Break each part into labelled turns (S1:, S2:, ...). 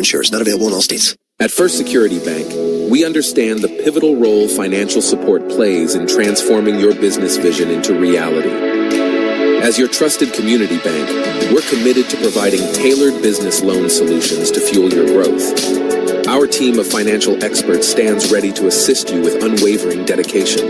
S1: insurers. Not available in all states.
S2: At First Security Bank, we understand the pivotal role financial support plays in transforming your business vision into reality. As your trusted community bank, we're committed to providing tailored business loan solutions to fuel your growth. Our team of financial experts stands ready to assist you with unwavering dedication.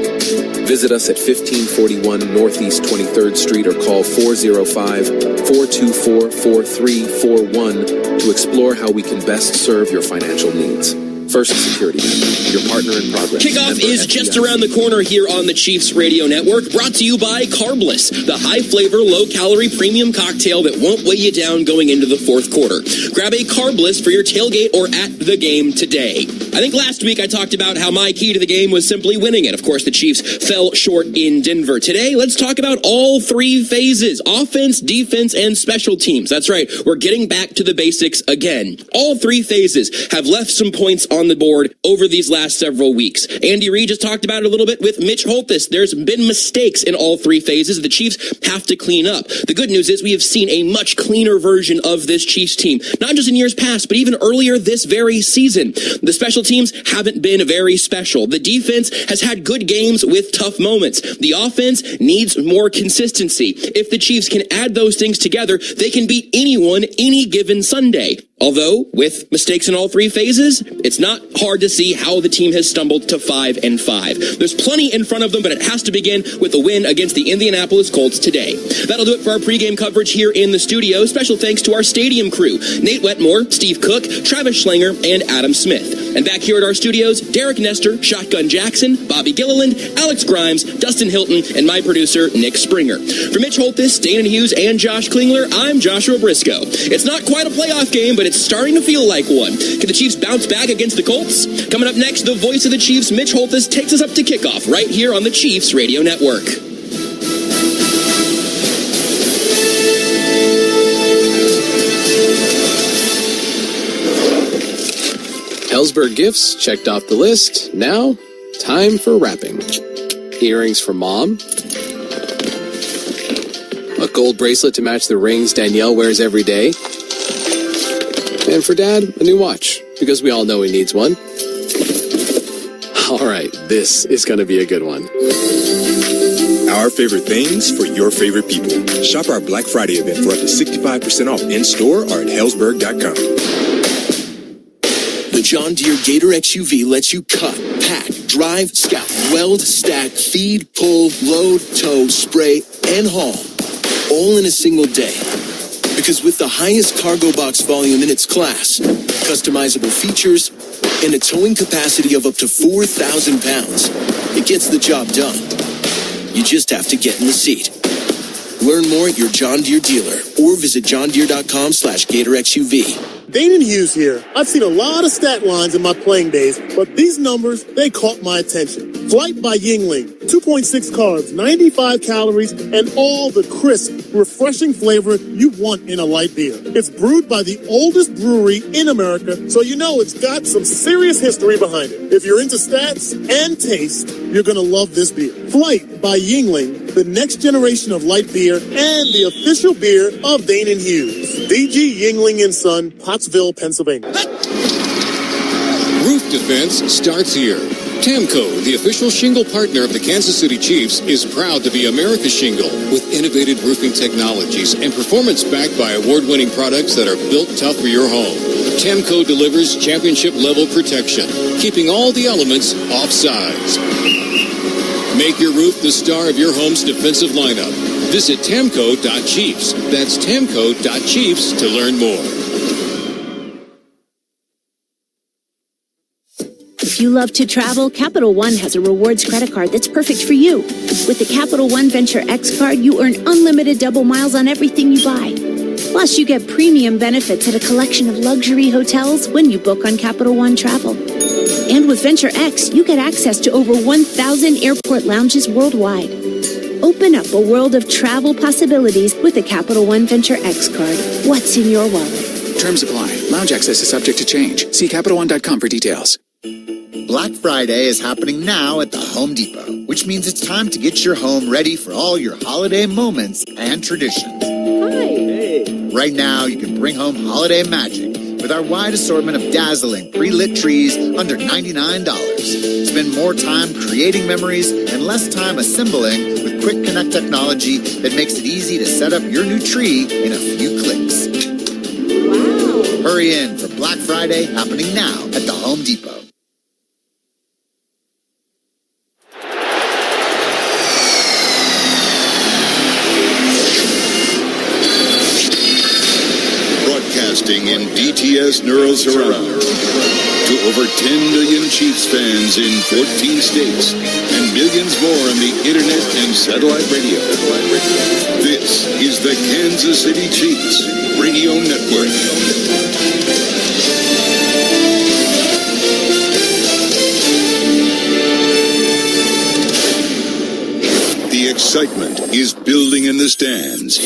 S2: Visit us at 1541 Northeast 23rd Street or call 405-424-4341 to explore how we can best serve your financial needs. First Security Bank, your partner in progress.
S3: Kickoff is just around the corner here on the Chiefs Radio Network, brought to you by Carbless, the high-flavor, low-calorie premium cocktail that won't weigh you down going into the fourth quarter. Grab a Carbless for your tailgate or at the game today. I think last week I talked about how my key to the game was simply winning it. Of course, the Chiefs fell short in Denver. Today, let's talk about all three phases: offense, defense, and special teams. That's right, we're getting back to the basics again. All three phases have left some points on the board over these last several weeks. Andy Reid just talked about it a little bit with Mitch Holthus. There's been mistakes in all three phases. The Chiefs have to clean up. The good news is we have seen a much cleaner version of this Chiefs team, not just in years past, but even earlier this very season. The special teams haven't been very special. The defense has had good games with tough moments. The offense needs more consistency. If the Chiefs can add those things together, they can beat anyone any given Sunday. Although, with mistakes in all three phases, it's not hard to see how the team has stumbled to 5-5. There's plenty in front of them, but it has to begin with a win against the Indianapolis Colts today. That'll do it for our pregame coverage here in the studio. Special thanks to our stadium crew: Nate Wetmore, Steve Cook, Travis Schlanger, and Adam Smith. And back here at our studios, Derek Nestor, Shotgun Jackson, Bobby Gilliland, Alex Grimes, Dustin Hilton, and my producer, Nick Springer. For Mitch Holthus, Dana Hughes, and Josh Klingler, I'm Joshua Briscoe. It's not quite a playoff game, but it's starting to feel like one. Can the Chiefs bounce back against the Colts? Coming up next, the voice of the Chiefs, Mitch Holthus, takes us up to kickoff right here on the Chiefs Radio Network.
S4: Hellsburg gifts checked off the list. Now, time for wrapping. Earrings for Mom. A gold bracelet to match the rings Danielle wears every day. And for Dad, a new watch, because we all know he needs one. All right, this is going to be a good one.
S5: Our favorite things for your favorite people. Shop our Black Friday event for up to 65% off in-store or at Hellsburg.com.
S6: The John Deere Gator XUV lets you cut, pack, drive, scout, weld, stack, feed, pull, load, tow, spray, and haul, all in a single day. Because with the highest cargo box volume in its class, customizable features, and a towing capacity of up to 4,000 pounds, it gets the job done. You just have to get in the seat. Learn more at your John Deere dealer or visit johndeere.com/GatorXUV.
S7: Dana Hughes here. I've seen a lot of stat lines in my playing days, but these numbers, they caught my attention. Flight by Yuengling, 2.6 carbs, 95 calories, and all the crisp, refreshing flavor you want in a light beer. It's brewed by the oldest brewery in America, so you know it's got some serious history behind it. If you're into stats and taste, you're going to love this beer. Flight by Yuengling, the next generation of light beer and the official beer of Dana Hughes. DG Yuengling & Son, Pottsville, Pennsylvania.
S8: Roof defense starts here. Tamco, the official shingle partner of the Kansas City Chiefs, is proud to be America's shingle with innovative roofing technologies and performance backed by award-winning products that are built tough for your home. Tamco delivers championship-level protection, keeping all the elements offsides. Make your roof the star of your home's defensive lineup. Visit tamco.chiefs. That's tamco.chiefs to learn more.
S9: If you love to travel, Capital One has a rewards credit card that's perfect for you. With the Capital One Venture X card, you earn unlimited double miles on everything you buy. Plus, you get premium benefits at a collection of luxury hotels when you book on Capital One Travel. And with Venture X, you get access to over 1,000 airport lounges worldwide. Open up a world of travel possibilities with the Capital One Venture X card. What's in your wallet?
S10: Terms apply. Lounge access is subject to change. See CapitalOne.com for details.
S11: Black Friday is happening now at the Home Depot, which means it's time to get your home ready for all your holiday moments and traditions.
S9: Hi.
S11: Right now, you can bring home holiday magic with our wide assortment of dazzling pre-lit trees under $99. Spend more time creating memories and less time assembling with Quick Connect technology that makes it easy to set up your new tree in a few clicks.
S9: Wow.
S11: Hurry in for Black Friday happening now at the Home Depot.
S1: Broadcasting in DTS Neural Surround to over 10 million Chiefs fans in 14 states and millions more on the internet and satellite radio. This is the Kansas City Chiefs Radio Network. The excitement is building in the stands,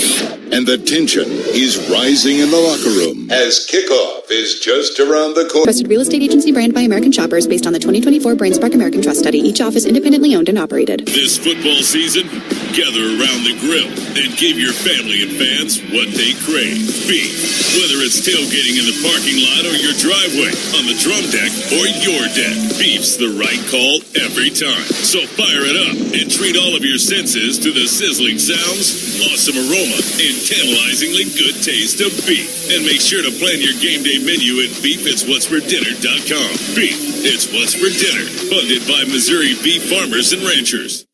S1: and the tension is rising in the locker room as kickoff is just around the corner.
S12: Trusted real estate agency brand by American shoppers based on the 2024 BrainSpark American Trust Study. Each office independently owned and operated.
S13: This football season, gather around the grill and give your family and fans what they crave. Beef. Whether it's tailgating in the parking lot or your driveway, on the drum deck or your deck, beef's the right call every time. So fire it up and treat all of your senses to the sizzling sounds, awesome aroma, and tantalizingly good taste of beef. And make sure to plan your game day menu at beefitswhatsfordinner.com. Beef, it's what's for dinner. Funded by Missouri beef farmers and ranchers.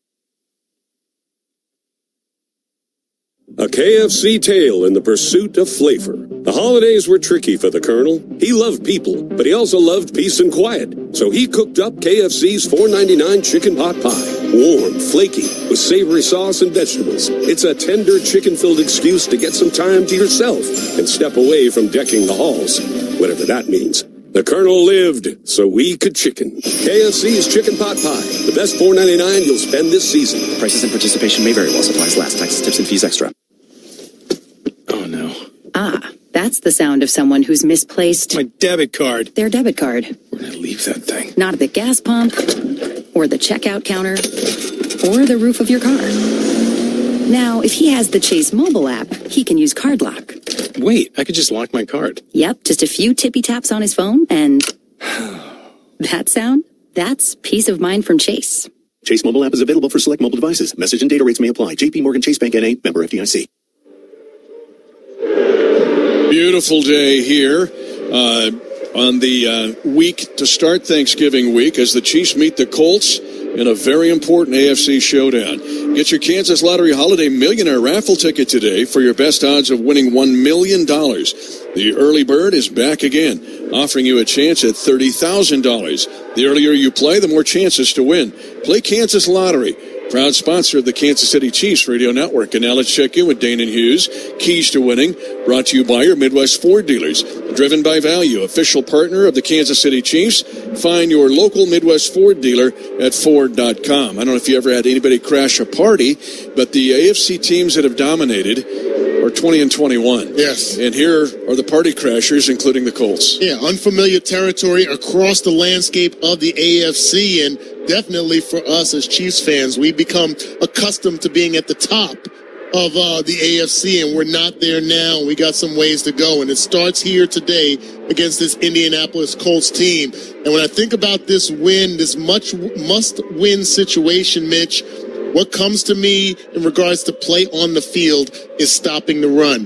S14: A KFC tale in the pursuit of flavor. The holidays were tricky for the Colonel. He loved people, but he also loved peace and quiet. So he cooked up KFC's $4.99 chicken pot pie. Warm, flaky, with savory sauce and vegetables. It's a tender chicken-filled excuse to get some time to yourself and step away from decking the halls, whatever that means. The Colonel lived so we could chicken. KFC's Chicken Pot Pie. The best $4.99 you'll spend this season.
S15: Prices and participation may vary while supplies last. Taxes, tips, and fees extra.
S14: Oh, no.
S12: Ah, that's the sound of someone who's misplaced
S14: My debit card.
S12: their debit card.
S14: Where did I leave that thing?
S12: Not at the gas pump, or the checkout counter, or the roof of your car. Now, if he has the Chase mobile app, he can use Card Lock.
S14: Wait, I could just lock my card.
S12: Yep, just a few tippy taps on his phone, and that sound? That's peace of mind from Chase.
S15: Chase mobile app is available for select mobile devices. Message and data rates may apply. JP Morgan Chase Bank N.A. member FDIC.
S16: Beautiful day here on the week to start Thanksgiving week as the Chiefs meet the Colts in a very important AFC showdown. Get your Kansas Lottery Holiday Millionaire raffle ticket today for your best odds of winning $1 million. The early bird is back again, offering you a chance at $30,000. The earlier you play, the more chances to win. Play Kansas Lottery. Proud sponsor of the Kansas City Chiefs Radio Network. And now let's check in with Dane and Hughes. Keys to winning, brought to you by your Midwest Ford dealers. Driven by value, official partner of the Kansas City Chiefs. Find your local Midwest Ford dealer at Ford.com. I don't know if you ever had anybody crash a party, but the AFC teams that have dominated are 20 and 21.
S7: Yes.
S16: And here are the party crashers, including the Colts.
S7: Yeah, unfamiliar territory across the landscape of the AFC, and definitely for us as Chiefs fans, we become accustomed to being at the top of the AFC, and we're not there now. We got some ways to go, and it starts here today against this Indianapolis Colts team. And when I think about this win, this must-win situation, Mitch, what comes to me in regards to play on the field is stopping the run.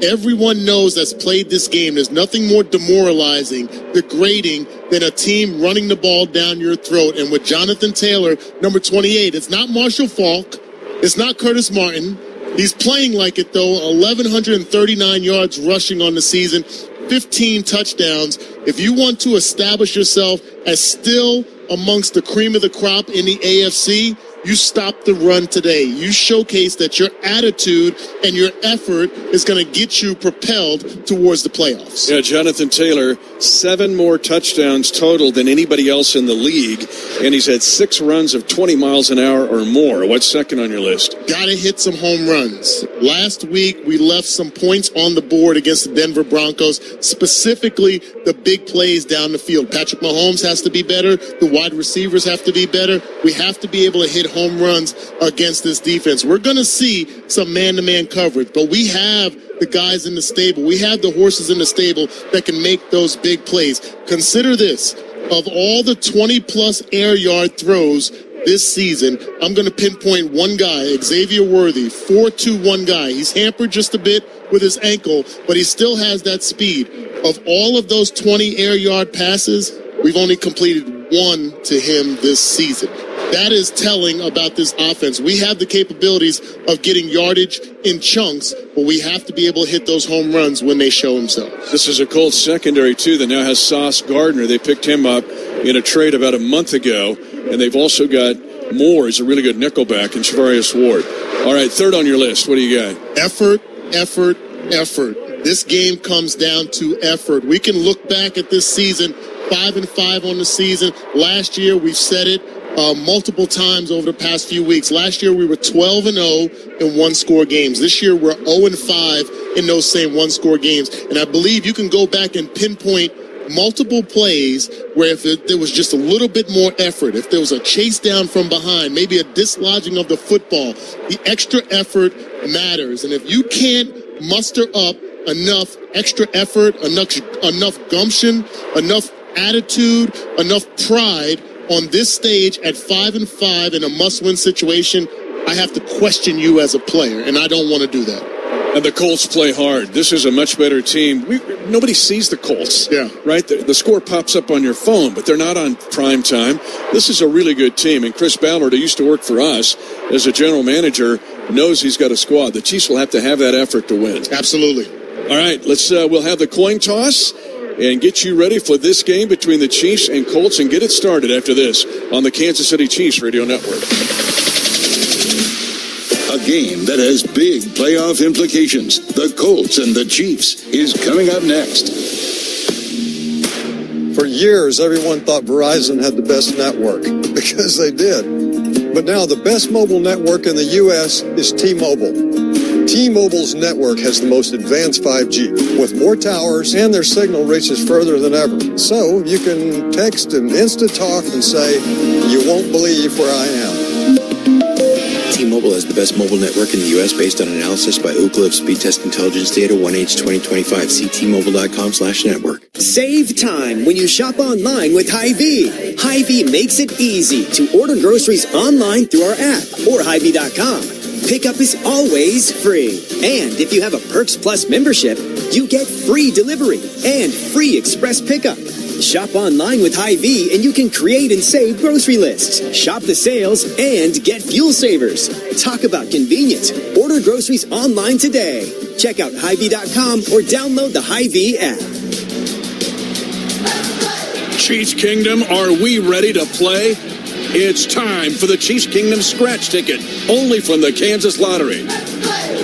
S7: Everyone knows that's played this game. There's nothing more demoralizing, degrading than a team running the ball down your throat. And with Jonathan Taylor, number 28, it's not Marshall Faulk. It's not Curtis Martin. He's playing like it, though. 1,139 yards rushing on the season, 15 touchdowns. If you want to establish yourself as still amongst the cream of the crop in the AFC, you stop the run today. You showcase that your attitude and your effort is going to get you propelled towards the playoffs.
S16: Yeah, Jonathan Taylor, 7 more touchdowns total than anybody else in the league, and he's had 6 runs of 20 miles an hour or more. What's second on your list?
S7: Got to hit some home runs. Last week, we left some points on the board against the Denver Broncos, specifically the big plays down the field. Patrick Mahomes has to be better. The wide receivers have to be better. We have to be able to hit home runs against this defense. We're going to see some man-to-man coverage, but we have the guys in the stable. We have the horses in the stable that can make those big plays. Consider this. Of all the 20-plus air yard throws this season, I'm going to pinpoint one guy, Xavier Worthy, 4.21 guy. He's hampered just a bit with his ankle, but he still has that speed. Of all of those 20 air yard passes, we've only completed one to him this season. That is telling about this offense. We have the capabilities of getting yardage in chunks, but we have to be able to hit those home runs when they show themselves.
S16: This is a Colts secondary, too, that now has Sauce Gardner. They picked him up in a trade about a month ago, and they've also got Moore. He's a really good nickelback, and Shavarius Ward. All right, third on your list. What do you got?
S7: Effort, effort, effort. This game comes down to effort. We can look back at this season, 5-5 on the season. Last year, we've said it multiple times over the past few weeks. Last year, we were 12-0 in one-score games. This year, we're 0-5 in those same one-score games. And I believe you can go back and pinpoint multiple plays where if there was just a little bit more effort, if there was a chase down from behind, maybe a dislodging of the football, the extra effort matters. And if you can't muster up enough extra effort, enough gumption, enough attitude, enough pride on this stage at 5-5 in a must-win situation, I have to question you as a player, and I don't want to do that.
S16: And the Colts play hard. This is a much better team. Nobody sees the Colts.
S7: Yeah.
S16: Right? The score pops up on your phone, but they're not on prime time. This is a really good team. And Chris Ballard, who used to work for us as a general manager, knows he's got a squad. The Chiefs will have to have that effort to win.
S7: Absolutely.
S16: All right, we'll have the coin toss and get you ready for this game between the Chiefs and Colts, and get it started after this on the Kansas City Chiefs Radio Network.
S1: A game that has big playoff implications. The Colts and the Chiefs is coming up next.
S17: For years, everyone thought Verizon had the best network, because they did. But now the best mobile network in the U.S. is T-Mobile. T-Mobile's network has the most advanced 5G, with more towers, and their signal reaches further than ever. So you can text and instant talk and say, "You won't believe where I am."
S18: T-Mobile has the best mobile network in the U.S. based on analysis by Ookla of Speed Test Intelligence Data 1H 2025. See T-Mobile.com/network.
S19: Save time when you shop online with Hy-Vee. Hy-Vee makes it easy to order groceries online through our app or Hy-Vee.com. Pickup is always free. And if you have a Perks Plus membership, you get free delivery and free express pickup. Shop online with Hy-Vee and you can create and save grocery lists. Shop the sales and get fuel savers. Talk about convenience. Order groceries online today. Check out Hy-Vee.com or download the Hy-Vee app.
S16: Chiefs Kingdom, are we ready to play? It's time for the Chiefs Kingdom scratch ticket, only from the Kansas Lottery.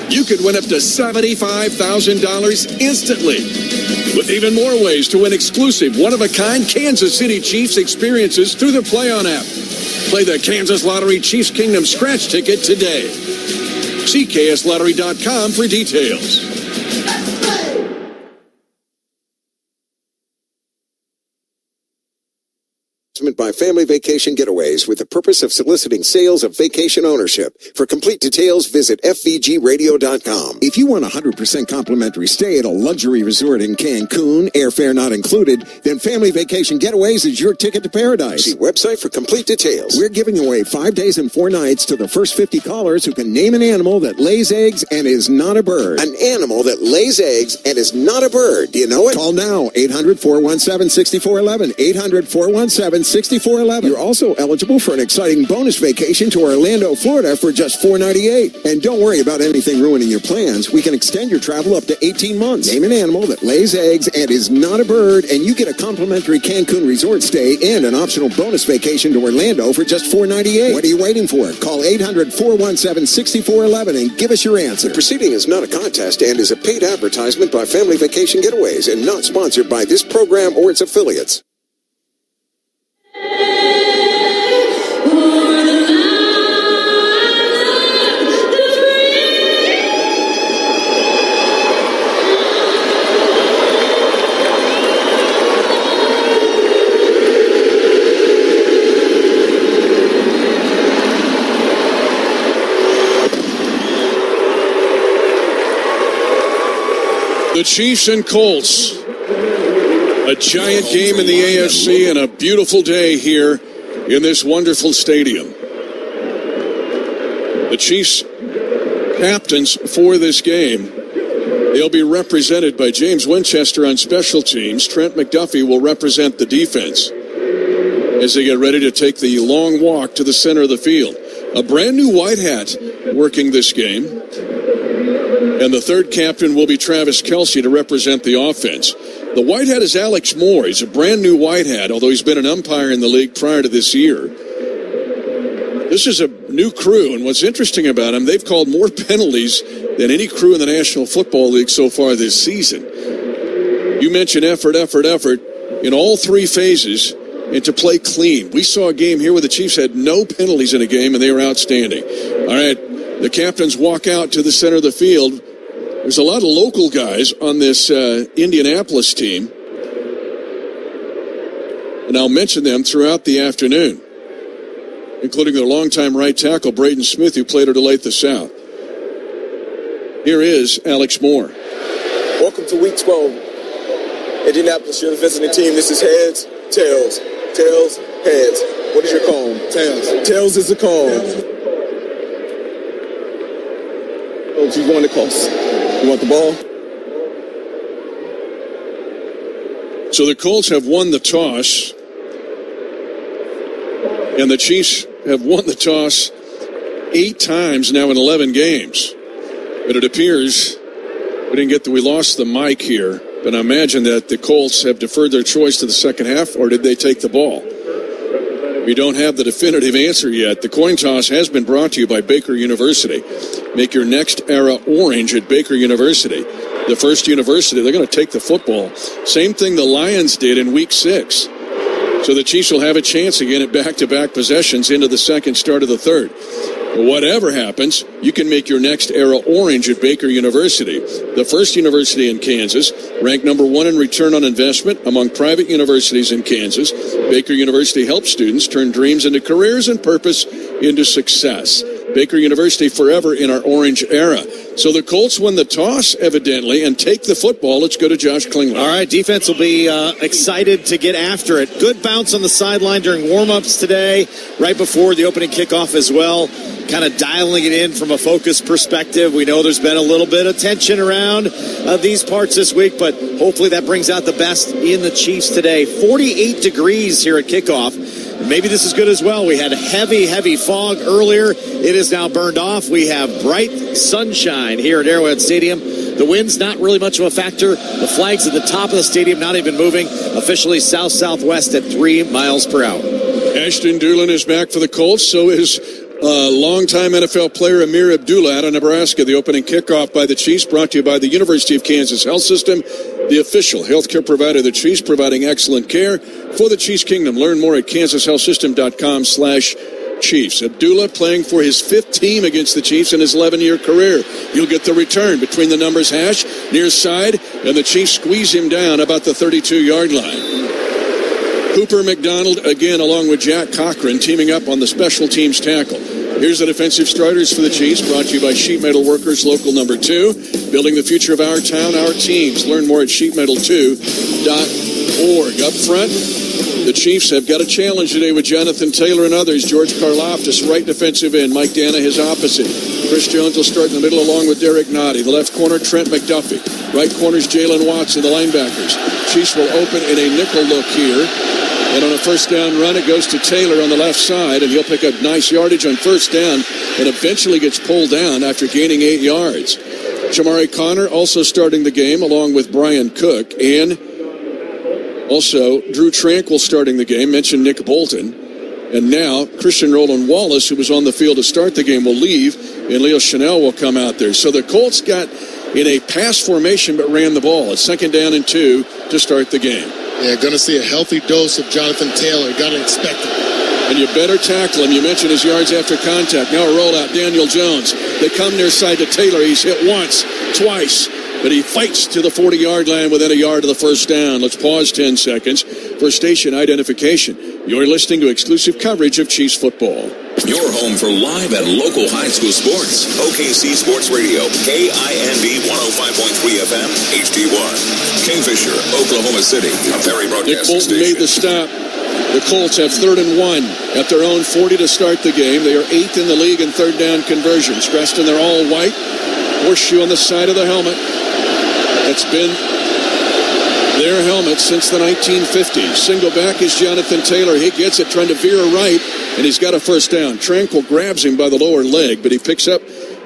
S16: You could win up to $75,000 instantly, with even more ways to win exclusive, one-of-a-kind Kansas City Chiefs experiences through the Play On app. Play the Kansas Lottery Chiefs Kingdom scratch ticket today. See KSLottery.com for details.
S20: By Family Vacation Getaways with the purpose of soliciting sales of vacation ownership. For complete details, visit FVGradio.com. If you want a 100% complimentary stay at a luxury resort in Cancun, airfare not included, then Family Vacation Getaways is your ticket to paradise. See website for complete details. We're giving away 5 days and 4 nights to the first 50 callers who can name an animal that lays eggs and is not a bird. An animal that lays eggs and is not a bird. Do you know it? Call now, 800-417-6411. 800-417-6411. You're also eligible for an exciting bonus vacation to Orlando, Florida for just $498. And don't worry about anything ruining your plans. We can extend your travel up to 18 months. Name an animal that lays eggs and is not a bird, and you get a complimentary Cancun resort stay and an optional bonus vacation to Orlando for just $498. What are you waiting for? Call 800-417-6411 and give us your answer. The proceeding is not a contest and is a paid advertisement by Family Vacation Getaways and not sponsored by this program or its affiliates.
S16: The Chiefs and Colts. A giant game in the AFC and a beautiful day here in this wonderful stadium. The Chiefs captains for this game. They'll be represented by James Winchester on special teams. Trent McDuffie will represent the defense as they get ready to take the long walk to the center of the field. A brand new white hat working this game. And the third captain will be Travis Kelce to represent the offense. The white hat is Alex Moore. He's a brand new white hat, although he's been an umpire in the league prior to this year. This is a new crew, and what's interesting about them, they've called more penalties than any crew in the National Football League so far this season. You mentioned effort in all three phases, and to play clean. We saw a game here where the Chiefs had no penalties in a game, and they were outstanding. All right, the captains walk out to the center of the field. There's a lot of local guys on this Indianapolis team, and I'll mention them throughout the afternoon, including their longtime right tackle, Braden Smith, who played at Olathe South. Here is Alex Moore.
S21: Welcome to Week 12. Indianapolis, you're the visiting team. This is heads, tails. Tails, heads. What is your call? Tails. Tails is the call. Folks, you want the calls? You want the ball?
S16: So the Colts have won the toss, and the Chiefs have won the toss 8 times now in 11 games. But it appears we lost the mic here, but I imagine that the Colts have deferred their choice to the second half, or did they take the ball? We don't have the definitive answer yet. The coin toss has been brought to you by Baker University. Make your next era orange at Baker University. The first university, they're going to take the football. Same thing the Lions did in Week 6. So the Chiefs will have a chance again at back-to-back possessions into the second, start of the third. But whatever happens, you can make your next era orange at Baker University. The first university in Kansas, ranked number 1 in return on investment among private universities in Kansas. Baker University helps students turn dreams into careers and purpose into success. Baker University forever in our orange era. So the Colts win the toss, evidently, and take the football. Let's go to Josh Klingler.
S22: All right, defense will be excited to get after it. Good bounce on the sideline during warm-ups today, right before the opening kickoff as well. Kind of dialing it in from a focus perspective. We know there's been a little bit of tension around these parts this week, but hopefully that brings out the best in the Chiefs today. 48 degrees here at kickoff. Maybe this is good as well. We had heavy fog earlier. It is now burned off. We have bright sunshine here at Arrowhead Stadium. The wind's not really much of a factor. The flag's at the top of the stadium, not even moving. Officially south-southwest at 3 miles per hour.
S16: Ashton Dulin is back for the Colts. So is longtime NFL player Amir Abdullah out of Nebraska. The opening kickoff by the Chiefs brought to you by the University of Kansas Health System, the official healthcare provider of the Chiefs, providing excellent care for the Chiefs Kingdom. Learn more at kansashealthsystem.com/Chiefs. Abdullah playing for his 5th team against the Chiefs in his 11-year career. He'll get the return between the numbers hash, near side, and the Chiefs squeeze him down about the 32-yard line. Cooper McDonald, again, along with Jack Cochran, teaming up on the special teams tackle. Here's the defensive starters for the Chiefs, brought to you by Sheet Metal Workers, Local Number 2. Building the future of our town, our teams. Learn more at sheetmetal2.org. Up front, the Chiefs have got a challenge today with Jonathan Taylor and others. George Karlaftis, right defensive end. Mike Dana, his opposite. Chris Jones will start in the middle along with Derek Nottie. The left corner, Trent McDuffie. Right corner's Jalen Watson, the linebackers. Chiefs will open in a nickel look here. And on a first down run, it goes to Taylor on the left side, and he'll pick up nice yardage on first down and eventually gets pulled down after gaining 8 yards. Jamari Connor also starting the game along with Brian Cook, and also Drew Tranquil starting the game, mentioned Nick Bolton. And now Christian Roland Wallace, who was on the field to start the game, will leave, and Leo Chanel will come out there. So the Colts got in a pass formation but ran the ball. It's 2nd down and 2 to start the game.
S23: Yeah, going to see a healthy dose of Jonathan Taylor. Got to expect it.
S16: And you better tackle him. You mentioned his yards after contact. Now a rollout, Daniel Jones. They come near side to Taylor. He's hit once, twice, but he fights to the 40-yard line within a yard of the first down. Let's pause 10 seconds. for station identification. You're listening to exclusive coverage of Chiefs football.
S2: Your home for live and local high school sports. OKC Sports Radio, KIND 105.3 FM, HD1. Kingfisher, Oklahoma City, a Perry
S16: Nick
S2: broadcasting
S16: Bolton made
S2: station.
S16: the stop. The Colts have 3rd and 1 at their own 40 to start the game. They are 8th in the league in third down conversions. Dressed in their all white, horseshoe on the side of the helmet. That's been their helmet since the 1950s. Single back is Jonathan Taylor. He gets it, trying to veer right, and he's got a first down. Tranquil grabs him by the lower leg, but he picks up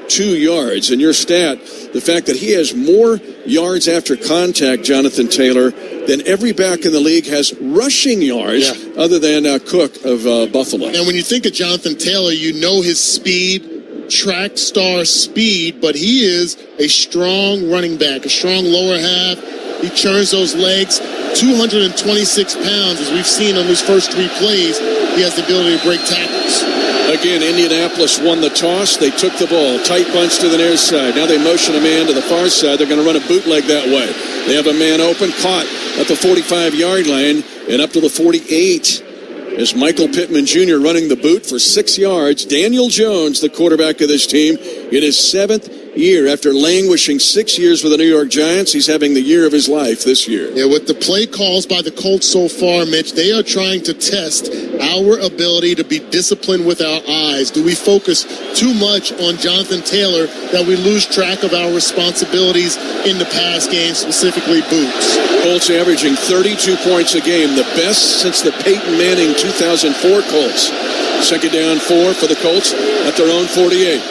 S16: 2 yards. And your stat, the fact that he has more yards after contact, Jonathan Taylor, than every back in the league has rushing yards, other than Cook of Buffalo.
S23: And when you think of Jonathan Taylor, you know his speed, track star speed, but he is a strong running back, a strong lower half. He churns those legs. 226 pounds, as we've seen on his first 3 plays. He has the ability to break tackles.
S16: Again, Indianapolis won the toss. They took the ball. Tight bunch to the near side. Now they motion a man to the far side. They're going to run a bootleg that way. They have a man open, caught at the 45-yard line and up to the 48. As Michael Pittman Jr. running the boot for 6 yards. Daniel Jones, the quarterback of this team, in his 7th year. After languishing 6 years with the New York Giants, he's having the year of his life this year.
S23: Yeah, with the play calls by the Colts so far, Mitch, they are trying to test our ability to be disciplined with our eyes. Do we focus too much on Jonathan Taylor that we lose track of our responsibilities in the pass game, specifically boots?
S16: Colts averaging 32 points a game, the best since the Peyton Manning 2004 Colts. 2nd down 4 for the Colts at their own 48.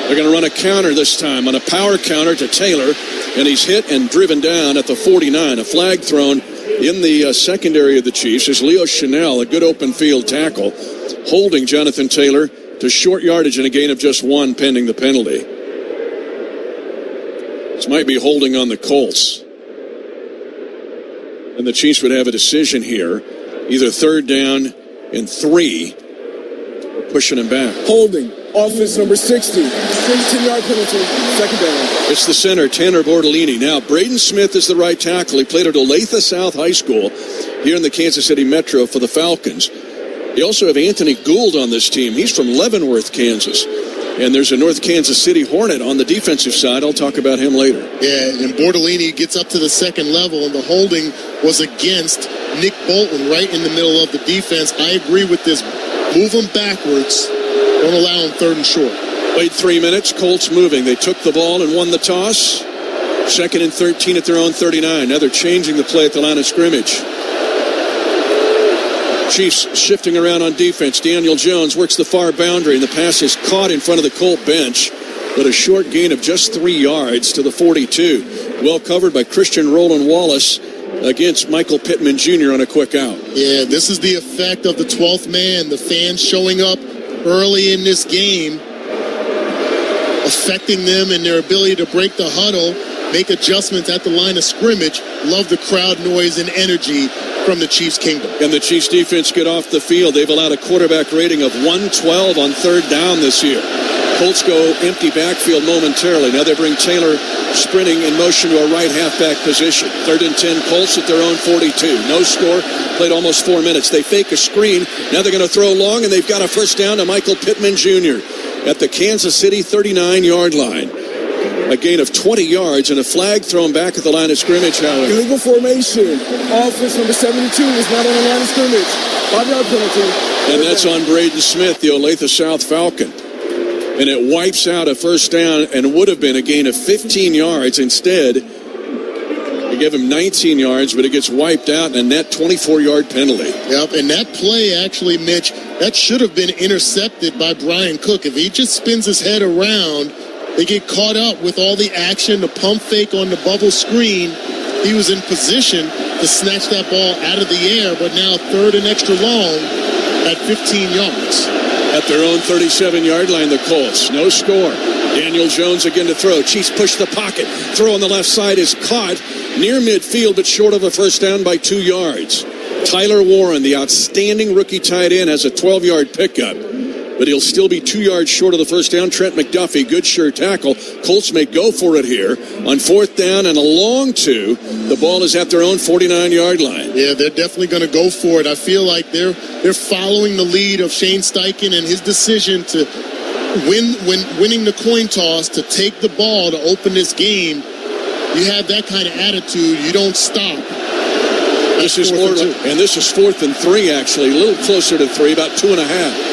S16: They're going to run a counter this time, on a power counter to Taylor, and he's hit and driven down at the 49. A flag thrown in the secondary of the Chiefs is Leo Chanel, a good open field tackle, holding Jonathan Taylor to short yardage and a gain of just 1 pending the penalty. This might be holding on the Colts. And the Chiefs would have a decision here, either 3rd down and 3, or pushing him back.
S21: Holding. Offense number 60. 10-yard penalty. 2nd down.
S16: It's the center, Tanner Bortolini. Now, Braden Smith is the right tackle. He played at Olathe South High School here in the Kansas City Metro for the Falcons. You also have Anthony Gould on this team. He's from Leavenworth, Kansas. And there's a North Kansas City Hornet on the defensive side. I'll talk about him later.
S23: Yeah, and Bortolini gets up to the 2nd level, and the holding was against Nick Bolton right in the middle of the defense. I agree with this. Move him backwards. Don't allow him 3rd and short.
S16: Played 3 minutes. Colts moving. They took the ball and won the toss. 2nd and 13 at their own 39. Now they're changing the play at the line of scrimmage. Chiefs shifting around on defense. Daniel Jones works the far boundary, and the pass is caught in front of the Colt bench, but a short gain of just 3 yards to the 42. Well covered by Christian Roland Wallace against Michael Pittman Jr. on a quick out.
S23: Yeah, this is the effect of the 12th man. The fans showing up early in this game, affecting them and their ability to break the huddle, make adjustments at the line of scrimmage. Love the crowd noise and energy from the Chiefs' kingdom.
S16: And the Chiefs defense get off the field. They've allowed a quarterback rating of 112 on 3rd down this year. Colts go empty backfield momentarily. Now they bring Taylor sprinting in motion to a right halfback position. 3rd and 10, Colts at their own 42. No score, played almost 4 minutes. They fake a screen. Now they're going to throw long, and they've got a first down to Michael Pittman Jr. at the Kansas City 39-yard line. A gain of 20 yards and a flag thrown back at the line of scrimmage, however.
S21: Illegal formation. Offense number 72 is not on the line of scrimmage. 5-yard penalty.
S16: And that's on Braden Smith, the Olathe South Falcon. And it wipes out a first down and would have been a gain of 15 yards. Instead, they give him 19 yards, but it gets wiped out in a net 24-yard penalty.
S23: Yep, and that play actually, Mitch, that should have been intercepted by Brian Cook. If he just spins his head around, they get caught up with all the action, the pump fake on the bubble screen. He was in position to snatch that ball out of the air, but now 3rd and extra long at 15 yards.
S16: At their own 37-yard line, the Colts. No score. Daniel Jones again to throw. Chiefs push the pocket. Throw on the left side is caught near midfield, but short of a first down by 2 yards. Tyler Warren, the outstanding rookie tight end, has a 12-yard pickup. but he'll still be 2 yards short of the first down. Trent McDuffie, good sure tackle. Colts may go for it here on 4th down and a long 2. The ball is at their own 49-yard line.
S23: Yeah, they're definitely going to go for it. I feel like they're following the lead of Shane Steichen and his decision to winning the coin toss to take the ball to open this game. You have that kind of attitude, you don't stop.
S16: This is this is 4th and 3, actually, a little closer to 3, about 2.5.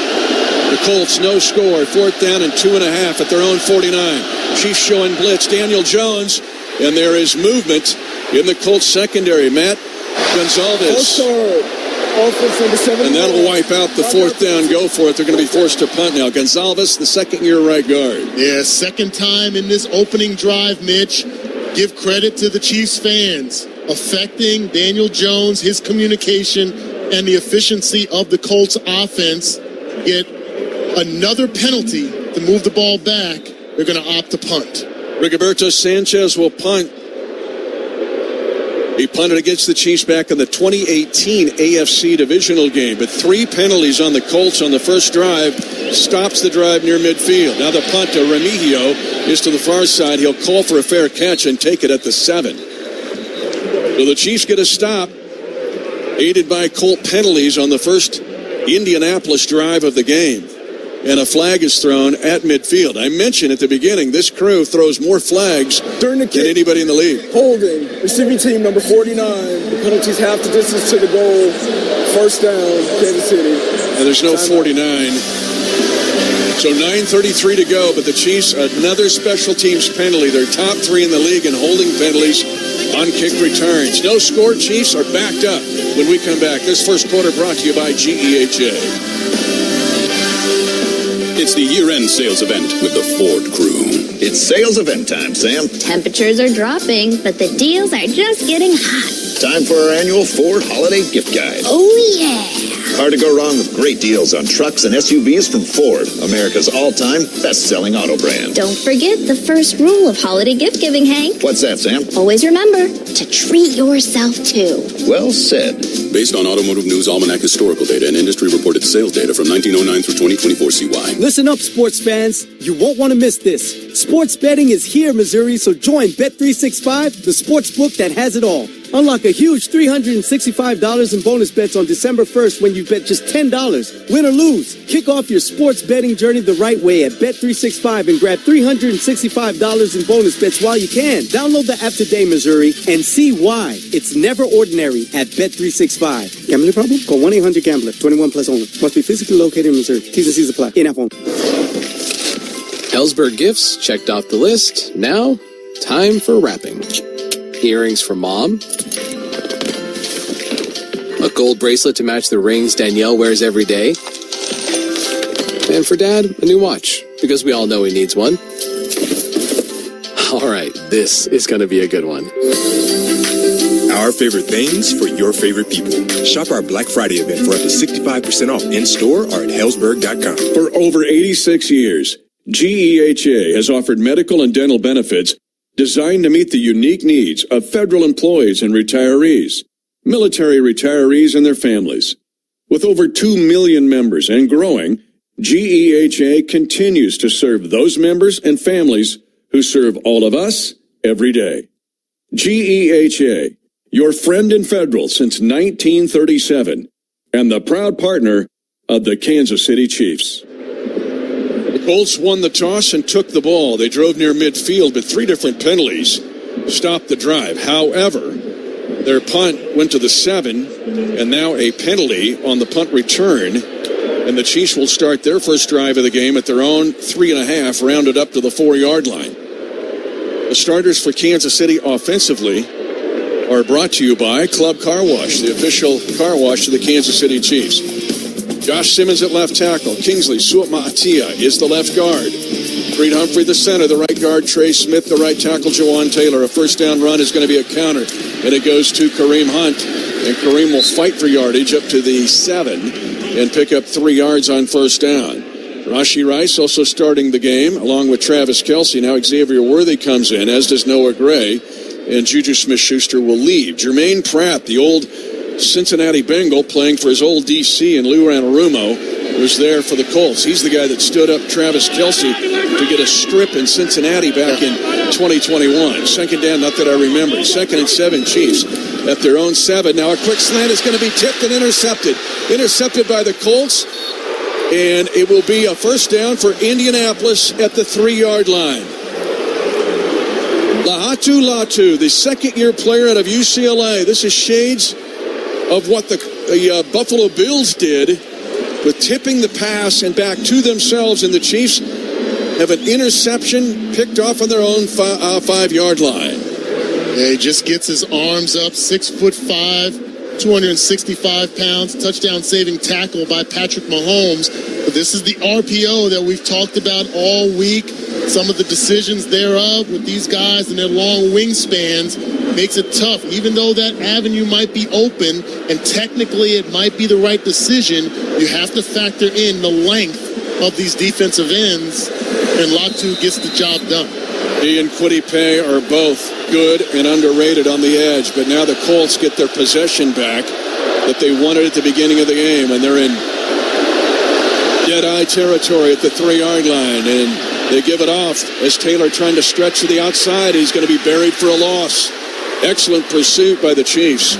S16: The Colts, no score, 4th down and 2.5 at their own 49. Chiefs showing blitz, Daniel Jones, and there is movement in the Colts secondary. Matt Gonzalez. And that'll wipe out the 4th down go for it. They're going to be forced to punt now. Gonzalez, the second-year right guard.
S23: Yeah, second time in this opening drive, Mitch. Give credit to the Chiefs fans. Affecting Daniel Jones, his communication, and the efficiency of the Colts offense. Get another penalty to move the ball back. They're going to opt to punt.
S16: Rigoberto Sanchez will punt. He punted against the Chiefs back in the 2018 AFC divisional game, but 3 penalties on the Colts on the first drive stops the drive near midfield. Now the punt to Remigio is to the far side. He'll call for a fair catch and take it at the 7. So the Chiefs get a stop, aided by Colt penalties on the first Indianapolis drive of the game. And a flag is thrown at midfield. I mentioned at the beginning, this crew throws more flags than anybody in the league.
S21: Holding, receiving team number 49. The penalties half the distance to the goal. First down, Kansas City.
S16: And there's no 49. So 9:33 to go, but the Chiefs, another special teams penalty. They're top 3 in the league in holding penalties on kick returns. No score, Chiefs are backed up when we come back. This first quarter brought to you by GEHA.
S2: It's the year-end sales event with the Ford crew.
S3: It's sales event time, Sam.
S4: Temperatures are dropping, but the deals are just getting hot.
S3: Time for our annual Ford Holiday Gift Guide.
S4: Oh, yeah.
S3: Hard to go wrong with great deals on trucks and SUVs from Ford, America's all-time best-selling auto brand.
S4: Don't forget the first rule of holiday gift giving, Hank.
S3: What's that, Sam?
S4: Always remember to treat yourself, too.
S3: Well said.
S2: Based on Automotive News Almanac historical data and industry-reported sales data from 1909 through 2024 CY.
S5: Listen up, sports fans. You won't want to miss this. Sports betting is here, Missouri, so join Bet365, the sports book that has it all. Unlock a huge $365 in bonus bets on December 1st when you bet just $10. Win or lose, kick off your sports betting journey the right way at Bet365 and grab $365 in bonus bets while you can. Download the app today, Missouri, and see why it's never ordinary at Bet365. Gambling problem? Call 1-800-GAMBLER. 21 plus only. Must be physically located in Missouri. T's and C's apply. In-app only.
S24: Hellsburg gifts checked off the list. Now, time for wrapping. Earrings for Mom. A gold bracelet to match the rings Danielle wears every day. And for Dad, a new watch, because we all know he needs one. All right, this is going to be a good one.
S25: Our favorite things for your favorite people. Shop our Black Friday event for up to 65% off in-store or at Hellsburg.com.
S16: For over 86 years, GEHA has offered medical and dental benefits designed to meet the unique needs of federal employees and retirees, military retirees and their families. With over 2 million members and growing, GEHA continues to serve those members and families who serve all of us every day. GEHA, your friend in federal since 1937, and the proud partner of the Kansas City Chiefs. The Colts won the toss and took the ball. They drove near midfield, but 3 different penalties stopped the drive. However, their punt went to the 7, and now a penalty on the punt return. And the Chiefs will start their first drive of the game at their own 3.5, rounded up to the 4-yard line. The starters for Kansas City offensively are brought to you by Club Car Wash, the official car wash of the Kansas City Chiefs. Josh Simmons at left tackle. Kingsley Suat-Maatia is the left guard. Creed Humphrey the center. The right guard Trey Smith. The right tackle Jawan Taylor. A first down run is going to be a counter. And it goes to Kareem Hunt. And Kareem will fight for yardage up to the 7 and pick up 3 yards on first down. Rashee Rice also starting the game along with Travis Kelce. Now Xavier Worthy comes in, as does Noah Gray. And Juju Smith-Schuster will leave. Jermaine Pratt, the old Cincinnati Bengal, playing for his old DC and Lou Anarumo, was there for the Colts. He's the guy that stood up Travis Kelce to get a strip in Cincinnati back in 2021. Second down, not that I remember. 2nd and 7, Chiefs at their own 7. Now a quick slant is going to be tipped and intercepted. Intercepted by the Colts, and it will be a first down for Indianapolis at the 3-yard line. Latu, the second-year player out of UCLA. This is shades of what the Buffalo Bills did with tipping the pass and back to themselves, and the Chiefs have an interception picked off on their own 5-yard line.
S23: Yeah, he just gets his arms up, 6'5", 265 pounds, touchdown-saving tackle by Patrick Mahomes. But this is the RPO that we've talked about all week. Some of the decisions thereof with these guys and their long wingspans makes it tough. Even though that avenue might be open and technically it might be the right decision, you have to factor in the length of these defensive ends, and Latu gets the job done.
S16: He and Kwity Paye are both good and underrated on the edge, but now the Colts get their possession back that they wanted at the beginning of the game, and they're in dead-eye territory at the 3-yard line, and they give it off as Taylor trying to stretch to the outside. He's going to be buried for a loss. Excellent pursuit by the Chiefs.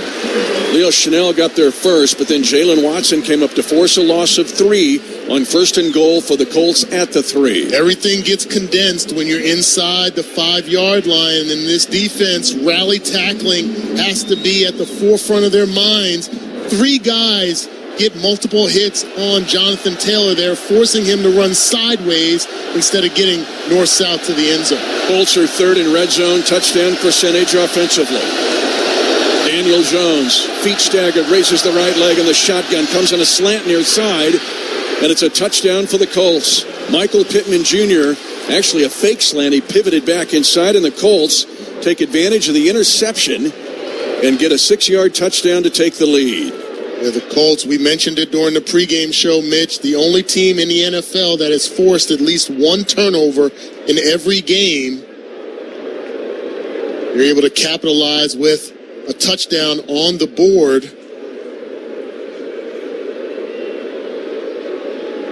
S16: Leo Chanel got there first, but then Jalen Watson came up to force a loss of 3 on 1st and goal for the Colts at the 3.
S23: Everything gets condensed when you're inside the 5-yard line, and this defense, rally tackling has to be at the forefront of their minds. 3 guys get multiple hits on Jonathan Taylor there, forcing him to run sideways instead of getting north-south to the end zone.
S16: Colts are 3rd in red zone touchdown percentage offensively. Daniel Jones, feet staggered, raises the right leg, and the shotgun comes on a slant near side, and it's a touchdown for the Colts. Michael Pittman Jr., actually a fake slant. He pivoted back inside, and the Colts take advantage of the interception and get a 6-yard touchdown to take the lead.
S23: Yeah, the Colts, we mentioned it during the pregame show, Mitch, the only team in the NFL that has forced at least 1 turnover in every game. You're able to capitalize with a touchdown on the board.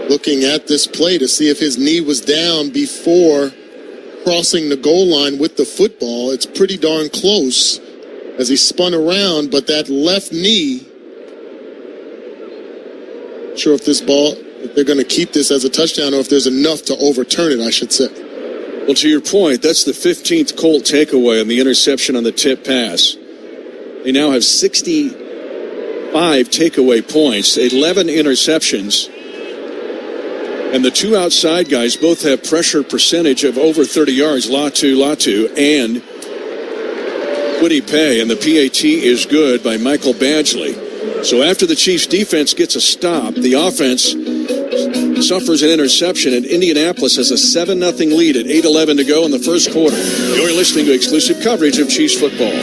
S23: Looking at this play to see if his knee was down before crossing the goal line with the football. It's pretty darn close as he spun around, but that left knee, sure if they're going to keep this as a touchdown or if there's enough to overturn it, I should say.
S16: Well, to your point, that's the 15th Colt takeaway on the interception on the tip pass. They now have 65 takeaway points, 11 interceptions, and the 2 outside guys both have pressure percentage of over 30 yards, Latu, and Kwity Paye, and the PAT is good by Michael Badgley. So after the Chiefs' defense gets a stop, the offense suffers an interception, and Indianapolis has a 7-0 lead at 8:11 to go in the first quarter. You're listening to exclusive coverage of Chiefs football.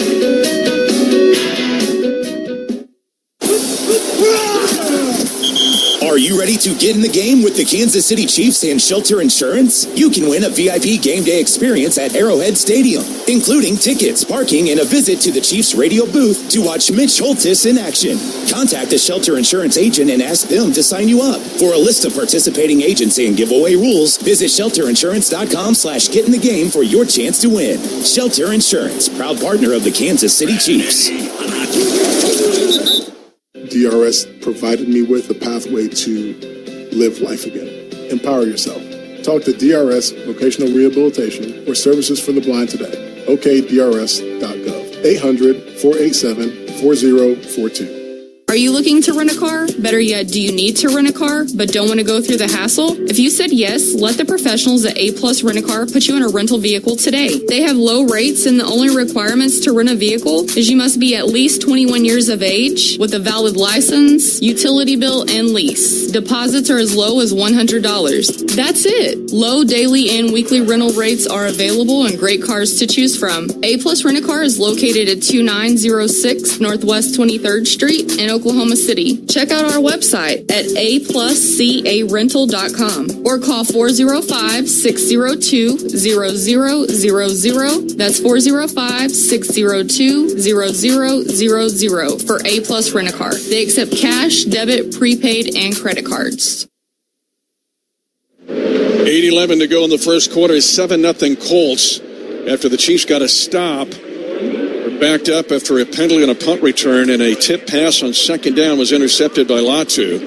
S6: Are you ready to get in the game with the Kansas City Chiefs and Shelter Insurance? You can win a VIP game day experience at Arrowhead Stadium, including tickets, parking, and a visit to the Chiefs radio booth to watch Mitch Holthus in action. Contact a Shelter Insurance agent and ask them to sign you up. For a list of participating agents and giveaway rules, visit shelterinsurance.com/get in the game for your chance to win. Shelter Insurance, proud partner of the Kansas City Chiefs.
S8: DRS provided me with a pathway to live life again. Empower yourself. Talk to DRS Vocational Rehabilitation or Services for the Blind today. OKDRS.gov. 800-487-4042.
S9: Are you looking to rent a car? Better yet, do you need to rent a car but don't want to go through the hassle? If you said yes, let the professionals at A Plus Rent-A-Car put you in a rental vehicle today. They have low rates, and the only requirements to rent a vehicle is you must be at least 21 years of age with a valid license, utility bill, and lease. Deposits are as low as $100. That's it. Low daily and weekly rental rates are available and great cars to choose from. A Plus Rent-A-Car is located at 2906 Northwest 23rd Street in Oklahoma City. Check out our website at apluscarental.com or call 405-602-0000. That's 405-602-0000 for A Plus Rent-A-Car. They accept cash, debit, prepaid, and credit cards.
S16: 8:11 to go in the first quarter. 7-0 Colts after the Chiefs got a stop. They're backed up after a penalty on a punt return, and a tip pass on second down was intercepted by Latu.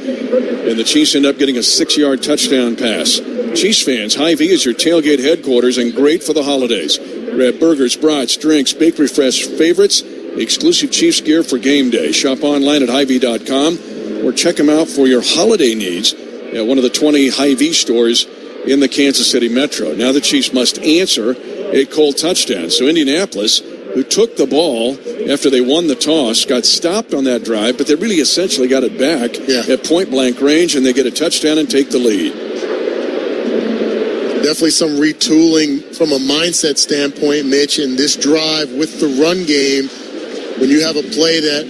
S16: And the Chiefs end up getting a 6-yard touchdown pass. Chiefs fans, Hy-Vee is your tailgate headquarters and great for the holidays. Grab burgers, brats, drinks, bakery fresh favorites, exclusive Chiefs gear for game day. Shop online at Hy-Vee.com or check them out for your holiday needs at one of the 20 Hy-Vee stores in the Kansas City Metro. Now the Chiefs must answer a Colt touchdown. So Indianapolis, who took the ball after they won the toss, got stopped on that drive, but they really essentially got it back at point-blank range, and they get a touchdown and take the lead.
S23: Definitely some retooling from a mindset standpoint, Mitch, in this drive with the run game. When you have a play that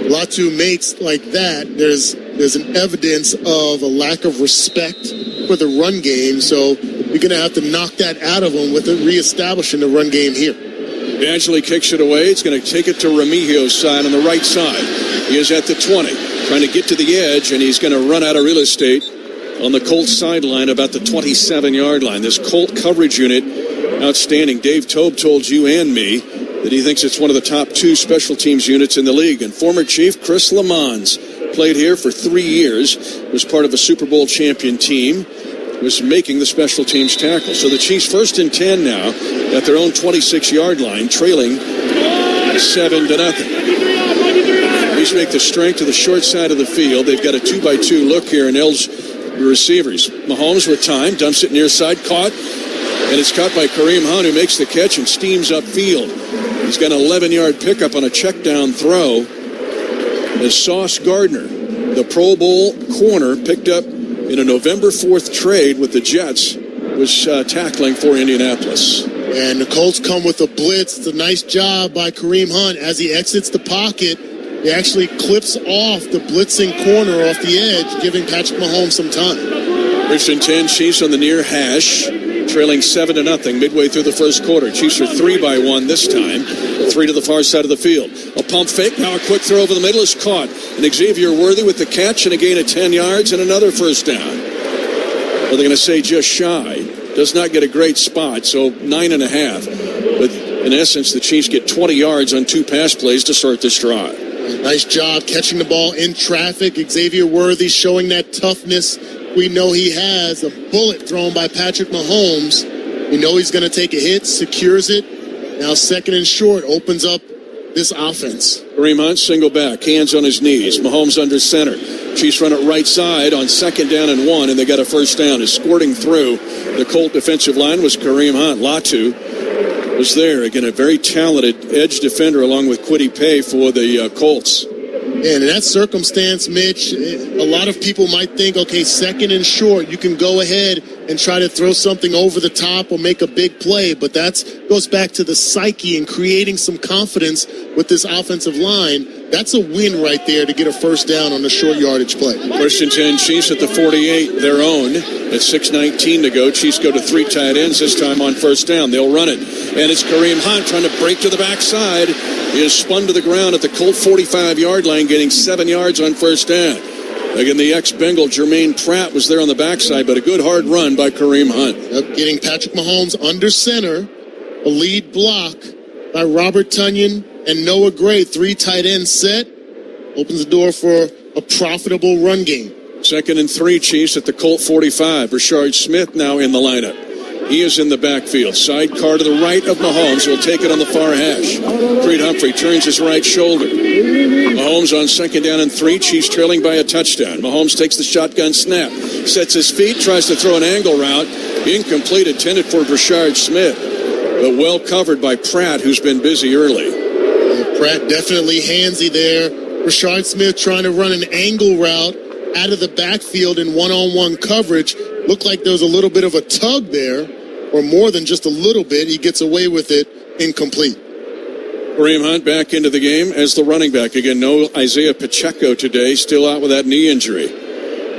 S23: Latu makes like that, there's an evidence of a lack of respect for the run game, so you're going to have to knock that out of him with reestablishing the run game here.
S16: Badgley kicks it away. It's going to take it to Remigio's side on the right side. He is at the 20, trying to get to the edge, and he's going to run out of real estate on the Colts sideline about the 27-yard line. This Colt coverage unit, outstanding. Dave Tobe told you and me that he thinks it's one of the top 2 special teams units in the league. And former Chief Chris Lamons played here for 3 years, was part of a Super Bowl champion team, was making the special teams tackle. So the Chiefs 1st and 10 now at their own 26-yard line, trailing 7-0. Chiefs make the strength to the short side of the field. They've got a 2-by-2 look here in L's receivers. Mahomes with time, dumps it near side, caught, and it's caught by Kareem Hunt, who makes the catch and steams upfield. He's got an 11-yard pickup on a check down throw. As Sauce Gardner, the Pro Bowl corner, picked up in a November 4th trade with the Jets, was tackling for Indianapolis.
S23: And the Colts come with a blitz. It's a nice job by Kareem Hunt. As he exits the pocket, he actually clips off the blitzing corner off the edge, giving Patrick Mahomes some time.
S16: 1st and 10, Chiefs on the near hash, trailing 7-0 midway through the first quarter. Chiefs are 3-by-1 this time, 3 to the far side of the field. A pump fake, now a quick throw over the middle is caught. And Xavier Worthy with the catch and a gain of 10 yards and another first down. Well, they're going to say just shy. Does not get a great spot, so 9.5. But in essence, the Chiefs get 20 yards on 2 pass plays to start this drive.
S23: Nice job catching the ball in traffic. Xavier Worthy showing that toughness we know he has. A bullet thrown by Patrick Mahomes. We know he's going to take a hit, secures it. Now 2nd and short, opens up this offense.
S16: Kareem Hunt, single back, hands on his knees. Mahomes under center. Chiefs run it right side on 2nd down and 1, and they got a first down. Escorting through the Colt defensive line was Kareem Hunt. Latu was there. Again, a very talented edge defender along with Kwity Paye for the Colts.
S23: And in that circumstance, Mitch, a lot of people might think, okay, 2nd and short, you can go ahead and try to throw something over the top or make a big play. But that goes back to the psyche and creating some confidence with this offensive line. That's a win right there to get a first down on a short yardage play.
S16: 1st and 10, Chiefs at the 48, their own. At 6:19 to go, Chiefs go to 3 tight ends this time on first down. They'll run it. And it's Kareem Hunt trying to break to the backside. He is spun to the ground at the Colt 45-yard line, getting 7 yards on first down. Again, the ex-Bengal Jermaine Pratt was there on the backside, but a good hard run by Kareem Hunt.
S23: Getting Patrick Mahomes under center. A lead block by Robert Tonyan and Noah Gray. 3 tight end set. Opens the door for a profitable run game.
S16: 2nd and 3, Chiefs at the Colt 45. Rashard Smith now in the lineup. He is in the backfield. Sidecar to the right of Mahomes. He'll take it on the far hash. Creed Humphrey turns his right shoulder. Mahomes on 2nd down and 3. Chiefs trailing by a touchdown. Mahomes takes the shotgun snap. Sets his feet. Tries to throw an angle route. Incomplete, intended for Rashard Smith. But well covered by Pratt, who's been busy early.
S23: Pratt definitely handsy there. Rashard Smith trying to run an angle route out of the backfield in one-on-one coverage. Looked like there was a little bit of a tug there, or more than just a little bit. He gets away with it, incomplete.
S16: Kareem Hunt back into the game as the running back. Again, no Isaiah Pacheco today, still out with that knee injury.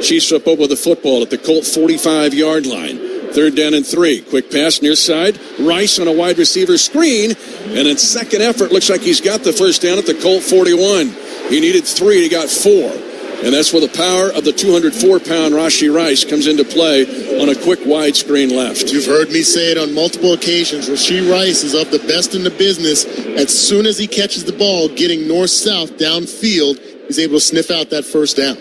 S16: Chiefs up with the football at the Colt 45-yard line. 3rd down and 3. Quick pass near side. Rice on a wide receiver screen. And in second effort, looks like he's got the first down at the Colt 41. He needed 3. He got 4. And that's where the power of the 204-pound Rashee Rice comes into play on a quick widescreen left.
S23: You've heard me say it on multiple occasions. Rashee Rice is of the best in the business. As soon as he catches the ball, getting north-south downfield, he's able to sniff out that first down.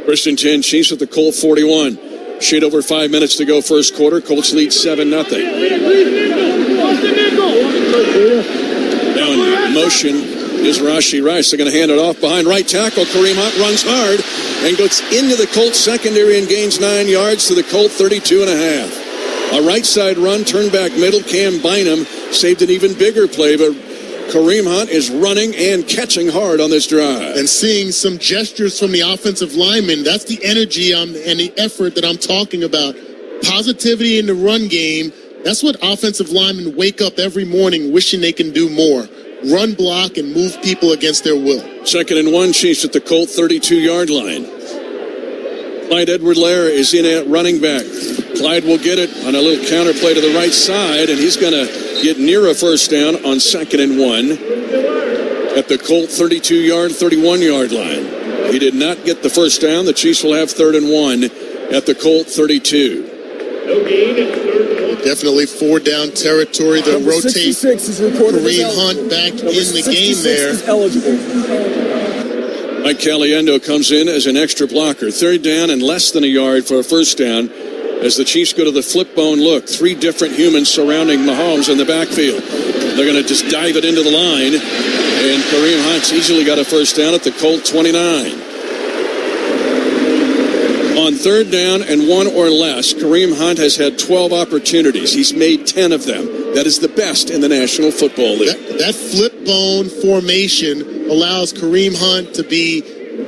S16: First and 10, Chiefs at the Colt 41. Shade over 5 minutes to go first quarter. Colts lead 7-0. Now in motion is Rashee Rice. They're going to hand it off behind right tackle. Kareem Hunt runs hard and goes into the Colts secondary and gains 9 yards to the Colt 32.5. A right side run, turn back middle. Cam Bynum saved an even bigger play, but Kareem Hunt is running and catching hard on this drive.
S23: And seeing some gestures from the offensive linemen, that's the energy and the effort that I'm talking about. Positivity in the run game, that's what offensive linemen wake up every morning wishing they can do more. Run block and move people against their will. 2nd
S16: and 1, Chiefs at the Colt 32-yard line. Clyde Edward-Helaire is in at running back. Clyde will get it on a little counter play to the right side, and he's going to get near a first down on 2nd and 1 at the Colt 32-yard, 31-yard line. He did not get the first down. The Chiefs will have 3rd and 1 at the Colt 32.
S23: Definitely 4-down territory. They'll rotate Kareem Hunt back in the game there.
S16: Mike Caliendo comes in as an extra blocker. 3rd down and less than a yard for a first down as the Chiefs go to the flip bone look. 3 different humans surrounding Mahomes in the backfield. They're going to just dive it into the line, and Kareem Hunt's easily got a first down at the Colt 29. On 3rd down and 1 or less, Kareem Hunt has had 12 opportunities. He's made 10 of them. That is the best in the National Football League.
S23: That flip bone formation allows Kareem Hunt to be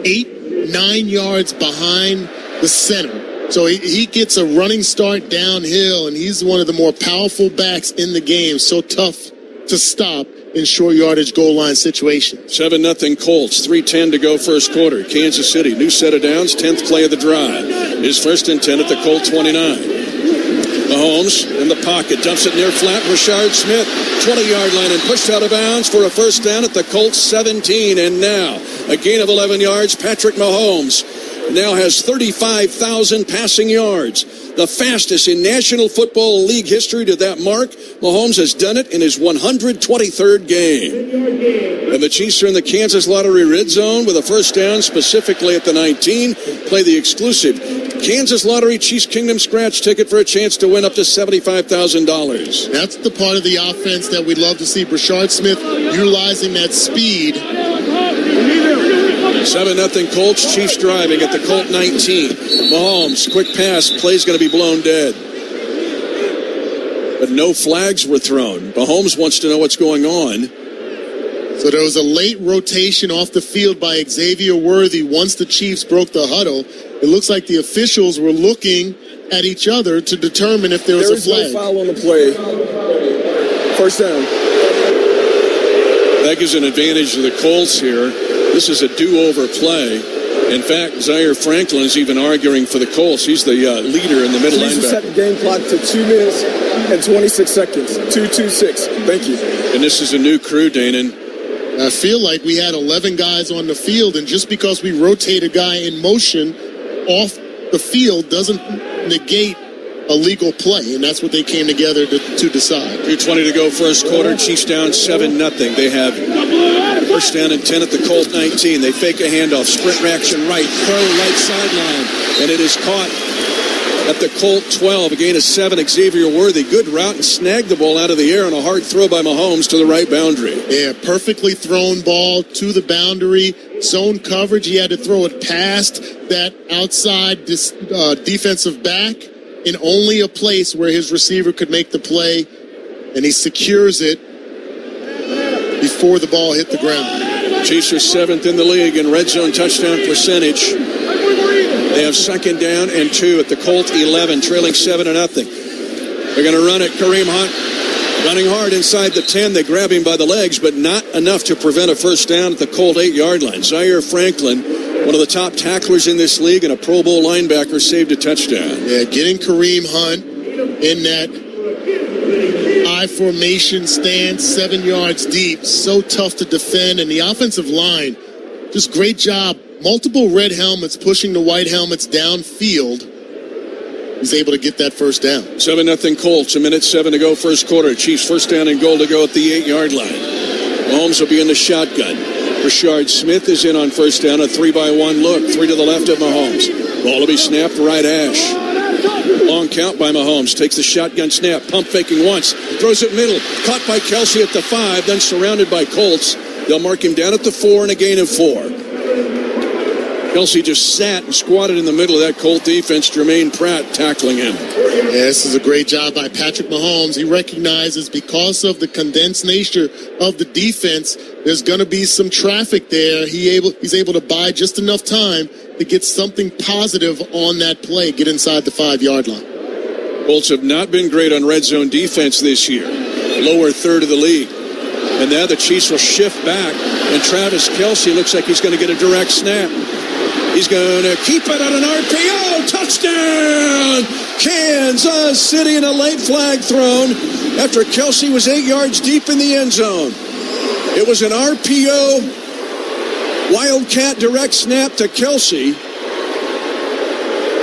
S23: 8-9 yards behind the center. So he gets a running start downhill, and he's one of the more powerful backs in the game. So tough to stop in short yardage goal line situations.
S16: 7-0 Colts, 3:10 to go first quarter. Kansas City, new set of downs, 10th play of the drive. Is 1st and 10 at the Colt 29. Mahomes in the pocket, dumps it near flat. Rashard Smith, 20-yard line and pushed out of bounds for a first down at the Colts 17. And now a gain of 11 yards. Patrick Mahomes now has 35,000 passing yards. The fastest in National Football League history to that mark. Mahomes has done it in his 123rd game. And the Chiefs are in the Kansas Lottery red zone with a first down, specifically at the 19. Play the exclusive Kansas Lottery Chiefs Kingdom scratch ticket for a chance to win up to $75,000.
S23: That's the part of the offense that we'd love to see. Rashard Smith utilizing that speed.
S16: 7-0 Colts, Chiefs driving at the Colt 19. Mahomes, quick pass, play's going to be blown dead. But no flags were thrown. Mahomes wants to know what's going on.
S23: So there was a late rotation off the field by Xavier Worthy once the Chiefs broke the huddle. It looks like the officials were looking at each other to determine if there was a flag.
S21: There is no foul on the play. First down.
S16: That gives an advantage to the Colts here. This is a do-over play. In fact, Zaire Franklin's even arguing for the Colts. He's the leader in the middle linebacker.
S21: Set the game clock to 2 minutes and 26 seconds. 2:26. Thank you.
S16: And this is a new crew, Danon.
S23: I feel like we had 11 guys on the field, and just because we rotate a guy in motion off the field doesn't negate a legal play, and that's what they came together to decide.
S16: 2:20 to go first quarter. Chiefs down 7-0. They have first down and 10 at the Colt 19. They fake a handoff, sprint reaction right, throw right sideline, and it is caught at the Colt 12. A gain of 7, Xavier Worthy. Good route and snagged the ball out of the air on a hard throw by Mahomes to the right boundary.
S23: Yeah, perfectly thrown ball to the boundary. Zone coverage, he had to throw it past that outside defensive back in only a place where his receiver could make the play, and he secures it before the ball hit the ground.
S16: Chiefs are 7th in the league in red zone touchdown percentage. They have 2nd down and 2 at the Colt 11, trailing 7-0. They're going to run it. Kareem Hunt running hard inside the 10. They grab him by the legs, but not enough to prevent a first down at the Colt 8-yard line. Zaire Franklin, one of the top tacklers in this league and a Pro Bowl linebacker, saved a touchdown.
S23: Yeah, getting Kareem Hunt in that I formation stance, 7 yards deep, so tough to defend, and the offensive line, just great job multiple red helmets pushing the white helmets downfield, he's able to get that first down.
S16: 7-0 Colts, 1:07 to go, first quarter. Chiefs first down and goal to go at the 8-yard line. Mahomes will be in the shotgun. Rashard Smith is in on first down, a 3-by-1 look, 3 to the left of Mahomes. Ball will be snapped right ash. Long count by Mahomes, takes the shotgun snap, pump faking once, throws it middle, caught by Kelsey at the 5, then surrounded by Colts. They'll mark him down at the 4 and a gain of 4. Kelsey just sat and squatted in the middle of that Colt defense. Jermaine Pratt tackling him.
S23: Yeah, this is a great job by Patrick Mahomes. He recognizes because of the condensed nature of the defense, there's going to be some traffic there. He's able to buy just enough time to get something positive on that play, get inside the 5-yard line.
S16: Colts have not been great on red zone defense this year. Lower third of the league. And now the Chiefs will shift back, and Travis Kelsey looks like he's going to get a direct snap. He's going to keep it on an RPO. Touchdown! Kansas City, and a late flag thrown after Kelsey was 8 yards deep in the end zone. It was an RPO Wildcat direct snap to Kelsey.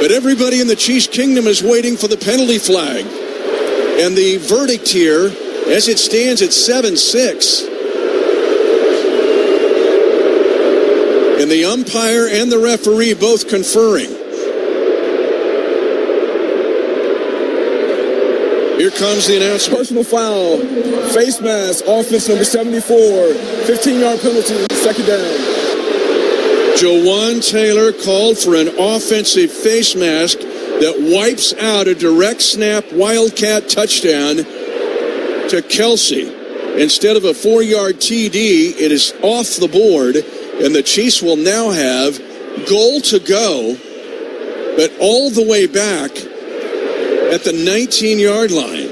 S16: But everybody in the Chiefs Kingdom is waiting for the penalty flag. And the verdict here, as it stands at 7-6. And the umpire and the referee both conferring. Here comes the announcement.
S21: Personal foul, face mask, offense number 74, 15-yard penalty, second down.
S16: Jawan Taylor called for an offensive face mask that wipes out a direct snap Wildcat touchdown to Kelsey. Instead of a 4-yard TD, it is off the board, and the Chiefs will now have goal to go, but all the way back at the 19-yard line.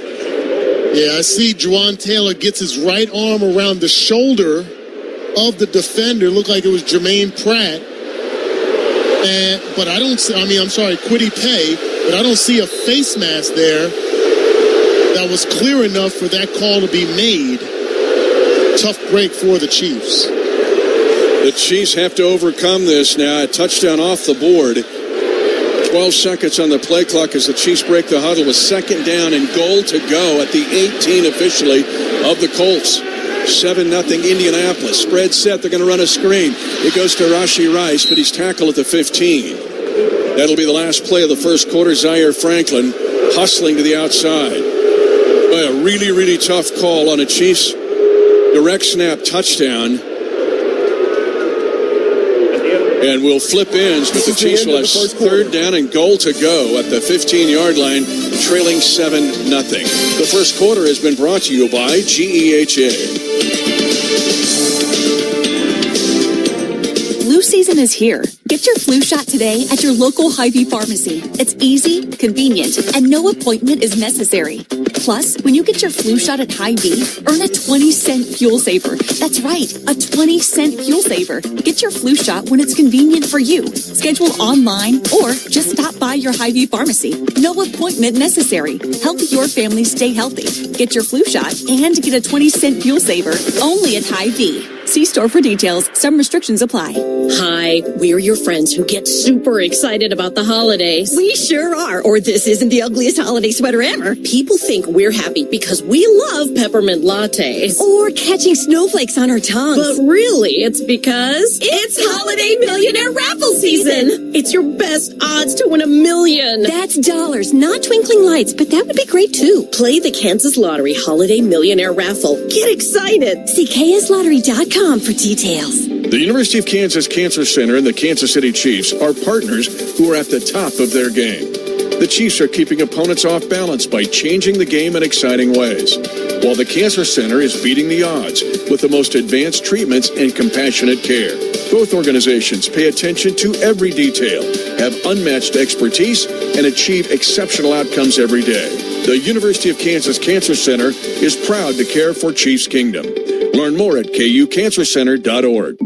S23: Yeah, I see Jawan Taylor gets his right arm around the shoulder of the defender. Looked like it was Jermaine Pratt. But I don't see, Kwity Paye, but I don't see a face mask there that was clear enough for that call to be made. Tough break for the Chiefs.
S16: The Chiefs have to overcome this now. A touchdown off the board. 12 seconds on the play clock as the Chiefs break the huddle with second down and goal to go at the 18 officially of the Colts. 7-0 Indianapolis. Spread set. They're going to run a screen. It goes to Rashee Rice, but he's tackled at the 15. That'll be the last play of the first quarter. Zaire Franklin hustling to the outside. A really, really tough call on a Chiefs direct snap touchdown. And we'll flip ends, but the Chiefs will have third down and goal to go at the 15-yard line, trailing 7-0. The first quarter has been brought to you by GEHA.
S10: Flu season is here. Get your flu shot today at your local Hy-Vee pharmacy. It's easy, convenient, and no appointment is necessary. Plus, when you get your flu shot at Hy-Vee, earn a 20-cent fuel saver. That's right, a 20-cent fuel saver. Get your flu shot when it's convenient for you. Schedule online or just stop by your Hy-Vee pharmacy. No appointment necessary. Help your family stay healthy. Get your flu shot and get a 20-cent fuel saver only at Hy-Vee. See store for details. Some restrictions apply.
S11: Hi, we're your friends who get super excited about the holidays.
S12: We sure are, or this isn't the ugliest holiday sweater ever.
S11: People think we're happy because we love peppermint lattes.
S12: Or catching snowflakes on our tongues.
S11: But really, it's because it's Holiday Millionaire Raffle season. It's your best odds to win $1 million.
S12: That's dollars, not twinkling lights, but that would be great too.
S11: Play the Kansas Lottery Holiday Millionaire Raffle. Get excited.
S12: See KSLottery.com for details.
S16: The University of Kansas Cancer Center and the Kansas City Chiefs are partners who are at the top of their game. The Chiefs are keeping opponents off balance by changing the game in exciting ways, while the Cancer Center is beating the odds with the most advanced treatments and compassionate care. Both organizations pay attention to every detail, have unmatched expertise, and achieve exceptional outcomes every day. The University of Kansas Cancer Center is proud to care for Chiefs Kingdom. Learn more at kucancercenter.org.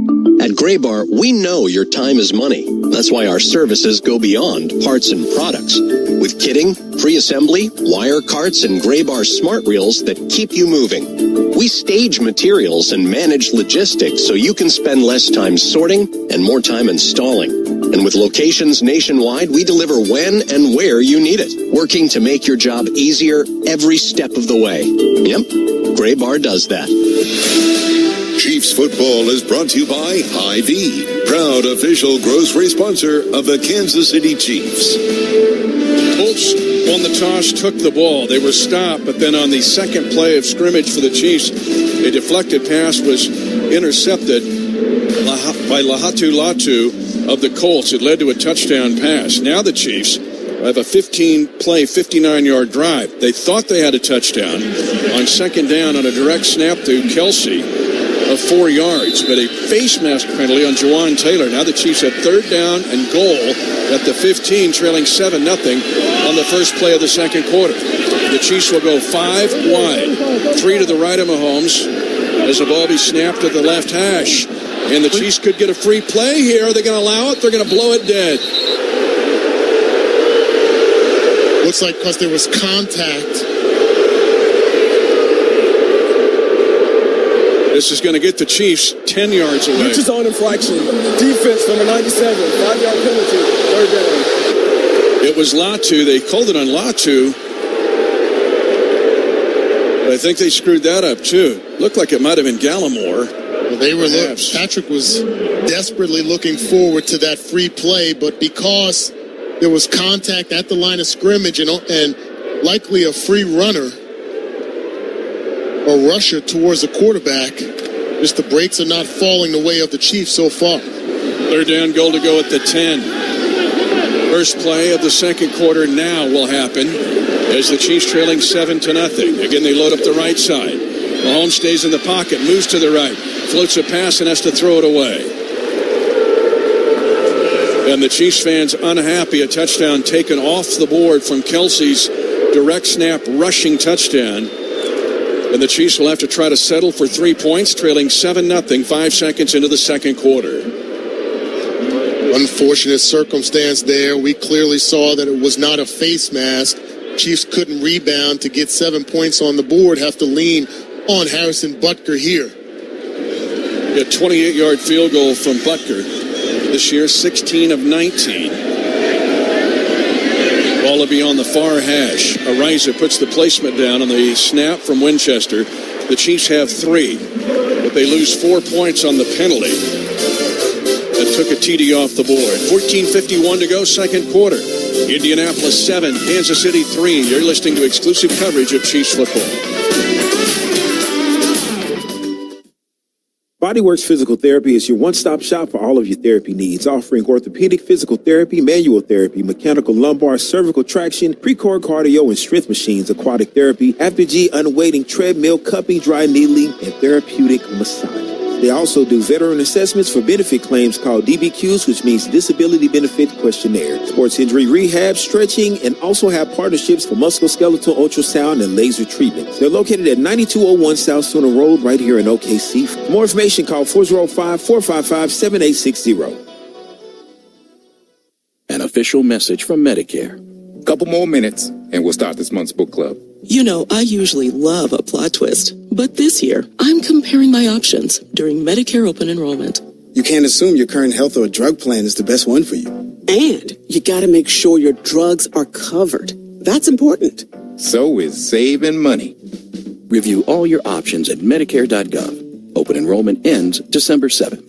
S13: At Greybar, we know your time is money.
S1: That's why our services go beyond parts and products. With kitting, pre-assembly, wire carts, and Greybar smart reels that keep you moving. We stage materials and manage logistics so you can spend less time sorting and more time installing. And with locations nationwide, we deliver when and where you need it, working to make your job easier every step of the way. Yep, Greybar does that.
S2: Chiefs football is brought to you by Hy-Vee, proud official grocery sponsor of the Kansas City Chiefs.
S16: Colts on the toss took the ball. They were stopped, but then on the second play of scrimmage for the Chiefs, a deflected pass was intercepted by Latu of the Colts. It led to a touchdown pass. Now the Chiefs have a 15-play, 59-yard drive. They thought they had a touchdown on second down on a direct snap to Kelsey of 4 yards, but a face mask penalty on Jawan Taylor. Now the Chiefs have third down and goal at the 15, trailing 7-0 on the first play of the second quarter. The Chiefs will go 5 wide, 3 to the right of Mahomes as the ball be snapped at the left hash. And the Chiefs could get a free play here. Are they going to allow it? They're going to blow it dead.
S23: Looks like because there was contact.
S16: This is going to get the Chiefs 10 yards away.
S21: Which is on infraction. Defense number 97. 5-yard penalty. Third down.
S16: It was Latu. They called it on Latu. But I think they screwed that up, too. Looked like it might have been Gallimore.
S23: Well, they were Patrick was desperately looking forward to that free play, but because there was contact at the line of scrimmage and likely a free runner or rusher towards the quarterback, just the brakes are not falling the way of the Chiefs so far.
S16: Third down goal to go at the 10. First play of the second quarter now will happen as the Chiefs trailing 7-0. Again, they load up the right side. Mahomes stays in the pocket, moves to the right, floats a pass and has to throw it away. And the Chiefs fans unhappy, a touchdown taken off the board from Kelsey's direct snap rushing touchdown. And the Chiefs will have to try to settle for 3 points, trailing 7-0, 5 seconds into the second quarter.
S23: Unfortunate circumstance there. We clearly saw that it was not a face mask. Chiefs couldn't rebound to get 7 points on the board, have to lean on Harrison Butker here.
S16: A 28-yard field goal from Butker. This year, 16 of 19. Ball will be on the far hash. Ariza puts the placement down on the snap from Winchester. The Chiefs have 3, but they lose 4 points on the penalty that took a TD off the board. 14:51 to go, second quarter. Indianapolis 7, Kansas City 3. You're listening to exclusive coverage of Chiefs football.
S7: Bodyworks Physical Therapy is your one-stop shop for all of your therapy needs, offering orthopedic physical therapy, manual therapy, mechanical lumbar, cervical traction, pre-cord cardio and strength machines, aquatic therapy, after-G unweighting, treadmill, cupping, dry needling, and therapeutic massage. They also do veteran assessments for benefit claims called DBQs, which means Disability Benefit Questionnaire, sports injury rehab, stretching, and also have partnerships for musculoskeletal ultrasound and laser treatments. They're located at 9201 South Sooner Road right here in OKC. For more information, call 405-455-7860.
S13: An official message from Medicare.
S14: Couple more minutes, and we'll start this month's book club.
S15: You know, I usually love a plot twist, but this year, I'm comparing my options during Medicare open enrollment.
S26: You can't assume your current health or drug plan is the best one for you.
S27: And you gotta make sure your drugs are covered. That's important.
S14: So is saving money.
S13: Review all your options at Medicare.gov. Open enrollment ends December 7th.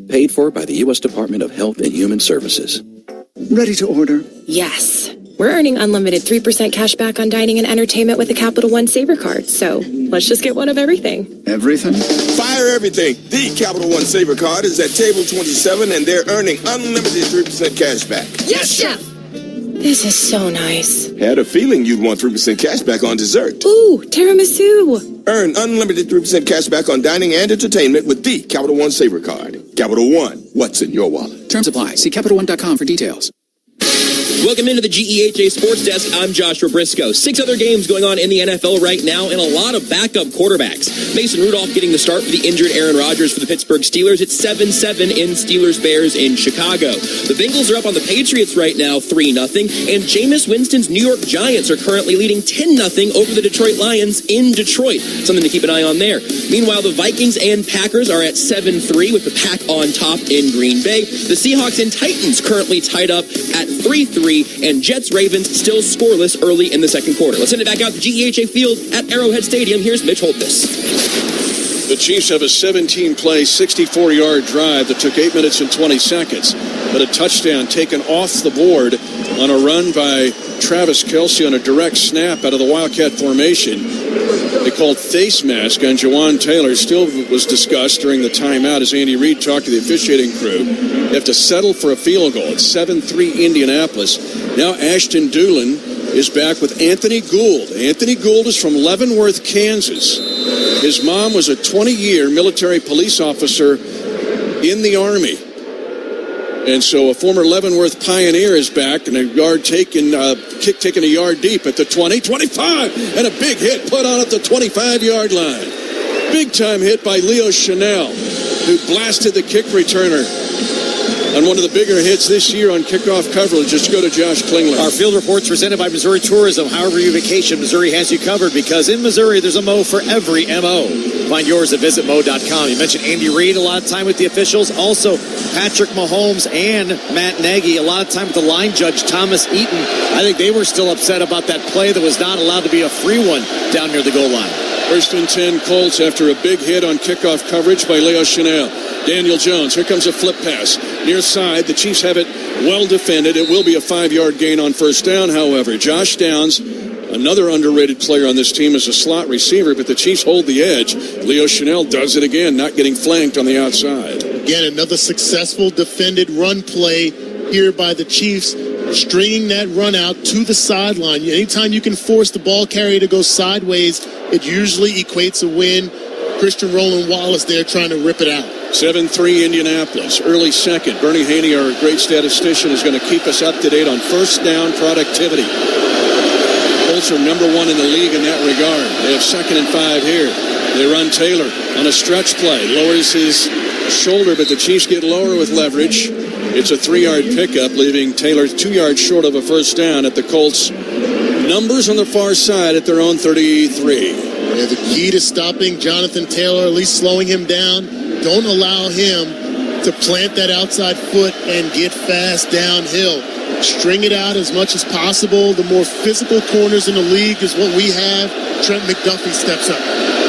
S13: Paid for by the U.S. Department of Health and Human Services.
S27: Ready to order?
S28: Yes. We're earning unlimited 3% cash back on dining and entertainment with the Capital One Saver Card. So let's just get one of everything.
S14: Everything?
S21: Fire everything. The Capital One Saver Card is at table 27, and they're earning unlimited 3% cash back.
S28: Yes, Chef! This is so nice.
S21: Had a feeling you'd want 3% cash back on dessert.
S28: Ooh, tiramisu.
S21: Earn unlimited 3% cash back on dining and entertainment with the Capital One Saver Card. Capital One, what's in your wallet?
S29: Terms apply. See CapitalOne.com for details.
S3: Welcome into the GEHA Sports Desk. I'm Joshua Briscoe. 6 other games going on in the NFL right now, and a lot of backup quarterbacks. Mason Rudolph getting the start for the injured Aaron Rodgers for the Pittsburgh Steelers. It's 7-7 in Steelers-Bears in Chicago. The Bengals are up on the Patriots right now, 3-0, and Jameis Winston's New York Giants are currently leading 10-0 over the Detroit Lions in Detroit. Something to keep an eye on there. Meanwhile, the Vikings and Packers are at 7-3 with the Pack on top in Green Bay. The Seahawks and Titans currently tied up at 3-3, and Jets-Ravens still scoreless early in the second quarter. Let's send it back out to GEHA Field at Arrowhead Stadium. Here's Mitch Holtness.
S16: The Chiefs have a 17-play, 64-yard drive that took 8 minutes and 20 seconds, but a touchdown taken off the board on a run by Travis Kelce on a direct snap out of the Wildcat formation. They called face mask on Jawan Taylor. Still was discussed during the timeout as Andy Reid talked to the officiating crew. They have to settle for a field goal. It's 7-3 Indianapolis. Now Ashton Doolin is back with Anthony Gould. Anthony Gould is from Leavenworth, Kansas. His mom was a 20-year military police officer in the Army. And so a former Leavenworth Pioneer is back, and a yard taken, kick taken a yard deep at the 20, 25, and a big hit put on at the 25-yard line. Big-time hit by Leo Chanel, who blasted the kick returner on one of the bigger hits this year on kickoff coverage. Just go to Josh Klingler.
S4: Our field report's presented by Missouri Tourism. However you vacation, Missouri has you covered, because in Missouri, there's a Mo for every MO. Find yours at visitmo.com. You mentioned Andy Reid, a lot of time with the officials. Also, Patrick Mahomes and Matt Nagy, a lot of time with the line judge, Thomas Eaton. I think they were still upset about that play that was not allowed to be a free one down near the goal line.
S16: 1st and 10 Colts after a big hit on kickoff coverage by Leo Chanel. Daniel Jones, here comes a flip pass. Near side, the Chiefs have it well defended. It will be a 5-yard gain on first down, however. Josh Downs, another underrated player on this team, is a slot receiver, but the Chiefs hold the edge. Leo Chanel does it again, not getting flanked on the outside.
S23: Again, another successful defended run play here by the Chiefs, stringing that run out to the sideline. Anytime you can force the ball carrier to go sideways, it usually equates a win. Christian Roland Wallace there trying to rip it out.
S16: 7-3 Indianapolis. Early second. Bernie Haney, our great statistician, is going to keep us up to date on first down productivity. Colts are number 1 in the league in that regard. They have 2nd and 5 here. They run Taylor on a stretch play. Lowers his shoulder, but the Chiefs get lower with leverage. It's a 3-yard pickup, leaving Taylor 2 yards short of a first down at the Colts. Numbers on the far side at their own 33.
S23: Yeah, the key to stopping Jonathan Taylor, at least slowing him down, don't allow him to plant that outside foot and get fast downhill. String it out as much as possible. The more physical corners in the league is what we have. Trent McDuffie steps up.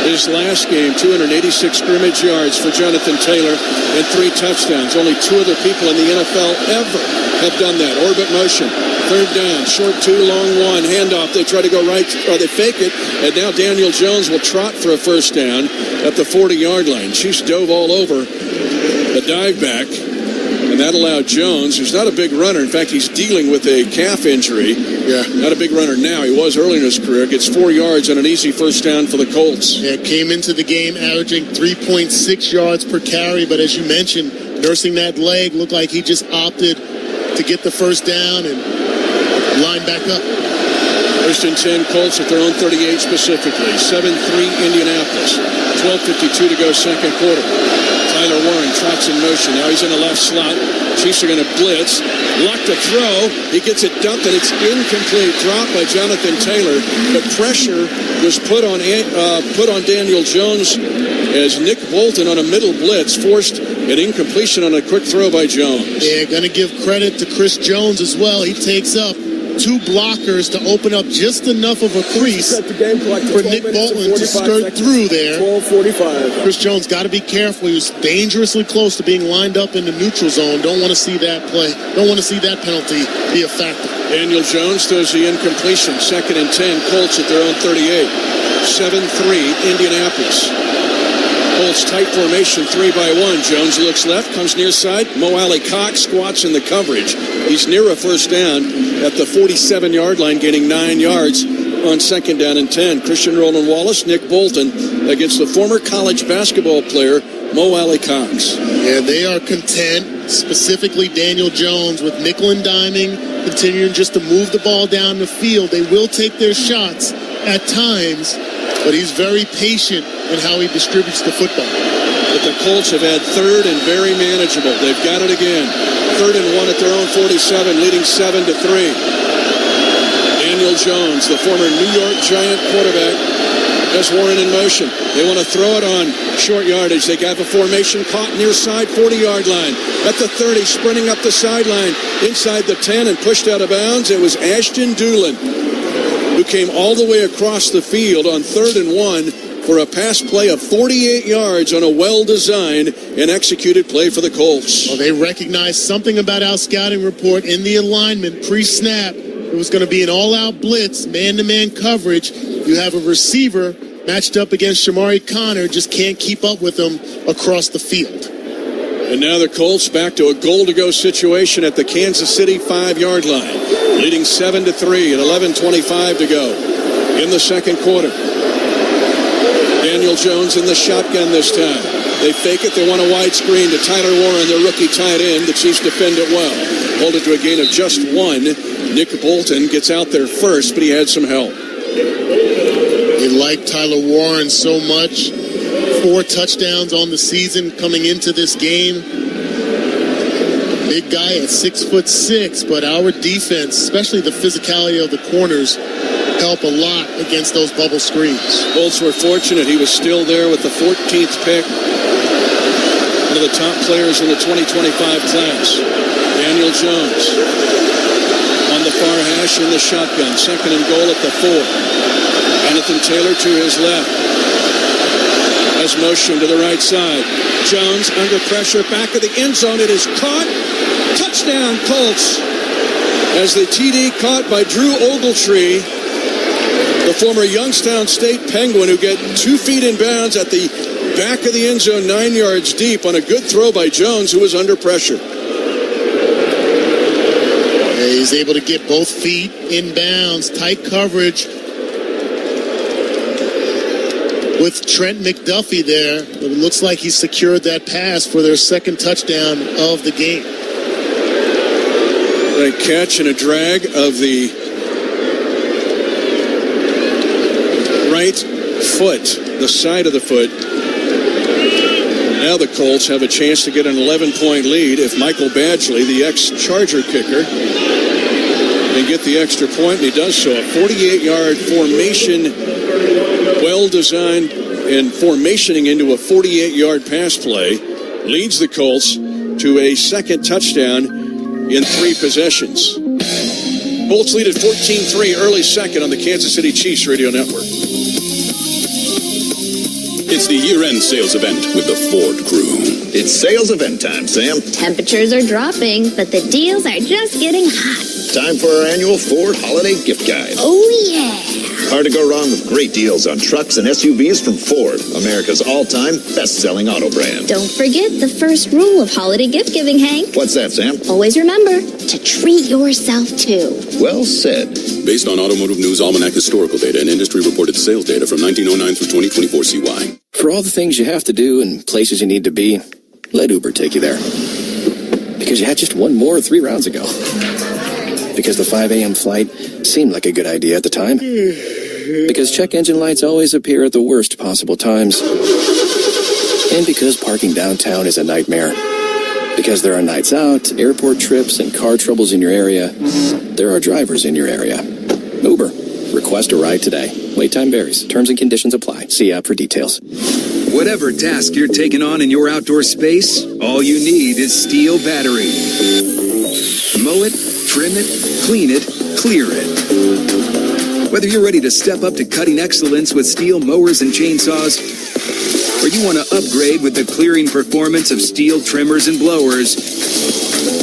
S16: His last game, 286 scrimmage yards for Jonathan Taylor and 3 touchdowns. Only 2 other people in the NFL ever have done that. Orbit motion. 3rd down, short 2, long 1, handoff. They try to go right, or they fake it, and now Daniel Jones will trot for a first down at the 40-yard line. Chiefs dove all over the dive back, and that allowed Jones, who's not a big runner. In fact, he's dealing with a calf injury.
S23: Yeah.
S16: Not a big runner now. He was early in his career. Gets 4 yards on an easy first down for the Colts.
S23: Yeah, came into the game averaging 3.6 yards per carry, but as you mentioned, nursing that leg, looked like he just opted to get the first down and line back up.
S16: 1st and 10 Colts at their own 38 specifically. 7-3 Indianapolis. 12:52 to go second quarter. Tyler Warren trots in motion. Now he's in the left slot. Chiefs are going to blitz. Luck to throw. He gets it dumped, and it's incomplete. Drop by Jonathan Taylor. The pressure was put on Daniel Jones as Nick Bolton on a middle blitz forced an incompletion on a quick throw by Jones.
S23: Yeah, going to give credit to Chris Jones as well. He takes up 2 blockers to open up just enough of a crease for Nick Bolton to skirt through there.
S21: 12:45.
S23: Chris Jones got to be careful. He was dangerously close to being lined up in the neutral zone. Don't want to see that play. Don't want to see that penalty be a factor.
S16: Daniel Jones throws the incompletion. 2nd and 10 Colts at their own 38. 7-3 Indianapolis. Colts tight formation, 3-by-1. Jones looks left, comes near side. Mo Alley Cox squats in the coverage. He's near a first down at the 47-yard line, gaining 9 yards on 2nd down and 10. Christian Roland Wallace, Nick Bolton against the former college basketball player Mo Alley Cox.
S23: Yeah, they are content specifically Daniel Jones, with nickel and diming, continuing just to move the ball down the field. They will take their shots at times, but he's very patient in how he distributes the football.
S16: But the Colts have had third and very manageable. They've got it again. 3rd and 1 at their own 47, leading 7-3. Daniel Jones, the former New York Giant quarterback, has Warren in motion. They want to throw it on short yardage. They got the formation caught near side 40-yard line. At the 30, sprinting up the sideline, inside the 10 and pushed out of bounds. It was Ashton Doolin, who came all the way across the field on 3rd and 1 for a pass play of 48 yards on a well-designed and executed play for the Colts.
S23: Well, they recognized something about our scouting report in the alignment pre-snap. It was going to be an all-out blitz, man-to-man coverage. You have a receiver matched up against Shamari Connor, just can't keep up with him across the field.
S16: And now the Colts back to a goal-to-go situation at the Kansas City 5-yard line, leading 7-3 at 11:25 to go in the second quarter. Daniel Jones in the shotgun this time. They fake it. They want a wide screen to Tyler Warren, the rookie tight end. The Chiefs defend it well. Hold it to a gain of just 1. Nick Bolton gets out there first, but he had some help.
S23: They like Tyler Warren so much. 4 touchdowns on the season coming into this game. Big guy at 6'6", but our defense, especially the physicality of the corners, help a lot against those bubble screens.
S16: Colts were fortunate. He was still there with the 14th pick. One of the top players in the 2025 class. Daniel Jones on the far hash in the shotgun. 2nd and goal at the 4. Jonathan Taylor to his left. Has motion to the right side. Jones under pressure, back of the end zone. It is caught. Touchdown, Colts. As the TD caught by Drew Ogletree, the former Youngstown State Penguin, who get 2 feet in bounds at the back of the end zone, 9 yards deep on a good throw by Jones, who was under pressure.
S23: Yeah, he's able to get both feet in bounds, tight coverage with Trent McDuffie there. But it looks like he secured that pass for their second touchdown of the game.
S16: A catch and a drag of the right foot, the side of the foot. Now the Colts have a chance to get an 11-point lead if Michael Badgley, the ex-Charger kicker, can get the extra point, and he does so. A 48-yard formation, well-designed, and formationing into a 48-yard pass play leads the Colts to a second touchdown in 3 possessions. Colts lead at 14-3, early second on the Kansas City Chiefs radio network.
S2: It's the year-end sales event with the Ford crew.
S5: It's sales event time, Sam.
S17: Temperatures are dropping, but the deals are just getting hot.
S5: Time for our annual Ford Holiday Gift Guide.
S17: Oh, yeah.
S5: Hard to go wrong with great deals on trucks and SUVs from Ford, America's all-time best-selling auto brand.
S17: Don't forget the first rule of holiday gift giving, Hank.
S5: What's that, Sam?
S17: Always remember to treat yourself, too.
S5: Well said.
S2: Based on Automotive News Almanac historical data and industry-reported sales data from 1909 through 2024 CY.
S18: For all the things you have to do and places you need to be, let Uber take you there. Because you had just one more 3 rounds ago. Because the 5 a.m. flight seemed like a good idea at the time. Because check engine lights always appear at the worst possible times. And because parking downtown is a nightmare. Because there are nights out, airport trips, and car troubles in your area, there are drivers in your area. Uber. Request a ride today. Wait time varies. Terms and conditions apply. See app for details.
S19: Whatever task you're taking on in your outdoor space, all you need is Stihl battery. Mow it, trim it, clean it, clear it. Whether you're ready to step up to cutting excellence with Stihl mowers and chainsaws, or you want to upgrade with the clearing performance of Stihl trimmers and blowers,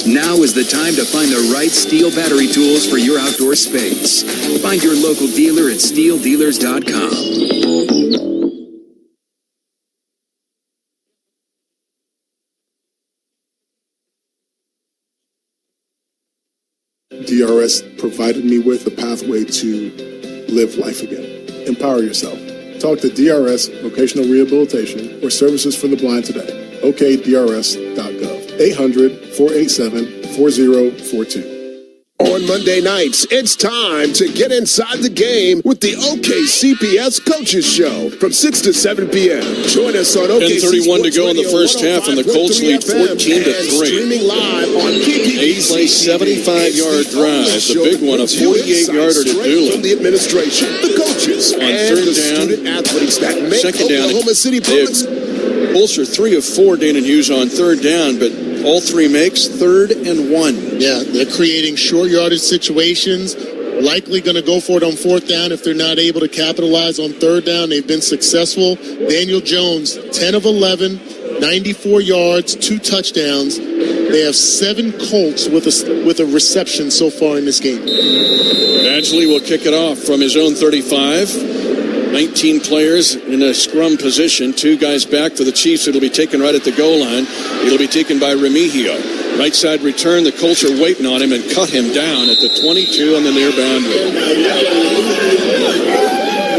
S19: now is the time to find the right Stihl battery tools for your outdoor space. Find your local dealer at StihlDealers.com.
S8: DRS provided me with a pathway to live life again. Empower yourself. Talk to DRS Vocational Rehabilitation or Services for the Blind today. OKDRS.gov. 800-487-4042.
S6: On Monday nights, it's time to get inside the game with the OK CPS Coaches Show from 6 to 7 p.m. Join us on OK.
S16: 10:31 to go in the first half, and the Colts lead 14-3.
S6: Streaming live on PPV.
S16: Play 75-yard drive, the big one, a 48-yarder to Doolin.
S6: From the administration, the coaches,
S16: on
S6: and
S16: third
S6: the
S16: down,
S6: student athletes that make
S16: second down,
S6: Oklahoma City Public.
S16: Colts are 3 of 4, Dana Hughes, on third down, but all 3 makes, 3rd and 1.
S23: Yeah, they're creating short yardage situations, likely going to go for it on fourth down if they're not able to capitalize on third down. They've been successful. Daniel Jones, 10 of 11, 94 yards, 2 touchdowns. They have 7 Colts with a reception so far in this game.
S16: Badgley will kick it off from his own 35. 19 players in a scrum position. 2 guys back for the Chiefs. It'll be taken right at the goal line. It'll be taken by Remigio. Right side return. The Colts are waiting on him and cut him down at the 22 on the near boundary.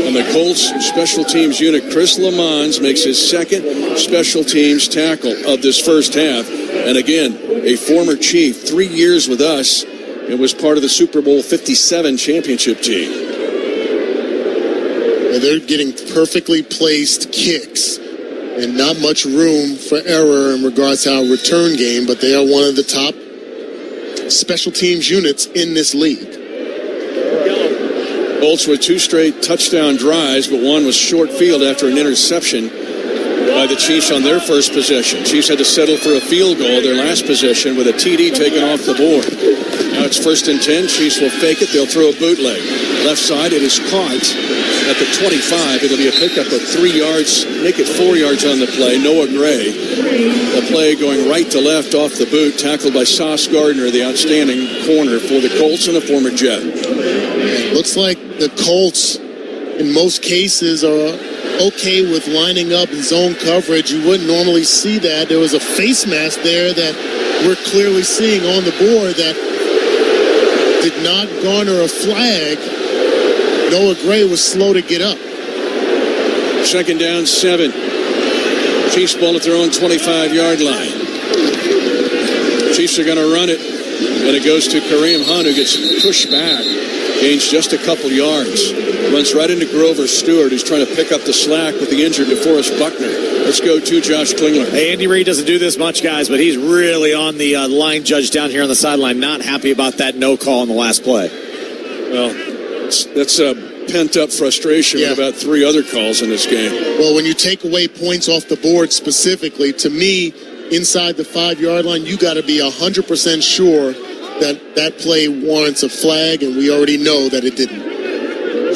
S16: And the Colts special teams unit, Chris Lamons, makes his second special teams tackle of this first half. And again, a former Chief, 3 years with us, and was part of the Super Bowl 57 championship team.
S23: They're getting perfectly placed kicks and not much room for error in regards to our return game, but they are one of the top special teams units in this league.
S16: Colts with 2 straight touchdown drives, but one was short field after an interception by the Chiefs on their first possession. Chiefs had to settle for a field goal their last possession with a TD taken off the board. Now it's 1st and 10. Chiefs will fake it. They'll throw a bootleg. Left side, it is caught at the 25. It'll be a pickup of 3 yards, make it 4 yards on the play. Noah Gray. The play going right to left off the boot, tackled by Sauce Gardner, the outstanding corner for the Colts and a former Jet.
S23: It looks like the Colts, in most cases, are okay with lining up in zone coverage. You wouldn't normally see that. There was a face mask there that we're clearly seeing on the board that did not garner a flag. Noah Gray was slow to get up.
S16: 2nd down, 7. Chiefs ball at their own 25-yard line. Chiefs are going to run it, and it goes to Kareem Hunt, who gets pushed back, gains just a couple yards, runs right into Grover Stewart, who's trying to pick up the slack with the injured DeForest Buckner. Let's go to Josh Klingler.
S4: Hey, Andy Reid doesn't do this much, guys, but he's really on the line judge down here on the sideline, not happy about that no call on the last play.
S16: Well, that's a pent-up frustration with about 3 other calls in this game.
S23: Well, when you take away points off the board specifically, to me, inside the 5-yard line, you got to be 100% sure that play warrants a flag, and we already know that it didn't.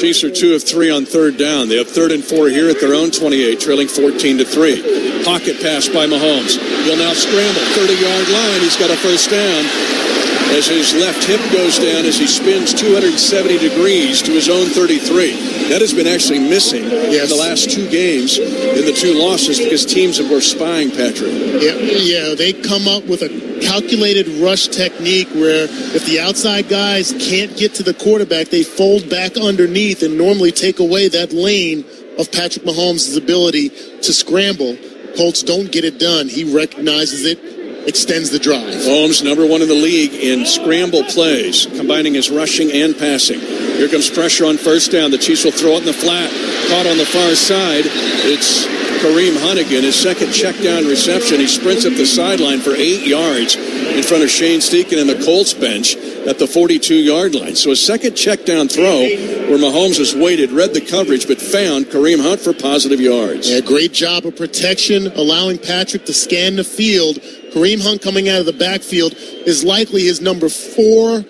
S16: Chiefs are 2 of 3 on third down. They have 3rd and 4 here at their own 28, trailing 14-3. Pocket pass by Mahomes. He'll now scramble. 30-yard line. He's got a first down as his left hip goes down as he spins 270 degrees to his own 33. That has been actually missing in the last 2 games in the 2 losses because teams were spying, Patrick.
S23: Yeah, they come up with a calculated rush technique where if the outside guys can't get to the quarterback, they fold back underneath and normally take away that lane of Patrick Mahomes' ability to scramble. Colts don't get it done. He recognizes it, extends the drive.
S16: Mahomes, number 1 in the league in scramble plays, combining his rushing and passing. Here comes pressure on first down. The Chiefs will throw it in the flat. Caught on the far side. It's Kareem Hunt again, his second check down reception. He sprints up the sideline for 8 yards in front of Shane Steichen and the Colts bench at the 42-yard line. So a second check down throw where Mahomes has waited, read the coverage, but found Kareem Hunt for positive yards.
S23: Yeah, great job of protection, allowing Patrick to scan the field. Kareem Hunt coming out of the backfield is likely his number 4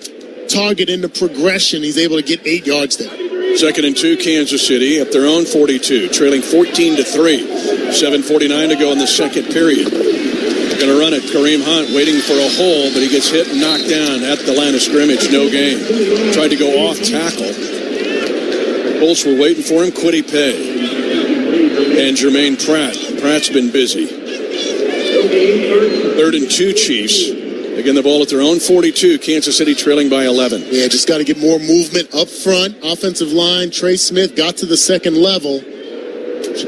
S23: target in the progression. He's able to get 8 yards there.
S16: 2nd and 2, Kansas City at their own 42, trailing 14-3. 7:49 to go in the second period. Going to run it. Kareem Hunt waiting for a hole, but he gets hit and knocked down at the line of scrimmage. No gain. Tried to go off tackle. Colts were waiting for him. Quiddy Pay and Jermaine Pratt. Pratt's been busy. 3rd and 2, Chiefs. Again, the ball at their own 42. Kansas City trailing by 11.
S23: Yeah, just got to get more movement up front. Offensive line, Trey Smith got to the second level.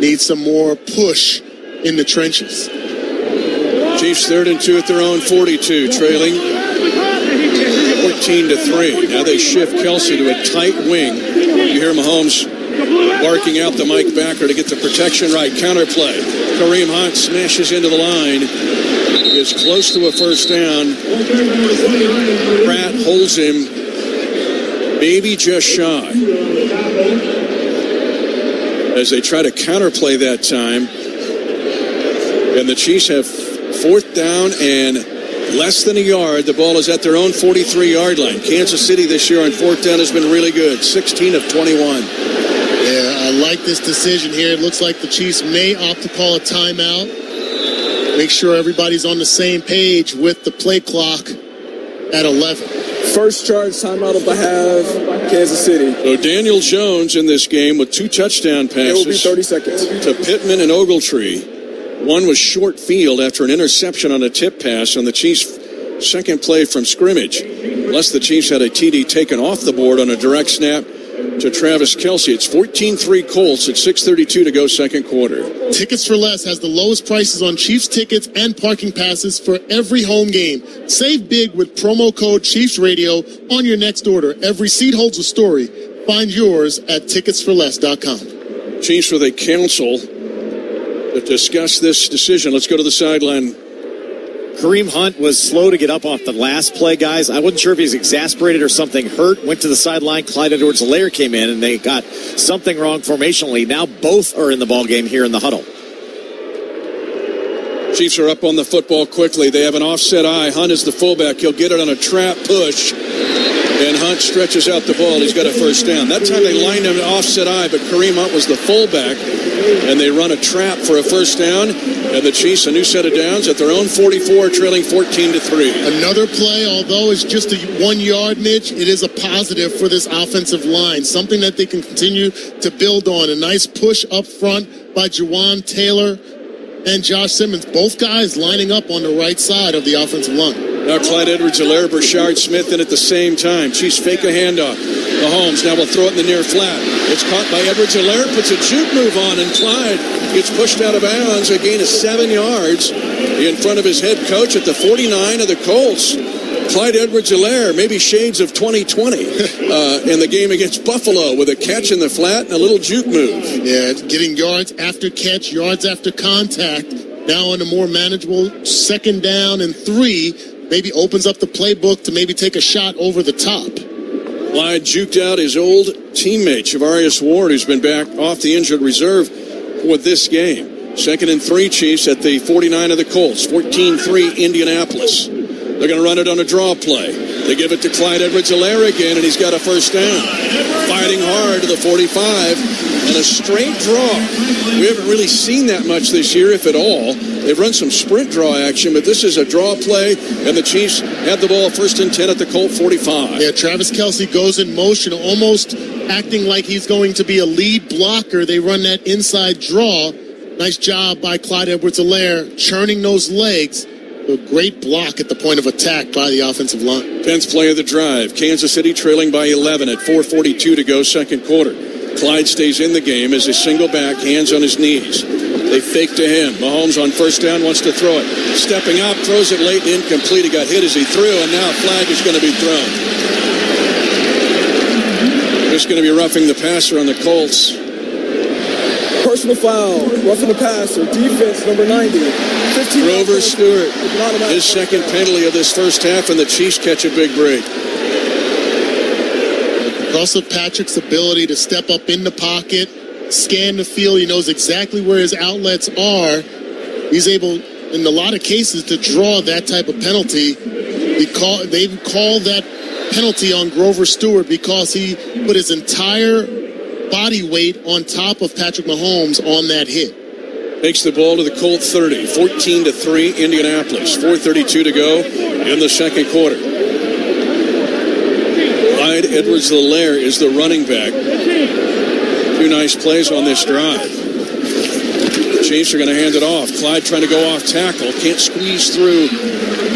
S23: Needs some more push in the trenches.
S16: Chiefs 3rd and 2 at their own 42, trailing 14-3. Now they shift Kelsey to a tight wing. You hear Mahomes barking out the Mike Backer to get the protection right. Counterplay. Kareem Hunt smashes into the line. Is close to a first down. Pratt holds him maybe just shy. As they try to counterplay that time. And the Chiefs have 4th down and less than a yard. The ball is at their own 43-yard line. Kansas City this year on 4th down has been really good. 16 of 21.
S23: Yeah, I like this decision here. It looks like the Chiefs may opt to call a timeout. Make sure everybody's on the same page with the play clock at 11.
S21: First charge timeout of the half, Kansas City.
S16: So Daniel Jones in this game with 2 touchdown passes.
S21: It will be 30 seconds.
S16: To Pittman and Ogletree. One was short field after an interception on a tip pass on the Chiefs' second play from scrimmage. Plus, the Chiefs had a TD taken off the board on a direct snap to Travis Kelce. It's 14-3 Colts at 6:32 to go second quarter.
S23: Tickets for Less has the lowest prices on Chiefs tickets and parking passes for every home game. Save big with promo code Chiefs Radio on your next order. Every seat holds a story. Find yours at ticketsforless.com.
S16: Chiefs with a council to discuss this decision. Let's go to the sideline.
S4: Kareem Hunt was slow to get up off the last play, guys. I wasn't sure if he's exasperated or something hurt. Went to the sideline. Clyde Edwards-Helaire came in, and they got something wrong formationally. Now both are in the ball game here in the huddle.
S16: Chiefs are up on the football quickly. They have an offset eye. Hunt is the fullback. He'll get it on a trap push. And Hunt stretches out the ball. He's got a first down. That time they lined him offset eye, but Kareem Hunt was the fullback. And they run a trap for a first down. And the Chiefs, a new set of downs at their own 44, trailing 14-3.
S23: Another play, although it's just a 1 yard, Mitch, it is a positive for this offensive line. Something that they can continue to build on. A nice push up front by Jawan Taylor and Josh Simmons. Both guys lining up on the right side of the offensive line.
S16: Now Clyde Edwards-Helaire, Brashard Smith in at the same time. Chiefs fake a handoff. Mahomes now will throw it in the near flat. It's caught by Edwards-Helaire, puts a juke move on, and Clyde gets pushed out of bounds. A gain of 7 yards in front of his head coach at the 49 of the Colts. Clyde Edwards-Helaire, maybe shades of 2020 in the game against Buffalo with a catch in the flat and a little juke move.
S23: Yeah, getting yards after catch, yards after contact. Now on a more manageable 2nd down and 3. Maybe opens up the playbook to maybe take a shot over the top.
S16: Clyde juked out his old teammate, Shavarius Ward, who's been back off the injured reserve with this game. 2nd and 3 Chiefs at the 49 of the Colts. 14-3 Indianapolis. They're going to run it on a draw play. They give it to Clyde Edwards-Helaire again, and he's got a first down. Fighting hard to the 45, and a straight draw. We haven't really seen that much this year, if at all. They've run some sprint draw action, but this is a draw play, and the Chiefs have the ball 1st and 10 at the Colt 45.
S23: Yeah, Travis Kelce goes in motion, almost acting like he's going to be a lead blocker. They run that inside draw. Nice job by Clyde Edwards-Helaire, churning those legs. A great block at the point of attack by the offensive line.
S16: 10th play of the drive. Kansas City trailing by 11 at 4:42 to go second quarter. Clyde stays in the game as a single back, hands on his knees. They fake to him. Mahomes on first down wants to throw it. Stepping up, throws it late and incomplete. He got hit as he threw, and now a flag is going to be thrown. Just going to be roughing the passer on the Colts.
S21: Personal foul, roughing the passer, defense number 90.
S16: Grover Stewart, his second penalty of this first half, and the Chiefs catch a big break.
S23: Because of Patrick's ability to step up in the pocket, scan the field, he knows exactly where his outlets are. He's able, in a lot of cases, to draw that type of penalty. They call that penalty on Grover Stewart because he put his entire body weight on top of Patrick Mahomes on that hit.
S16: Takes the ball to the Colt 30, 14-3 Indianapolis, 4:32 to go in the second quarter. Clyde Edwards-Helaire is the running back. 2 nice plays on this drive. The Chiefs are going to hand it off. Clyde trying to go off tackle, can't squeeze through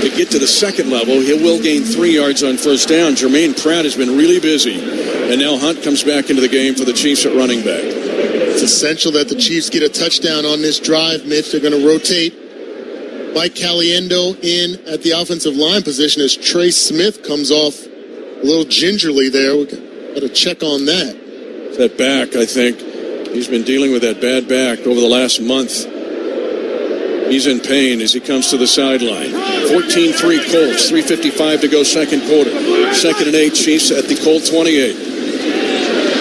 S16: to get to the second level. He will gain 3 yards on first down. Jermaine Pratt has been really busy. And now Hunt comes back into the game for the Chiefs at running back.
S23: It's essential that the Chiefs get a touchdown on this drive, Mitch. They're going to rotate Mike Caliendo in at the offensive line position as Trey Smith comes off a little gingerly there. We got to check on that.
S16: That back, I think. He's been dealing with that bad back over the last month. He's in pain as he comes to the sideline. 14-3 Colts, 3:55 to go second quarter. 2nd and 8, Chiefs at the Colt 28.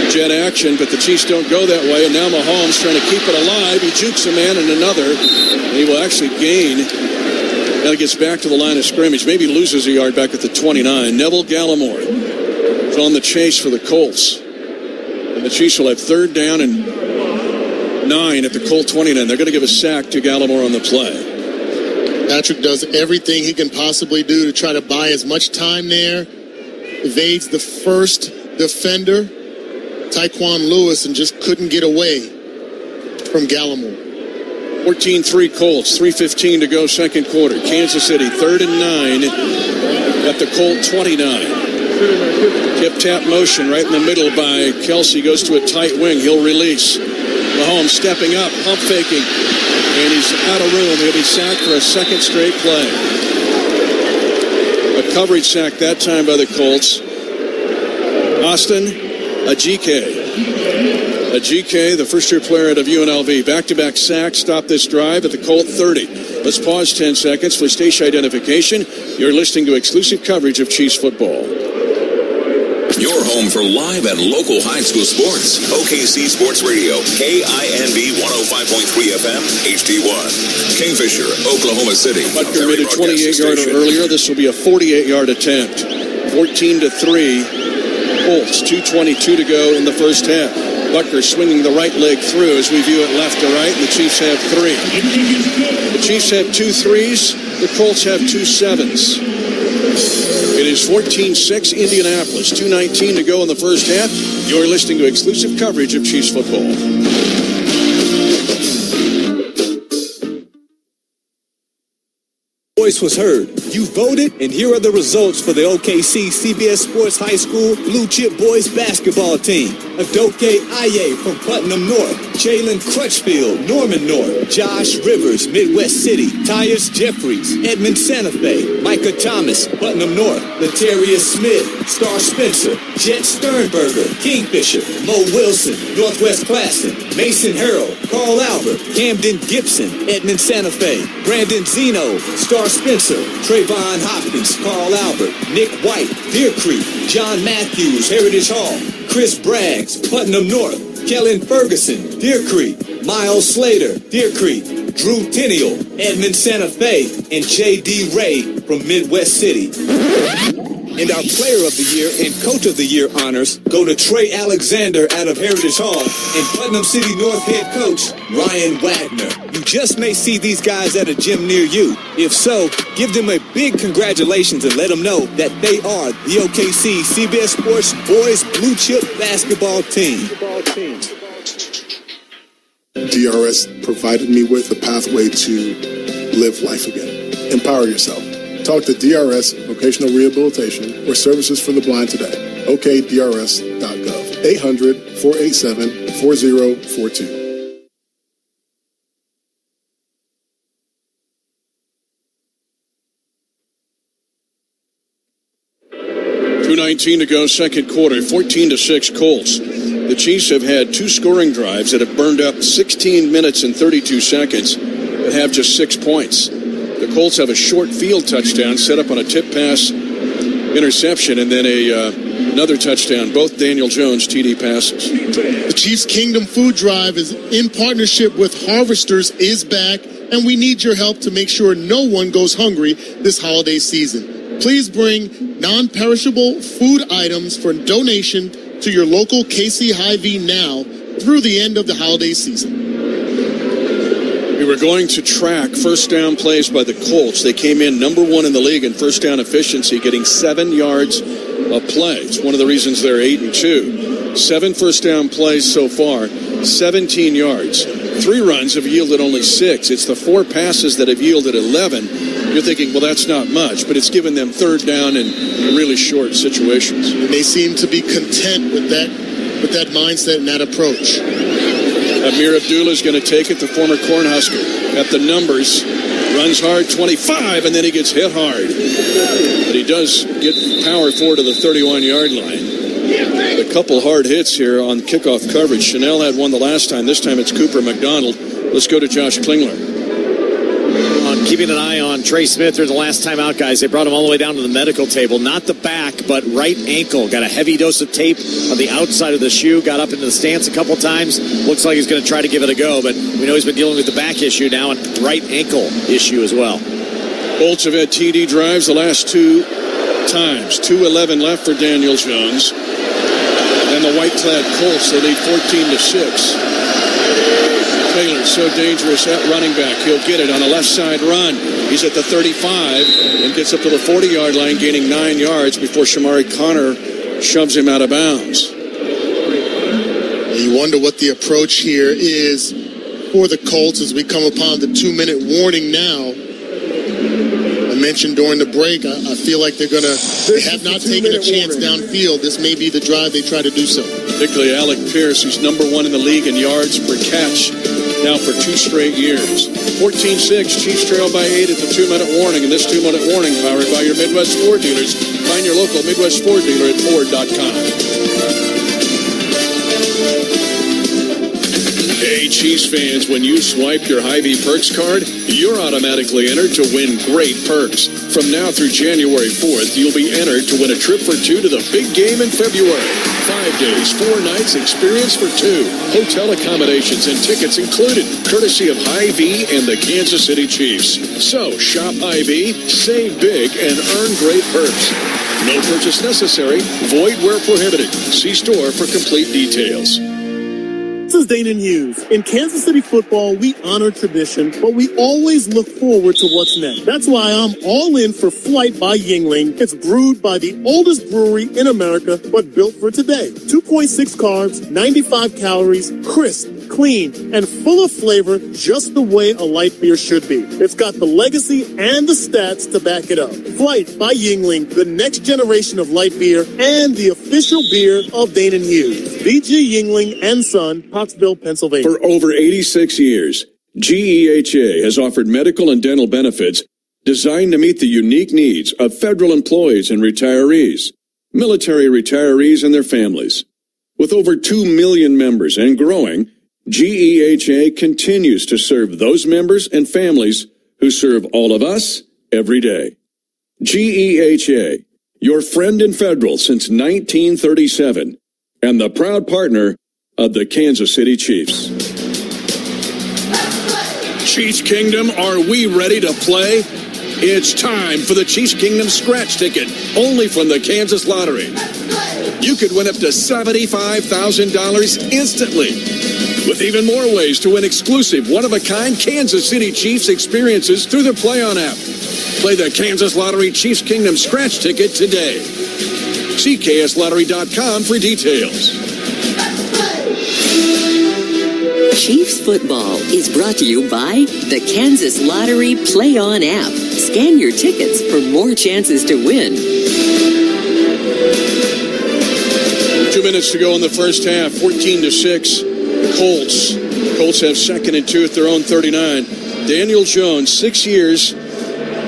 S16: Jet action, but the Chiefs don't go that way, and now Mahomes trying to keep it alive. He jukes a man and another, and he will actually gain. Now he gets back to the line of scrimmage, maybe loses a yard back at the 29. Neville Gallimore is on the chase for the Colts. And the Chiefs will have 3rd down and 9 at the Colt 29. They're going to give a sack to Gallimore on the play.
S23: Patrick does everything he can possibly do to try to buy as much time there. Evades the first defender, Tyquan Lewis, and just couldn't get away from Gallimore.
S16: 14-3 Colts, 3:15 to go second quarter. Kansas City, 3rd and 9 at the Colt 29. Tip-tap motion right in the middle by Kelsey. Goes to a tight wing. He'll release. Mahomes stepping up, pump faking, and he's out of room. He'll be sacked for a second straight play. A coverage sack that time by the Colts. Austin Ajike, the first-year player out of UNLV. Back-to-back sacks stop this drive at the Colt 30. Let's pause 10 seconds for station identification. You're listening to exclusive coverage of Chiefs football.
S2: Your home for live and local high school sports. OKC Sports Radio, KIND 105.3 FM, HD1. Kingfisher, Oklahoma City.
S16: Butker made a 28-yarder earlier. This will be a 48-yard attempt. 14-3. Colts, 2:22 to go in the first half. Butker swinging the right leg through as we view it left to right, and the Chiefs have 3. The Chiefs have 2 3s. The Colts have 2 7s. It is 14-6 Indianapolis, 2:19 to go in the first half. You're listening to exclusive coverage of Chiefs football.
S9: Voice was heard. You voted, and here are the results for the OKC CBS Sports High School Blue Chip Boys basketball team. Adoke Aye from Putnam North, Jalen Crutchfield, Norman North, Josh Rivers, Midwest City, Tyus Jeffries, Edmond Santa Fe, Micah Thomas, Putnam North, Latarius Smith, Star Spencer, Jet Sternberger, Kingfisher, Mo Wilson, Northwest Classen, Mason Harrell, Carl Albert, Camden Gibson, Edmond Santa Fe, Brandon Zeno, Star Spencer, Trayvon Hopkins, Carl Albert, Nick White, Deer Creek, John Matthews, Heritage Hall, Chris Braggs, Putnam North, Kellen Ferguson, Deer Creek, Miles Slater, Deer Creek, Drew Tenniel, Edmond Santa Fe, and J.D. Ray from Midwest City. And our Player of the Year and Coach of the Year honors go to Trey Alexander out of Heritage Hall and Putnam City North head coach Ryan Wagner. You just may see these guys at a gym near you. If so, give them a big congratulations and let them know that they are the OKC CBS Sports Boys Blue Chip Basketball Team.
S8: DRS provided me with a pathway to live life again. Empower yourself. Talk to DRS Vocational Rehabilitation or Services for the Blind today. OKDRS.gov. 800-487-4042.
S16: 2:19 to go second quarter. 14-6 Colts. The Chiefs have had 2 scoring drives that have burned up 16 minutes and 32 seconds but have just 6 points. The Colts have a short field touchdown set up on a tip pass interception and then another touchdown, both Daniel Jones TD passes.
S23: The Chiefs Kingdom Food Drive is in partnership with Harvesters is back, and we need your help to make sure no one goes hungry this holiday season. Please bring non-perishable food items for donation to your local KC Hy-Vee now through the end of the holiday season.
S16: We were going to track first down plays by the Colts. They came in number 1 in the league in first down efficiency, getting 7 yards a play. It's one of the reasons they're 8-2. 7 first down plays so far, 17 yards. 3 runs have yielded only 6. It's the 4 passes that have yielded 11. You're thinking, well, that's not much, but it's given them third down in really short situations.
S23: And they seem to be content with that mindset and that approach.
S16: Amir Abdullah is going to take it, the former Cornhusker. Got the numbers Runs hard, 25, and then he gets hit hard. But he does get power forward to the 31-yard line. A couple hard hits here on kickoff coverage. Chanel had one the last time. This time it's Cooper McDonald. Let's go to Josh Klingler.
S4: Keeping an eye on Trey Smith during the last time out, guys. They brought him all the way down to the medical table. Not the back, but right ankle. Got a heavy dose of tape on the outside of the shoe. Got up into the stance a couple times. Looks like he's going to try to give it a go, but we know he's been dealing with the back issue now and right ankle issue as well.
S16: Colts have had TD drives the last two times. 2:11 left for Daniel Jones. And the white-clad Colts, they lead 14-6. Taylor, so dangerous at running back. He'll get it on a left side run. He's at the 35 and gets up to the 40-yard line, gaining 9 yards before Shamari Connor shoves him out of bounds.
S23: You wonder what the approach here is for the Colts as we come upon the 2-minute warning now. I mentioned during the break, I feel like they have not taken a chance downfield. This may be the drive they try to do so.
S16: Particularly Alec Pierce, who's number 1 in the league in yards per catch now for 2 straight years. 14-6, Chiefs trail by 8 at the 2-minute warning. And this 2-minute warning powered by your Midwest Ford dealers. Find your local Midwest Ford dealer at Ford.com. Hey, Chiefs fans, when you swipe your Hy-Vee Perks card, you're automatically entered to win great perks. From now through January 4th, you'll be entered to win a trip for 2 to the big game in February. 5 days, 4 nights, experience for 2. Hotel accommodations and tickets included, courtesy of Hy-Vee and the Kansas City Chiefs. So, shop Hy-Vee, save big, and earn great perks. No purchase necessary, void where prohibited. See store for complete details.
S23: This is Dana Hughes. In Kansas City football, we honor tradition, but we always look forward to what's next. That's why I'm all in for Flight by Yuengling. It's brewed by the oldest brewery in America, but built for today. 2.6 carbs, 95 calories, crisp, clean, and full of flavor, just the way a light beer should be. It's got the legacy and the stats to back it up. Flight by Yuengling, the next generation of light beer and the official beer of Dana Hughes. VG Yuengling and Son, Pottsville, Pennsylvania.
S16: For over 86 years, GEHA has offered medical and dental benefits designed to meet the unique needs of federal employees and retirees, military retirees and their families. With over 2 million members and growing, GEHA continues to serve those members and families who serve all of us every day. GEHA, your friend in federal since 1937, and the proud partner of the Kansas City Chiefs. Chiefs Kingdom, are we ready to play? It's time for the Chiefs Kingdom scratch ticket, only from the Kansas Lottery. You could win up to $75,000 instantly, with even more ways to win exclusive, one-of-a-kind Kansas City Chiefs experiences through the Play On app. Play the Kansas Lottery Chiefs Kingdom scratch ticket today. See KSLottery.com for details.
S1: Chiefs football is brought to you by the Kansas Lottery Play On app. Scan your tickets for more chances to win.
S16: 2 minutes to go in the first half. 14-6. Colts. Colts have 2nd and 2 at their own 39. Daniel Jones, 6 years,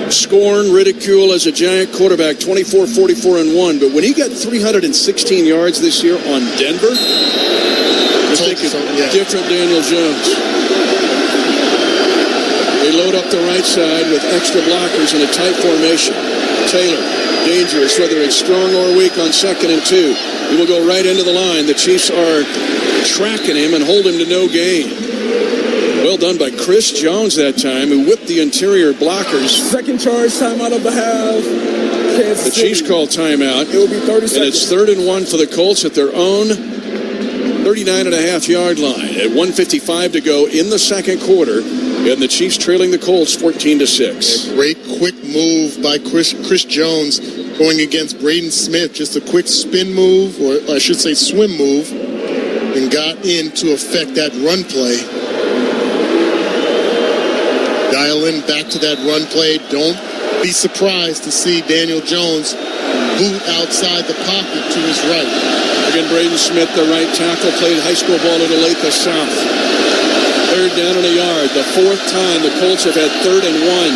S16: scorned, ridiculed as a giant quarterback, 24, 44, and 1. But when he got 316 yards this year on Denver, I think it's different Daniel Jones. They load up the right side with extra blockers in a tight formation. Taylor, dangerous, whether it's strong or weak on 2nd and 2. He will go right into the line. The Chiefs are tracking him and hold him to no gain. Well done by Chris Jones that time, who whipped the interior blockers.
S21: Second charge, timeout of the half.
S16: The Chiefs call timeout.
S21: It will be 30 seconds.
S16: And it's 3rd and 1 for the Colts at their own 39.5-yard line. At 1:55 to go in the second quarter, and the Chiefs trailing the Colts 14-6.
S23: A great quick move by Chris Jones going against Braden Smith. Just a quick spin move, or I should say swim move, and got in to affect that run play. Dial in back to that run play. Don't be surprised to see Daniel Jones boot outside the pocket to his right.
S16: Again, Braden Smith, the right tackle, played high school ball at Olathe South. third down and a yard. The fourth time the Colts have had 3rd and 1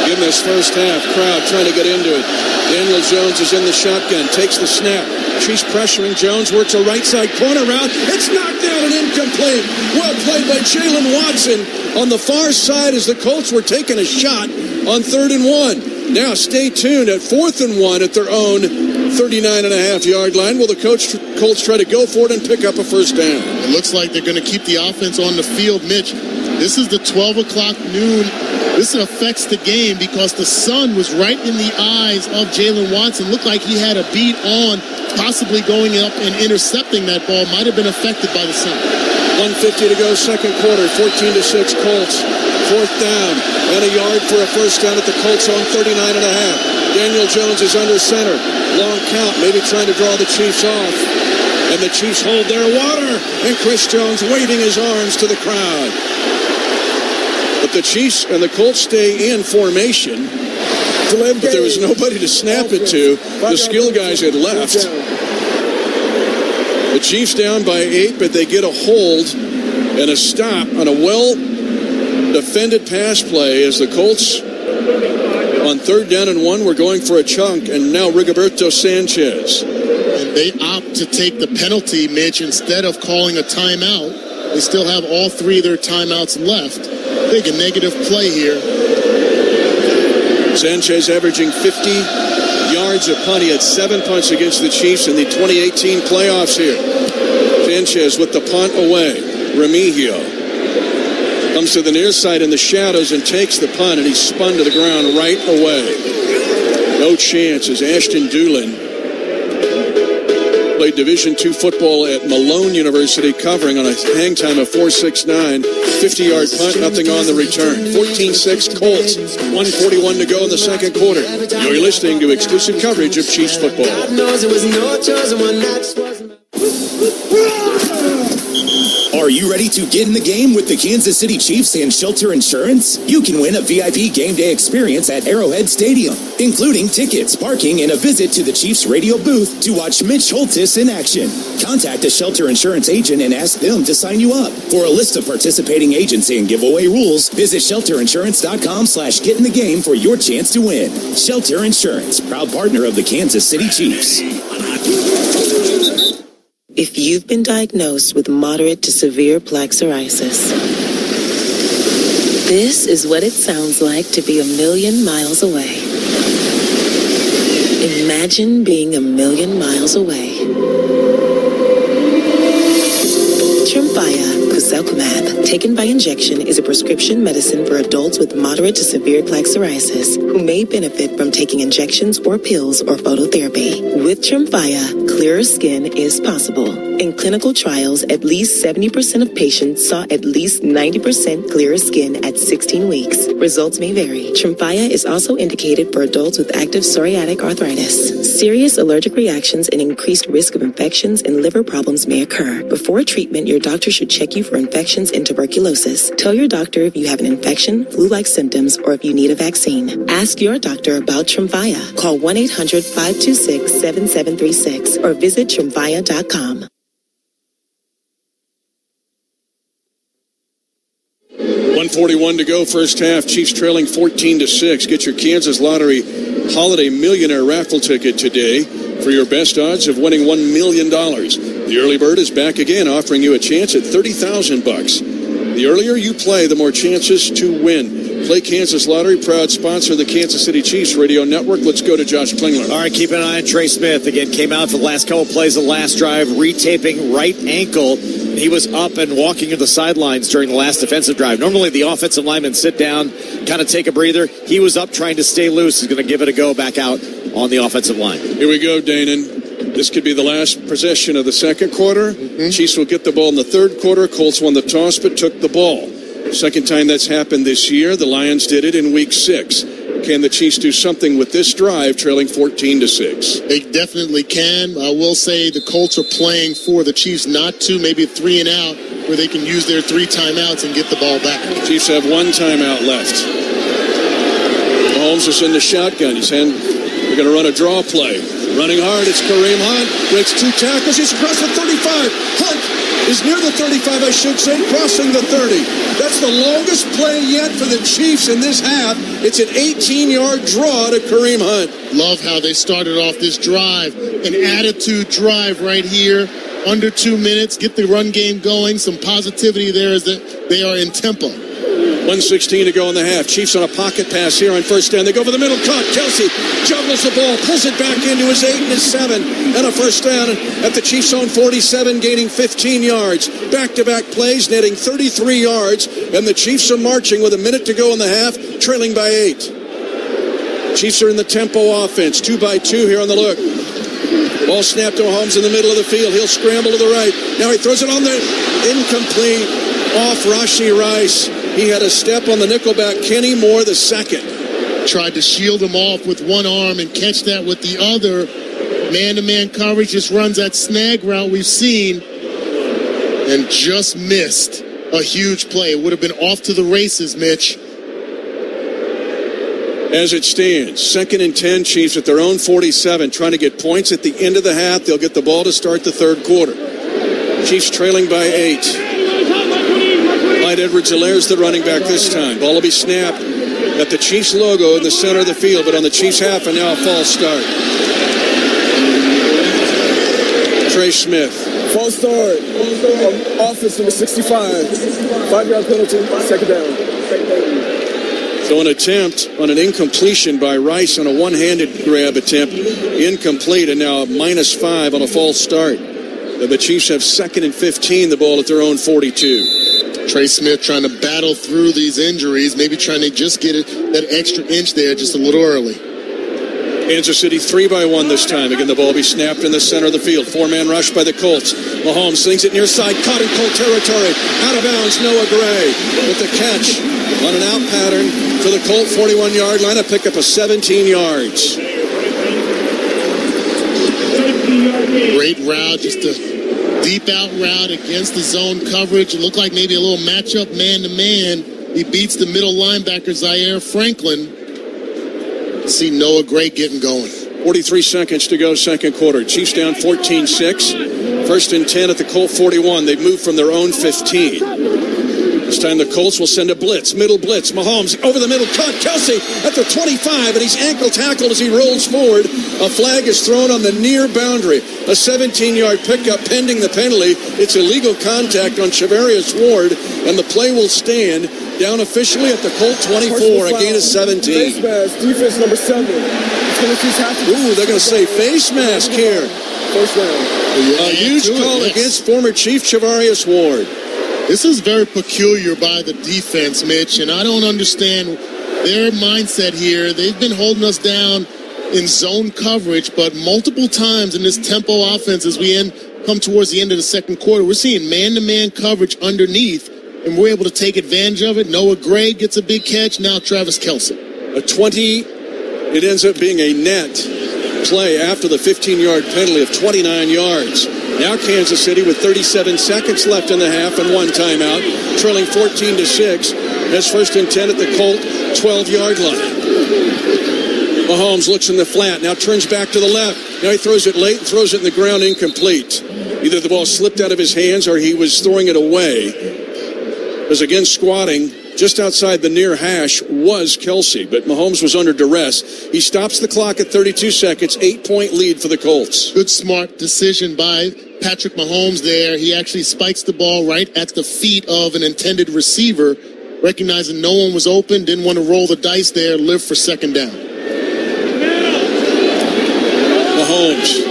S16: in this first half. Crowd trying to get into it. Daniel Jones is in the shotgun, takes the snap. Chiefs pressuring Jones, works a right side corner route. It's knocked down and incomplete. Well played by Jalen Watson on the far side as the Colts were taking a shot on 3rd and 1. Now stay tuned at 4th and 1 at their own 39.5-yard line. Will the Colts try to go for it and pick up a first down?
S23: It looks like they're going to keep the offense on the field, Mitch. This is the 12 o'clock noon. This affects the game because the sun was right in the eyes of Jalen Watson. Looked like he had a beat on, possibly going up and intercepting that ball. Might have been affected by the sun.
S16: 1:50 to go, second quarter, 14-6 Colts. 4th down and a yard for a first down at the Colts on 39.5. Daniel Jones is under center. Long count, maybe trying to draw the Chiefs off. And the Chiefs hold their water. And Chris Jones waving his arms to the crowd. But the Chiefs and the Colts stay in formation. But there was nobody to snap it to. The skill guys had left. The Chiefs down by 8, but they get a hold and a stop on a well-defended pass play as the Colts on 3rd down and 1 were going for a chunk, and now Rigoberto Sanchez.
S23: And they opt to take the penalty, Mitch, instead of calling a timeout. They still have all 3 of their timeouts left. Big a negative play here.
S16: Sanchez averaging 50 yards a punt. He had 7 punts against the Chiefs in the 2018 playoffs here. Sanchez with the punt away. Remigio comes to the near side in the shadows and takes the punt, and he's spun to the ground right away. No chance as Ashton Doolin played Division II football at Malone University, covering on a hang time of 4.69. 50-yard punt, nothing on the return. 14-6 Colts. 1:41 to go in the second quarter. You're listening to exclusive coverage of Chiefs football.
S7: Are you ready to get in the game with the Kansas City Chiefs and Shelter Insurance? You can win a VIP game day experience at Arrowhead Stadium, including tickets, parking, and a visit to the Chiefs radio booth to watch Mitch Holtis in action. Contact a Shelter Insurance agent and ask them to sign you up. For a list of participating agents and giveaway rules, visit shelterinsurance.com/get-in-the-game for your chance to win. Shelter Insurance, proud partner of the Kansas City Chiefs.
S15: If you've been diagnosed with moderate to severe plaque psoriasis, this is what it sounds like to be 1,000,000 miles away. Imagine being 1,000,000 miles away. Tremfya Kuselkumab, taken by injection, is a prescription medicine for adults with moderate to severe plaque psoriasis who may benefit from taking injections or pills or phototherapy. With Tremfya, clearer skin is possible. In clinical trials, at least 70% of patients saw at least 90% clearer skin at 16 weeks. Results may vary. Tremfya is also indicated for adults with active psoriatic arthritis. Serious allergic reactions and increased risk of infections and liver problems may occur. Before treatment, your doctor should check you for infections and tuberculosis. Tell your doctor if you have an infection, flu-like symptoms, or if you need a vaccine. Ask your doctor about Tremfya. Call 1-800-526-7736 or visit Tremfya.com.
S16: 1:41 to go, first half. Chiefs trailing 14-6. Get your Kansas Lottery Holiday Millionaire raffle ticket today for your best odds of winning $1 million. The early bird is back again, offering you a chance at $30,000. The earlier you play, the more chances to win. Play Kansas Lottery, proud sponsor of the Kansas City Chiefs Radio Network. Let's go to Josh Klingler.
S4: All right, keep an eye on Trey Smith. Again, came out for the last couple plays of the last drive, retaping right ankle. He was up and walking to the sidelines during the last defensive drive. Normally the offensive linemen sit down, kind of take a breather. He was up trying to stay loose. He's going to give it a go back out on the offensive line.
S16: Here we go, Danon. This could be the last possession of the second quarter. Chiefs will get the ball in the third quarter. Colts won the toss but took the ball. Second time that's happened this year. The Lions did it in week 6. Can the Chiefs do something with this drive, trailing 14-6?
S23: They definitely can. I will say the Colts are playing for the Chiefs not to, maybe 3 and out, where they can use their 3 timeouts and get the ball back.
S16: Chiefs have 1 timeout left. Mahomes is in the shotgun. He's going to run a draw play. Running hard, it's Kareem Hunt. Breaks 2 tackles. He's across the 35. Hunt is near the 35, I should say, crossing the 30. That's the longest play yet for the Chiefs in this half. It's an 18-yard draw to Kareem Hunt.
S23: Love how they started off this drive. An attitude drive right here. Under 2 minutes, get the run game going. Some positivity there as that they are in tempo.
S16: 1:16 to go in the half. Chiefs on a pocket pass here on first down. They go for the middle cut. Kelsey juggles the ball, pulls it back into his 8 and his 7, and a first down at the Chiefs' own 47, gaining 15 yards. Back-to-back plays, netting 33 yards, and the Chiefs are marching with a minute to go in the half, trailing by 8. Chiefs are in the tempo offense, 2-by-2 here on the look. Ball snapped to Mahomes in the middle of the field. He'll scramble to the right. Now he throws it on the incomplete off Rashee Rice. He had a step on the nickelback. Kenny Moore, the second.
S23: Tried to shield him off with one arm and catch that with the other. Man-to-man coverage, just runs that snag route we've seen and just missed a huge play. It would have been off to the races, Mitch.
S16: As it stands, 2nd and 10, Chiefs at their own 47, trying to get points at the end of the half. They'll get the ball to start the third quarter. Chiefs trailing by 8. Clyde Edwards-Hilaire's the running back this time. Ball will be snapped at the Chiefs logo in the center of the field, but on the Chiefs half, and now a false start. Trey Smith.
S21: False start. Offense number 65. 5-yard penalty. Second down.
S16: So an attempt on an incompletion by Rice on a one-handed grab attempt, incomplete, and now a -5 on a false start. The Chiefs have 2nd and 15, the ball at their own 42.
S23: Trey Smith trying to battle through these injuries, maybe trying to just get that extra inch there just a little early.
S16: Kansas City 3-by-1 this time. Again, the ball will be snapped in the center of the field. 4-man rush by the Colts. Mahomes slings it near side, caught in Colt territory. Out of bounds, Noah Gray with the catch on an out pattern to the Colt 41-yard line. A pickup of 17 yards.
S23: Great route, just a deep out route against the zone coverage. It looked like maybe a little matchup man-to-man. He beats the middle linebacker, Zaire Franklin. See Noah Gray getting going.
S16: 43 seconds to go, second quarter. Chiefs down 14-6. 1st and 10 at the Colt 41. They've moved from their own 15. This time the Colts will send a blitz, middle blitz. Mahomes over the middle, cut. Kelsey at the 25, and he's ankle tackled as he rolls forward. A flag is thrown on the near boundary. A 17-yard pickup pending the penalty. It's illegal contact on Shavarius Ward, and the play will stand. Down officially at the Colt 24, a gain of 17.
S21: Face mask, defense number 7.
S16: Ooh, they're going to say face mask here.
S21: First round.
S16: A huge call against former Chief Shavarius Ward.
S23: This is very peculiar by the defense, Mitch, and I don't understand their mindset here. They've been holding us down in zone coverage, but multiple times in this tempo offense as we come towards the end of the second quarter, we're seeing man-to-man coverage underneath, and we're able to take advantage of it. Noah Gray gets a big catch. Now Travis Kelce.
S16: It ends up being a net play after the 15-yard penalty of 29 yards. Now Kansas City with 37 seconds left in the half and one timeout, trailing 14-6. That's 1st and 10 at the Colt 12-yard line. Mahomes looks in the flat, now turns back to the left. Now he throws it late and throws it in the ground, incomplete. Either the ball slipped out of his hands or he was throwing it away. As again squatting just outside the near hash was Kelsey, but Mahomes was under duress. He stops the clock at 32 seconds, 8-point lead for the Colts.
S23: Good smart decision by Patrick Mahomes there. He actually spikes the ball right at the feet of an intended receiver, recognizing no one was open, didn't want to roll the dice there, live for second down.
S16: Mahomes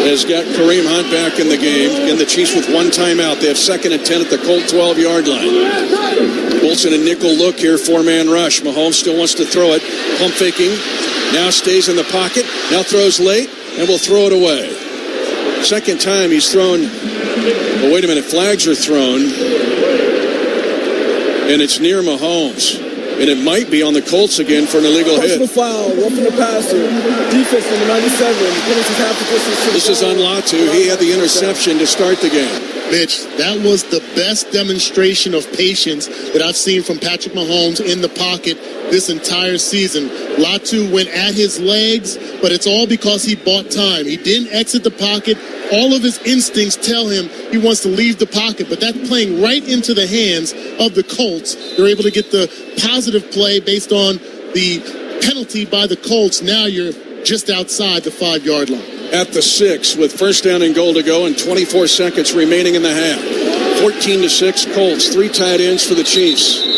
S16: has got Kareem Hunt back in the game, and the Chiefs with one timeout. They have 2nd and 10 at the Colt 12-yard line. Colts in a nickel look here, 4-man rush. Mahomes still wants to throw it, pump faking, now stays in the pocket, now throws late, and will throw it away. Second time he's thrown, oh, wait a minute, flags are thrown, and it's near Mahomes. And it might be on the Colts again for an illegal hit.
S21: Personal foul, roughing the passer. Defense number 97. Penalties half the distance.
S16: This is on Latu. He had the interception to start the game.
S23: Mitch, that was the best demonstration of patience that I've seen from Patrick Mahomes in the pocket this entire season. Latu went at his legs, but it's all because he bought time. He didn't exit the pocket. All of his instincts tell him he wants to leave the pocket, but that's playing right into the hands of the Colts. They're able to get the positive play based on the penalty by the Colts. Now you're just outside the 5-yard line.
S16: At the 6 with first down and goal to go and 24 seconds remaining in the half. 14-6 Colts, 3 tight ends for the Chiefs.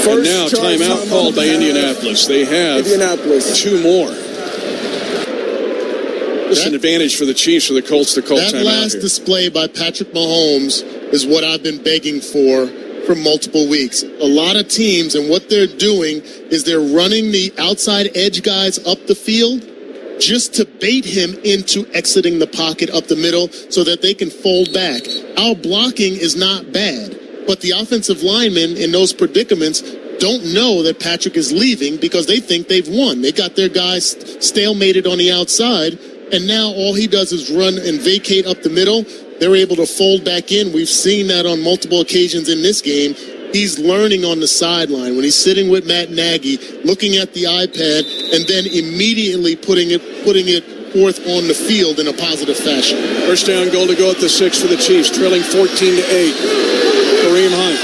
S16: And now timeout called by Indianapolis. They have 2 more. This is an advantage for the Chiefs or the Colts. The Colts
S23: that last display by Patrick Mahomes is what I've been begging for multiple weeks. A lot of teams, and what they're doing is they're running the outside edge guys up the field just to bait him into exiting the pocket up the middle so that they can fold back. Our blocking is not bad, but the offensive linemen in those predicaments don't know that Patrick is leaving because they think they've won. They got their guys stalemated on the outside, and now all he does is run and vacate up the middle. They're able to fold back in. We've seen that on multiple occasions in this game. He's learning on the sideline when he's sitting with Matt Nagy, looking at the iPad, and then immediately putting it forth on the field in a positive fashion.
S16: First down, goal to go at the 6 for the Chiefs, trailing 14-8. Kareem Hunt,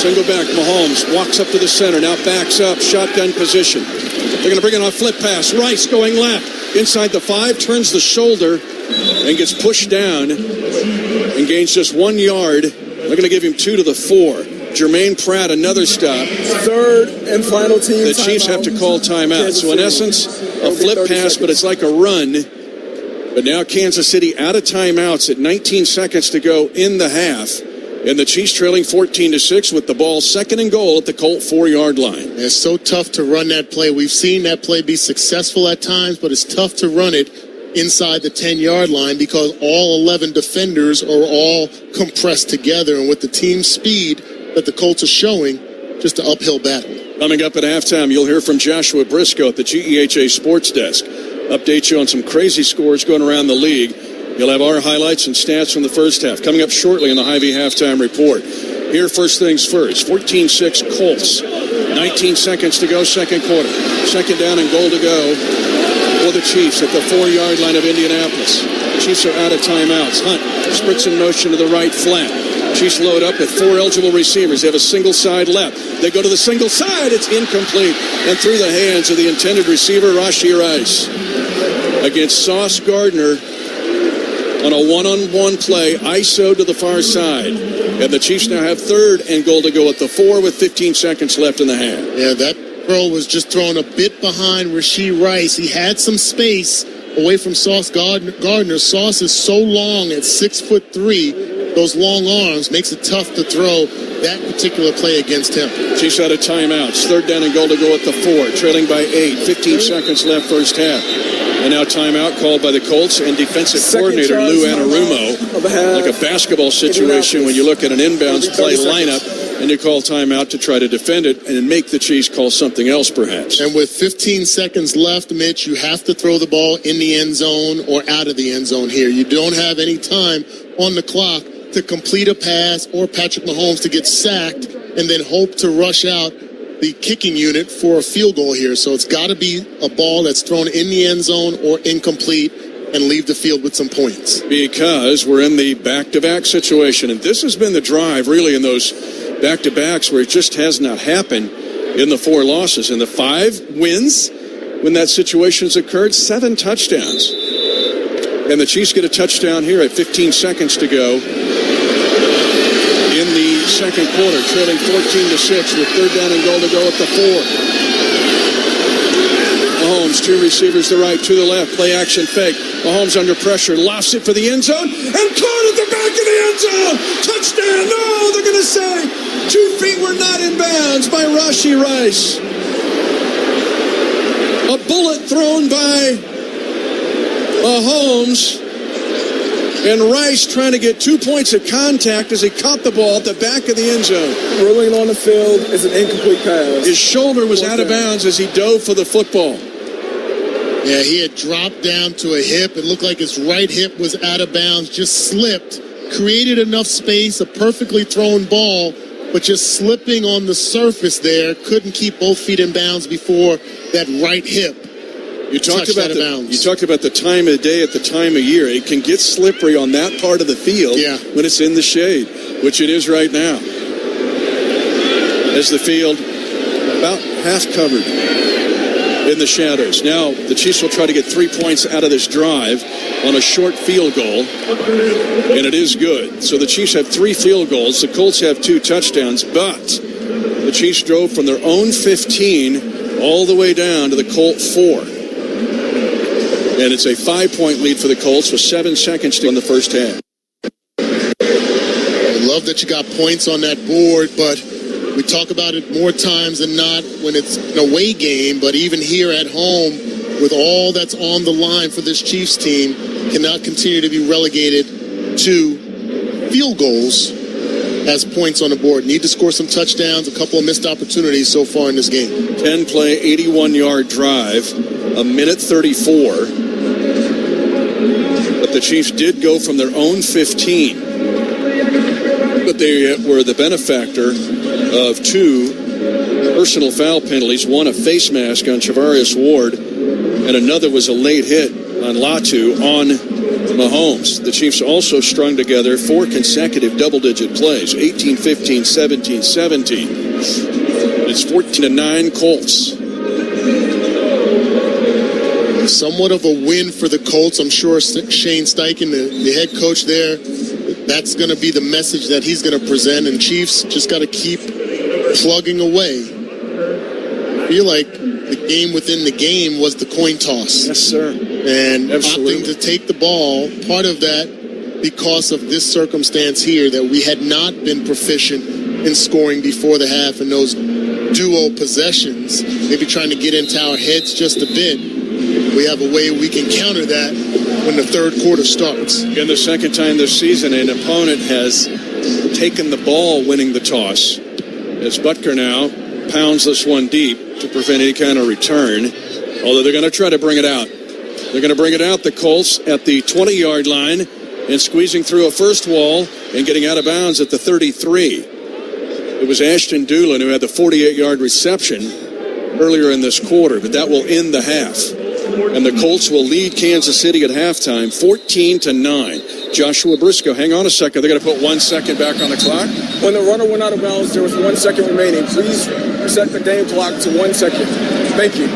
S16: single back. Mahomes walks up to the center, now backs up, shotgun position. They're going to bring it on a flip pass. Rice going left, inside the 5, turns the shoulder, and gets pushed down and gains just 1 yard. They're going to give him 2 to the 4. Jermaine Pratt, another stop.
S21: Third and final team.
S16: The Chiefs have to call timeout. So in essence, a flip pass, but it's like a run. But now Kansas City out of timeouts at 19 seconds to go in the half. And the Chiefs trailing 14-6 with the ball second and goal at the Colt 4-yard line.
S23: It's so tough to run that play. We've seen that play be successful at times, but it's tough to run it inside the 10-yard line because all 11 defenders are all compressed together. And with the team speed that the Colts are showing, just an uphill battle.
S16: Coming up at halftime, you'll hear from Joshua Briscoe at the GEHA Sports Desk. Update you on some crazy scores going around the league. You'll have our highlights and stats from the first half coming up shortly in the Hy-Vee halftime report. Here, first things first, 14-6 Colts. 19 seconds to go, second quarter. Second down and goal to go for the Chiefs at the 4-yard line of Indianapolis. Chiefs are out of timeouts. Hunt sprints in motion to the right flat. Chiefs load up with 4 eligible receivers. They have a single side left. They go to the single side. It's incomplete. And through the hands of the intended receiver, Rashee Rice. Against Sauce Gardner on a one-on-one play, ISO to the far side. And the Chiefs now have third and goal to go at the 4 with 15 seconds left in the half.
S23: Yeah, that throw was just thrown a bit behind Rashee Rice. He had some space away from Sauce Gardner. Sauce is so long at 6'3". Those long arms makes it tough to throw that particular play against him.
S16: Chiefs out of timeouts. Third down and goal to go at the 4, trailing by 8. 15 seconds left first half. And now timeout called by the Colts and defensive coordinator Lou Anarumo. Like a basketball situation when you look at an inbounds play lineup and you call timeout to try to defend it and make the Chiefs call something else perhaps.
S23: And with 15 seconds left, Mitch, you have to throw the ball in the end zone or out of the end zone here. You don't have any time on the clock to complete a pass or Patrick Mahomes to get sacked and then hope to rush out the kicking unit for a field goal here. So it's got to be a ball that's thrown in the end zone or incomplete and leave the field with some points.
S16: Because we're in the back-to-back situation, and this has been the drive really in those back-to-backs where it just has not happened in the 4 losses. In the 5 wins, when that situation's occurred, 7 touchdowns. And the Chiefs get a touchdown here at 15 seconds to go in the second quarter, trailing 14-6 with third down and goal to go at the 4. Mahomes, 2 receivers to the right, to the left, play action fake. Mahomes under pressure, lofts it for the end zone, and caught at the back of the end zone. Touchdown! No, they're going to say 2 feet were not in bounds by Rashee Rice. A bullet thrown by Mahomes, and Rice trying to get 2 points of contact as he caught the ball at the back of the end zone.
S21: Rolling on the field is an incomplete pass.
S16: His shoulder was out of bounds as he dove for the football.
S23: Yeah, he had dropped down to a hip. It looked like his right hip was out of bounds, just slipped, created enough space, a perfectly thrown ball, but just slipping on the surface there. Couldn't keep both feet in bounds before that right hip.
S16: You talked about the time of day at the time of year. It can get slippery on that part of the field when it's in the shade, which it is right now. As the field about half covered in the shadows. Now the Chiefs will try to get 3 points out of this drive on a short field goal, and it is good. So the Chiefs have 3 field goals. The Colts have 2 touchdowns, but the Chiefs drove from their own 15 all the way down to the Colt 4. And it's a 5-point lead for the Colts with 7 seconds to go in the first half.
S23: I love that you got points on that board, but we talk about it more times than not when it's an away game, but even here at home, with all that's on the line for this Chiefs team, cannot continue to be relegated to field goals as points on the board. Need to score some touchdowns, a couple of missed opportunities so far in this game.
S16: 10-play, 81-yard drive, a minute 34. But the Chiefs did go from their own 15. But they were the benefactor of 2 personal foul penalties, one a face mask on Charvarius Ward, and another was a late hit on Latu on Mahomes. The Chiefs also strung together 4 consecutive double-digit plays, 18-15, 17-17. It's 14-9 Colts.
S23: Somewhat of a win for the Colts. I'm sure Shane Steichen, the head coach there, that's going to be the message that he's going to present, and Chiefs just got to keep plugging away. I feel like the game within the game was the coin toss.
S16: Yes, sir.
S23: And opting to take the ball, part of that because of this circumstance here, that we had not been proficient in scoring before the half in those duo possessions, maybe trying to get into our heads just a bit. We have a way we can counter that when the third quarter starts.
S16: Again, the second time this season, an opponent has taken the ball winning the toss. As Butker now pounds this one deep to prevent any kind of return, although they're going to try to bring it out. They're going to bring it out, the Colts, at the 20-yard line and squeezing through a first wall and getting out of bounds at the 33. It was Ashton Doolin who had the 48-yard reception earlier in this quarter, but that will end the half. And the Colts will lead Kansas City at halftime, 14-9. Joshua Briscoe, hang on a second. They're going to put 1 second back on the clock.
S21: When the runner went out of bounds, there was 1 second remaining. Please reset the game clock to 1 second. Thank you.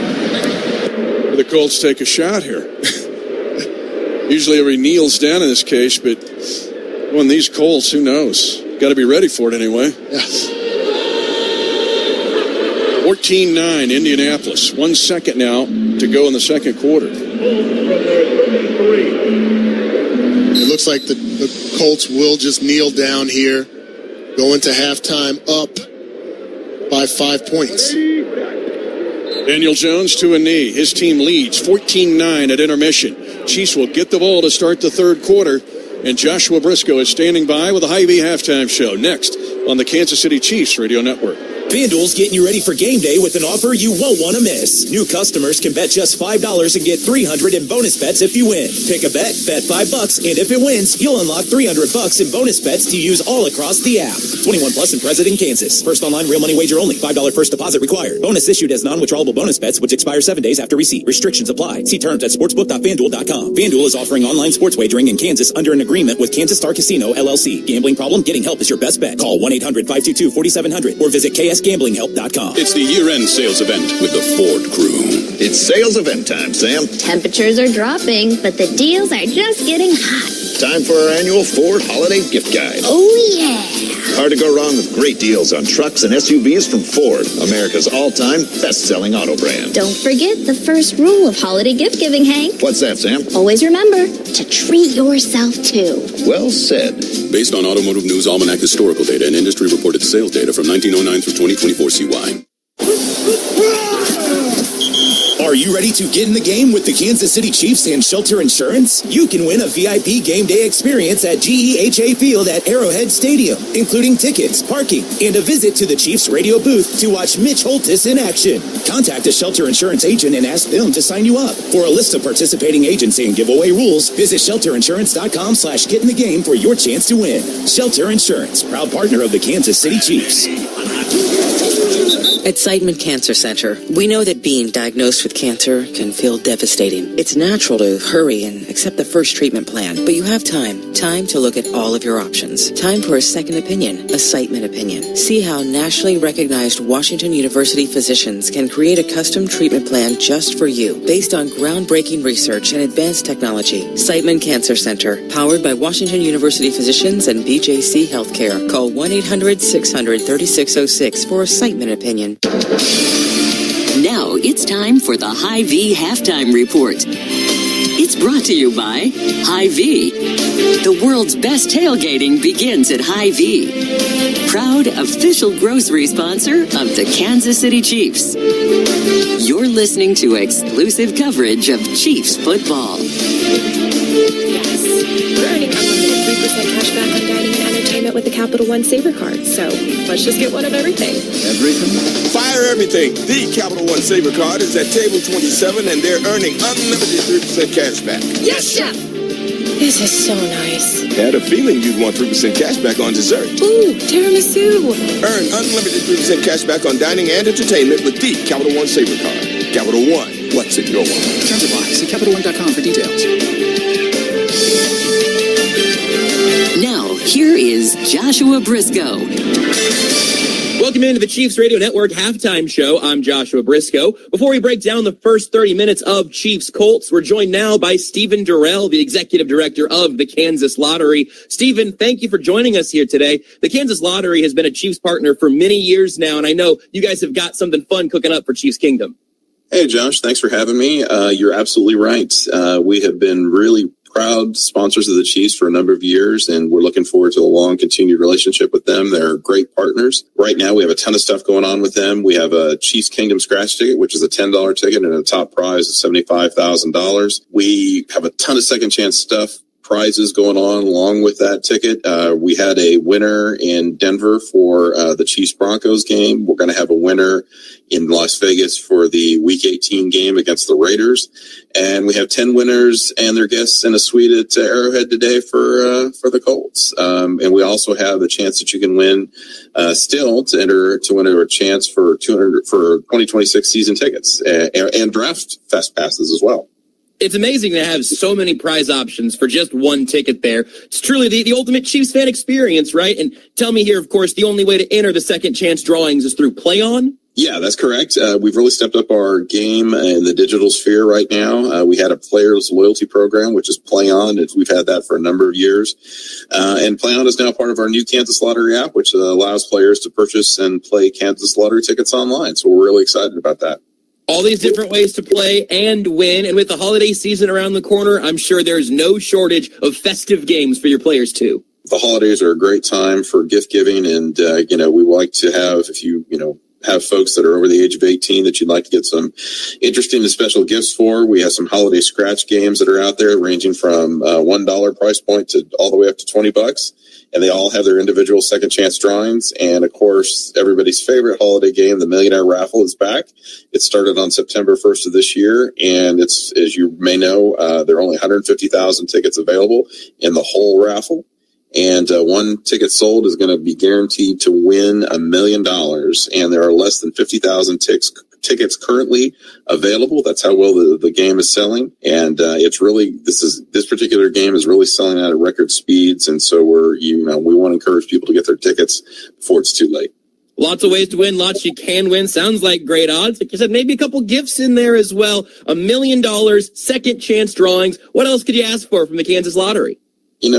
S16: The Colts take a shot here. Usually everybody kneels down in this case, but on these Colts, who knows? Got to be ready for it anyway.
S23: Yes.
S16: 14-9, Indianapolis. 1 second now to go in the second quarter.
S23: It looks like the Colts will just kneel down here, go into halftime up by 5 points.
S16: Daniel Jones to a knee. His team leads 14-9 at intermission. Chiefs will get the ball to start the third quarter, and Joshua Briscoe is standing by with a Hy-Vee halftime show next on the Kansas City Chiefs Radio Network.
S7: FanDuel's getting you ready for game day with an offer you won't want to miss. New customers can bet just $5 and get $300 in bonus bets if you win. Pick a bet $5, and if it wins, you'll unlock $300 in bonus bets to use all across the app. 21 plus and present in Kansas. First online real money wager only. $5 first deposit required. Bonus issued as non-withdrawable bonus bets, which expire 7 days after receipt. Restrictions apply. See terms at sportsbook.fanduel.com. FanDuel is offering online sports wagering in Kansas under an agreement with Kansas Star Casino, LLC. Gambling problem? Getting help is your best bet. Call 1-800-522-4700 or visit ksgamblinghelp.com.
S2: It's the year-end sales event with the Ford crew.
S5: It's sales event time, Sam.
S17: Temperatures are dropping, but the deals are just getting hot.
S5: Time for our annual Ford Holiday Gift Guide.
S17: Oh, yeah.
S5: Hard to go wrong with great deals on trucks and SUVs from Ford, America's all-time best-selling auto brand.
S17: Don't forget the first rule of holiday gift giving, Hank.
S5: What's that, Sam?
S17: Always remember to treat yourself, too.
S5: Well said.
S2: Based on Automotive News Almanac historical data and industry-reported sales data from 1909 through 2024 CY.
S7: Are Are you ready to get in the game with the Kansas City Chiefs and Shelter Insurance? You can win a VIP game day experience at GEHA Field at Arrowhead Stadium, including tickets, parking, and a visit to the Chiefs radio booth to watch Mitch Holtis in action. Contact a Shelter Insurance agent and ask them to sign you up. For a list of participating agents and giveaway rules, visit shelterinsurance.com/get in the game for your chance to win. Shelter Insurance, proud partner of the Kansas City Chiefs.
S10: At Seidman Cancer Center, we know that being diagnosed with cancer can feel devastating. It's natural to hurry and accept the first treatment plan, but you have time to look at all of your options. Time for a second opinion, a Seidman opinion. See how nationally recognized Washington University physicians can create a custom treatment plan just for you, based on groundbreaking research and advanced technology. Seidman Cancer Center, powered by Washington University physicians and BJC Healthcare. Call 1-800-600-3606 for a Seidman opinion.
S1: Now it's time for the Hy-Vee halftime report. It's brought to you by Hy-Vee. The world's best tailgating begins at Hy-Vee. Proud official grocery sponsor of the Kansas City Chiefs. You're listening to exclusive coverage of Chiefs football.
S28: Yes, we're earning unlimited 3% cash back on dining and entertainment with the Capital One Saver card. So let's just get one of everything.
S21: Everything? Fire everything. The Capital One Saver card is at table 27, and they're earning unlimited 3% cash back.
S28: Yes, Chef! This is so nice.
S21: Had a feeling you'd want 3% cash back on dessert.
S28: Ooh, tiramisu.
S21: Earn unlimited 3% cash back on dining and entertainment with the Capital One Saver card. Capital One, what's in your wallet?
S11: Terms apply. See CapitalOne.com for details.
S1: Now, here is Joshua Briscoe.
S3: Welcome into the Chiefs Radio Network halftime show. I'm Joshua Briscoe. Before we break down the first 30 minutes of Chiefs Colts, we're joined now by Stephen Durrell, the executive director of the Kansas Lottery. Stephen, thank you for joining us here today. The Kansas Lottery has been a Chiefs partner for many years now, and I know you guys have got something fun cooking up for Chiefs Kingdom.
S12: Hey, Josh, thanks for having me. You're absolutely right. We have been really proud sponsors of the Chiefs for a number of years, and we're looking forward to a long continued relationship with them. They're great partners. Right now, we have a ton of stuff going on with them. We have a Chiefs Kingdom scratch ticket, which is a $10 ticket, and a top prize of $75,000. We have a ton of second chance stuff, prizes going on along with that ticket. We had a winner in Denver for the Chiefs Broncos game. We're going to have a winner in Las Vegas for the Week 18 game against the Raiders. And we have 10 winners and their guests in a suite at Arrowhead today for the Colts. And we also have the chance that you can win Stihl to win a chance for 2026 season tickets and draft fest passes as well.
S3: It's amazing to have so many prize options for just one ticket there. It's truly the ultimate Chiefs fan experience, right? And tell me here, of course, the only way to enter the second chance drawings is through Play On?
S12: Yeah, that's correct. We've really stepped up our game in the digital sphere right now. We had a players loyalty program, which is Play On. We've had that for a number of years. And Play On is now part of our new Kansas Lottery app, which allows players to purchase and play Kansas Lottery tickets online. So we're really excited about that.
S3: All these different ways to play and win. And with the holiday season around the corner, I'm sure there's no shortage of festive games for your players, too.
S12: The holidays are a great time for gift giving. And, we like to have, if you have folks that are over the age of 18 that you'd like to get some interesting and special gifts for. We have some holiday scratch games that are out there ranging from $1 price point to all the way up to $20. And they all have their individual second chance drawings. And of course, everybody's favorite holiday game, the Millionaire Raffle, is back. It started on September 1st of this year. And it's, as you may know, there are only 150,000 tickets available in the whole raffle. And one ticket sold is going to be guaranteed to win $1 million. And there are less than 50,000 tickets currently available. That's how well the game is selling. And it's really, this particular game is really selling out at record speeds. And so we want to encourage people to get their tickets before it's too late.
S3: Lots of ways to win, lots you can win. Sounds like great odds. Like you said, maybe a couple gifts in there as well. $1 million, second chance drawings. What else could you ask for from the Kansas Lottery?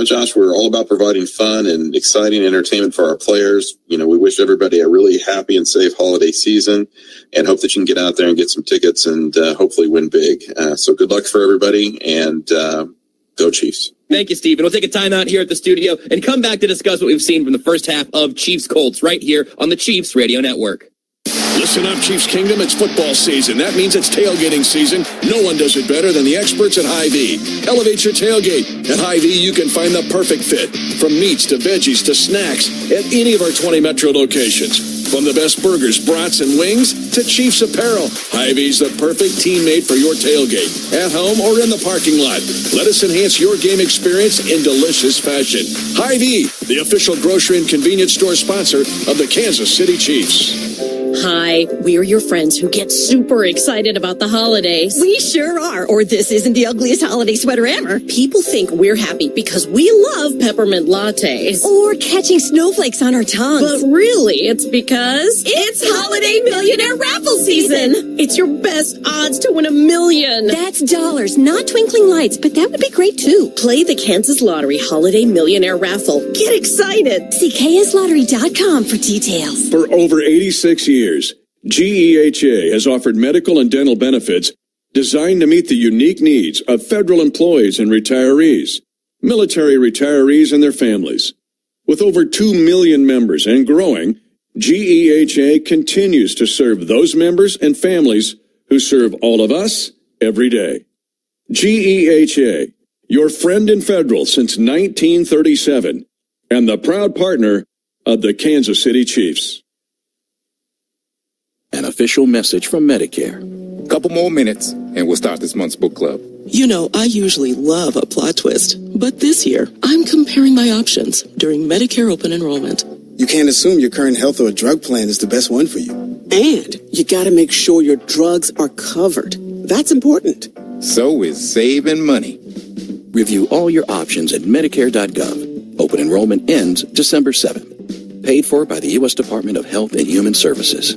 S12: Josh, we're all about providing fun and exciting entertainment for our players. We wish everybody a really happy and safe holiday season and hope that you can get out there and get some tickets and hopefully win big. So good luck for everybody and go Chiefs.
S3: Thank you, Stephen. We'll take a timeout here at the studio and come back to discuss what we've seen from the first half of Chiefs Colts right here on the Chiefs Radio Network.
S16: Listen up, Chiefs Kingdom. It's football season. That means it's tailgating season. No one does it better than the experts at Hy-Vee. Elevate your tailgate. At Hy-Vee, you can find the perfect fit. From meats to veggies to snacks at any of our 20 metro locations. From the best burgers, brats, and wings to Chiefs apparel, Hy-Vee's the perfect teammate for your tailgate, at home or in the parking lot. Let us enhance your game experience in delicious fashion. Hy-Vee, the official grocery and convenience store sponsor of the Kansas City Chiefs.
S13: Hi, we're your friends who get super excited about the holidays. We sure are, or this isn't the ugliest holiday sweater ever. People think we're happy because we love peppermint lattes. Or catching snowflakes on our tongues. But really, it's because it's Holiday Millionaire Raffle season. It's your best odds to win $1 million. That's dollars, not twinkling lights, but that would be great too. Play the Kansas Lottery Holiday Millionaire Raffle. Get excited. See KSLottery.com for details.
S16: For over 86 years, GEHA has offered medical and dental benefits designed to meet the unique needs of federal employees and retirees, military retirees and their families. With over 2 million members and growing, GEHA continues to serve those members and families who serve all of us every day. GEHA, your friend in federal since 1937, and the proud partner of the Kansas City Chiefs.
S14: An official message from Medicare.
S20: Couple more minutes, and we'll start this month's book club.
S22: You know, I usually love a plot twist, but this year, I'm comparing my options during Medicare open enrollment.
S24: You can't assume your current health or drug plan is the best one for you.
S25: And you gotta make sure your drugs are covered. That's important.
S20: So is saving money.
S14: Review all your options at Medicare.gov. Open enrollment ends December 7th. Paid for by the U.S. Department of Health and Human Services.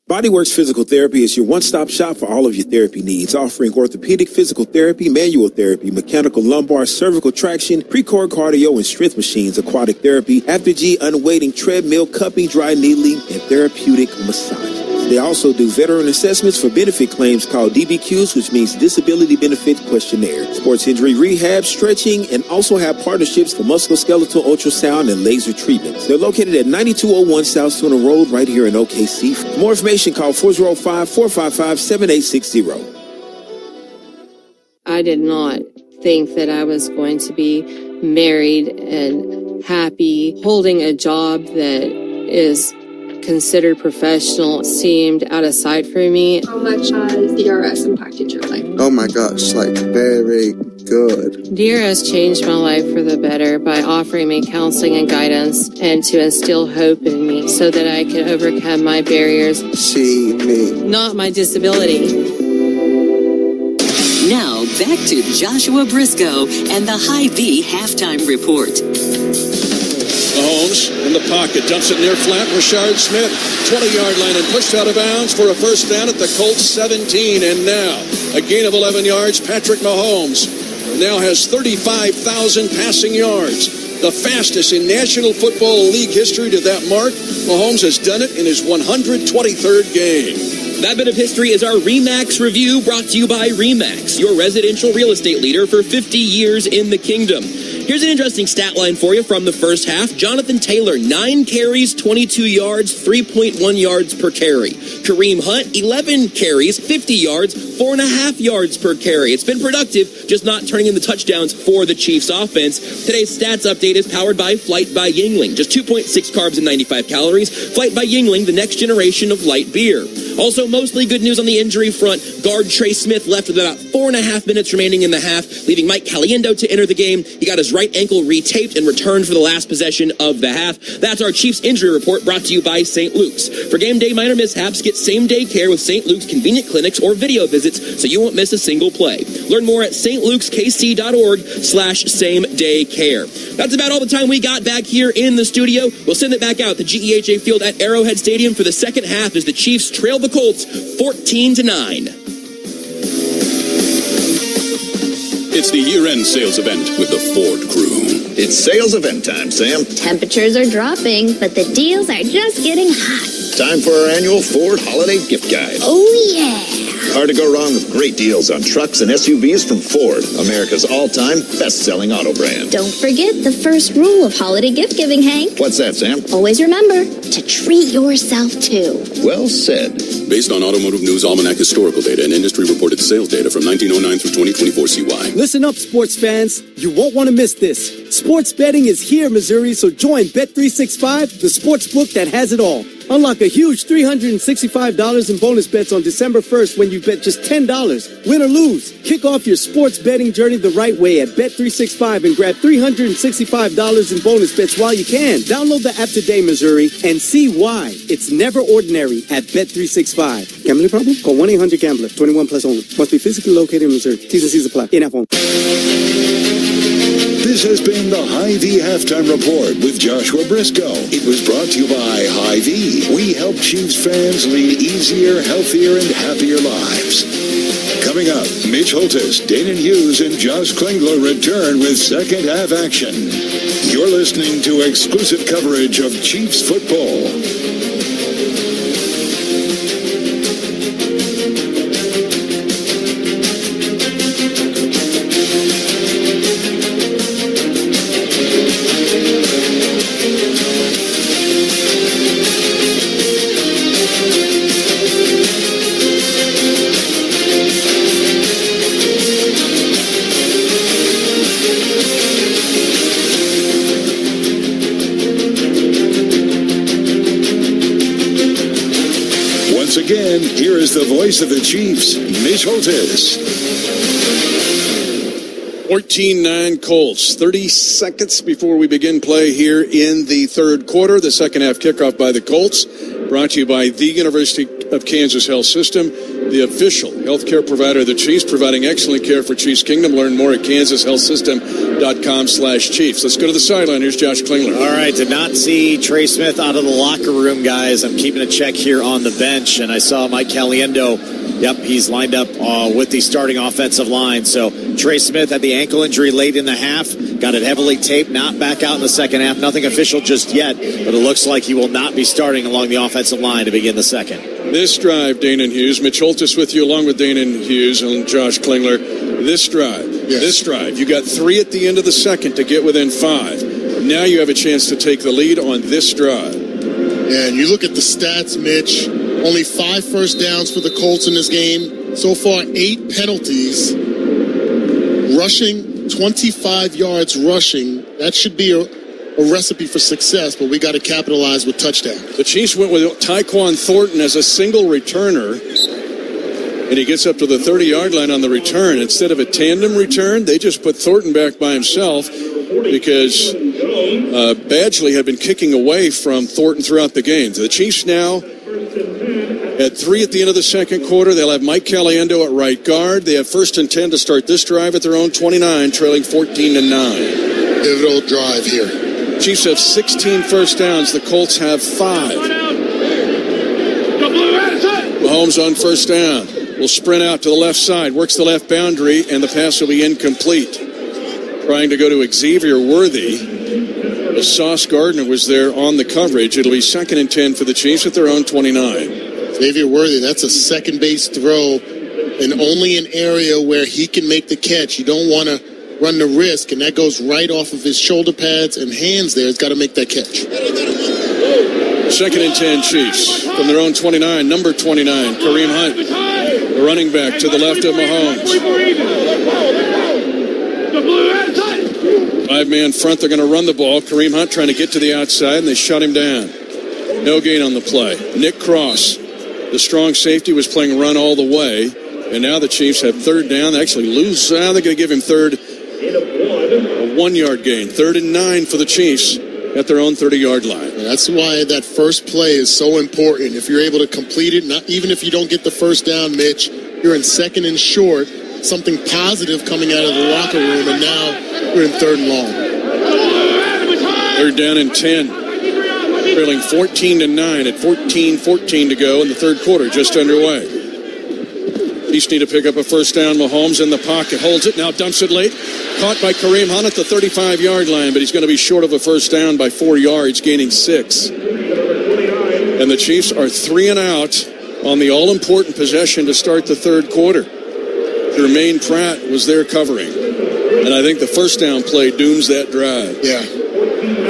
S26: Bodyworks Physical Therapy is your one-stop shop for all of your therapy needs, offering orthopedic physical therapy, manual therapy, mechanical lumbar, cervical traction, pre-core cardio and strength machines, aquatic therapy, after-G unweighting, treadmill, cupping, dry needling, and therapeutic massage. They also do veteran assessments for benefit claims called DBQs, which means Disability Benefit Questionnaire, sports injury rehab, stretching, and also have partnerships for musculoskeletal ultrasound and laser treatments. They're located at 9201 South Tuna Road right here in OKC. For more information, call 405-455-7860.
S27: I did not think that I was going to be married and happy. Holding a job that is considered professional seemed out of sight for me.
S29: How much has DRS impacted your life?
S30: Oh my gosh, like very good.
S27: Deere has changed my life for the better by offering me counseling and guidance and to instill hope in me so that I can overcome my barriers.
S30: See me.
S27: Not my disability.
S1: Now back to Joshua Briscoe and the Hy-Vee halftime report.
S16: Mahomes in the pocket, dumps it near flat. Rashard Smith, 20-yard line and pushed out of bounds for a first down at the Colts 17. And now a gain of 11 yards. Patrick Mahomes now has 35,000 passing yards, the fastest in National Football League history to that mark. Mahomes has done it in his 123rd game.
S3: That bit of history is our RE/MAX review, brought to you by RE/MAX, your residential real estate leader for 50 years in the kingdom. Here's an interesting stat line for you from the first half. Jonathan Taylor, 9 carries, 22 yards, 3.1 yards per carry. Kareem Hunt, 11 carries, 50 yards, 4.5 yards per carry. It's been productive, just not turning in the touchdowns for the Chiefs offense. Today's stats update is powered by Flight by Yuengling. Just 2.6 carbs and 95 calories. Flight by Yuengling, the next generation of light beer. Also, mostly good news on the injury front. Guard Trey Smith left with about 4.5 minutes remaining in the half, leaving Mike Caliendo to enter the game. He got his right ankle retaped and returned for the last possession of the half. That's our Chiefs injury report, brought to you by St. Luke's. For game day minor mishaps, get same-day care with St. Luke's convenient clinics or video visits so you won't miss a single play. Learn more at stlukeskc.org/same-day care. That's about all the time we got back here in the studio. We'll send it back out to GEHA Field at Arrowhead Stadium for the second half as the Chiefs trail the Colts 14-9.
S2: It's the year-end sales event with the Ford crew.
S5: It's sales event time, Sam.
S17: Temperatures are dropping, but the deals are just getting hot.
S5: Time for our annual Ford Holiday Gift Guide.
S17: Oh, yeah.
S5: Hard to go wrong with great deals on trucks and SUVs from Ford, America's all-time best-selling auto brand.
S17: Don't forget the first rule of holiday gift giving, Hank.
S5: What's that, Sam?
S17: Always remember to treat yourself, too.
S5: Well said.
S2: Based on Automotive News Almanac historical data and industry-reported sales data from 1909 through 2024 CY.
S4: Listen up, sports fans. You won't want to miss this. Sports betting is here, Missouri, so join Bet365, the sports book that has it all. Unlock a huge $365 in bonus bets on December 1st when you bet just $10. Win or lose, kick off your sports betting journey the right way at Bet365 and grab $365 in bonus bets while you can. Download the app today, Missouri, and see why it's never ordinary at Bet365. Gambling problem? Call 1-800-GAMBLER. 21 plus only. Must be physically located in Missouri. T's and C's apply. In-app only.
S6: This has been the Hy-Vee Halftime Report with Joshua Briscoe. It was brought to you by Hy-Vee. We help Chiefs fans lead easier, healthier, and happier lives. Coming up, Mitch Holtis, Dana Hughes, and Josh Klingler return with second half action. You're listening to exclusive coverage of Chiefs football. Again, here is the voice of the Chiefs, Mitch Holtis.
S16: 14-9 Colts. 30 seconds before we begin play here in the third quarter. The second half kickoff by the Colts. Brought to you by the University of Kansas Health System, the official healthcare provider of the Chiefs, providing excellent care for Chiefs Kingdom. Learn more at kansashealthsystem.com/Chiefs. Let's go to the sideline. Here's Josh Klingler.
S7: All right, did not see Trey Smith out of the locker room, guys. I'm keeping a check here on the bench, and I saw Mike Caliendo. Yep, he's lined up with the starting offensive line. So Trey Smith had the ankle injury late in the half, got it heavily taped, not back out in the second half. Nothing official just yet, but it looks like he will not be starting along the offensive line to begin the second.
S16: This drive, Dana Hughes, Mitch Holtis with you along with Dana Hughes and Josh Klingler. This drive, you got 3 at the end of the second to get within 5. Now you have a chance to take the lead on this drive.
S8: And you look at the stats, Mitch, only 5 first downs for the Colts in this game. So far, 8 penalties. Rushing, 25 yards rushing. That should be a recipe for success, but we got to capitalize with touchdowns.
S16: The Chiefs went with Tyquan Thornton as a single returner, and he gets up to the 30-yard line on the return. Instead of a tandem return, they just put Thornton back by himself because Badgley had been kicking away from Thornton throughout the game. The Chiefs now at 3 at the end of the second quarter. They'll have Mike Caliendo at right guard. They have 1st and 10 to start this drive at their own 29, trailing 14-9.
S8: Pivotal drive here.
S16: Chiefs have 16 first downs. The Colts have 5. Mahomes on first down. Will sprint out to the left side. Works the left boundary, and the pass will be incomplete. Trying to go to Xavier Worthy. Sauce Gardner was there on the coverage. It'll be 2nd and 10 for the Chiefs at their own 29.
S8: Xavier Worthy, that's a second base throw, and only an area where he can make the catch. You don't want to run the risk, and that goes right off of his shoulder pads and hands there. He's got to make that catch.
S16: 2nd and 10 Chiefs from their own 29, number 29, Kareem Hunt, the running back to the left of Mahomes. 5-man front, they're going to run the ball. Kareem Hunt trying to get to the outside, and they shut him down. No gain on the play. Nick Cross, the strong safety, was playing run all the way, and now the Chiefs have 3rd down. They actually lose. They're going to give him a 1-yard gain. 3rd and 9 for the Chiefs at their own 30-yard line.
S8: That's why that first play is so important. If you're able to complete it, even if you don't get the first down, Mitch, you're in 2nd and short, something positive coming out of the locker room, and now we're in 3rd and long.
S16: 3rd down and 10. Trailing 14-9 at 14-14 to go in the third quarter, just underway. Chiefs need to pick up a first down. Mahomes in the pocket, holds it, now dumps it late. Caught by Kareem Hunt at the 35-yard line, but he's going to be short of a first down by 4 yards, gaining 6. And the Chiefs are 3 and out on the all-important possession to start the third quarter. Jermaine Pratt was there covering. And I think the first down play dooms that drive.
S8: Yeah.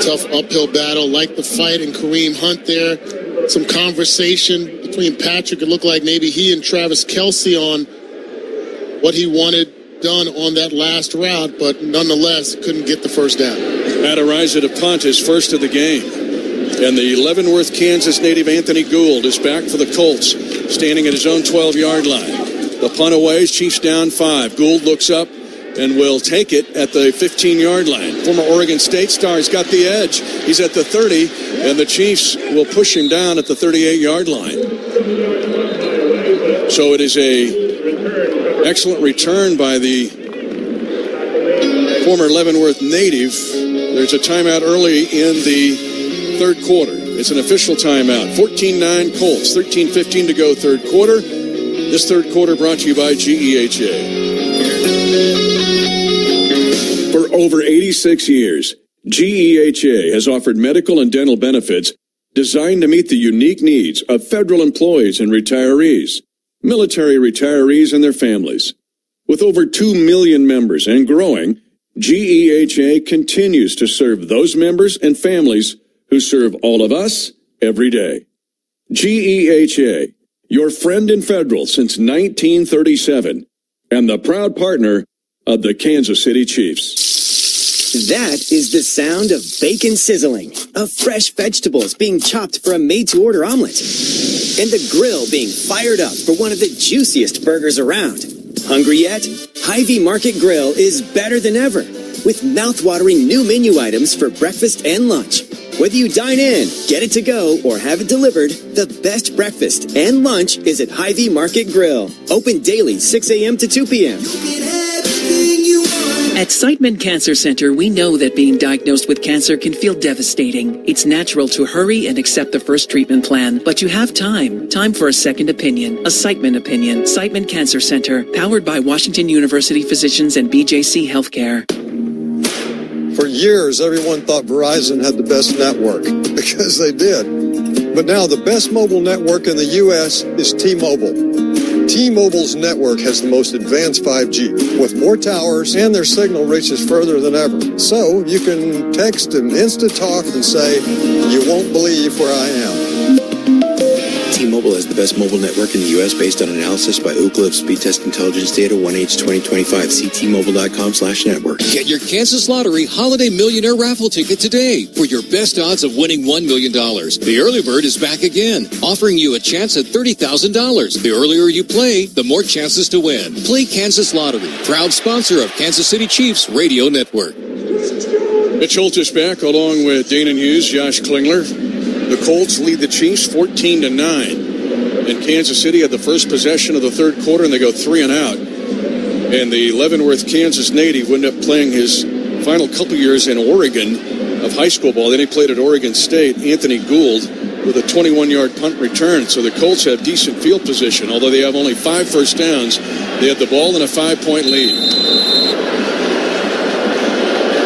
S8: Tough uphill battle. Like the fight and Kareem Hunt there. Some conversation between Patrick. It looked like maybe he and Travis Kelce on what he wanted done on that last route, but nonetheless couldn't get the first down.
S16: Adariza to punt, his first of the game. And the Leavenworth, Kansas native Anthony Gould is back for the Colts, standing at his own 12-yard line. The punt away, Chiefs down 5. Gould looks up and will take it at the 15-yard line. Former Oregon State star has got the edge. He's at the 30, and the Chiefs will push him down at the 38-yard line. So it is a excellent return by the former Leavenworth native. There's a timeout early in the third quarter. It's an official timeout. 14-9 Colts, 13:15 to go third quarter. This third quarter brought to you by GEHA. For over 86 years, GEHA has offered medical and dental benefits designed to meet the unique needs of federal employees and retirees, military retirees and their families. With over 2 million members and growing, GEHA continues to serve those members and families who serve all of us every day. GEHA, your friend in federal since 1937, and the proud partner of the Kansas City Chiefs.
S9: That is the sound of bacon sizzling, of fresh vegetables being chopped for a made-to-order omelet, and the grill being fired up for one of the juiciest burgers around. Hungry yet? Hy-Vee Market Grill is better than ever, with mouth-watering new menu items for breakfast and lunch. Whether you dine in, get it to go, or have it delivered, the best breakfast and lunch is at Hy-Vee Market Grill. Open daily 6 a.m. to 2 p.m.
S10: At Siteman Cancer Center, we know that being diagnosed with cancer can feel devastating. It's natural to hurry and accept the first treatment plan, but you have time. Time for a second opinion, a Siteman opinion. Siteman Cancer Center, powered by Washington University Physicians and BJC Healthcare.
S11: For years, everyone thought Verizon had the best network, because they did. But now the best mobile network in the U.S. is T-Mobile. T-Mobile's network has the most advanced 5G, with more towers, and their signal reaches further than ever. So you can text and Insta-talk and say, "You won't believe where I am."
S12: T-Mobile has the best mobile network in the U.S. based on analysis by Ookla of Speed Test Intelligence Data 1H2025. See T-Mobile.com/network.
S15: Get your Kansas Lottery Holiday Millionaire Raffle ticket today for your best odds of winning $1 million. The early bird is back again, offering you a chance at $30,000. The earlier you play, the more chances to win. Play Kansas Lottery, proud sponsor of Kansas City Chiefs Radio Network.
S16: Mitch Holt is back along with Dana Hughes, Josh Klingler. The Colts lead the Chiefs 14-9. And Kansas City had the first possession of the third quarter, and they go 3 and out. And the Leavenworth, Kansas native would end up playing his final couple years in Oregon of high school ball. Then he played at Oregon State, Anthony Gould, with a 21-yard punt return. So the Colts have decent field position. Although they have only 5 first downs, they had the ball in a 5-point lead.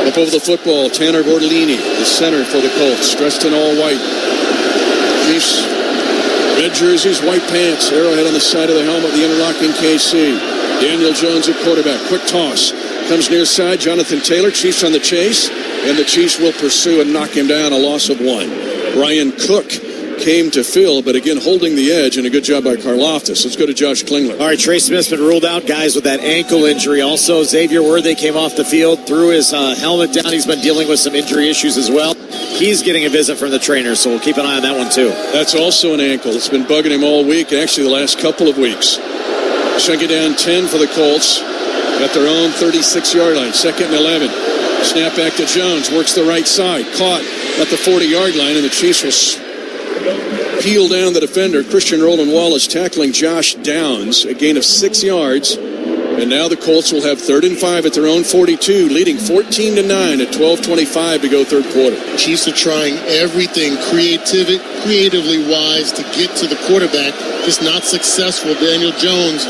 S16: Up over the football, Tanner Gordolini, the center for the Colts, dressed in all white. Chiefs, red jerseys, white pants, arrowhead on the side of the helmet, the interlocking KC. Daniel Jones at quarterback, quick toss. Comes near side, Jonathan Taylor, Chiefs on the chase, and the Chiefs will pursue and knock him down, a loss of 1. Ryan Cook came to fill, but again holding the edge, and a good job by Karlaftis. Let's go to Josh Klingler.
S7: All right, Trey Smith's been ruled out, guys, with that ankle injury. Also, Xavier Worthy came off the field, threw his helmet down. He's been dealing with some injury issues as well. He's getting a visit from the trainer, so we'll keep an eye on that one, too.
S16: That's also an ankle. It's been bugging him all week, actually the last couple of weeks. Chunk it down 10 for the Colts at their own 36-yard line, 2nd and 11. Snap back to Jones, works the right side, caught at the 40-yard line, and the Chiefs will peel down the defender. Christian Roland Wallace tackling Josh Downs, a gain of 6 yards. And now the Colts will have 3rd and 5 at their own 42, leading 14-9 at 12:25 to go third quarter.
S8: Chiefs are trying everything creatively wise to get to the quarterback, just not successful. Daniel Jones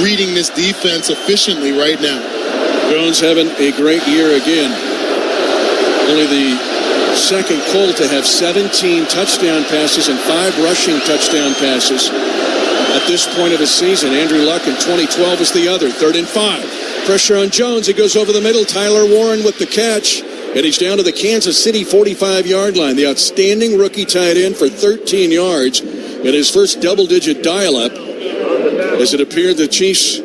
S8: reading this defense efficiently right now.
S16: Jones having a great year again. Only the second Colt to have 17 touchdown passes and 5 rushing touchdown passes at this point of his season. Andrew Luck in 2012 was the other. 3rd and 5. Pressure on Jones. He goes over the middle. Tyler Warren with the catch. And he's down to the Kansas City 45-yard line. The outstanding rookie tight end for 13 yards. And his first double-digit dial-up, as it appeared the Chiefs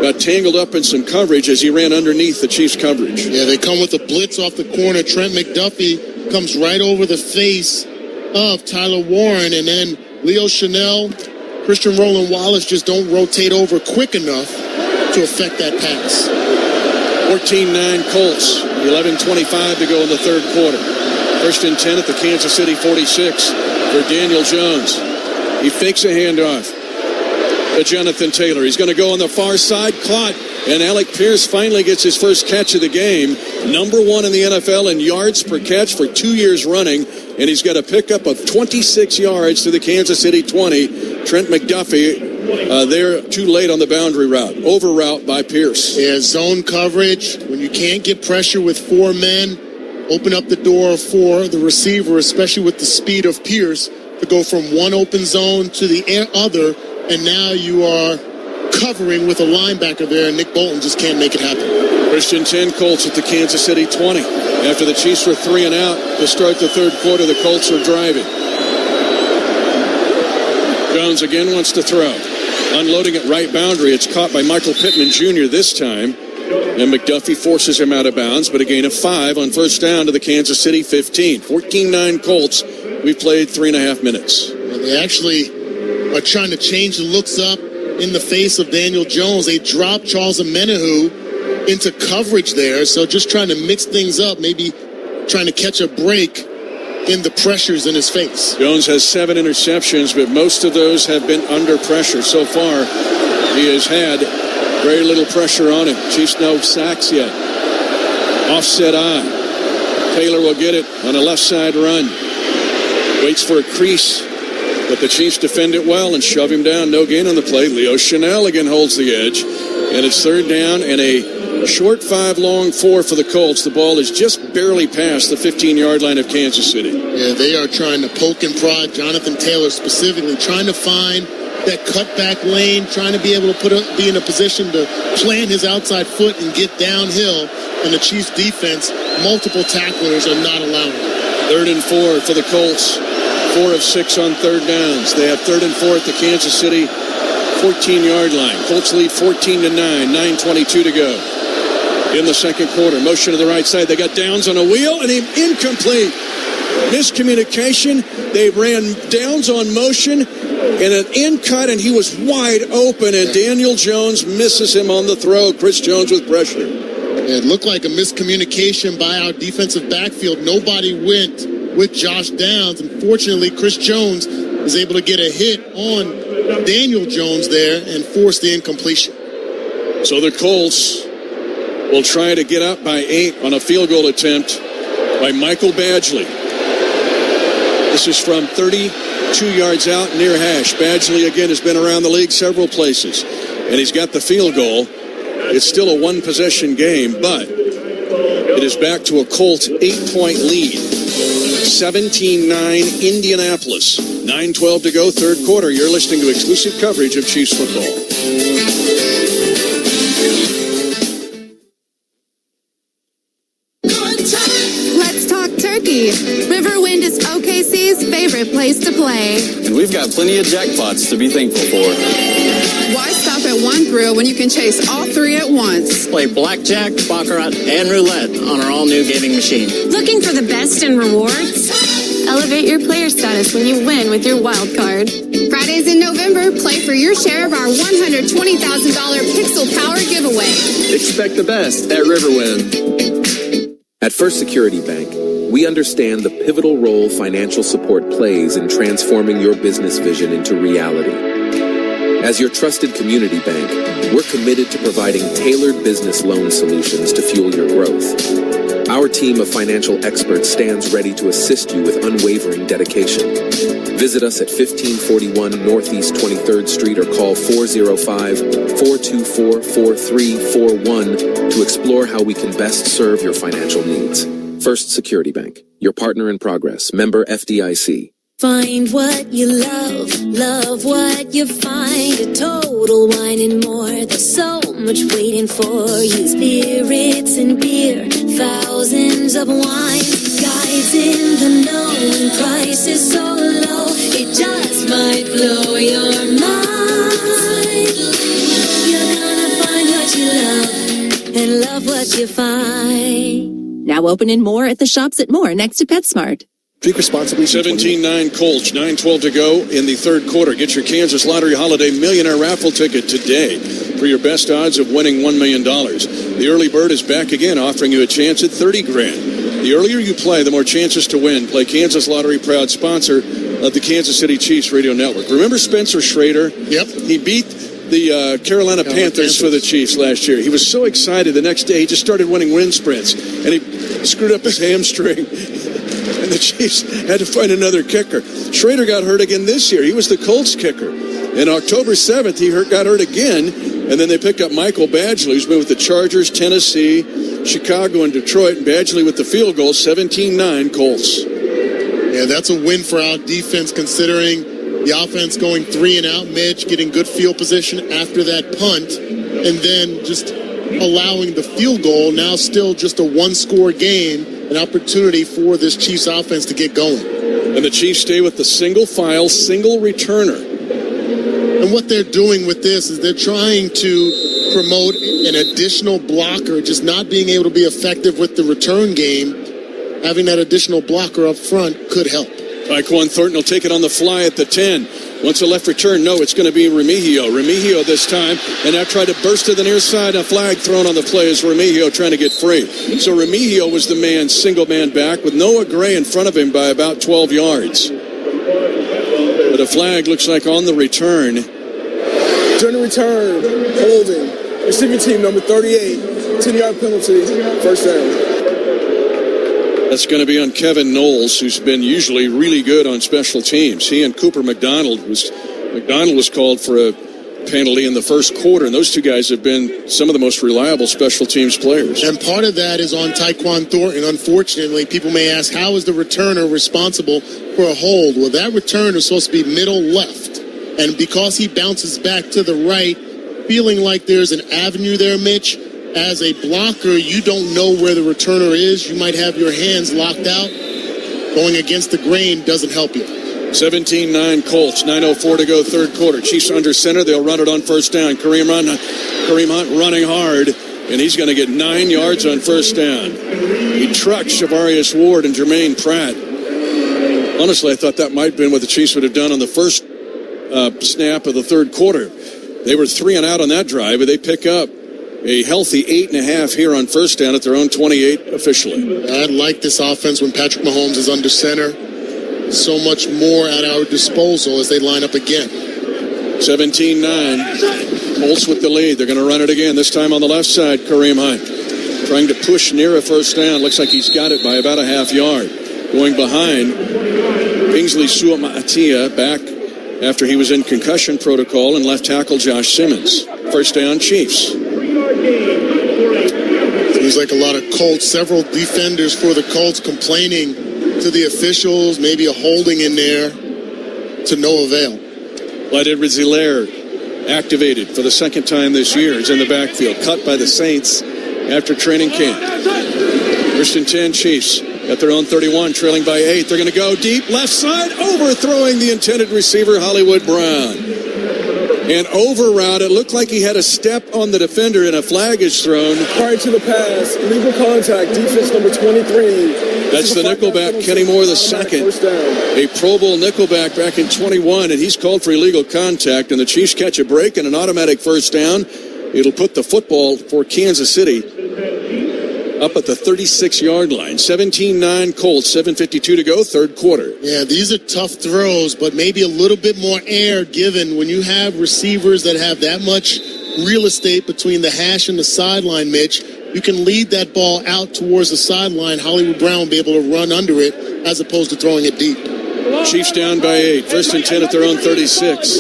S16: got tangled up in some coverage as he ran underneath the Chiefs' coverage.
S8: Yeah, they come with a blitz off the corner. Trent McDuffie comes right over the face of Tyler Warren, and then Leo Chanel, Christian Roland Wallace just don't rotate over quick enough to affect that pass.
S16: 14-9 Colts, 11:25 to go in the third quarter. 1st and 10 at the Kansas City 46 for Daniel Jones. He fakes a handoff to Jonathan Taylor. He's going to go on the far side, caught, and Alec Pierce finally gets his first catch of the game. Number 1 in the NFL in yards per catch for 2 years running, and he's got a pickup of 26 yards to the Kansas City 20. Trent McDuffie there too late on the boundary route. Over route by Pierce.
S8: Yeah, zone coverage. When you can't get pressure with 4 men, open up the door for the receiver, especially with the speed of Pierce, to go from one open zone to the other, and now you are covering with a linebacker there, and Nick Bolton just can't make it happen.
S16: Christian 10 Colts at the Kansas City 20. After the Chiefs were 3 and out to start the third quarter, the Colts are driving. Jones again wants to throw. Unloading at right boundary. It's caught by Michael Pittman Jr. this time. And McDuffie forces him out of bounds, but a gain of 5 on first down to the Kansas City 15. 14-9 Colts. We've played 3.5 minutes.
S8: And they actually are trying to change the looks up in the face of Daniel Jones. They dropped Charles Omenihu into coverage there, so just trying to mix things up, maybe trying to catch a break in the pressures in his face.
S16: Jones has 7 interceptions, but most of those have been under pressure. So far, he has had very little pressure on him. Chiefs no sacks yet. Offset eye. Taylor will get it on a left side run. Waits for a crease, but the Chiefs defend it well and shove him down. No gain on the play. Leo Chanel again holds the edge, and it's 3rd down and a short 5, long 4 for the Colts. The ball is just barely past the 15-yard line of Kansas City.
S8: Yeah, they are trying to poke and prod. Jonathan Taylor specifically trying to find that cutback lane, trying to be able to be in a position to plant his outside foot and get downhill. And the Chiefs defense, multiple tacklers are not allowing it.
S16: 3rd and 4 for the Colts. 4 of 6 on 3rd downs. They have 3rd and 4 at the Kansas City 14-yard line. Colts lead 14-9. 9:22 to go in the second quarter. Motion to the right side. They got Downs on a wheel and incomplete. Miscommunication. They ran Downs on motion and an in cut, and he was wide open, and Daniel Jones misses him on the throw. Chris Jones with pressure.
S8: It looked like a miscommunication by our defensive backfield. Nobody went with Josh Downs. Unfortunately, Chris Jones was able to get a hit on Daniel Jones there and force the incompletion.
S16: So the Colts will try to get up by 8 on a field goal attempt by Michael Badgley. This is from 32 yards out near hash. Badgley, again, has been around the league several places, and he's got the field goal. It's still a one-possession game, but it is back to a Colts 8-point lead. 17-9 Indianapolis. 9:12 to go, third quarter. You're listening to exclusive coverage of Chiefs football.
S13: Let's talk turkey. Riverwind is OKC's favorite place to play.
S18: And we've got plenty of jackpots to be thankful for.
S13: Why stop at one thrill when you can chase all 3 at once?
S18: Play blackjack, baccarat, and roulette on our all-new gaming machine.
S19: Looking for the best in rewards? Elevate your player status when you win with your wild card.
S13: Fridays in November, play for your share of our $120,000 Pixel Power giveaway.
S18: Expect the best at Riverwind.
S20: At First Security Bank, we understand the pivotal role financial support plays in transforming your business vision into reality. As your trusted community bank, we're committed to providing tailored business loan solutions to fuel your growth. Our team of financial experts stands ready to assist you with unwavering dedication. Visit us at 1541 Northeast 23rd Street or call 405-424-4341 to explore how we can best serve your financial needs. First Security Bank, your partner in progress, member FDIC,
S14: Find what you love what you find. A total wine and more. There's so much waiting for you. Spirits and beer, thousands of wines. Guides in the know and prices so low. It just might blow your mind. You're gonna find what you love and love what you find.
S21: Now open in Moore at the Shops at Moore next to PetSmart.
S16: Drink responsibly. 17-9 Colts, 9:12 to go in the third quarter. Get your Kansas Lottery Holiday Millionaire Raffle ticket today for your best odds of winning $1 million. The early bird is back again, offering you a chance at $30,000. The earlier you play, the more chances to win. Play Kansas Lottery, proud sponsor of the Kansas City Chiefs radio network. Remember Spencer Schrader?
S8: Yep.
S16: He beat the Carolina Panthers for the Chiefs last year. He was so excited. The next day, he just started winning wind sprints, and he screwed up his hamstring. And the Chiefs had to find another kicker. Schrader got hurt again this year. He was the Colts kicker. And October 7th, he got hurt again. And then they picked up Michael Badgley, who's been with the Chargers, Tennessee, Chicago, and Detroit. And Badgley with the field goal, 17-9 Colts.
S8: Yeah, that's a win for our defense, considering the offense going 3 and out, Mitch getting good field position after that punt, and then just allowing the field goal. Now still just a one-score game. An opportunity for this Chiefs offense to get going.
S16: And the Chiefs stay with the single file, single returner.
S8: And what they're doing with this is they're trying to promote an additional blocker, just not being able to be effective with the return game. Having that additional blocker up front could help.
S16: Tyquan Thornton will take it on the fly at the 10. Once a left return, no, it's going to be Remigio. Remigio this time, and now tried to burst to the near side. A flag thrown on the play as Remigio trying to get free. So Remigio was the man, single man back, with Noah Gray in front of him by about 12 yards. But a flag looks like on the return.
S22: During the return, holding, receiving team number 38, 10-yard penalty, first down.
S16: That's going to be on Kevin Knowles, who's been usually really good on special teams. He and Cooper McDonald was called for a penalty in the first quarter, and those two guys have been some of the most reliable special teams players.
S8: And part of that is on Tyquan Thornton. Unfortunately, people may ask, how is the returner responsible for a hold? Well, that return is supposed to be middle left, and because he bounces back to the right, feeling like there's an avenue there, Mitch, as a blocker, you don't know where the returner is. You might have your hands locked out. Going against the grain doesn't help you.
S16: 17-9 Colts, 9:04 to go third quarter. Chiefs under center. They'll run it on first down. Kareem Hunt running hard, and he's going to get 9 yards on first down. He trucks Shavarius Ward and Jermaine Pratt. Honestly, I thought that might have been what the Chiefs would have done on the first snap of the third quarter. They were 3 and out on that drive, but they pick up a healthy 8.5 here on first down at their own 28 officially.
S8: I like this offense when Patrick Mahomes is under center. So much more at our disposal as they line up again.
S16: 17-9. Colts with the lead. They're going to run it again. This time on the left side, Kareem Hunt. Trying to push near a first down. Looks like he's got it by about a half yard. Going behind, Kingsley Suama'atia back after he was in concussion protocol, and left tackle Josh Simmons. First down, Chiefs.
S8: Seems like a lot of Colts, several defenders for the Colts complaining to the officials, maybe a holding in there, to no avail.
S16: Clyde Edwards-Helaire activated for the second time this year. He's in the backfield, cut by the Saints after training camp. First and 10, Chiefs at their own 31, trailing by 8. They're going to go deep, left side, overthrowing the intended receiver, Hollywood Brown. And over route, it looked like he had a step on the defender, and a flag is thrown.
S22: Prior to the pass, legal contact, defense number 23.
S16: That's the nickelback, Kenny Moore the second. A Pro Bowl nickelback back in 21, and he's called for illegal contact, and the Chiefs catch a break and an automatic first down. It'll put the football for Kansas City up at the 36-yard line. 17-9 Colts, 7:52 to go, third quarter.
S8: Yeah, these are tough throws, but maybe a little bit more air given when you have receivers that have that much real estate between the hash and the sideline, Mitch. You can lead that ball out towards the sideline. Hollywood Brown will be able to run under it as opposed to throwing it deep.
S16: Chiefs down by 8. First and 10 at their own 36.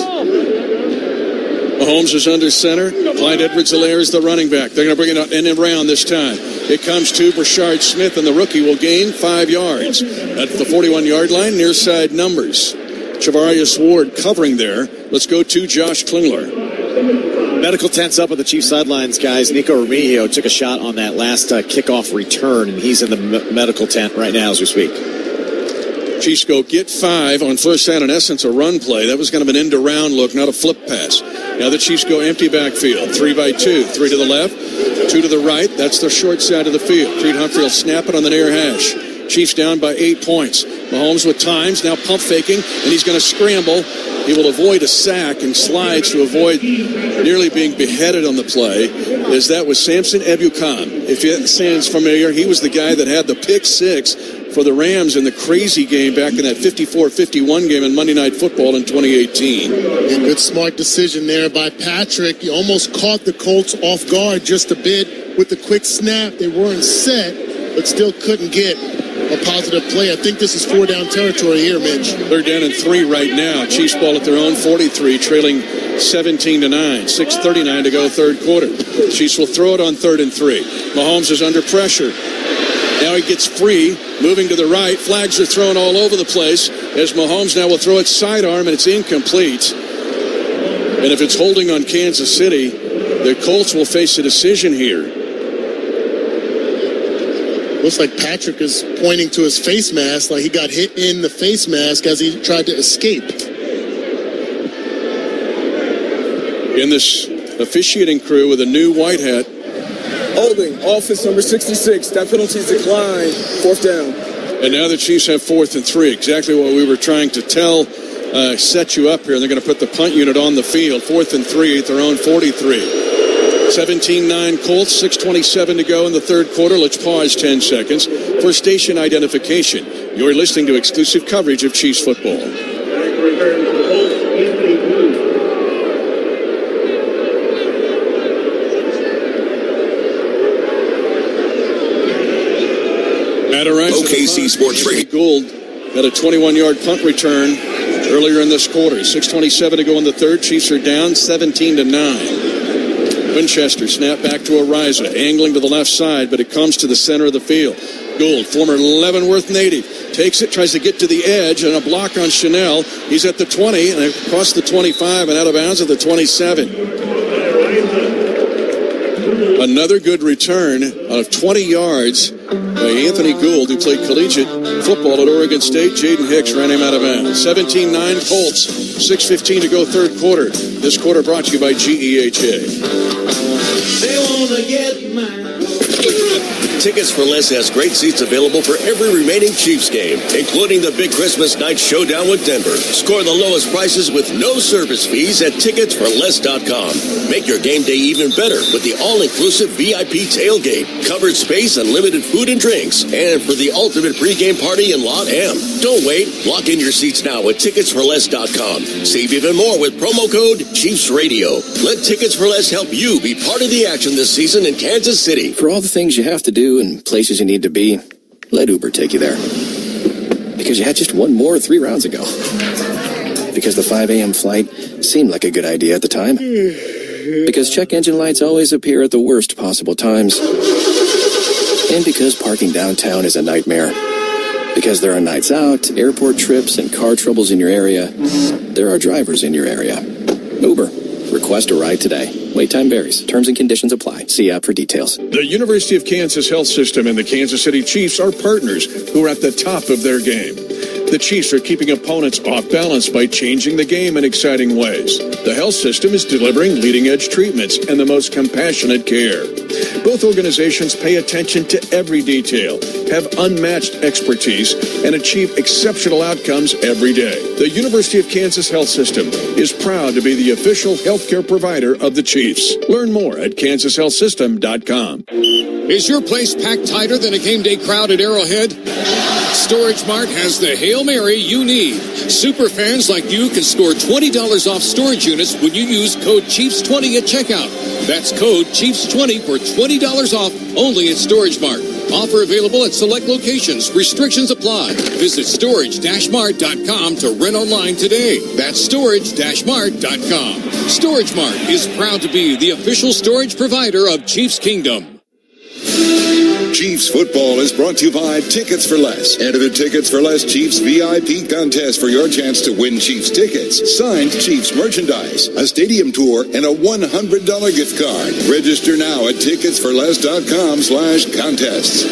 S16: Mahomes is under center. Clyde Edwards-Helaire is the running back. They're going to bring it in and around this time. It comes to Brashard Smith, and the rookie will gain 5 yards. At the 41-yard line, near side numbers. Javarius Ward covering there. Let's go to Josh Klingler.
S7: Medical tent's up at the Chiefs sidelines, guys. Nico Remigio took a shot on that last kickoff return, and he's in the medical tent right now as we speak.
S16: Chiefs go get 5 on first down, in essence, a run play. That was kind of an end-around look, not a flip pass. Now the Chiefs go empty backfield, 3-by-2, 3 to the left, 2 to the right. That's the short side of the field. Creed Humphrey will snap it on the near hash. Chiefs down by 8 points. Mahomes with times, now pump faking, and he's going to scramble. He will avoid a sack and slides to avoid nearly being beheaded on the play, as that was Samson Ebukam. If it sounds familiar, he was the guy that had the pick 6 for the Rams in the crazy game back in that 54-51 game in Monday Night Football in 2018.
S8: A good smart decision there by Patrick. He almost caught the Colts off guard just a bit with the quick snap. They weren't set, but still couldn't get a positive play. I think this is 4-down territory here, Mitch.
S16: 3rd down and 3 right now. Chiefs ball at their own 43, trailing 17-9. 6:39 to go, third quarter. Chiefs will throw it on 3rd and 3. Mahomes is under pressure. Now he gets free, moving to the right. Flags are thrown all over the place as Mahomes now will throw it sidearm, and it's incomplete. And if it's holding on Kansas City, the Colts will face a decision here.
S8: Looks like Patrick is pointing to his face mask, like he got hit in the face mask as he tried to escape.
S16: In this officiating crew with a new white hat.
S22: Holding, offense number 66. That penalty is declined. 4th down.
S16: And now the Chiefs have 4th and 3. Exactly what we were trying to tell, set you up here. They're going to put the punt unit on the field. 4th and 3 at their own 43. 17-9 Colts, 6:27 to go in the third quarter. Let's pause 10 seconds for station identification. You're listening to exclusive coverage of Chiefs football.
S2: OKC Sports Radio.
S16: Gould had a 21-yard punt return earlier in this quarter. 6:27 to go in the third. Chiefs are down 17-9. Winchester snap back to Ariza, angling to the left side, but it comes to the center of the field. Gould, former Leavenworth native, takes it, tries to get to the edge, and a block on Chanel. He's at the 20, and across the 25, and out of bounds at the 27. Another good return of 20 yards by Anthony Gould, who played collegiate football at Oregon State. Jaden Hicks ran him out of bounds. 17-9 Colts, 6:15 to go third quarter. This quarter brought to you by GEHA.
S1: They wanna get mine.
S3: Tickets for Less has great seats available for every remaining Chiefs game, including the big Christmas night showdown with Denver. Score the lowest prices with no service fees at ticketsforless.com. Make your game day even better with the all-inclusive VIP tailgate, covered space, unlimited food and drinks, and for the ultimate pregame party in Lot M. Don't wait. Lock in your seats now at ticketsforless.com. Save even more with promo code Chiefs Radio. Let Tickets for Less help you be part of the action this season in Kansas City.
S23: For all the things you have to do and places you need to be, let Uber take you there. Because you had just one more 3 rounds ago. Because the 5 a.m. flight seemed like a good idea at the time. Because check engine lights always appear at the worst possible times. And because parking downtown is a nightmare. Because there are nights out, airport trips, and car troubles in your area, there are drivers in your area. Uber. Request a ride today. Wait time varies. Terms and conditions apply. See app for details.
S16: The University of Kansas Health System and the Kansas City Chiefs are partners who are at the top of their game. The Chiefs are keeping opponents off balance by changing the game in exciting ways. The health system is delivering leading-edge treatments and the most compassionate care. Both organizations pay attention to every detail, have unmatched expertise, and achieve exceptional outcomes every day. The University of Kansas Health System is proud to be the official healthcare provider of the Chiefs. Learn more at kansashealthsystem.com.
S15: Is your place packed tighter than a game day crowd at Arrowhead? Storage Mart has the Hail Mary you need. Super fans like you can score $20 off storage units when you use code CHIEFS20 at checkout. That's code CHIEFS20 for $20 off only at Storage Mart. Offer available at select locations. Restrictions apply. Visit storage-mart.com to rent online today. That's storage-mart.com. Storage Mart is proud to be the official storage provider of Chiefs Kingdom.
S6: Chiefs football is brought to you by Tickets for Less. Enter the Tickets for Less Chiefs VIP contest for your chance to win Chiefs tickets, signed Chiefs merchandise, a stadium tour, and a $100 gift card. Register now at ticketsforless.com/contests.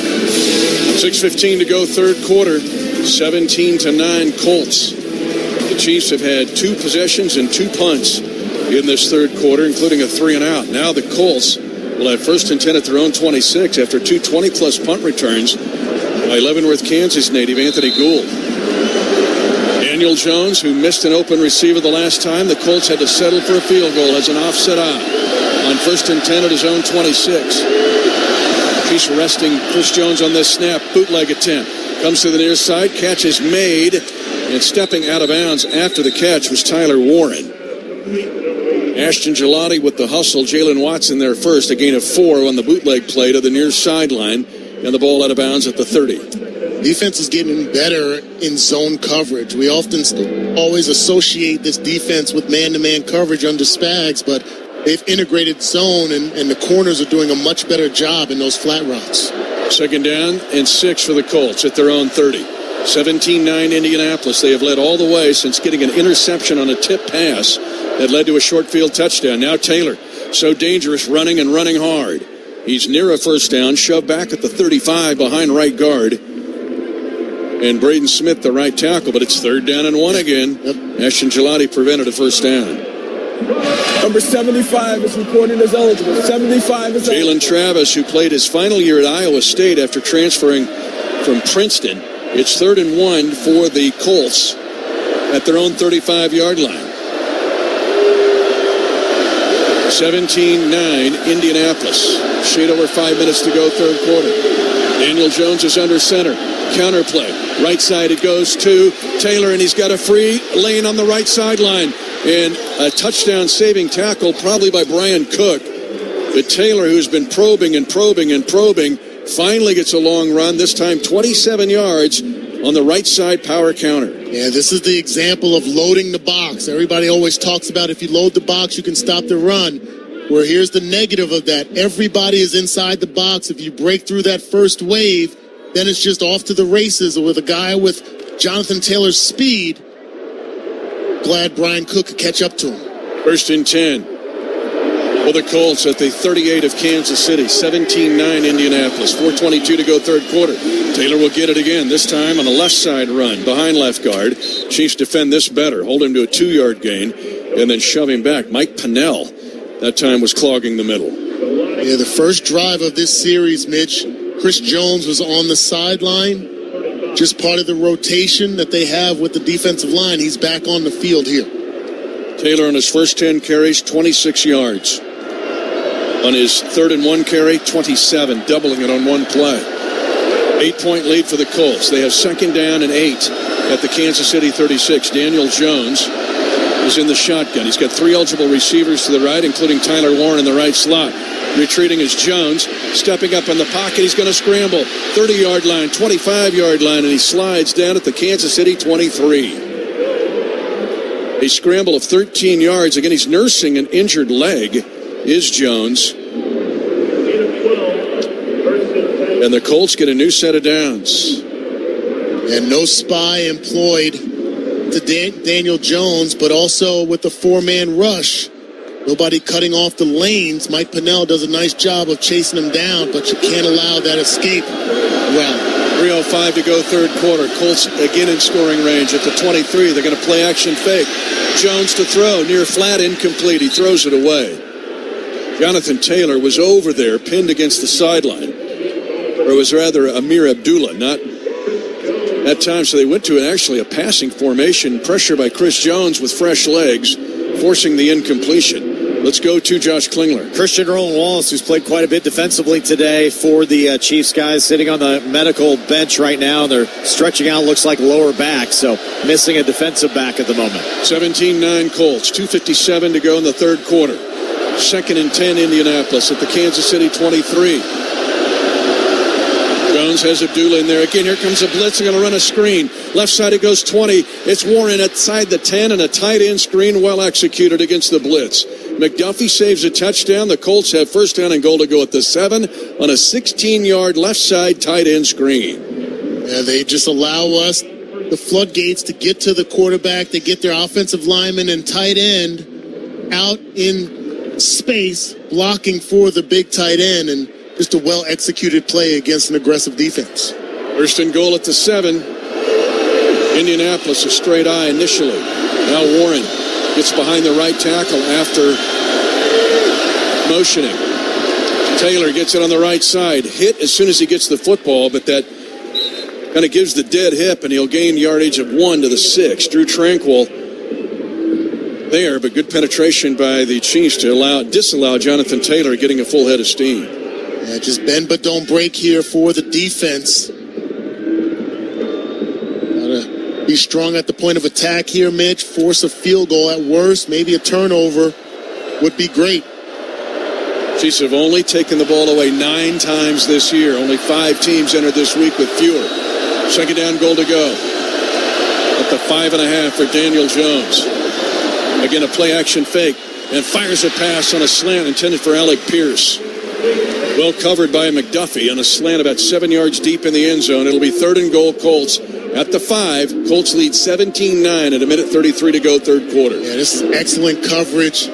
S16: 6:15 to go, third quarter. 17-9 Colts. The Chiefs have had 2 possessions and 2 punts in this third quarter, including a 3-and-out. Now the Colts will have first and 10 at their own 26 after 2 20-plus punt returns by Leavenworth, Kansas native Anthony Gould. Daniel Jones, who missed an open receiver the last time, the Colts had to settle for a field goal as an offset out on first and 10 at his own 26. Chiefs resting Chris Jones on this snap. Bootleg attempt. Comes to the near side. Catch is made. And stepping out of bounds after the catch was Tyler Warren. Ashton Gelati with the hustle. Jalen Watson there first. A gain of 4 on the bootleg play to the near sideline. And the ball out of bounds at the 30.
S8: Defense is getting better in zone coverage. We often always associate this defense with man-to-man coverage under Spags, but they've integrated zone, and the corners are doing a much better job in those flat routes.
S16: Second down and 6 for the Colts at their own 30. 17-9 Indianapolis. They have led all the way since getting an interception on a tip pass that led to a short field touchdown. Now Taylor, so dangerous, running and running hard. He's near a first down, shoved back at the 35 behind right guard. And Braden Smith, the right tackle, but it's third down and 1 again. Ashton Gelati prevented a first down.
S22: Number 75 is reported as eligible. 75 is eligible.
S16: Jalen Travis, who played his final year at Iowa State after transferring from Princeton. It's third and 1 for the Colts at their own 35-yard line. 17-9 Indianapolis. Shade over 5 minutes to go, third quarter. Daniel Jones is under center. Counterplay. Right side it goes to Taylor, and he's got a free lane on the right sideline. And a touchdown-saving tackle probably by Brian Cook. But Taylor, who's been probing, finally gets a long run, this time 27 yards on the right side power counter.
S8: Yeah, this is the example of loading the box. Everybody always talks about if you load the box, you can stop the run. Where here's the negative of that. Everybody is inside the box. If you break through that first wave, then it's just off to the races. With a guy with Jonathan Taylor's speed, glad Brian Cook could catch up to him.
S16: First and 10 for the Colts at the 38 of Kansas City. 17-9 Indianapolis. 4:22 to go, third quarter. Taylor will get it again, this time on a left side run behind left guard. Chiefs defend this better. Hold him to a 2-yard gain and then shove him back. Mike Pennell that time was clogging the middle.
S8: Yeah, the first drive of this series, Mitch, Chris Jones was on the sideline. Just part of the rotation that they have with the defensive line. He's back on the field here.
S16: Taylor on his first 10 carries, 26 yards. On his third and 1 carry, 27, doubling it on one play. 8-point lead for the Colts. They have second down and 8 at the Kansas City 36. Daniel Jones is in the shotgun. He's got 3 eligible receivers to the right, including Tyler Warren in the right slot. Retreating is Jones, stepping up in the pocket. He's going to scramble. 30-yard line, 25-yard line, and he slides down at the Kansas City 23. A scramble of 13 yards. Again, he's nursing an injured leg, is Jones. And the Colts get a new set of downs.
S8: And no spy employed to Daniel Jones, but also with the 4-man rush. Nobody cutting off the lanes. Mike Pennell does a nice job of chasing him down, but you can't allow that escape route.
S16: 3:05 to go, third quarter. Colts again in scoring range at the 23. They're going to play action fake. Jones to throw, near flat, incomplete. He throws it away. Jonathan Taylor was over there, pinned against the sideline. Or it was rather Amir Abdullah, not that time. So they went to actually a passing formation. Pressure by Chris Jones with fresh legs, forcing the incompletion. Let's go to Josh Klingler.
S7: Christian Roland Wallace, who's played quite a bit defensively today for the Chiefs guys, sitting on the medical bench right now. They're stretching out, looks like lower back, so missing a defensive back at the moment.
S16: 17-9 Colts, 2:57 to go in the third quarter. Second and 10 Indianapolis at the Kansas City 23. Jones has Abdullah in there. Again, here comes a blitz. They're going to run a screen. Left side, it goes 20. It's Warren outside the 10, and a tight end screen well executed against the blitz. McDuffie saves a touchdown. The Colts have first down and goal to go at the 7 on a 16-yard left side tight end screen.
S8: Yeah, they just allow us the floodgates to get to the quarterback. They get their offensive lineman and tight end out in space, blocking for the big tight end, and just a well-executed play against an aggressive defense.
S16: First and goal at the 7. Indianapolis, a straight eye initially. Now Warren gets behind the right tackle after motioning. Taylor gets it on the right side. Hit as soon as he gets the football, but that kind of gives the dead hip, and he'll gain yardage of 1 to the 6. Drew Tranquil there, but good penetration by the Chiefs to disallow Jonathan Taylor getting a full head of steam.
S8: Yeah, just bend but don't break here for the defense. Gotta be strong at the point of attack here, Mitch. Force a field goal at worst. Maybe a turnover would be great.
S16: Chiefs have only taken the ball away 9 times this year. Only 5 teams entered this week with fewer. Second down, goal to go. At the 5.5 for Daniel Jones. Again, a play-action fake. And fires a pass on a slant intended for Alec Pierce. Well covered by McDuffie on a slant about 7 yards deep in the end zone. It'll be third and goal, Colts at the 5. Colts lead 17-9 at a minute 33 to go, third quarter.
S8: Yeah, this is excellent coverage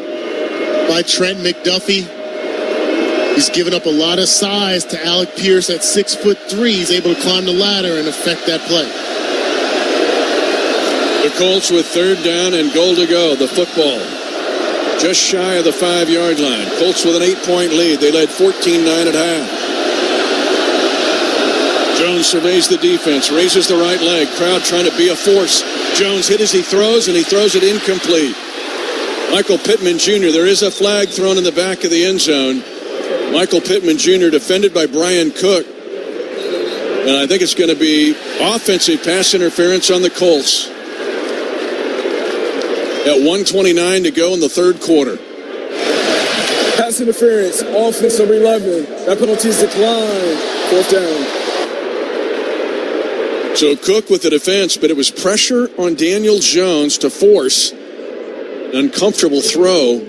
S8: by Trent McDuffie. He's given up a lot of size to Alec Pierce at 6'3". He's able to climb the ladder and affect that play.
S16: The Colts with third down and goal to go. The football just shy of the 5-yard line. Colts with an 8-point lead. They led 14-9 at half. Jones surveys the defense, raises the right leg. Crowd trying to be a force. Jones hit as he throws, and he throws it incomplete. Michael Pittman Jr., there is a flag thrown in the back of the end zone. Michael Pittman Jr. defended by Brian Cook. And I think it's going to be offensive pass interference on the Colts. At 1:29 to go in the third quarter.
S22: Pass interference, offense number 11. That penalty is declined. Fourth down.
S16: So Cook with the defense, but it was pressure on Daniel Jones to force an uncomfortable throw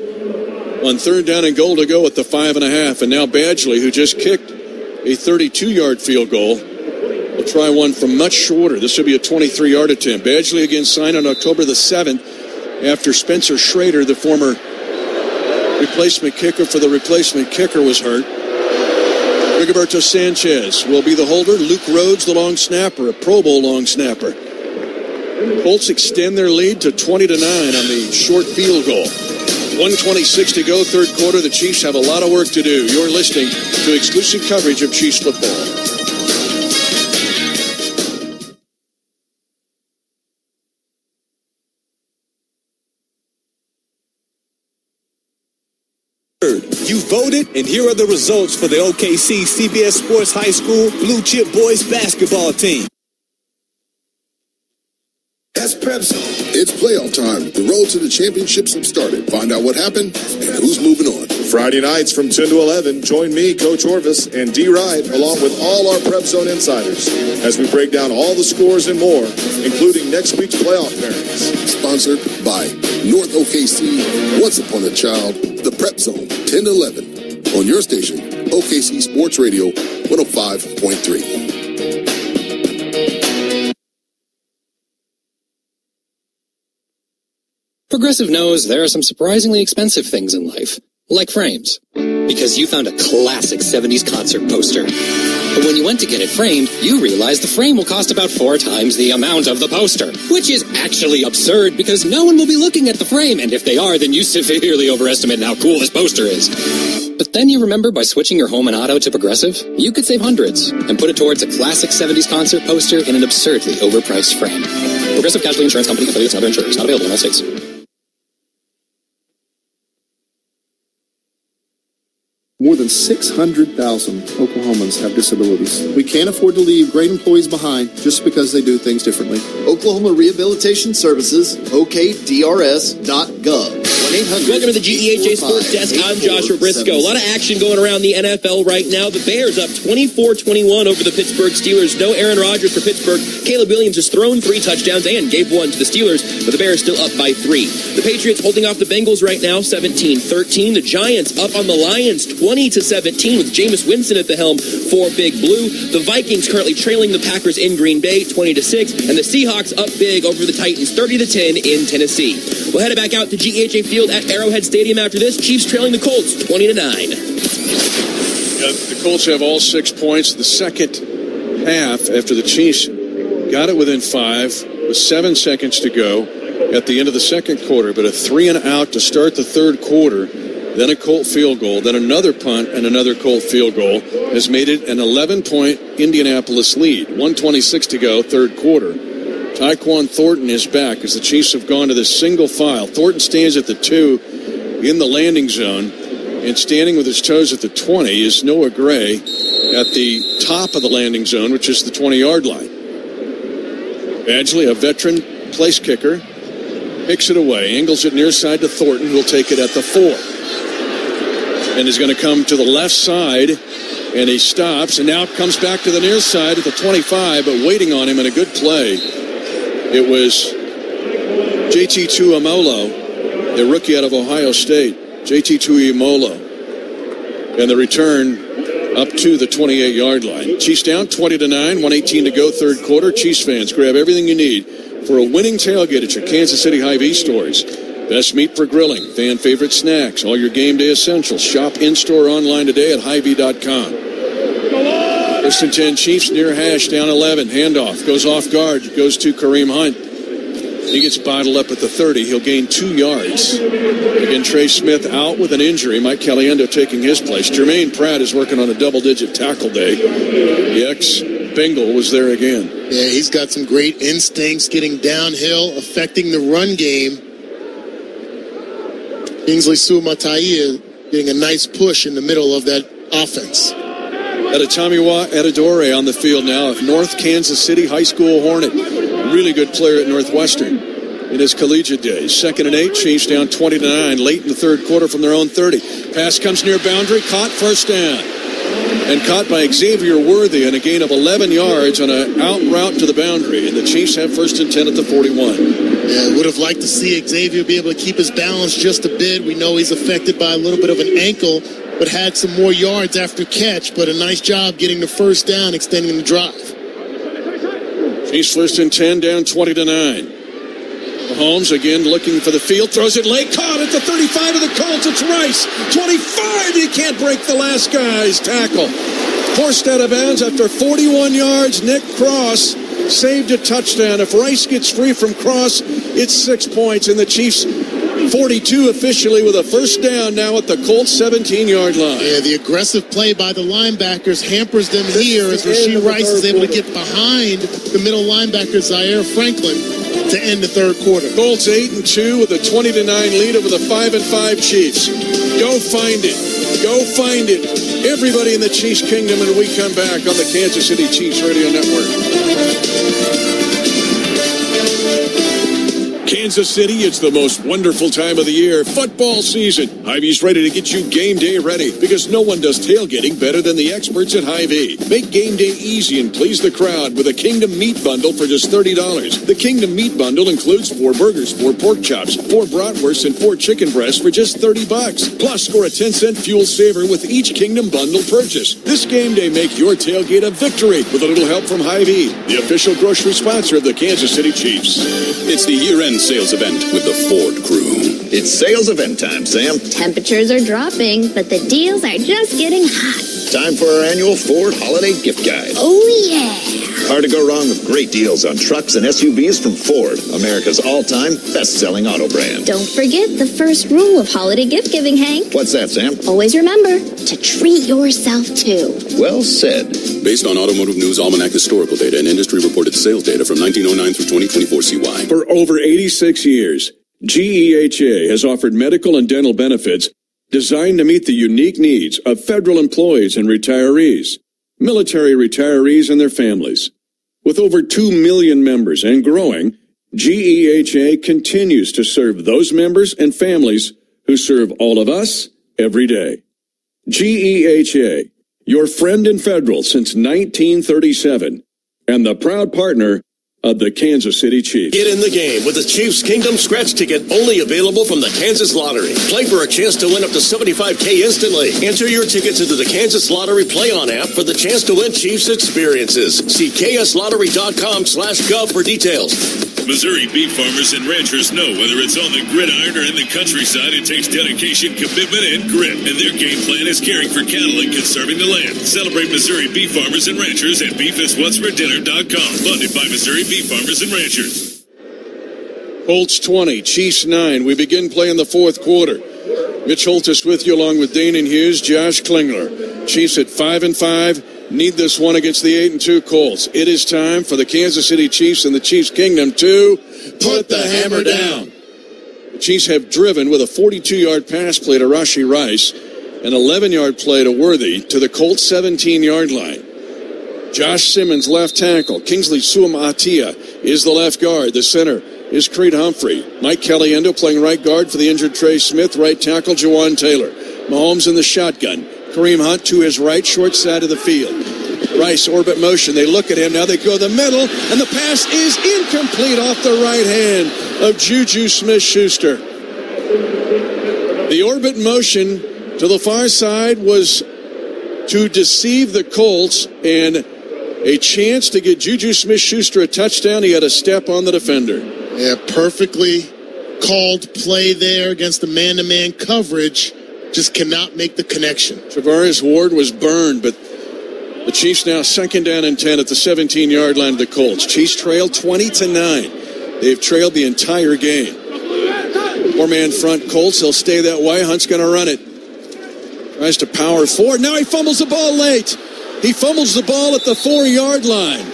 S16: on third down and goal to go at the 5.5. And now Badgley, who just kicked a 32-yard field goal, will try one from much shorter. This will be a 23-yard attempt. Badgley again signed on October the 7th after Spencer Schrader, the former replacement kicker for the replacement kicker, was hurt. Rigoberto Sanchez will be the holder. Luke Rhodes, the long snapper, a Pro Bowl long snapper. Colts extend their lead to 20-9 on the short field goal. 1:26 to go, third quarter. The Chiefs have a lot of work to do. You're listening to exclusive coverage of Chiefs football.
S1: You voted, and here are the results for the OKC CBS Sports High School Blue Chip Boys basketball team.
S4: That's Prep Zone. It's playoff time. The road to the championships have started. Find out what happened and who's moving on.
S5: Friday nights from 10 to 11, join me, Coach Orvis, and D. Wright, along with all our Prep Zone insiders, as we break down all the scores and more, including next week's playoff pairings.
S4: Sponsored by North OKC, Once Upon a Child, the Prep Zone, 10 to 11, on your station, OKC Sports Radio, 105.3.
S17: Progressive knows there are some surprisingly expensive things in life, like frames. Because you found a classic 70s concert poster. But when you went to get it framed, you realized the frame will cost about 4 times the amount of the poster. Which is actually absurd because no one will be looking at the frame, and if they are, then you severely overestimate how cool this poster is. But then you remember by switching your home and auto to Progressive, you could save hundreds and put it towards a classic 70s concert poster in an absurdly overpriced frame. Progressive Casualty Insurance Company, affiliates, and other insurers. Not available in all states.
S24: More than 600,000 Oklahomans have disabilities. We can't afford to leave great employees behind just because they do things differently.
S25: Oklahoma Rehabilitation Services, OKDRS.gov.
S9: Welcome to the GEHA Sports Desk. I'm Joshua Briscoe. A lot of action going around the NFL right now. The Bears up 24-21 over the Pittsburgh Steelers. No Aaron Rodgers for Pittsburgh. Caleb Williams has thrown 3 touchdowns and gave 1 to the Steelers, but the Bears still up by 3. The Patriots holding off the Bengals right now, 17-13. The Giants up on the Lions, 20-17, with Jameis Winston at the helm for Big Blue. The Vikings currently trailing the Packers in Green Bay, 20-6, and the Seahawks up big over the Titans, 30-10 in Tennessee. We'll head back out to GEHA Field at Arrowhead Stadium after this. Chiefs trailing the Colts, 20-9.
S16: The Colts have all 6 points. The second half, after the Chiefs got it within 5, with 7 seconds to go at the end of the second quarter, but a 3-and-out to start the third quarter, then a Colt field goal, then another punt and another Colt field goal has made it an 11-point Indianapolis lead. 1:26 to go, third quarter. Tyquan Thornton is back as the Chiefs have gone to this single file. Thornton stands at the 2 in the landing zone, and standing with his toes at the 20 is Noah Gray at the top of the landing zone, which is the 20-yard line. Badgley, a veteran place kicker, picks it away, angles it near side to Thornton, who will take it at the 4. And is going to come to the left side, and he stops, and now comes back to the near side at the 25, but waiting on him in a good play. It was JT Tuimoloau, the rookie out of Ohio State, JT Tuimoloau. And the return up to the 28-yard line. Chiefs down 20-9, 1:18 to go, third quarter. Chiefs fans, grab everything you need for a winning tailgate at your Kansas City Hy-Vee stores. Best meat for grilling, fan favorite snacks, all your game day essentials. Shop in-store online today at Hy-Vee.com. First and 10, Chiefs near hash, down 11. Handoff, goes off guard, goes to Kareem Hunt. He gets bottled up at the 30. He'll gain 2 yards. Again, Trey Smith out with an injury. Mike Caliendo taking his place. Jermaine Pratt is working on a double-digit tackle day. The ex-Bengal was there again.
S8: Yeah, he's got some great instincts getting downhill, affecting the run game. Kingsley Suamataia getting a nice push in the middle of that offense.
S16: Adetomiwa Adedore on the field now of North Kansas City High School Hornet. Really good player at Northwestern in his collegiate days. 2nd and 8, Chiefs down 20-9, late in the third quarter from their own 30. Pass comes near boundary, caught, first down. And caught by Xavier Worthy on a gain of 11 yards on an out route to the boundary. And the Chiefs have 1st and 10 at the 41.
S8: Yeah, would have liked to see Xavier be able to keep his balance just a bit. We know he's affected by a little bit of an ankle, but had some more yards after catch. But a nice job getting the first down, extending the drive.
S16: Chiefs 1st and 10, down 20-9. Mahomes again looking for the field, throws it late, caught at the 35 of the Colts. It's Rice, 25. He can't break the last guy's tackle. Forced out of bounds after 41 yards. Nick Cross saved a touchdown. If Rice gets free from Cross, it's 6 points, and the Chiefs 42 officially with a first down now at the Colts 17-yard line.
S8: Yeah, the aggressive play by the linebackers hampers them here as Rashee Rice is able to get behind the middle linebacker Zaire Franklin to end the third quarter.
S16: Colts 8-2 with a 20-9 lead over the 5-5 Chiefs. Go find it. Go find it. Everybody in the Chiefs Kingdom, and we come back on the Kansas City Chiefs Radio Network. Kansas City, it's the most wonderful time of the year, football season. Hy-Vee's ready to get you game day ready because no one does tailgating better than the experts at Hy-Vee. Make game day easy and please the crowd with a Kingdom Meat Bundle for just $30. The Kingdom Meat Bundle includes 4 burgers, 4 pork chops, 4 bratwursts, and 4 chicken breasts for just $30. Plus, score a 10-cent fuel saver with each Kingdom Bundle purchase. This game day, make your tailgate a victory with a little help from Hy-Vee, the official grocery sponsor of the Kansas City Chiefs.
S2: It's the year-end sales event with the Ford crew. It's sales event time, Sam.
S10: Temperatures are dropping, but the deals are just getting hot.
S2: Time for our annual Ford Holiday Gift Guide.
S10: Oh, yeah.
S2: Hard to go wrong with great deals on trucks and SUVs from Ford, America's all-time best-selling auto brand.
S10: Don't forget the first rule of holiday gift giving, Hank.
S2: What's that, Sam?
S10: Always remember to treat yourself, too.
S2: Well said.
S11: Based on Automotive News Almanac historical data and industry-reported sales data from 1909 through 2024 CY.
S16: For over 86 years, GEHA has offered medical and dental benefits designed to meet the unique needs of federal employees and retirees, military retirees and their families. With over 2 million members and growing, GEHA continues to serve those members and families who serve all of us every day. GEHA, your friend in federal since 1937, and the proud partner of the Kansas City Chiefs.
S3: Get in the game with the Chiefs Kingdom Scratch Ticket, only available from the Kansas Lottery. Play for a chance to win up to $75K instantly. Enter your tickets into the Kansas Lottery Play-On app for the chance to win Chiefs experiences. See kslottery.com/gov for details.
S2: Missouri beef farmers and ranchers know whether it's on the gridiron or in the countryside, it takes dedication, commitment, and grit. And their game plan is caring for cattle and conserving the land. Celebrate Missouri beef farmers and ranchers at beefiswhatsfordinner.com. Funded by Missouri Beef Farmers and Ranchers.
S16: Colts 20, Chiefs 9. We begin play in the fourth quarter. Mitch Holtis with you along with Dane and Hughes, Josh Klingler. Chiefs at 5-5. Need this one against the 8-2 Colts. It is time for the Kansas City Chiefs and the Chiefs Kingdom to put the hammer down. The Chiefs have driven with a 42-yard pass play to Rashee Rice, an 11-yard play to Worthy to the Colts 17-yard line. Josh Simmons, left tackle. Kingsley Suam-Atia is the left guard. The center is Creed Humphrey. Mike Caliendo playing right guard for the injured Trey Smith. Right tackle, Jawan Taylor. Mahomes in the shotgun. Kareem Hunt to his right, short side of the field. Rice, orbit motion. They look at him. Now they go the middle, and the pass is incomplete off the right hand of Juju Smith-Schuster. The orbit motion to the far side was to deceive the Colts and a chance to get Juju Smith-Schuster a touchdown. He had a step on the defender.
S8: Yeah, perfectly called play there against the man-to-man coverage. Just cannot make the connection.
S16: Travaris Ward was burned, but the Chiefs now second down and 10 at the 17-yard line of the Colts. Chiefs trail 20-9. They've trailed the entire game. Four-man front Colts. He'll stay that way. Hunt's going to run it. Tries to power forward. Now he fumbles the ball late. He fumbles the ball at the 4-yard line.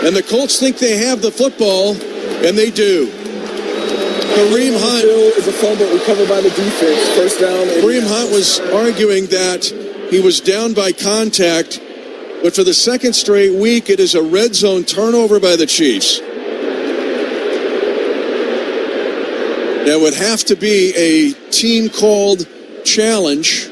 S16: And the Colts think they have the football, and they do. Kareem Hunt
S22: is a fumble recovered by the defense. First down.
S16: Kareem Hunt was arguing that he was down by contact, but for the second straight week, it is a red zone turnover by the Chiefs. That would have to be a team-called challenge.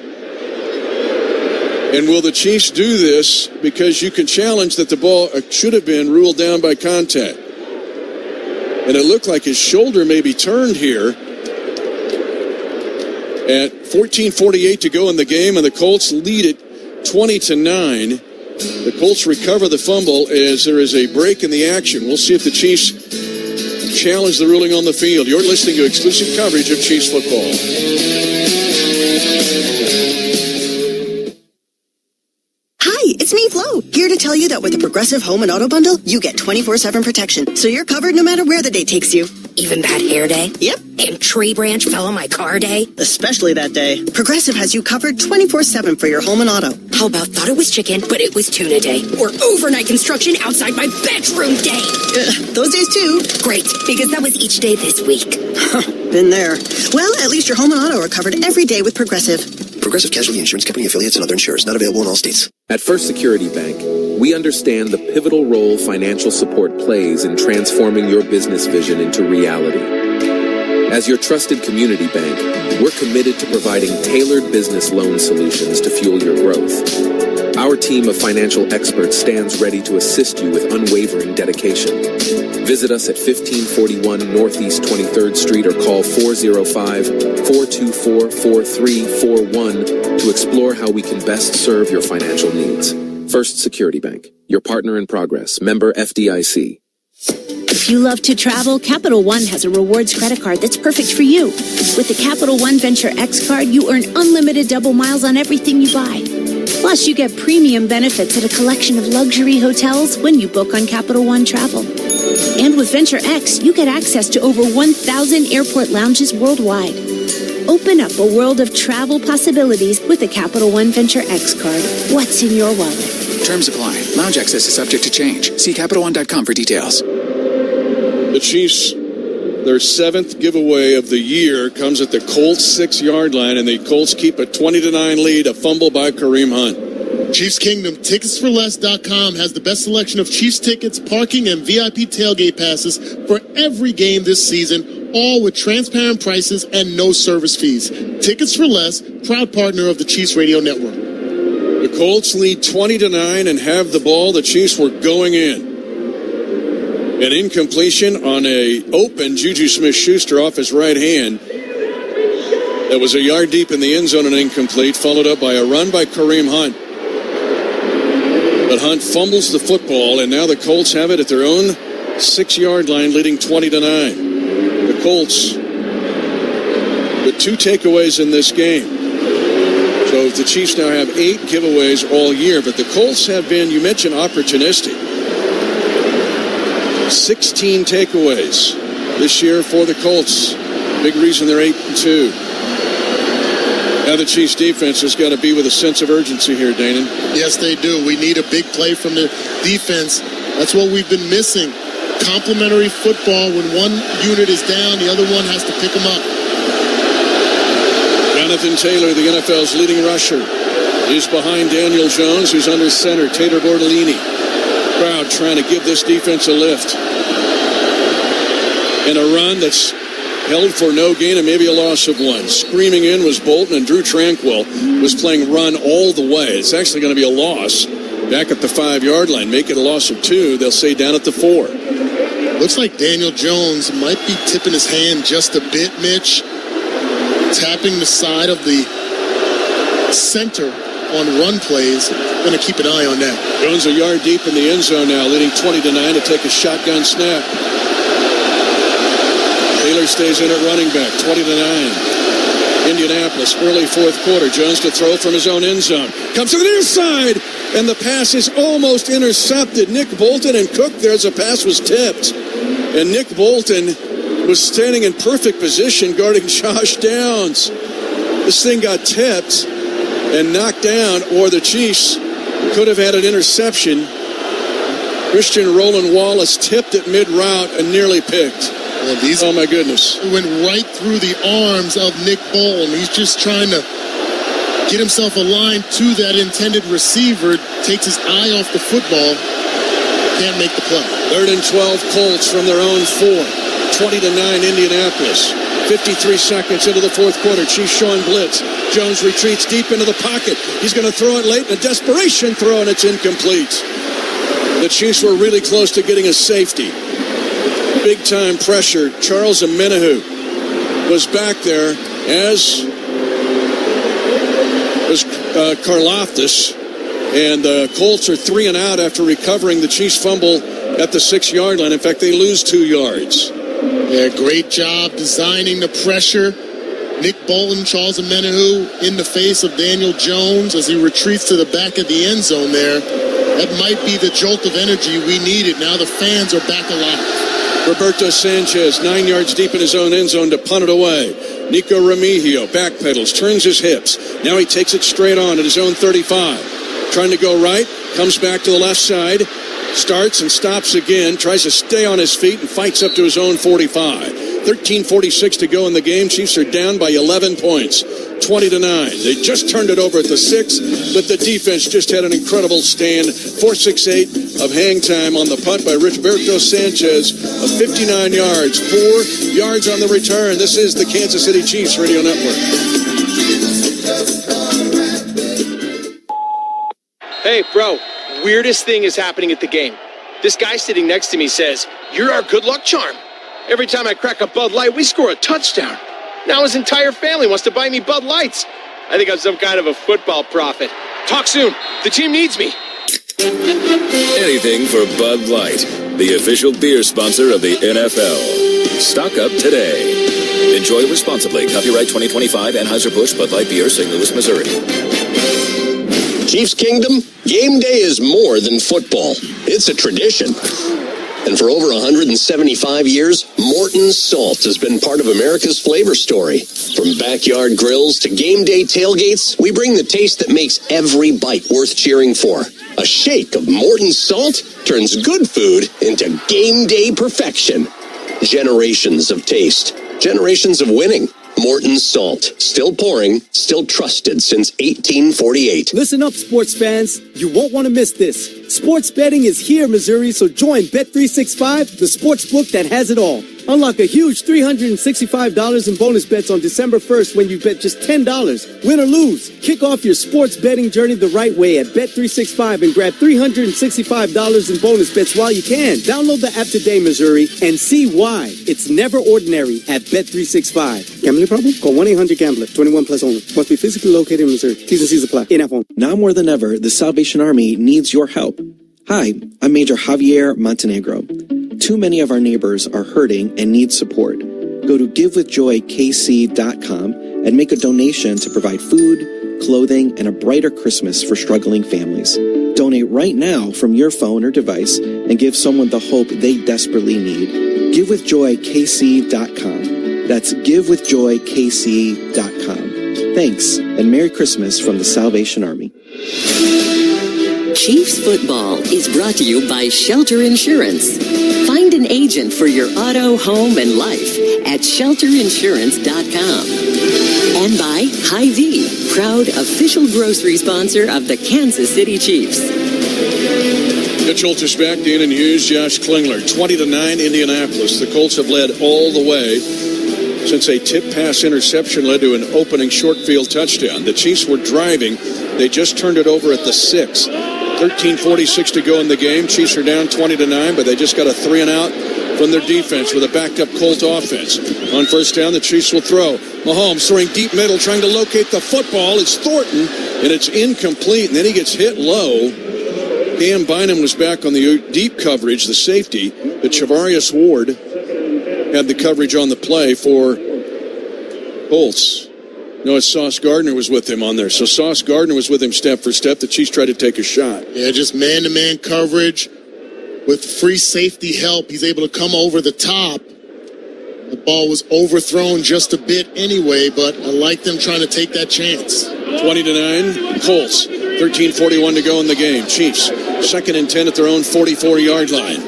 S16: And will the Chiefs do this? Because you can challenge that the ball should have been ruled down by contact. And it looked like his shoulder may be turned here. At 14:48 to go in the game, and the Colts lead it 20-9. The Colts recover the fumble as there is a break in the action. We'll see if the Chiefs challenge the ruling on the field. You're listening to exclusive coverage of Chiefs football.
S12: It's me, Flo, here to tell you that with the Progressive Home and Auto Bundle, you get 24/7 protection, so you're covered no matter where the day takes you.
S13: Even bad hair day?
S12: Yep.
S13: And tree branch fell on my car day?
S12: Especially that day. Progressive has you covered 24/7 for your home and auto.
S13: How about thought it was chicken, but it was tuna day? Or overnight construction outside my bedroom day?
S12: Those days too.
S13: Great, because that was each day this week.
S12: Been there. Well, at least your home and auto are covered every day with Progressive.
S23: Progressive Casualty Insurance Company, affiliates, and other insurers. Not available in all states.
S20: At First Security Bank, we understand the pivotal role financial support plays in transforming your business vision into reality. As your trusted community bank, we're committed to providing tailored business loan solutions to fuel your growth. Our team of financial experts stands ready to assist you with unwavering dedication. Visit us at 1541 Northeast 23rd Street or call 405-424-4341 to explore how we can best serve your financial needs. First Security Bank, your partner in progress, member FDIC.
S21: If you love to travel, Capital One has a rewards credit card that's perfect for you. With the Capital One Venture X card, you earn unlimited double miles on everything you buy. Plus, you get premium benefits at a collection of luxury hotels when you book on Capital One Travel. And with Venture X, you get access to over 1,000 airport lounges worldwide. Open up a world of travel possibilities with the Capital One Venture X card. What's in your wallet?
S18: Terms apply. Lounge access is subject to change. See CapitalOne.com for details.
S16: The Chiefs, their seventh giveaway of the year comes at the Colts 6-yard line, and the Colts keep a 20-9 lead, a fumble by Kareem Hunt.
S8: Chiefs Kingdom, ticketsforless.com has the best selection of Chiefs tickets, parking, and VIP tailgate passes for every game this season, all with transparent prices and no service fees. Tickets for Less, proud partner of the Chiefs Radio Network.
S16: The Colts lead 20-9 and have the ball. The Chiefs were going in. An incompletion on a open Juju Smith-Schuster off his right hand. That was a yard deep in the end zone and incomplete, followed up by a run by Kareem Hunt. But Hunt fumbles the football, and now the Colts have it at their own 6-yard line, leading 20-9. The Colts with 2 takeaways in this game. So the Chiefs now have 8 giveaways all year, but the Colts have been, you mentioned, opportunistic. 16 takeaways this year for the Colts. Big reason they're 8-2. Now the Chiefs defense has got to be with a sense of urgency here, Danon.
S8: Yes, they do. We need a big play from the defense. That's what we've been missing. Complementary football. When one unit is down, the other one has to pick them up.
S16: Jonathan Taylor, the NFL's leading rusher, is behind Daniel Jones, who's under center. Taylor Bortolini. Crowd trying to give this defense a lift. And a run that's held for no gain and maybe a loss of 1. Screaming in was Bolton, and Drew Tranquill was playing run all the way. It's actually going to be a loss back at the 5-yard line. Make it a loss of 2. They'll say down at the 4.
S8: Looks like Daniel Jones might be tipping his hand just a bit, Mitch. Tapping the side of the center on run plays. Going to keep an eye on that.
S16: Jones a yard deep in the end zone now, leading 20-9 to take a shotgun snap. Taylor stays in at running back, 20-9. Indianapolis, early 4th quarter. Jones to throw from his own end zone. Comes to the near side, and the pass is almost intercepted. Nick Bolton and Cook, there's a pass was tipped. And Nick Bolton was standing in perfect position guarding Josh Downs. This thing got tipped and knocked down, or the Chiefs could have had an interception. Christian Roland Wallace tipped it mid-route and nearly picked. Oh, my goodness.
S8: It went right through the arms of Nick Bolton. He's just trying to get himself aligned to that intended receiver. Takes his eye off the football. Can't make the play.
S16: 3rd and 12 Colts from their own 4. 20-9 Indianapolis. 53 seconds into the 4th quarter. Chiefs showing blitz. Jones retreats deep into the pocket. He's going to throw it late in a desperation throw, and it's incomplete. The Chiefs were really close to getting a safety. Big-time pressure. Charles Omenihu was back there, as was Karlaftis. And the Colts are 3 and out after recovering the Chiefs fumble at the 6-yard line. In fact, they lose 2 yards.
S8: Yeah, great job designing the pressure. Nick Bolton, Charles Omenihu in the face of Daniel Jones as he retreats to the back of the end zone there. That might be the jolt of energy we needed. Now the fans are back alive.
S16: Roberto Sanchez, 9 yards deep in his own end zone to punt it away. Nico Remigio backpedals, turns his hips. Now he takes it straight on at his own 35. Trying to go right, comes back to the left side, starts and stops again, tries to stay on his feet and fights up to his own 45. 13:46 to go in the game. Chiefs are down by 11 points, 20-9. They just turned it over at the 6, but the defense just had an incredible stand. 4.68 of hang time on the punt by Roberto Sanchez of 59 yards, 4 yards on the return. This is the Kansas City Chiefs Radio Network.
S6: Hey, bro, weirdest thing is happening at the game. This guy sitting next to me says, "You're our good luck charm. Every time I crack a Bud Light, we score a touchdown." Now his entire family wants to buy me Bud Lights. I think I'm some kind of a football prophet. Talk soon. The team needs me.
S2: Anything for Bud Light, the official beer sponsor of the NFL. Stock up today. Enjoy responsibly. Copyright 2025 Anheuser-Busch Bud Light Beer, St. Louis, Missouri.
S3: Chiefs Kingdom, game day is more than football. It's a tradition. And for over 175 years, Morton's Salt has been part of America's flavor story. From backyard grills to game day tailgates, we bring the taste that makes every bite worth cheering for. A shake of Morton's Salt turns good food into game day perfection. Generations of taste. Generations of winning. Morton's Salt. Still pouring, still trusted since 1848.
S14: Listen up, sports fans. You won't want to miss this. Sports betting is here, Missouri, so join Bet365, the sports book that has it all. Unlock a huge $365 in bonus bets on December 1st when you bet just $10. Win or lose, kick off your sports betting journey the right way at Bet365 and grab $365 in bonus bets while you can. Download the app today, Missouri, and see why it's never ordinary at Bet365. Gambling problem? Call 1-800-GAMBLER. 21 plus only. Must be physically located in Missouri. T's and C's apply. In-app only.
S1: Now more than ever, the Salvation Army needs your help. Hi, I'm Major Javier Montenegro. Too many of our neighbors are hurting and need support. Go to givewithjoykc.com and make a donation to provide food, clothing, and a brighter Christmas for struggling families. Donate right now from your phone or device and give someone the hope they desperately need. givewithjoykc.com. That's givewithjoykc.com. Thanks, and Merry Christmas from the Salvation Army.
S7: Chiefs football is brought to you by Shelter Insurance. Find an agent for your auto, home, and life at shelterinsurance.com. And by Hy-Vee, proud official grocery sponsor of the Kansas City Chiefs.
S16: Mitch Holtis back, Dan and Hughes, Josh Klingler. 20-9 Indianapolis. The Colts have led all the way since a tip pass interception led to an opening short field touchdown. The Chiefs were driving. They just turned it over at the 6. 13:46 to go in the game. Chiefs are down 20-9, but they just got a 3-and-out from their defense with a backed-up Colt offense. On first down, the Chiefs will throw. Mahomes throwing deep middle, trying to locate the football. It's Thornton, and it's incomplete, and then he gets hit low. Cam Bynum was back on the deep coverage, the safety, but Chavarius Ward had the coverage on the play for Colts. No, it's Sauce Gardner was with him on there. So Sauce Gardner was with him step for step. The Chiefs tried to take a shot.
S8: Yeah, just man-to-man coverage with free safety help. He's able to come over the top. The ball was overthrown just a bit anyway, but I like them trying to take that chance.
S16: 20-9, Colts. 13:41 to go in the game. Chiefs, 2nd and 10 at their own 44-yard line.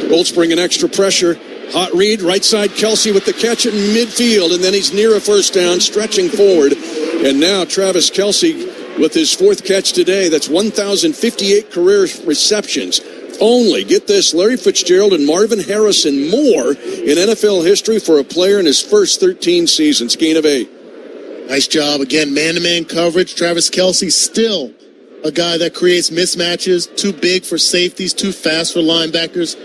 S16: Colts bringing extra pressure. Hot read, right side, Kelce with the catch in midfield, and then he's near a first down, stretching forward. And now Travis Kelce with his 4th catch today. That's 1,058 career receptions. Only, get this, Larry Fitzgerald and Marvin Harrison more in NFL history for a player in his first 13 seasons. Gain of 8.
S8: Nice job. Again, man-to-man coverage. Travis Kelce still a guy that creates mismatches. Too big for safeties, too fast for linebackers.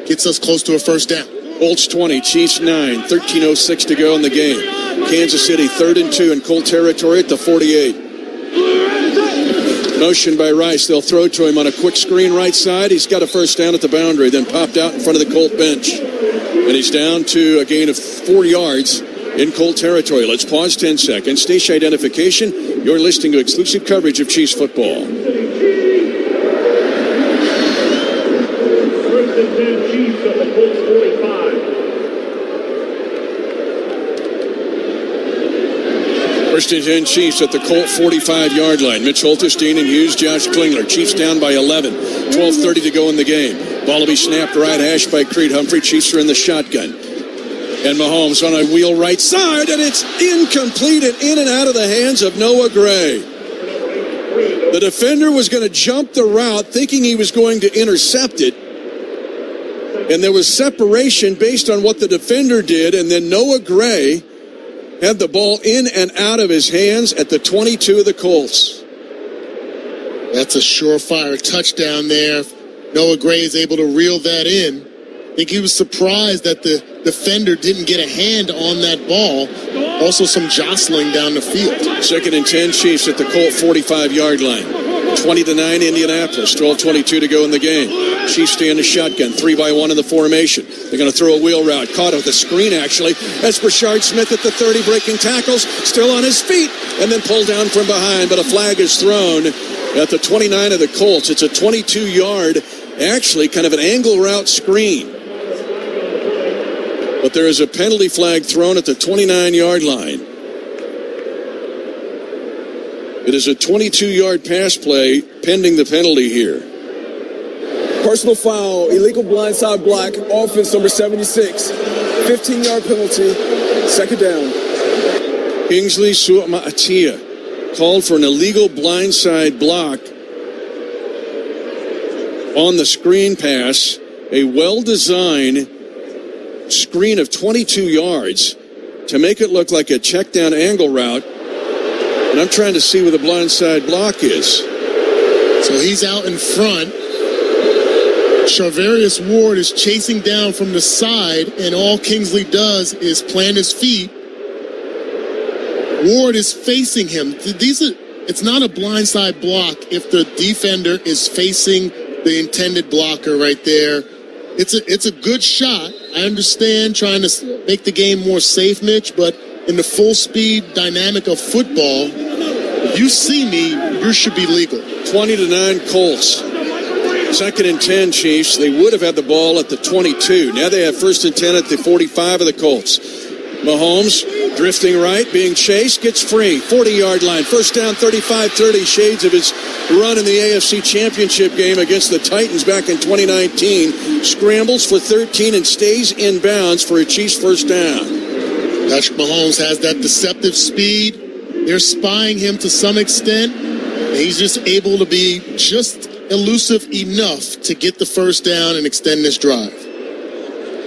S8: Gets us close to a first down.
S16: Colts 20, Chiefs 9, 13:06 to go in the game. Kansas City 3rd and 2 in Colt territory at the 48. Motion by Rice. They'll throw to him on a quick screen right side. He's got a first down at the boundary, then popped out in front of the Colt bench. And he's down to a gain of 4 yards in Colt territory. Let's pause 10 seconds. Station identification. You're listening to exclusive coverage of Chiefs football. First and 10 Chiefs at the Colt 45-yard line. Mitch Holtis, Dean and Hughes, Josh Klingler. Chiefs down by 11. 12:30 to go in the game. Ball will be snapped right hash by Creed Humphrey. Chiefs are in the shotgun. And Mahomes on a wheel right side, and it's incomplete and in and out of the hands of Noah Gray. The defender was going to jump the route thinking he was going to intercept it. And there was separation based on what the defender did, and then Noah Gray had the ball in and out of his hands at the 22 of the Colts.
S8: That's a surefire touchdown there. Noah Gray is able to reel that in. I think he was surprised that the defender didn't get a hand on that ball. Also some jostling down the field. 2nd
S16: and 10 Chiefs at the Colt 45-yard line. 20-9 Indianapolis. 12:22 to go in the game. Chiefs stay in the shotgun. 3-by-1 in the formation. They're going to throw a wheel route. Caught with the screen, actually. That's Brashard Smith at the 30, breaking tackles. Still on his feet. And then pulled down from behind. But a flag is thrown at the 29 of the Colts. It's a 22-yard, actually kind of an angle route screen. But there is a penalty flag thrown at the 29-yard line. It is a 22-yard pass play pending the penalty here.
S22: Personal foul, illegal blindside block, offense number 76. 15-yard penalty, 2nd down.
S16: Kingsley Suama'atia called for an illegal blindside block on the screen pass. A well-designed screen of 22 yards to make it look like a check down angle route. And I'm trying to see where the blindside block is.
S8: So he's out in front. Charvarius Ward is chasing down from the side, and all Kingsley does is plant his feet. Ward is facing him. It's not a blindside block if the defender is facing the intended blocker right there. It's a good shot. I understand trying to make the game more safe, Mitch, but in the full speed dynamic of football, if you see me, you should be legal.
S16: 20-9 Colts. 2nd and 10 Chiefs. They would have had the ball at the 22. Now they have 1st and 10 at the 45 of the Colts. Mahomes drifting right, being chased, gets free. 40-yard line. First down, 35-30. Shades of his run in the AFC Championship game against the Titans back in 2019. Scrambles for 13 and stays in bounds for a Chiefs first down.
S8: Patrick Mahomes has that deceptive speed. They're spying him to some extent. He's just able to be just elusive enough to get the first down and extend this drive.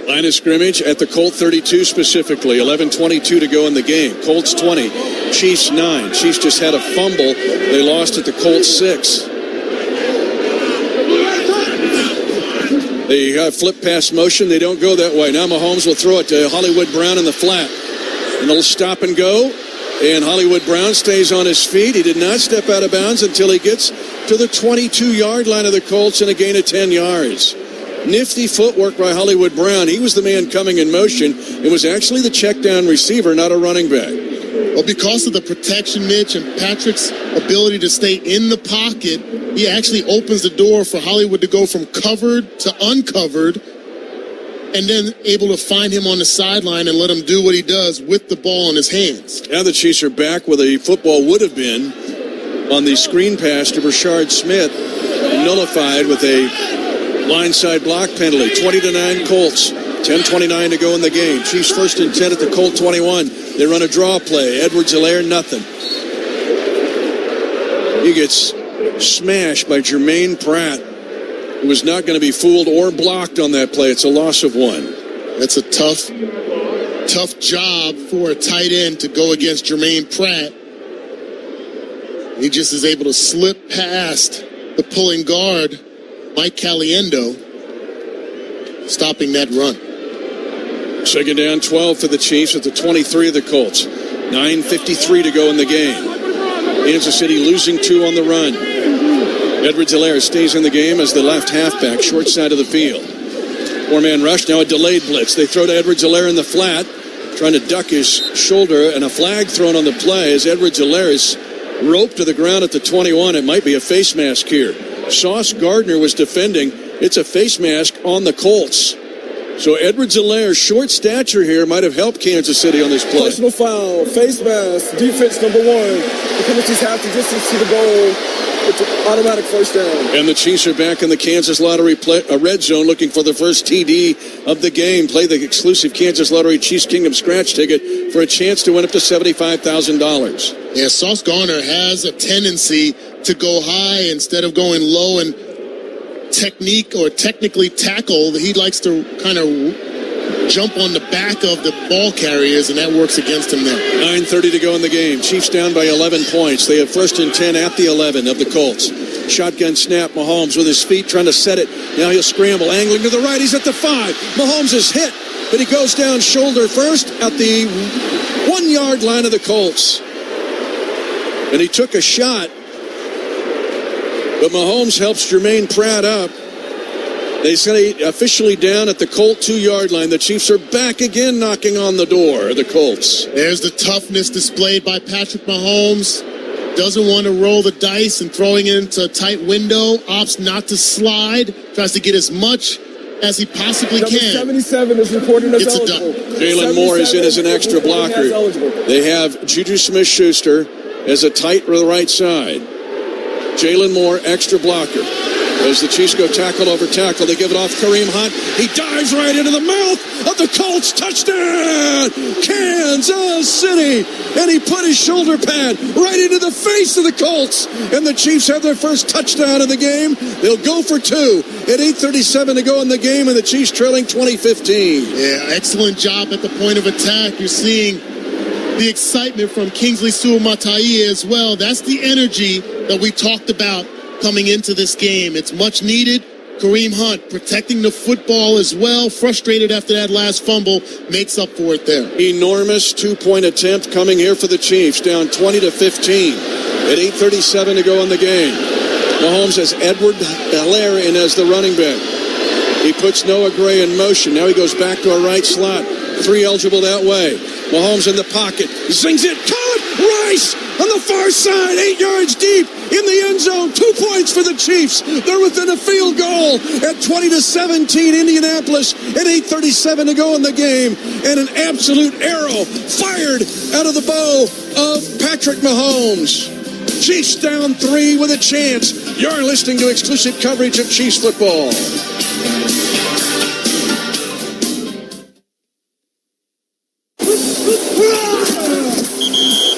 S16: Line of scrimmage at the Colt 32 specifically. 11:22 to go in the game. Colts 20, Chiefs 9. Chiefs just had a fumble. They lost at the Colts 6. They flip pass motion. They don't go that way. Now Mahomes will throw it to Hollywood Brown in the flat. And they'll stop and go. And Hollywood Brown stays on his feet. He did not step out of bounds until he gets to the 22-yard line of the Colts and a gain of 10 yards. Nifty footwork by Hollywood Brown. He was the man coming in motion. It was actually the check down receiver, not a running back.
S8: Well, because of the protection, Mitch, and Patrick's ability to stay in the pocket, he actually opens the door for Hollywood to go from covered to uncovered, and then able to find him on the sideline and let him do what he does with the ball in his hands.
S16: Now the Chiefs are back where the football would have been on the screen pass to Rashard Smith, nullified with a blindside block penalty. 20-9 Colts. 10:29 to go in the game. Chiefs 1st and 10 at the Colt 21. They run a draw play. Edwards-Helaire, nothing. He gets smashed by Jermaine Pratt, who was not going to be fooled or blocked on that play. It's a loss of 1.
S8: That's a tough job for a tight end to go against Jermaine Pratt. He just is able to slip past the pulling guard, Mike Caliendo, stopping that run.
S16: 2nd down, 12 for the Chiefs at the 23 of the Colts. 9:53 to go in the game. Kansas City losing 2 on the run. Edwards-Helaire stays in the game as the left halfback, short side of the field. 4-man rush, now a delayed blitz. They throw to Edwards-Helaire in the flat, trying to duck his shoulder, and a flag thrown on the play as Edwards-Helaire is roped to the ground at the 21. It might be a face mask here. Sauce Gardner was defending. It's a face mask on the Colts. So Edwards-Helaire's short stature here might have helped Kansas City on this play.
S22: Personal foul, face mask, defense number 1. The penalties half the distance to the goal. It's an automatic first down.
S16: And the Chiefs are back in the Kansas Lottery red zone looking for the first TD of the game. Play the exclusive Kansas Lottery Chiefs Kingdom scratch ticket for a chance to win up to $75,000.
S8: Yeah, Sauce Gardner has a tendency to go high instead of going low and technically tackle. He likes to kind of jump on the back of the ball carriers, and that works against him there.
S16: 9:30 to go in the game. Chiefs down by 11 points. They have 1st and 10 at the 11 of the Colts. Shotgun snap. Mahomes with his feet trying to set it. Now he'll scramble, angling to the right. He's at the 5. Mahomes is hit, but he goes down shoulder first at the 1-yard line of the Colts. And he took a shot, but Mahomes helps Jermaine Pratt up. They say officially down at the Colt 2-yard line. The Chiefs are back again knocking on the door of the Colts.
S8: There's the toughness displayed by Patrick Mahomes. Doesn't want to roll the dice and throwing it into a tight window. Opts not to slide. Tries to get as much as he possibly
S22: Number
S8: can.
S22: 77 is reported as eligible.
S16: Jalen Moore is in as an extra blocker. They have Juju Smith-Schuster as a tight right side. Jalen Moore, extra blocker. As the Chiefs go tackle over tackle, they give it off Kareem Hunt. He dives right into the mouth of the Colts. Touchdown, Kansas City. And he put his shoulder pad right into the face of the Colts. And the Chiefs have their first touchdown of the game. They'll go for 2 at 8:37 to go in the game, and the Chiefs trailing 20-15.
S8: Yeah, excellent job at the point of attack. You're seeing the excitement from Kingsley Suamataia as well. That's the energy that we talked about coming into this game. It's much needed. Kareem Hunt protecting the football as well. Frustrated after that last fumble, makes up for it there.
S16: Enormous 2-point attempt coming here for the Chiefs, down 20-15 at 8:37 to go in the game. Mahomes has Edward Helaire in as the running back. He puts Noah Gray in motion. Now he goes back to a right slot. 3 eligible that way. Mahomes in the pocket. Zings it. Caught! Rice on the far side. 8 yards deep in the end zone. 2 points for the Chiefs. They're within a field goal at 20-17 Indianapolis at 8:37 to go in the game. And an absolute arrow fired out of the bow of Patrick Mahomes. Chiefs down 3 with a chance. You're listening to exclusive coverage of Chiefs football.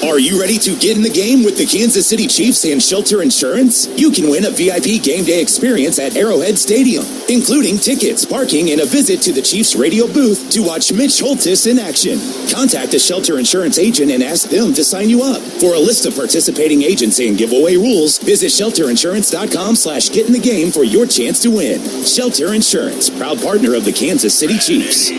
S4: Are you ready to get in the game with the Kansas City Chiefs and Shelter Insurance? You can win a VIP game day experience at Arrowhead Stadium, including tickets, parking, and a visit to the Chiefs radio booth to watch Mitch Holtis in action. Contact a Shelter Insurance agent and ask them to sign you up. For a list of participating agents and giveaway rules, visit shelterinsurance.com/get-in-the-game for your chance to win. Shelter Insurance, proud partner of the Kansas City Chiefs.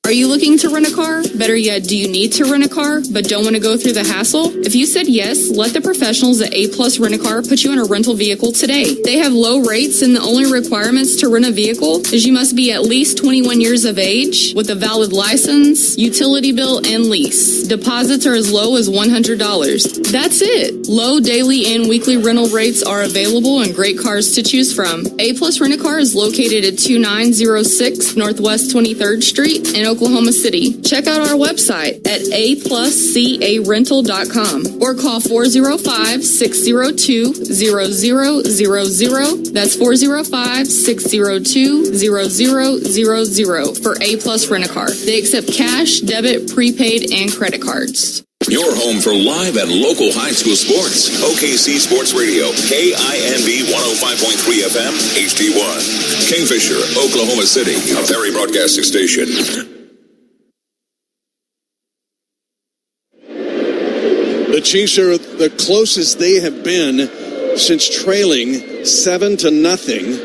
S5: Are you looking to rent a car? Better yet, do you need to rent a car but don't want to go through the hassle? If you said yes, let the professionals at A Plus Rent a Car put you in a rental vehicle today. They have low rates, and the only requirements to rent a vehicle is you must be at least 21 years of age with a valid license, utility bill, and lease. Deposits are as low as $100. That's it. Low daily and weekly rental rates are available and great cars to choose from. A Plus Rent a Car is located at 2906 Northwest 23rd Street in Oklahoma City. Check out our website at apluscarental.com or call 405-602-0000. That's 405-602-0000 for A Plus Rent a Car. They accept cash, debit, prepaid, and credit cards.
S2: Your home for live and local high school sports. OKC Sports Radio, KINV 105.3 FM, HD1. Kingfisher, Oklahoma City, a Ferry Broadcasting Station.
S16: The Chiefs are the closest they have been since trailing 7-0.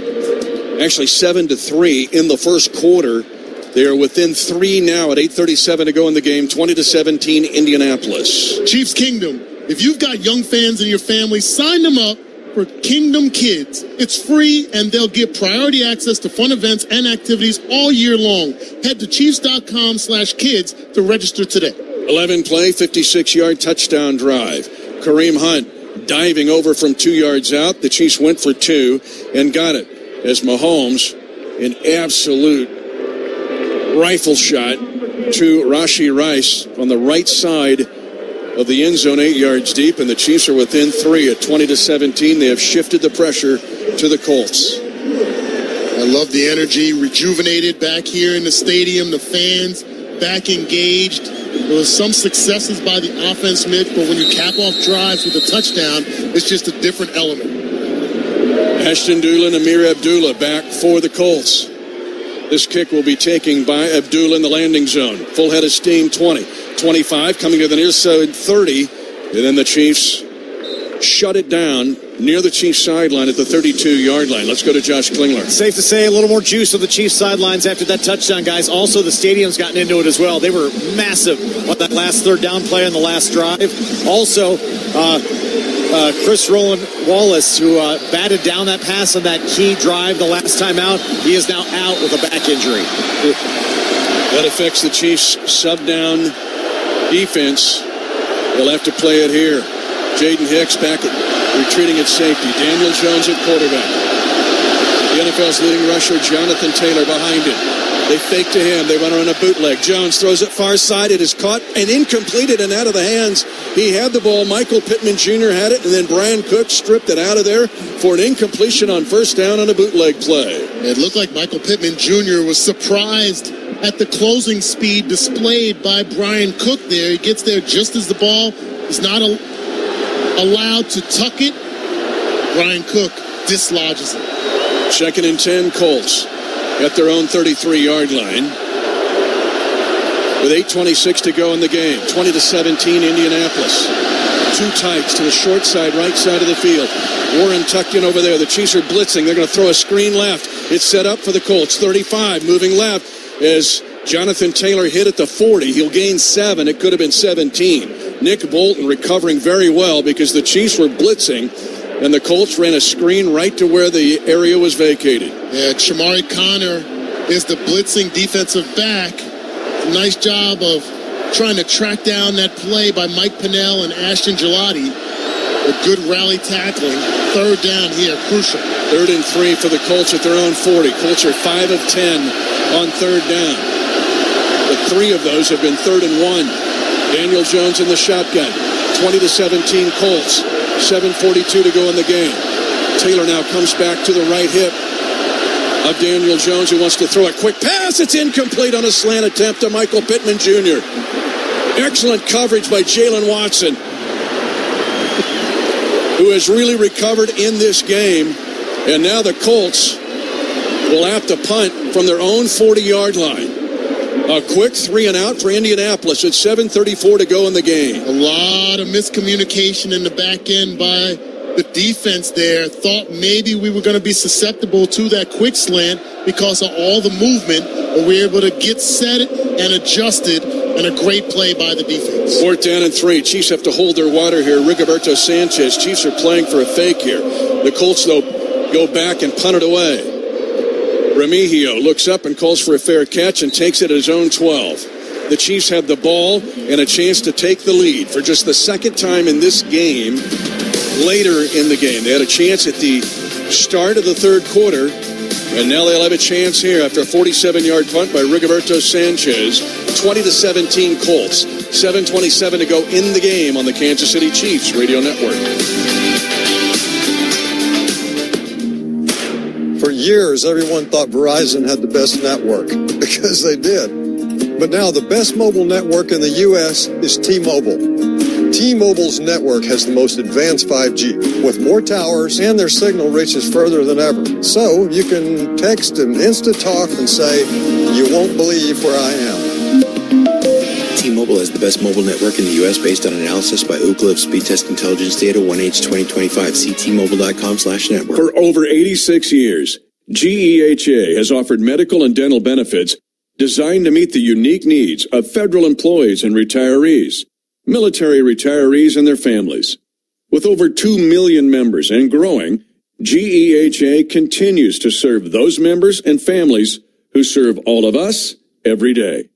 S16: Actually 7-3 in the first quarter. They are within 3 now at 8:37 to go in the game, 20-17 Indianapolis.
S8: Chiefs Kingdom. If you've got young fans in your family, sign them up for Kingdom Kids. It's free, and they'll get priority access to fun events and activities all year long. Head to chiefs.com/kids to register today.
S16: 11 play, 56-yard touchdown drive. Kareem Hunt diving over from 2 yards out. The Chiefs went for 2 and got it as Mahomes, an absolute rifle shot to Rashee Rice on the right side of the end zone, 8 yards deep, and the Chiefs are within 3 at 20-17. They have shifted the pressure to the Colts.
S8: I love the energy, rejuvenated back here in the stadium, the fans back engaged. There was some successes by the offense, Mitch, but when you cap off drives with a touchdown, it's just a different element.
S16: Ashton Doolin, Amir Abdullah back for the Colts. This kick will be taken by Abdullah in the landing zone. Full head of steam, 20. 25, coming to the near side, 30. And then the Chiefs shut it down near the Chiefs sideline at the 32-yard line. Let's go to Josh Klingler.
S15: Safe to say a little more juice on the Chiefs sidelines after that touchdown, guys. Also, the stadium's gotten into it as well. They were massive on that last third down play on the last drive. Also, Chris Roland Wallace, who batted down that pass on that key drive the last time out, he is now out with a back injury.
S16: That affects the Chiefs' sub-down defense. They'll have to play it here. Jaden Hicks back retreating at safety. Daniel Jones at quarterback. The NFL's leading rusher, Jonathan Taylor, behind him. They fake to him. They run on a bootleg. Jones throws it far side. It is caught and incompleted and out of the hands. He had the ball. Michael Pittman Jr. had it, and then Brian Cook stripped it out of there for an incompletion on first down on a bootleg play.
S8: It looked like Michael Pittman Jr. was surprised at the closing speed displayed by Brian Cook there. He gets there just as the ball is not allowed to tuck it. Brian Cook dislodges it.
S16: 2nd and 10, Colts at their own 33-yard line with 8:26 to go in the game. 20-17, Indianapolis. 2 tights to the short side, right side of the field. Warren tucked in over there. The Chiefs are blitzing. They're going to throw a screen left. It's set up for the Colts. 35, moving left as Jonathan Taylor hit at the 40. He'll gain 7. It could have been 17. Nick Bolton recovering very well because the Chiefs were blitzing, and the Colts ran a screen right to where the area was vacated.
S8: Yeah, Shamari Connor is the blitzing defensive back. Nice job of trying to track down that play by Mike Pinnell and Ashton Gelati. A good rally tackling. 3rd down here, crucial.
S16: 3rd and 3 for the Colts at their own 40. Colts are 5 of 10 on 3rd down. But 3 of those have been 3rd and 1. Daniel Jones in the shotgun. 20-17 Colts. 7:42 to go in the game. Taylor now comes back to the right hip of Daniel Jones, who wants to throw a quick pass. It's incomplete on a slant attempt to Michael Pittman Jr. Excellent coverage by Jalen Watson, who has really recovered in this game. And now the Colts will have to punt from their own 40-yard line. A quick 3 and out for Indianapolis at 7:34 to go in the game.
S8: A lot of miscommunication in the back end by the defense there. Thought maybe we were going to be susceptible to that quick slant because of all the movement, but we were able to get set and adjusted, and a great play by the defense.
S16: 4th down and 3. Chiefs have to hold their water here. Rigoberto Sanchez. Chiefs are playing for a fake here. The Colts, though, go back and punt it away. Remigio looks up and calls for a fair catch and takes it at his own 12. The Chiefs have the ball and a chance to take the lead for just the 2nd time in this game later in the game. They had a chance at the start of the 3rd quarter, and now they'll have a chance here after a 47-yard punt by Rigoberto Sanchez. 20-17 Colts. 7:27 to go in the game on the Kansas City Chiefs Radio Network.
S9: For years, everyone thought Verizon had the best network, because they did. But now the best mobile network in the U.S. is T-Mobile. T-Mobile's network has the most advanced 5G, with more towers, and their signal reaches further than ever. So you can text and Insta-talk and say, "You won't believe where I am."
S17: T-Mobile is the best mobile network in the U.S. based on analysis by Ookla of Speed Test Intelligence Data 1H 2025. See T-Mobile.com/network.
S16: For over 86 years, GEHA has offered medical and dental benefits designed to meet the unique needs of federal employees and retirees, military retirees and their families. With over 2 million members and growing, GEHA continues to serve those members and families who serve all of us every day.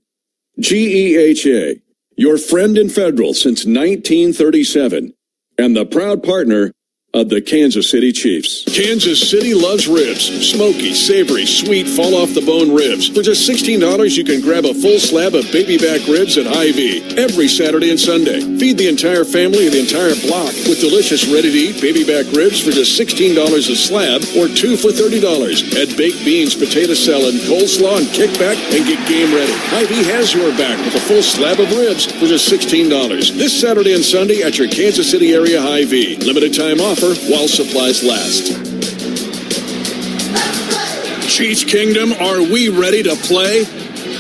S16: GEHA, your friend in federal since 1937, and the proud partner of the Kansas City Chiefs. Kansas City loves ribs. Smoky, savory, sweet, fall-off-the-bone ribs. For just $16, you can grab a full slab of baby back ribs at Hy-Vee every Saturday and Sunday. Feed the entire family of the entire block with delicious ready-to-eat baby back ribs for just $16 a slab, or 2 for $30. Add baked beans, potato salad, coleslaw, and kick back and get game ready. Hy-Vee has your back with a full slab of ribs for just $16. This Saturday and Sunday at your Kansas City area Hy-Vee. Limited time offer while supplies last. Chiefs Kingdom, are we ready to play?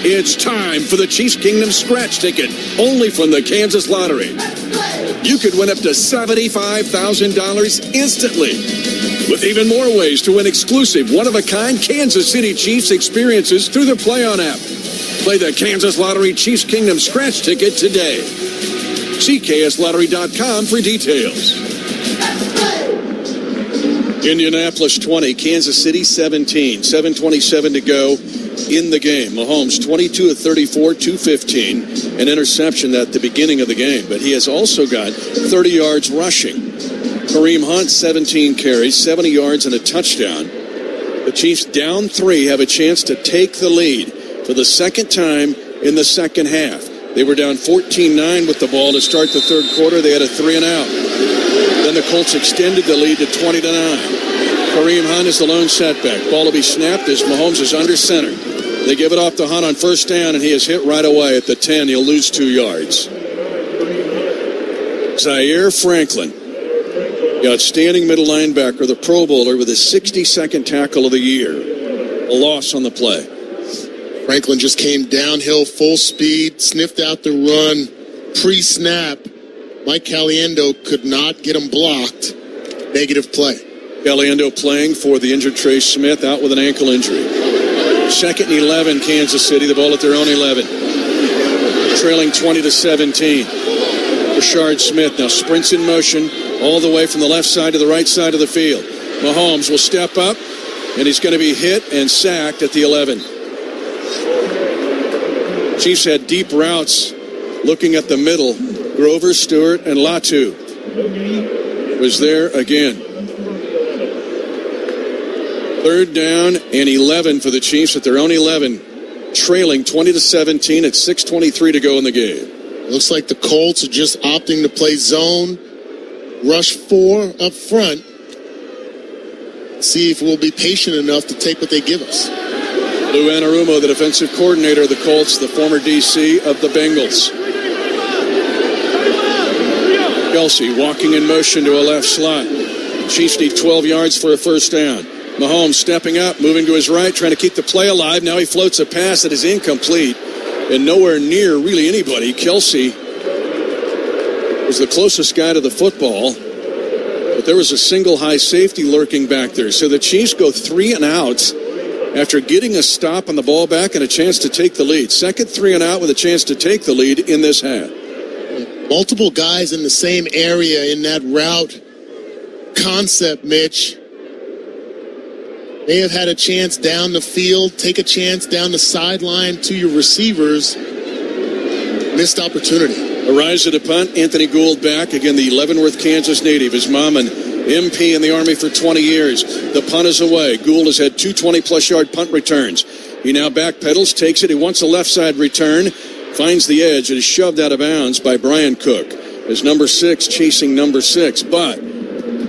S16: It's time for the Chiefs Kingdom scratch ticket, only from the Kansas Lottery. You could win up to $75,000 instantly, with even more ways to win exclusive, one-of-a-kind Kansas City Chiefs experiences through the Play On app. Play the Kansas Lottery Chiefs Kingdom scratch ticket today. See KSLottery.com for details. Indianapolis 20, Kansas City 17, 7:27 to go in the game. Mahomes 22 of 34, 215, an interception at the beginning of the game, but he has also got 30 yards rushing. Kareem Hunt 17 carries, 70 yards and a touchdown. The Chiefs down 3 have a chance to take the lead. for the second time in the second half. They were down 14-9 with the ball to start the third quarter. They had a 3-and-out. Then the Colts extended the lead to 20-9. Kareem Hunt is the lone setback. Ball will be snapped as Mahomes is under center. They give it off to Hunt on first down, and he is hit right away at the 10. He'll lose 2 yards. Zaire Franklin, the outstanding middle linebacker, the Pro Bowler, with his 62nd tackle of the year. A loss on the play.
S8: Franklin just came downhill full speed, sniffed out the run, pre-snap. Mike Caliendo could not get him blocked. Negative play.
S16: Caliendo playing for the injured Trey Smith, out with an ankle injury. 2nd and 11, Kansas City, the ball at their own 11. Trailing 20-17. Rashard Smith now sprints in motion all the way from the left side to the right side of the field. Mahomes will step up, and he's going to be hit and sacked at the 11. Chiefs had deep routes looking at the middle. Grover, Stewart, and Latu was there again. 3rd down and 11 for the Chiefs at their own 11, trailing 20-17 at 6:23 to go in the game.
S8: Looks like the Colts are just opting to play zone, rush 4 up front. See if we'll be patient enough to take what they give us.
S16: Lou Anarumo, the defensive coordinator of the Colts, the former DC of the Bengals. Kelsey walking in motion to a left slot. Chiefs need 12 yards for a first down. Mahomes stepping up, moving to his right, trying to keep the play alive. Now he floats a pass that is incomplete and nowhere near really anybody. Kelsey was the closest guy to the football, but there was a single high safety lurking back there. So the Chiefs go 3 and out after getting a stop on the ball back and a chance to take the lead. Second 3 and out with a chance to take the lead in this half.
S8: Multiple guys in the same area in that route concept, Mitch. May have had a chance down the field, take a chance down the sideline to your receivers. Missed opportunity.
S16: Ariza to punt. Anthony Gould back. Again, the Leavenworth, Kansas native. His mom an MP in the Army for 20 years. The punt is away. Gould has had 2 20-plus yard punt returns. He now backpedals, takes it. He wants a left side return. Finds the edge. It is shoved out of bounds by Brian Cook. As number 6 chasing number 6. But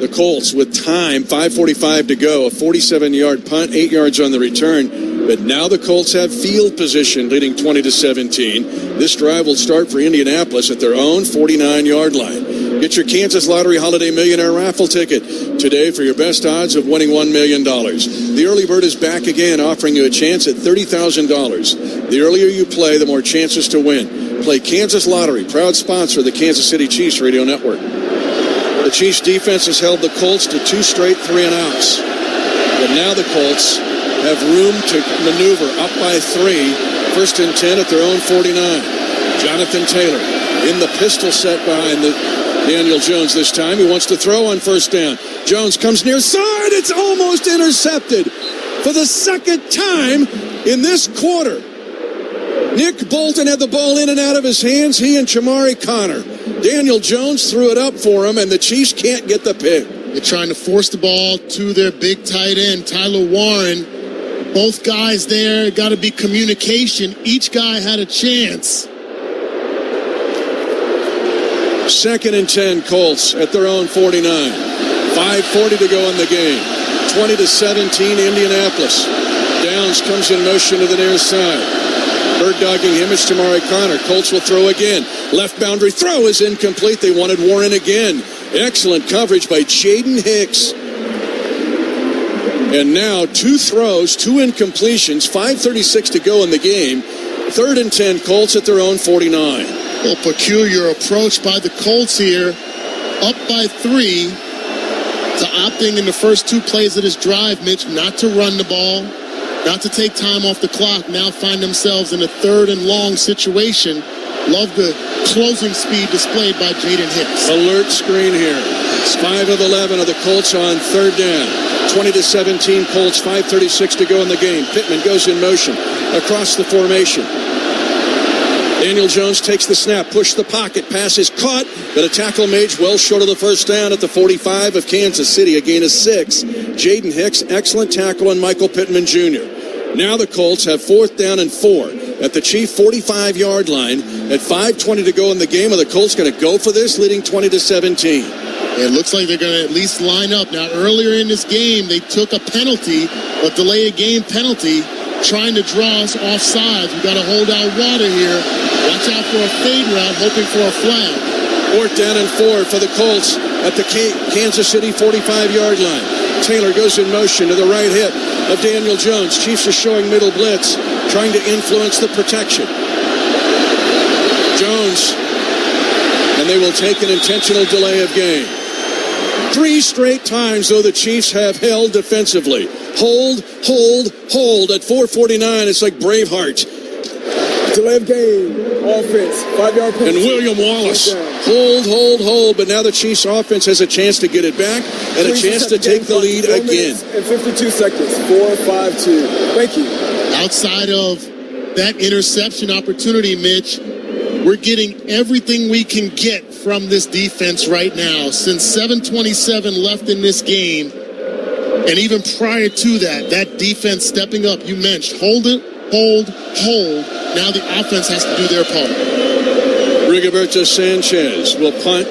S16: the Colts with time, 5:45 to go, a 47-yard punt, 8 yards on the return. But now the Colts have field position, leading 20-17. This drive will start for Indianapolis at their own 49-yard line. Get your Kansas Lottery Holiday Millionaire raffle ticket today for your best odds of winning $1 million. The early bird is back again, offering you a chance at $30,000. The earlier you play, the more chances to win. Play Kansas Lottery, proud sponsor of the Kansas City Chiefs Radio Network. The Chiefs defense has held the Colts to 2 straight 3-and-outs. But now the Colts have room to maneuver up by 3. 1st and 10 at their own 49. Jonathan Taylor in the pistol set behind Daniel Jones this time. He wants to throw on first down. Jones comes near side. It's almost intercepted for the second time in this quarter. Nick Bolton had the ball in and out of his hands. He and Chamari Connor. Daniel Jones threw it up for him, and the Chiefs can't get the pick.
S8: They're trying to force the ball to their big tight end, Tyler Warren. Both guys there, got to be communication. Each guy had a chance.
S16: 2nd and 10, Colts at their own 49. 5:40 to go in the game. 20-17, Indianapolis. Downs comes in motion to the near side. Bird dogging him is Chamari Connor. Colts will throw again. Left boundary throw is incomplete. They wanted Warren again. Excellent coverage by Jaden Hicks. And now 2 throws, 2 incompletions, 5:36 to go in the game. 3rd and 10, Colts at their own 49.
S8: A peculiar approach by the Colts here. Up by 3. To opting in the first 2 plays of this drive, Mitch, not to run the ball, not to take time off the clock. Now find themselves in a 3rd and long situation. Love the closing speed displayed by Jaden Hicks.
S16: Alert screen here. 5 of 11 of the Colts on 3rd down. 20-17 Colts, 5:36 to go in the game. Pittman goes in motion across the formation. Daniel Jones takes the snap, push the pocket, pass is caught, but a tackle made well short of the first down at the 45 of Kansas City, a gain of 6. Jaden Hicks, excellent tackle on Michael Pittman Jr. Now the Colts have 4th down and 4 at the Chief 45-yard line at 5:20 to go in the game. Are the Colts going to go for this, leading 20-17?
S8: It looks like they're going to at least line up. Now, earlier in this game, they took a penalty, a delay of game penalty, trying to draw us offsides. We got to hold our water here. Watch out for a fade route, hoping for a flag.
S16: 4th down and 4 for the Colts at the Kansas City 45-yard line. Taylor goes in motion to the right hip of Daniel Jones. Chiefs are showing middle blitz, trying to influence the protection. Jones, and they will take an intentional delay of game. 3 straight times, though, the Chiefs have held defensively. Hold at 4:49. It's like Braveheart.
S22: Delay of game, offense, 5-yard penalty.
S16: And William Wallace, hold, but now the Chiefs offense has a chance to get it back and a chance to take the lead again.
S22: And 52 seconds, 4-5-2. Thank you.
S8: Outside of that interception opportunity, Mitch, we're getting everything we can get from this defense right now. Since 7:27 left in this game, and even prior to that, that defense stepping up, you mentioned, hold. Now the offense has to do their part.
S16: Rigoberto Sanchez will punt.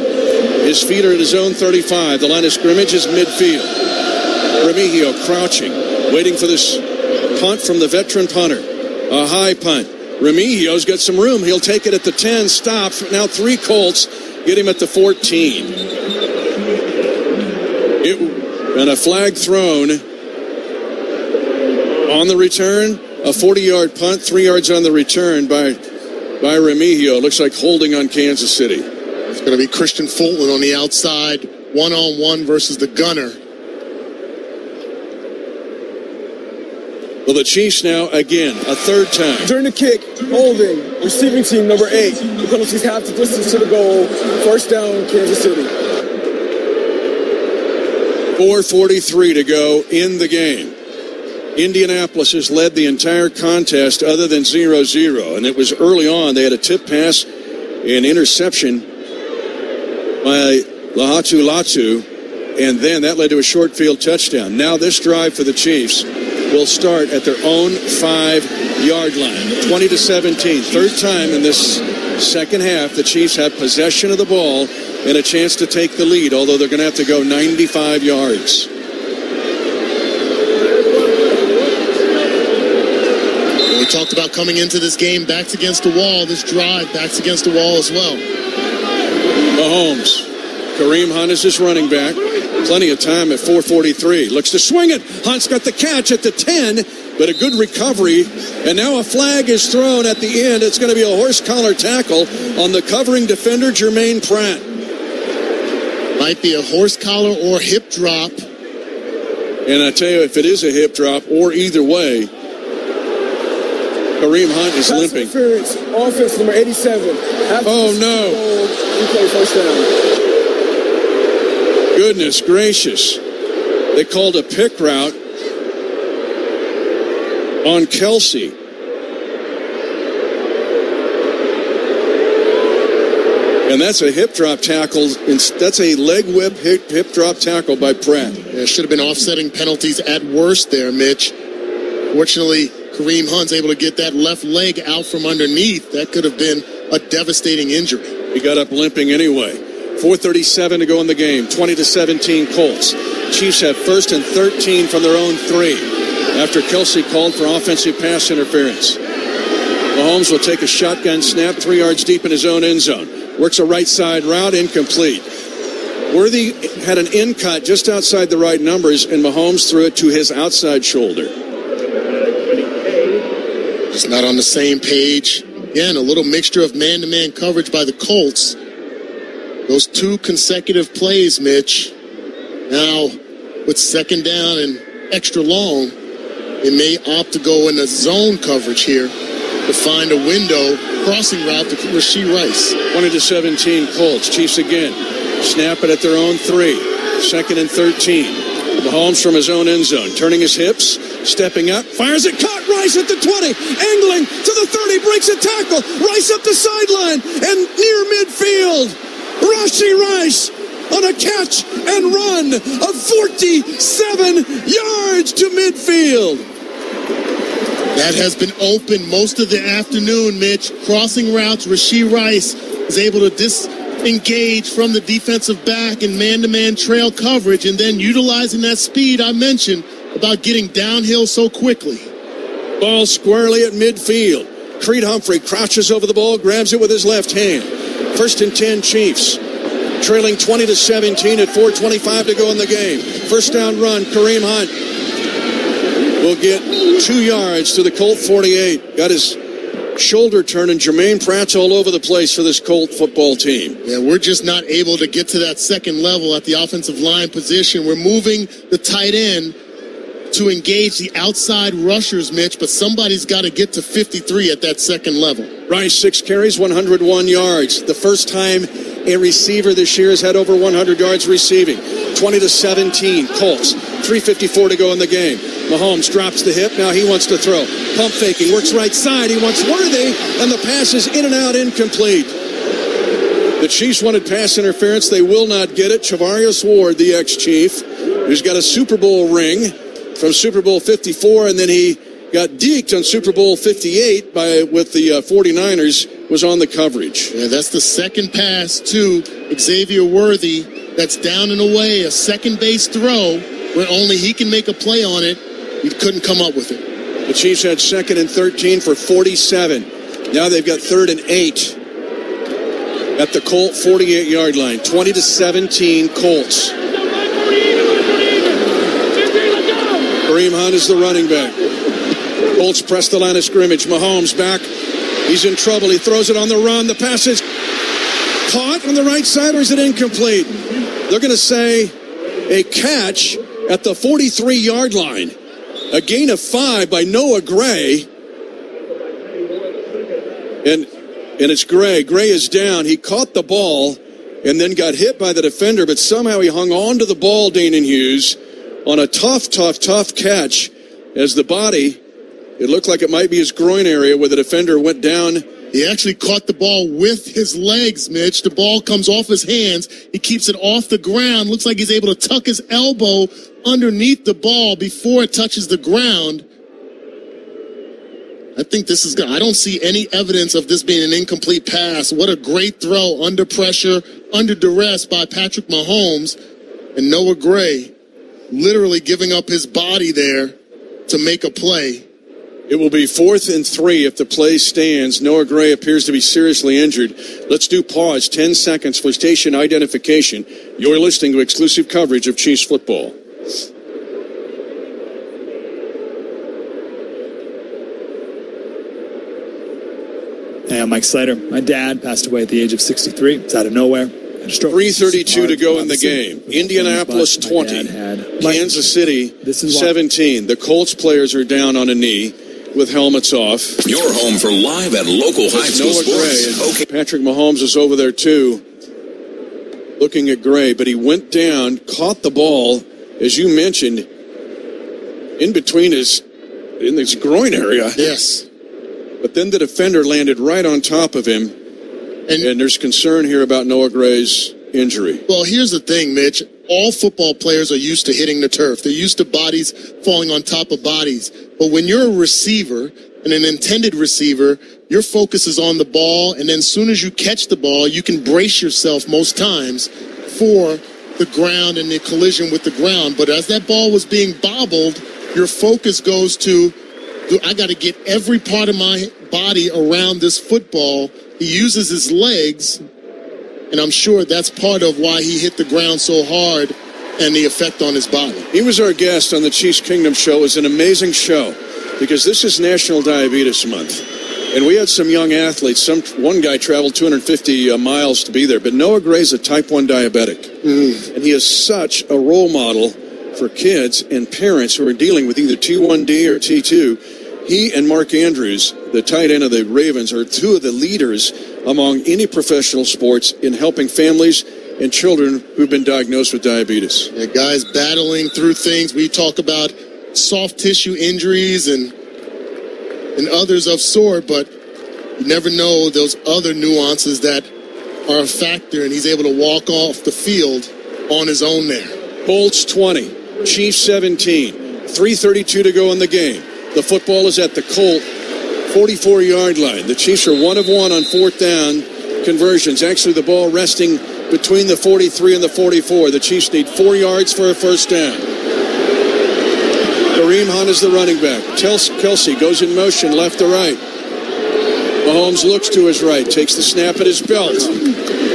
S16: His feet are at his own 35. The line of scrimmage is midfield. Remigio crouching, waiting for this punt from the veteran punter. A high punt. Remigio's got some room. He'll take it at the 10. Stop. Now 3 Colts get him at the 14. And a flag thrown on the return. A 40-yard punt, 3 yards on the return by Remigio. Looks like holding on Kansas City.
S8: It's going to be Christian Fulton on the outside, one-on-one versus the gunner.
S16: Well, the Chiefs now, again, a 3rd time.
S22: During the kick, holding, receiving team number 8. The penalties half the distance to the goal. 1st down, Kansas City.
S16: 4:43 to go in the game. Indianapolis has led the entire contest other than 0-0, and it was early on. They had a tip pass and interception by Latu, and then that led to a short field touchdown. Now this drive for the Chiefs will start at their own 5-yard line, 20-17. 3rd time in this second half, the Chiefs have possession of the ball and a chance to take the lead, although they're going to have to go 95 yards.
S8: We talked about coming into this game, backs against the wall. This drive, backs against the wall as well.
S16: Mahomes. Kareem Hunt is his running back. Plenty of time at 4:43. Looks to swing it. Hunt's got the catch at the 10, but a good recovery. And now a flag is thrown at the end. It's going to be a horse collar tackle on the covering defender, Jermaine Pratt.
S8: Might be a horse collar or hip drop.
S16: And I tell you, if it is a hip drop or either way, Kareem Hunt is limping.
S22: Interference, offense number 87.
S16: Oh, no.
S22: Replay 1st down.
S16: Goodness gracious. They called a pick route on Kelsey. And that's a hip drop tackle. That's a leg whip hip drop tackle by Pratt.
S8: There should have been offsetting penalties at worst there, Mitch. Fortunately, Kareem Hunt's able to get that left leg out from underneath. That could have been a devastating injury.
S16: He got up limping anyway. 4:37 to go in the game. 20-17 Colts. Chiefs have 1st and 13 from their own 3 after Kelsey called for offensive pass interference. Mahomes will take a shotgun snap 3 yards deep in his own end zone. Works a right side route, incomplete. Worthy had an in cut just outside the right numbers, and Mahomes threw it to his outside shoulder.
S8: Just not on the same page. Again, a little mixture of man-to-man coverage by the Colts. Those 2 consecutive plays, Mitch. Now, with 2nd down and extra long, they may opt to go in a zone coverage here to find a window, crossing route to Rashee Rice.
S16: 20-17 Colts. Chiefs again. Snap it at their own 3. 2nd and 13. Mahomes from his own end zone, turning his hips, stepping up, fires it, caught Rice at the 20, angling to the 30, breaks a tackle, Rice up the sideline, and near midfield, Rashee Rice on a catch and run of 47 yards to midfield.
S8: That has been open most of the afternoon, Mitch. Crossing routes, Rashee Rice is able to disengage from the defensive back in man-to-man trail coverage, and then utilizing that speed I mentioned about getting downhill so quickly.
S16: Ball squarely at midfield. Creed Humphrey crouches over the ball, grabs it with his left hand. 1st and 10 Chiefs. Trailing 20-17 at 4:25 to go in the game. First down run, Kareem Hunt will get 2 yards to the Colt 48. Got his shoulder turning. Jermaine Pratt's all over the place for this Colt football team.
S8: Yeah, we're just not able to get to that second level at the offensive line position. We're moving the tight end to engage the outside rushers, Mitch, but somebody's got to get to 53 at that second level.
S16: Rice, 6 carries, 101 yards. The first time a receiver this year has had over 100 yards receiving. 20-17, Colts. 3:54 to go in the game. Mahomes drops the hip. Now he wants to throw. Pump faking. Works right side. He wants Worthy, and the pass is in and out, incomplete. The Chiefs wanted pass interference. They will not get it. Charvarius Ward, the ex-Chief, who's got a Super Bowl ring from Super Bowl 54, and then he got deked on Super Bowl 58 with the 49ers, was on the coverage.
S8: Yeah, that's the second pass to Xavier Worthy. That's down and away, a second base throw where only he can make a play on it. He couldn't come up with it.
S16: The Chiefs had 2nd and 13 for 47. Now they've got 3rd and 8 at the Colt 48-yard line. 20-17 Colts. Kareem Hunt is the running back. Colts press the line of scrimmage. Mahomes back. He's in trouble. He throws it on the run. The pass is caught on the right side, or is it incomplete? They're going to say a catch at the 43-yard line. A gain of 5 by Noah Gray. And it's Gray. Gray is down. He caught the ball and then got hit by the defender, but somehow he hung on to the ball, Dane and Hughes, on a tough catch as the body, it looked like it might be his groin area where the defender went down.
S8: He actually caught the ball with his legs, Mitch. The ball comes off his hands. He keeps it off the ground. Looks like he's able to tuck his elbow underneath the ball before it touches the ground. I think this is good. I don't see any evidence of this being an incomplete pass. What a great throw under pressure, under duress by Patrick Mahomes, and Noah Gray literally giving up his body there to make a play.
S16: It will be 4th and 3 if the play stands. Noah Gray appears to be seriously injured. Let's do pause, 10 seconds for station identification. You're listening to exclusive coverage of Chiefs football.
S10: Hey, I'm Mike Slater. My dad passed away at the age of 63. It's out of nowhere.
S16: 3:32 to go in the game. Indianapolis 20, Kansas City 17. The Colts players are down on a knee with helmets off.
S2: You're home for live and local high school sports.
S16: Okay. Patrick Mahomes is over there too, looking at Gray, but he went down, caught the ball, as you mentioned, in his groin area.
S8: Yes.
S16: But then the defender landed right on top of him. And there's concern here about Noah Gray's injury.
S8: Well, here's the thing, Mitch. All football players are used to hitting the turf. They're used to bodies falling on top of bodies. But when you're a receiver and an intended receiver, your focus is on the ball. And then as soon as you catch the ball, you can brace yourself most times for the ground and the collision with the ground. But as that ball was being bobbled, your focus goes to, I got to get every part of my body around this football. He uses his legs, and I'm sure that's part of why he hit the ground so hard and the effect on his body.
S16: He was our guest on the Chiefs Kingdom show. It was an amazing show because this is National Diabetes Month. And we had some young athletes. One guy traveled 250 miles to be there. But Noah Gray's a type 1 diabetic. And he is such a role model for kids and parents who are dealing with either T1D or T2. He and Mark Andrews, the tight end of the Ravens, are two of the leaders among any professional sports in helping families and children who've been diagnosed with diabetes.
S8: Yeah, guys battling through things. We talk about soft tissue injuries and others of sort, but you never know those other nuances that are a factor, and he's able to walk off the field on his own there.
S16: Colts 20, Chiefs 17, 3:32 to go in the game. The football is at the Colt 44-yard line. The Chiefs are 1 of 1 on fourth down conversions. Actually, the ball resting between the 43 and the 44. The Chiefs need 4 yards for a first down. Kareem Hunt is the running back. Kelsey goes in motion left to right. Mahomes looks to his right, takes the snap at his belt.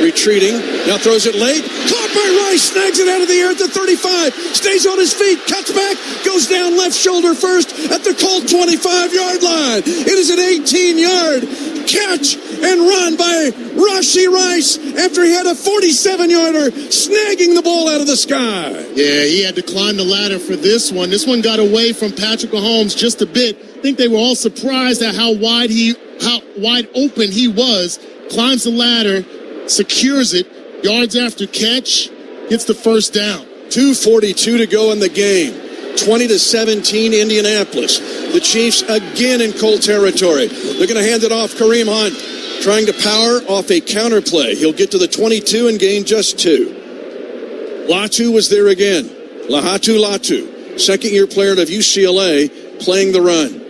S16: Retreating, now throws it late. Caught by Rice, snags it out of the air at the 35. Stays on his feet, cuts back, goes down left shoulder first at the Colt 25-yard line. It is an 18-yard catch and run by Rashee Rice after he had a 47-yarder snagging the ball out of the sky.
S8: Yeah, he had to climb the ladder for this one. This one got away from Patrick Mahomes just a bit. I think they were all surprised at how wide open he was. Climbs the ladder, secures it, yards after catch, gets the first down.
S16: 2:42 to go in the game. 20-17 Indianapolis. The Chiefs again in Colt territory. They're going to hand it off. Kareem Hunt trying to power off a counter play. He'll get to the 22 and gain just 2. Latu was there again. Lahatu Latu, second-year player of UCLA, playing the run.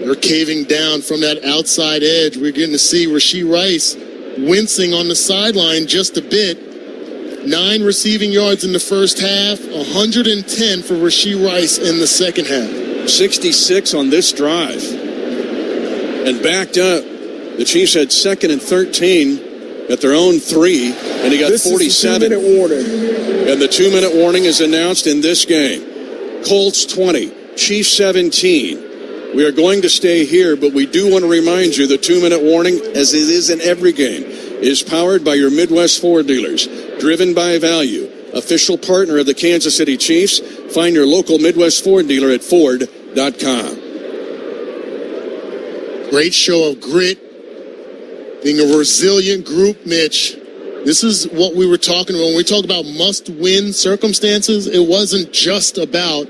S8: They're caving down from that outside edge. We're getting to see Rashee Rice wincing on the sideline just a bit. 9 receiving yards in the first half, 110 for Rashee Rice in the second half. 66 on this drive. And backed up, the Chiefs had 2nd and 13 at their own 3, and he got
S22: this
S16: 47.
S22: Is the 2-minute warning.
S16: And the 2-minute warning is announced in this game. Colts 20, Chiefs 17. We are going to stay here, but we do want to remind you the 2-minute warning, as it is in every game, is powered by your Midwest Ford dealers. Driven by value. Official partner of the Kansas City Chiefs. Find your local Midwest Ford dealer at Ford.com.
S8: Great show of grit. Being a resilient group, Mitch. This is what we were talking about. When we talk about must-win circumstances, it wasn't just about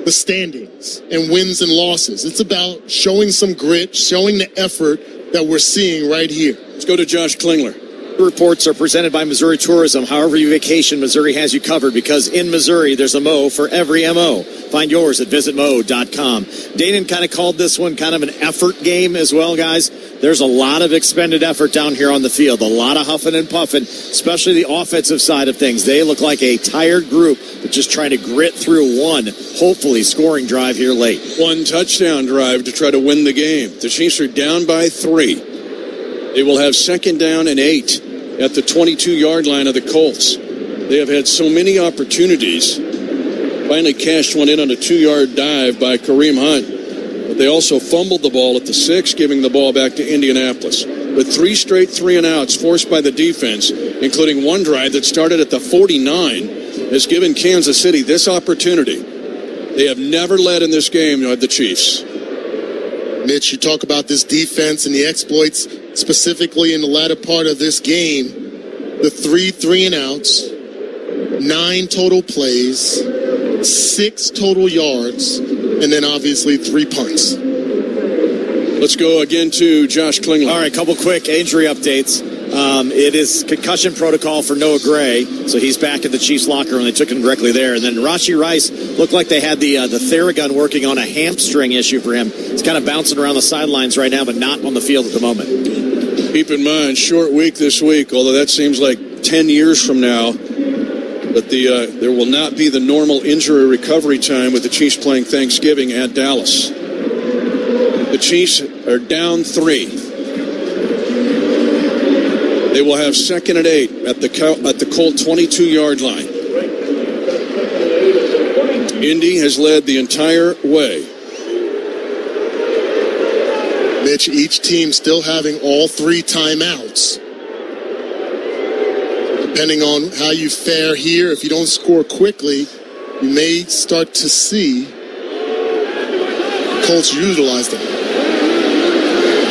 S8: the standings and wins and losses. It's about showing some grit, showing the effort that we're seeing right here.
S16: Let's go to Josh Klingler.
S15: Reports are presented by Missouri Tourism. However you vacation, Missouri has you covered, because in Missouri, there's a Mo for every MO. Find yours at visitmo.com. Danon kind of called this one kind of an effort game as well, guys. There's a lot of expended effort down here on the field, a lot of huffing and puffing, especially the offensive side of things. They look like a tired group, but just trying to grit through one, hopefully scoring drive here late.
S16: 1 touchdown drive to try to win the game. The Chiefs are down by 3. They will have 2nd down and 8 at the 22-yard line of the Colts. They have had so many opportunities. Finally cashed one in on a 2-yard dive by Kareem Hunt. But they also fumbled the ball at the 6, giving the ball back to Indianapolis. But 3 straight 3-and-outs forced by the defense, including one drive that started at the 49, has given Kansas City this opportunity. They have never led in this game, the Chiefs.
S8: Mitch, you talk about this defense and the exploits specifically in the latter part of this game. The 3 3-and-outs, 9 total plays, 6 total yards, and then obviously 3 punts.
S16: Let's go again to Josh Klingler.
S15: All right, couple quick injury updates. It is concussion protocol for Noah Gray, so he's back at the Chiefs locker room. They took him directly there. And then Rashee Rice looked like they had the Theragun working on a hamstring issue for him. He's kind of bouncing around the sidelines right now, but not on the field at the moment.
S16: Keep in mind, short week this week, although that seems like 10 years from now. But there will not be the normal injury recovery time with the Chiefs playing Thanksgiving at Dallas. The Chiefs are down 3. They will have 2nd and 8 at the Colt 22-yard line. Indy has led the entire way.
S8: Mitch, each team still having all 3 timeouts. Depending on how you fare here, if you don't score quickly, you may start to see the Colts utilize them.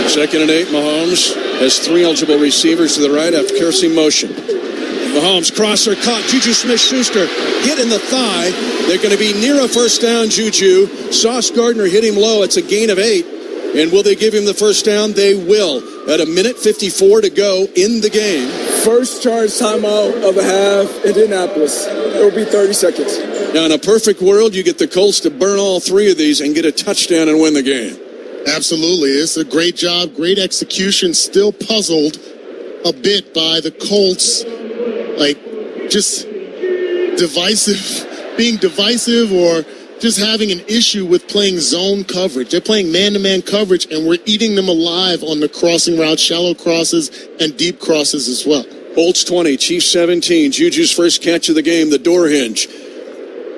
S16: 2nd and 8, Mahomes has 3 eligible receivers to the right after Kersey motion. Mahomes crosser caught. Juju Smith-Schuster hit in the thigh. They're going to be near a first down, Juju. Sauce Gardner hit him low. It's a gain of 8. And will they give him the first down? They will. At 1:54 to go in the game.
S22: First charge timeout of a half, Indianapolis. It will be 30 seconds.
S16: Now, in a perfect world, you get the Colts to burn all three of these and get a touchdown and win the game.
S8: Absolutely. It's a great job, great execution. Still puzzled a bit by the Colts, like just being divisive or just having an issue with playing zone coverage. They're playing man-to-man coverage, and we're eating them alive on the crossing routes, shallow crosses, and deep crosses as well.
S16: Colts 20, Chiefs 17. Juju's first catch of the game, the door hinge.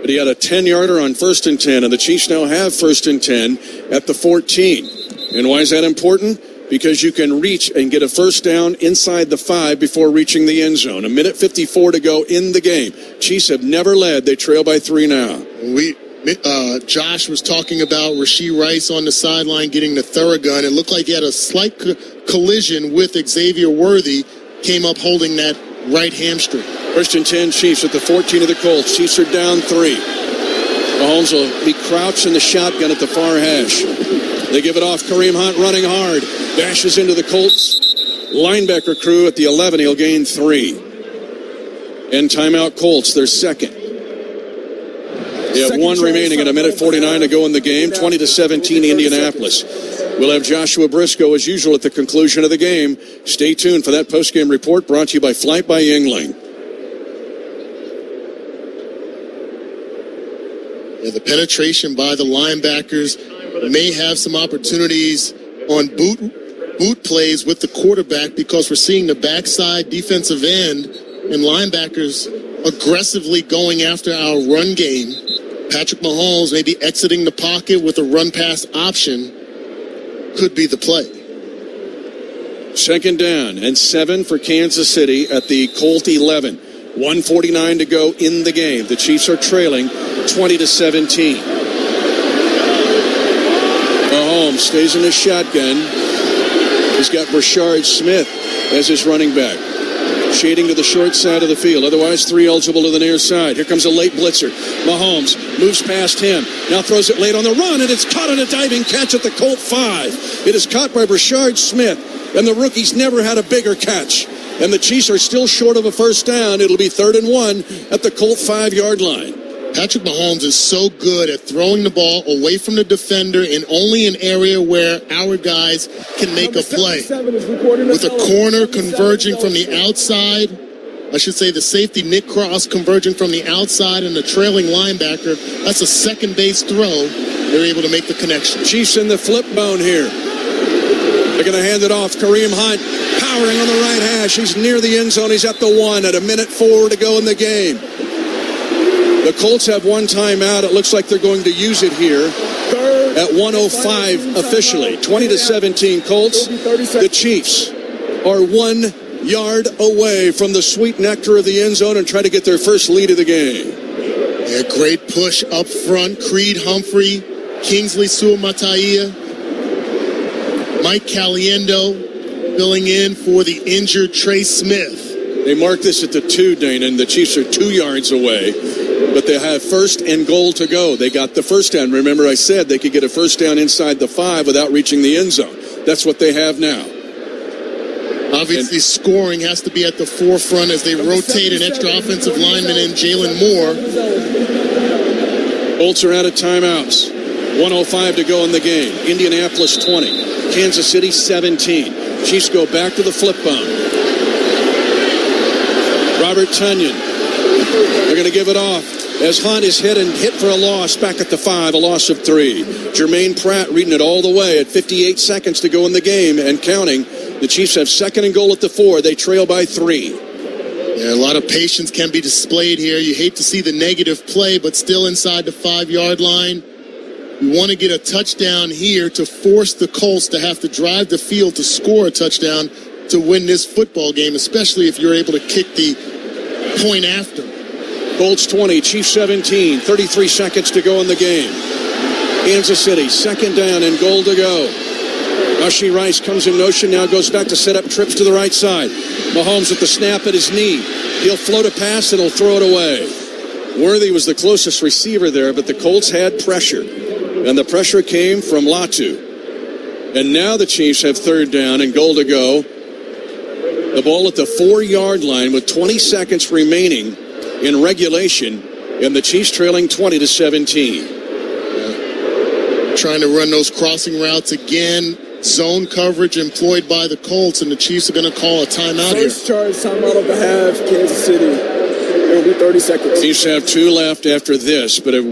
S16: But he had a 10-yarder on 1st and 10, and the Chiefs now have 1st and 10 at the 14. And why is that important? Because you can reach and get a first down inside the 5 before reaching the end zone. 1:54 to go in the game. Chiefs have never led. They trail by 3 now.
S8: Josh was talking about Rashee Rice on the sideline getting the Thorogun. It looked like he had a slight collision with Xavier Worthy. Came up holding that right hamstring.
S16: 1st and 10, Chiefs at the 14 of the Colts. Chiefs are down 3. Mahomes will be crouched in the shotgun at the far hash. They give it off. Kareem Hunt running hard. Dashes into the Colts linebacker crew at the 11. He'll gain 3. And timeout Colts, their second. They have 1 remaining and 1:49 to go in the game. 20-17 Indianapolis. We'll have Joshua Briscoe as usual at the conclusion of the game. Stay tuned for that postgame report brought to you by Flight by Yuengling.
S8: Yeah, the penetration by the linebackers may have some opportunities on boot plays with the quarterback because we're seeing the backside defensive end and linebackers aggressively going after our run game. Patrick Mahomes maybe exiting the pocket with a run-pass option could be the play.
S16: 2nd down and 7 for Kansas City at the Colt 11. 1:49 to go in the game. The Chiefs are trailing 20-17. Mahomes stays in his shotgun. He's got Brashard Smith as his running back. Shading to the short side of the field. Otherwise, 3 eligible to the near side. Here comes a late blitzer. Mahomes moves past him. Now throws it late on the run, and it's caught on a diving catch at the Colt 5. It is caught by Brashard Smith, and the rookie's never had a bigger catch. And the Chiefs are still short of a first down. It'll be 3rd and 1 at the Colt 5-yard line.
S8: Patrick Mahomes is so good at throwing the ball away from the defender in only an area where our guys can make a play. With a corner converging from the outside, I should say the safety Nick Cross converging from the outside and the trailing linebacker, that's a second base throw. They're able to make the connection.
S16: Chiefs in the flip bone here. They're going to hand it off. Kareem Hunt powering on the right hash. He's near the end zone. He's at the 1 at 1:04 to go in the game. The Colts have 1 timeout. It looks like they're going to use it here at 1:05 officially. 20-17 Colts. The Chiefs are 1 yard away from the sweet nectar of the end zone and try to get their first lead of the game.
S8: Yeah, great push up front. Creed Humphrey, Kingsley Suamataia, Mike Caliendo filling in for the injured Trey Smith.
S16: They mark this at the 2, Dana, and the Chiefs are 2 yards away. But they have 1st and goal to go. They got the first down. Remember I said they could get a first down inside the 5 without reaching the end zone. That's what they have now.
S8: Obviously, scoring has to be at the forefront as they rotate an extra offensive lineman in, Jalen Moore.
S16: Colts are out of timeouts. 1:05 to go in the game. Indianapolis 20. Kansas City 17. Chiefs go back to the flip bone. Robert Tonyan. They're going to give it off as Hunt is hit for a loss back at the 5, a loss of 3. Jermaine Pratt reading it all the way at 58 seconds to go in the game and counting. The Chiefs have 2nd and goal at the 4. They trail by 3.
S8: Yeah, a lot of patience can be displayed here. You hate to see the negative play, but still inside the 5-yard line. You want to get a touchdown here to force the Colts to have to drive the field to score a touchdown to win this football game, especially if you're able to kick the point after.
S16: Colts 20, Chiefs 17, 33 seconds to go in the game. Kansas City, 2nd down and goal to go. Rashee Rice comes in motion, now goes back to set up trips to the right side. Mahomes with the snap at his knee. He'll float a pass and he'll throw it away. Worthy was the closest receiver there, but the Colts had pressure. And the pressure came from Latu. And now the Chiefs have 3rd down and goal to go The ball at the 4-yard line with 20 seconds remaining in regulation, and the Chiefs trailing 20-17.
S8: Trying to run those crossing routes again. Zone coverage employed by the Colts, and the Chiefs are going to call a timeout here.
S22: First charge, timeout of the half, Kansas City. It'll be 30 seconds.
S16: Chiefs have 2 left after this, but a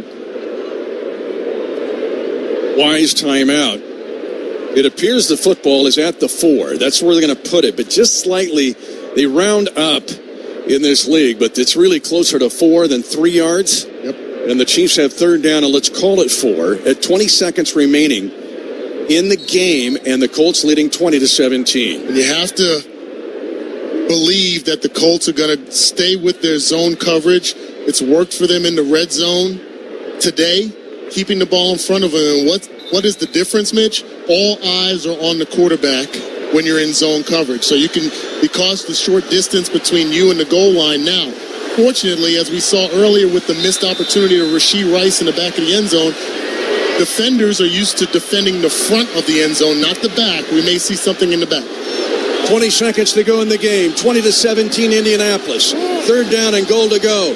S16: wise timeout. It appears the football is at the 4. That's where they're going to put it, but just slightly, they round up in this league, but it's really closer to 4 than 3 yards.
S8: Yep.
S16: And the Chiefs have 3rd down, and let's call it 4 at 20 seconds remaining in the game, and the Colts leading 20-17.
S8: And you have to believe that the Colts are going to stay with their zone coverage. It's worked for them in the red zone today, keeping the ball in front of them. And what is the difference, Mitch? All eyes are on the quarterback when you're in zone coverage. So you can, because the short distance between you and the goal line now. Fortunately, as we saw earlier with the missed opportunity of Rashee Rice in the back of the end zone, defenders are used to defending the front of the end zone, not the back. We may see something in the back.
S16: 20 seconds to go in the game. 20-17 Indianapolis. 3rd down and goal to go.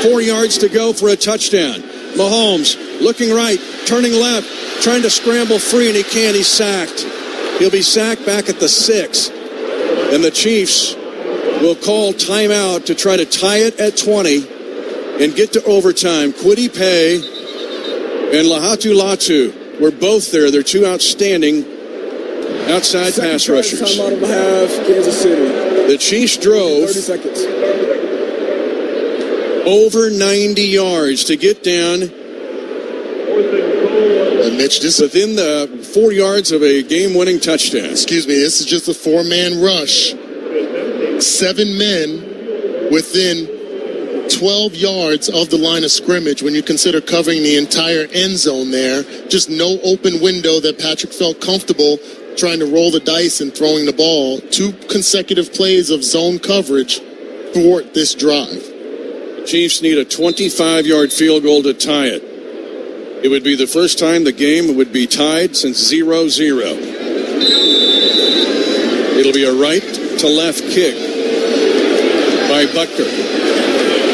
S16: 4 yards to go for a touchdown. Mahomes looking right, turning left, trying to scramble free, and he can't. He's sacked. He'll be sacked back at the 6. And the Chiefs will call timeout to try to tie it at 20 and get to overtime. Kwity Paye and Latu Latu were both there. They're 2 outstanding outside pass rushers.
S22: Timeout of the half, Kansas City.
S16: The Chiefs drove
S22: 30 seconds.
S16: over 90 yards to get down
S8: Mitch, this
S16: within the 4 yards of a game-winning touchdown.
S8: Excuse me, this is just a 4-man rush. 7 men within 12 yards of the line of scrimmage when you consider covering the entire end zone there. Just no open window that Patrick felt comfortable trying to roll the dice and throwing the ball. 2 consecutive plays of zone coverage thwart this drive.
S16: Chiefs need a 25-yard field goal to tie it. It would be the first time the game would be tied since 0-0. It'll be a right-to-left kick by Butker,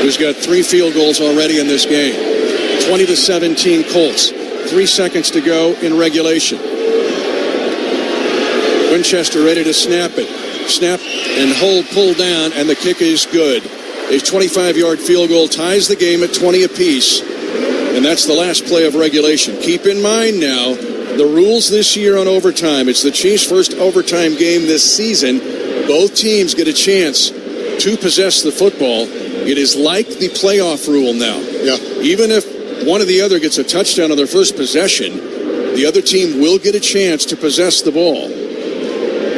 S16: who's got 3 field goals already in this game. 20-17 Colts. 3 seconds to go in regulation. Winchester ready to snap it. Snap and hold, pull down, and the kick is good. A 25-yard field goal ties the game at 20 apiece, and that's the last play of regulation. Keep in mind now, the rules this year on overtime. It's the Chiefs' first overtime game this season. Both teams get a chance to possess the football. It is like the playoff rule now.
S8: Yeah.
S16: Even if one or the other gets a touchdown on their first possession, the other team will get a chance to possess the ball.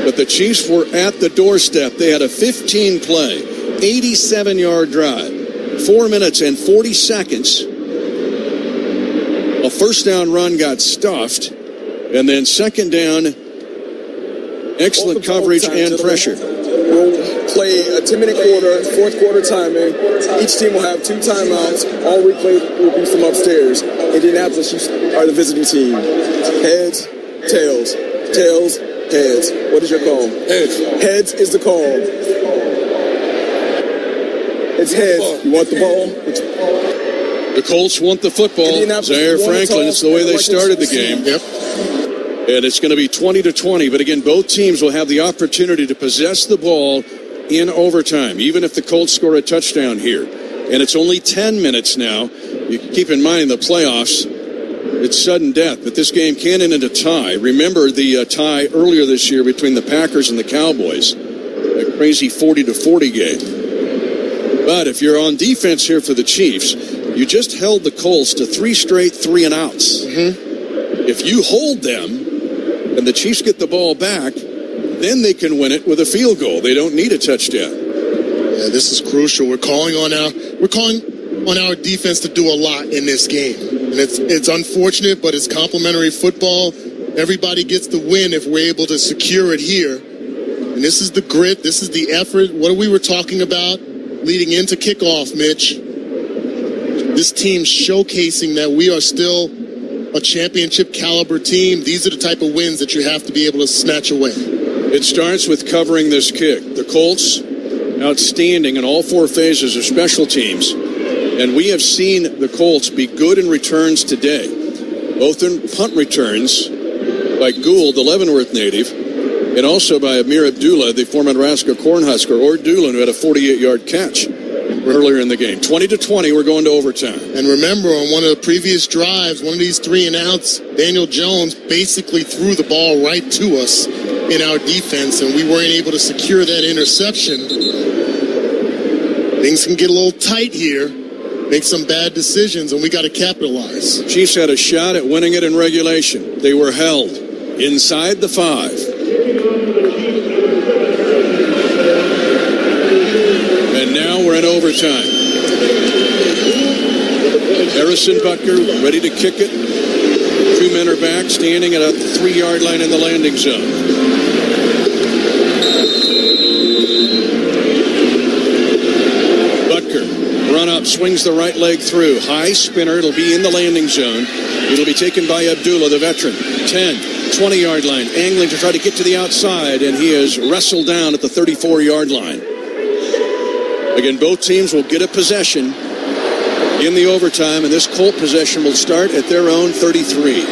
S16: But the Chiefs were at the doorstep. They had a 15-play, 87-yard drive, 4 minutes and 40 seconds. A first down run got stuffed, and then second down, excellent coverage and pressure.
S22: We'll play a 10-minute quarter, fourth quarter timing. Each team will have 2 timeouts. All replay will be from upstairs. Indianapolis Chiefs are the visiting team. Heads, tails, tails, heads. What is your call?
S16: Heads.
S22: Heads is the call. It's heads. You want the ball?
S16: The Colts want the football. Zaire Franklin, it's the way they started the game.
S8: Yep.
S16: And it's going to be 20-20. But again, both teams will have the opportunity to possess the ball in overtime, even if the Colts score a touchdown here. And it's only 10 minutes now. You keep in mind the playoffs, it's sudden death. But this game can end in a tie. Remember the tie earlier this year between the Packers and the Cowboys. A crazy 40-40 game. But if you're on defense here for the Chiefs, you just held the Colts to 3 straight 3-and-outs.
S8: Mm-hmm.
S16: If you hold them and the Chiefs get the ball back, then they can win it with a field goal. They don't need a touchdown.
S8: Yeah, this is crucial. We're calling on our defense to do a lot in this game. And it's unfortunate, but it's complimentary football. Everybody gets the win if we're able to secure it here. And this is the grit. This is the effort. What we were talking about leading into kickoff, Mitch. This team showcasing that we are still a championship caliber team. These are the type of wins that you have to be able to snatch away.
S16: It starts with covering this kick. The Colts, outstanding in all 4 phases of special teams. And we have seen the Colts be good in returns today, both in punt returns by Gould, the Leavenworth native, and also by Amir Abdullah, the former Nebraska Cornhusker, or Doolin, who had a 48-yard catch earlier in the game. 20-20, we're going to overtime.
S8: And remember, on one of the previous drives, one of these 3-and-outs, Daniel Jones basically threw the ball right to us in our defense, and we weren't able to secure that interception. Things can get a little tight here, make some bad decisions, and we got to capitalize.
S16: Chiefs had a shot at winning it in regulation. They were held inside the 5. And now we're in overtime. Harrison Butker ready to kick it. 2 men are back, standing at a 3-yard line in the landing zone. Run up, swings the right leg through. High spinner, it'll be in the landing zone. It'll be taken by Abdullah, the veteran. 10, 20-yard line. Angling to try to get to the outside, and he is wrestled down at the 34-yard line. Again, both teams will get a possession in the overtime, and this Colt possession will start at their own 33.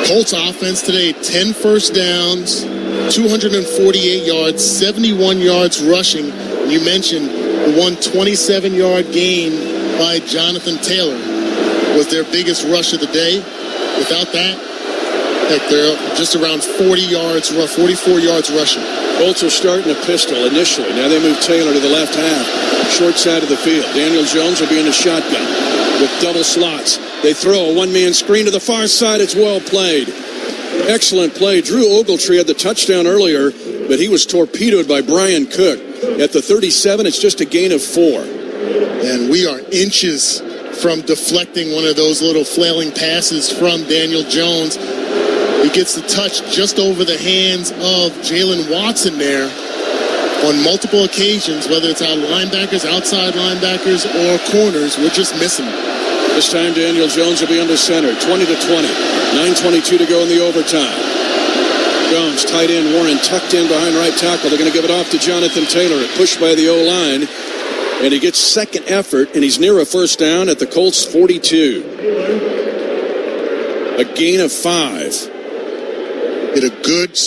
S8: Colts offense today, 10 first downs, 248 yards, 71 yards rushing. You mentioned the 127-yard gain by Jonathan Taylor was their biggest rush of the day. Without that, they're just around 40 yards, 44 yards rushing.
S16: Colts are starting a pistol initially. Now they move Taylor to the left half, short side of the field. Daniel Jones will be in the shotgun with double slots. They throw a one-man screen to the far side. It's well played. Excellent play. Drew Ogletree had the touchdown earlier, but he was torpedoed by Brian Cook. At the 37, it's just a gain of 4.
S8: And we are inches from deflecting one of those little flailing passes from Daniel Jones. He gets the touch just over the hands of Jalen Watson there on multiple occasions, whether it's our linebackers, outside linebackers, or corners. We're just missing it.
S16: This time Daniel Jones will be under center, 20-20. 9:22 to go in the overtime. Jones, tight end, Warren tucked in behind right tackle. They're going to give it off to Jonathan Taylor. Pushed by the O-line. And he gets second effort, and he's near a first down at the Colts 42. A gain of 5.
S8: Hit a good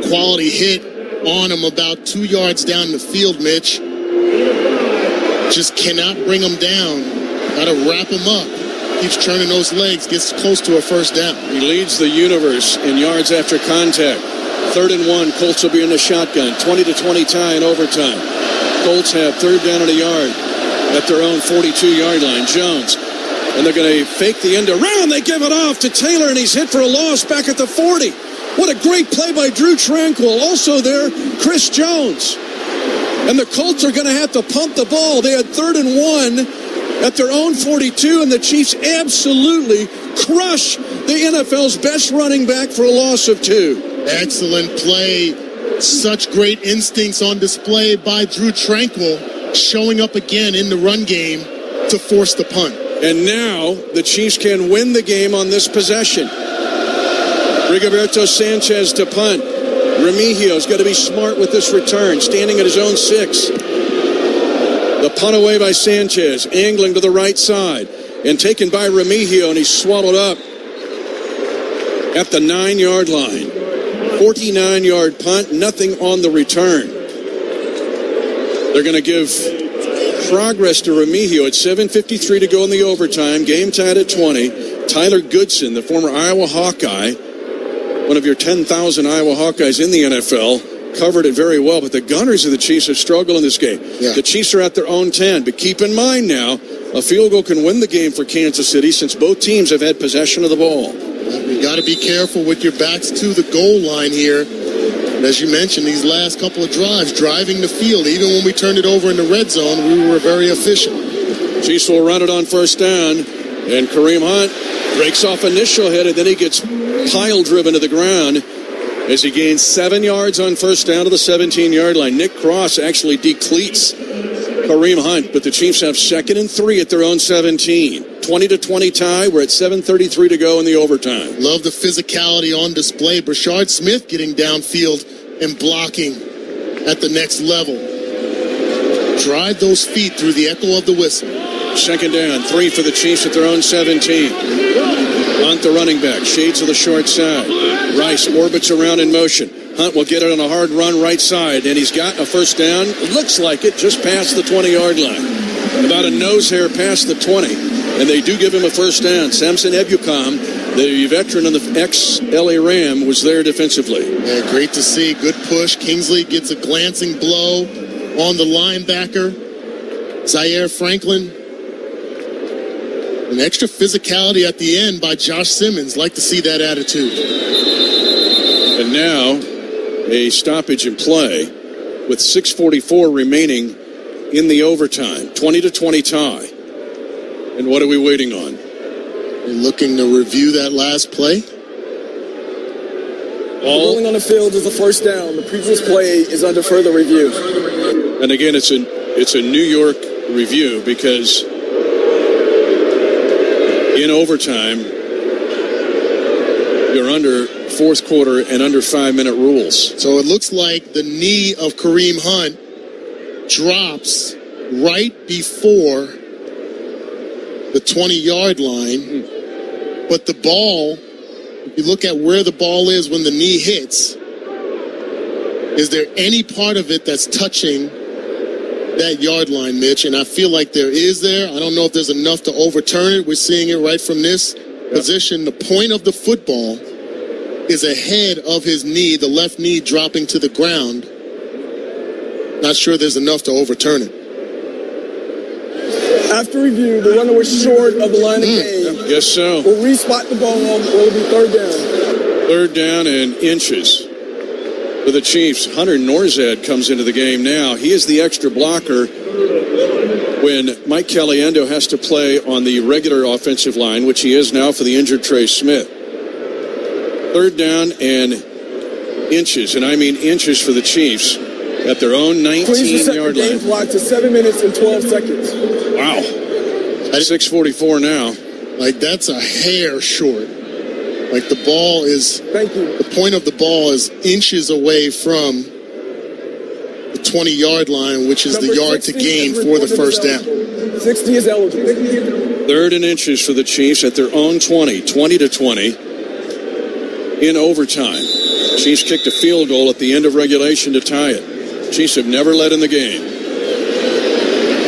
S8: quality hit on him about 2 yards down the field, Mitch. Just cannot bring him down. Got to wrap him up. Keeps turning those legs, gets close to a first down.
S16: He leads the universe in yards after contact. 3rd and 1, Colts will be in the shotgun. 20-20 tie in overtime. Colts have 3rd down and a yard at their own 42-yard line. Jones, and they're going to fake the end around. They give it off to Taylor, and he's hit for a loss back at the 40. What a great play by Drew Tranquil. Also there, Chris Jones. And the Colts are going to have to punt the ball. They had 3rd and 1 at their own 42, and the Chiefs absolutely crush the NFL's best running back for a loss of 2.
S8: Excellent play. Such great instincts on display by Drew Tranquil, showing up again in the run game to force the punt.
S16: And now the Chiefs can win the game on this possession. Rigoberto Sanchez to punt. Remigio's got to be smart with this return, standing at his own 6. The punt away by Sanchez, angling to the right side, and taken by Remigio, and he's swallowed up at the 9-yard line. 49-yard punt, nothing on the return. They're going to give progress to Remigio at 7:53 to go in the overtime. Game tied at 20. Tyler Goodson, the former Iowa Hawkeye, one of your 10,000 Iowa Hawkeyes in the NFL, covered it very well, but the Gunners of the Chiefs have struggled in this game. Yeah. The Chiefs are at their own 10, but keep in mind now, a field goal can win the game for Kansas City since both teams have had possession of the ball.
S8: You got to be careful with your backs to the goal line here. And as you mentioned, these last couple of drives, driving the field, even when we turned it over in the red zone, we were very efficient.
S16: Chiefs will run it on first down, and Kareem Hunt breaks off initial hit, and then he gets pile-driven to the ground as he gains 7 yards on first down to the 17-yard line. Nick Cross actually decleats Kareem Hunt, but the Chiefs have 2nd and 3 at their own 17. 20-20 tie. We're at 7:33 to go in the overtime.
S8: Love the physicality on display. Brashard Smith getting downfield and blocking at the next level. Drive those feet through the echo of the whistle.
S16: Second down, 3 for the Chiefs at their own 17. Hunt, the running back, shades of the short side. Rice orbits around in motion. Hunt will get it on a hard run right side, and he's got a first down. It looks like it, just past the 20-yard line. About a nose hair past the 20, and they do give him a first down. Samson Ebukam, the veteran of the ex-LA Ram, was there defensively.
S8: Yeah, great to see. Good push. Kingsley gets a glancing blow on the linebacker. Zaire Franklin. An extra physicality at the end by Josh Simmons. Like to see that attitude.
S16: And now a stoppage in play with 6:44 remaining in the overtime. 20-20 tie. And what are we waiting on?
S8: We're looking to review that last play.
S22: Rolling on the field is a first down. The previous play is under further review.
S16: And again, it's a New York review because in overtime, you're under fourth quarter and under 5-minute rules.
S8: So it looks like the knee of Kareem Hunt drops right before the 20-yard line. But the ball, if you look at where the ball is when the knee hits, is there any part of it that's touching that yard line, Mitch? And I feel like there is there. I don't know if there's enough to overturn it. We're seeing it right from this position. The point of the football is ahead of his knee, the left knee dropping to the ground. Not sure there's enough to overturn it.
S22: After review, the runner was short of the line of game.
S16: Guess so.
S22: We'll respot the ball. It'll be third down.
S16: Third down and inches for the Chiefs. Hunter Norzad comes into the game now. He is the extra blocker when Mike Caliendo has to play on the regular offensive line, which he is now for the injured Trey Smith. Third down and inches, and I mean inches for the Chiefs at their own 19-yard line.
S22: Game clock to 7 minutes and 12 seconds.
S16: Wow. 6:44 now.
S8: Like, that's a hair short. Like, the ball is...
S22: Thank you.
S8: The point of the ball is inches away from the 20-yard line, which is the yard to gain for the first down.
S22: 60 is eligible.
S16: Third and inches for the Chiefs at their own 20, 20-20 in overtime. Chiefs kicked a field goal at the end of regulation to tie it. Chiefs have never led in the game.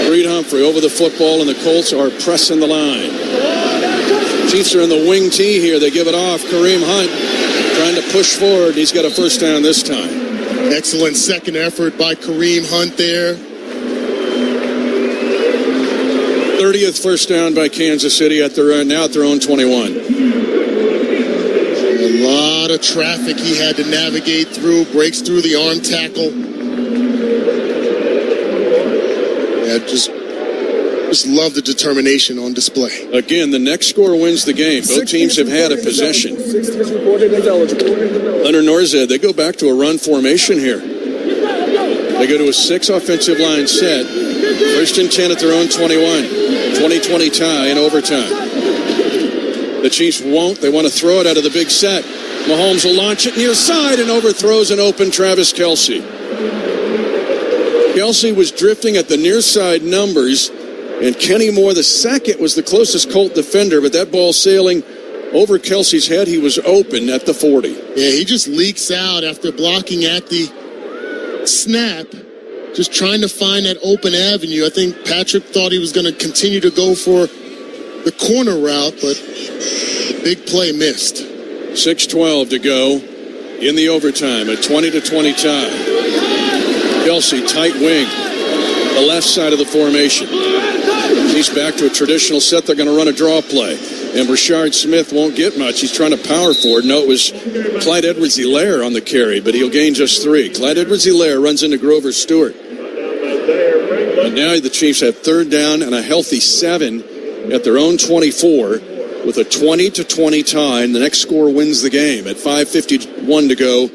S16: Reed Humphrey over the football, and the Colts are pressing the line. Chiefs are in the wing tee here. They give it off. Kareem Hunt trying to push forward. He's got a first down this time.
S8: Excellent second effort by Kareem Hunt there.
S16: 30th first down by Kansas City at their own 21.
S8: A lot of traffic he had to navigate through. Breaks through the arm tackle. Yeah, just love the determination on display.
S16: Again, the next score wins the game. Both teams have had a possession. Leonard Norzad, they go back to a run formation here. They go to a 6 offensive line set. First and 10 at their own 21. 20-20 tie in overtime. The Chiefs won't. They want to throw it out of the big set. Mahomes will launch it near side and overthrows an open Travis Kelce. Kelce was drifting at the near side numbers, and Kenny Moore, the second, was the closest Colt defender, but that ball sailing over Kelce's head, he was open at the 40.
S8: Yeah, he just leaks out after blocking at the snap, just trying to find that open avenue. I think Patrick thought he was going to continue to go for the corner route, but big play missed.
S16: 6:12 to go in the overtime, a 20-20 tie. Kelce, tight wing, the left side of the formation. He's back to a traditional set. They're going to run a draw play. And Rashard Smith won't get much. He's trying to power forward. No, it was Clyde Edwards-Helaire on the carry, but he'll gain just 3. Clyde Edwards-Helaire runs into Grover Stewart. And now the Chiefs have third down and a healthy 7 at their own 24 with a 20-20 tie. And the next score wins the game at 5:51 to go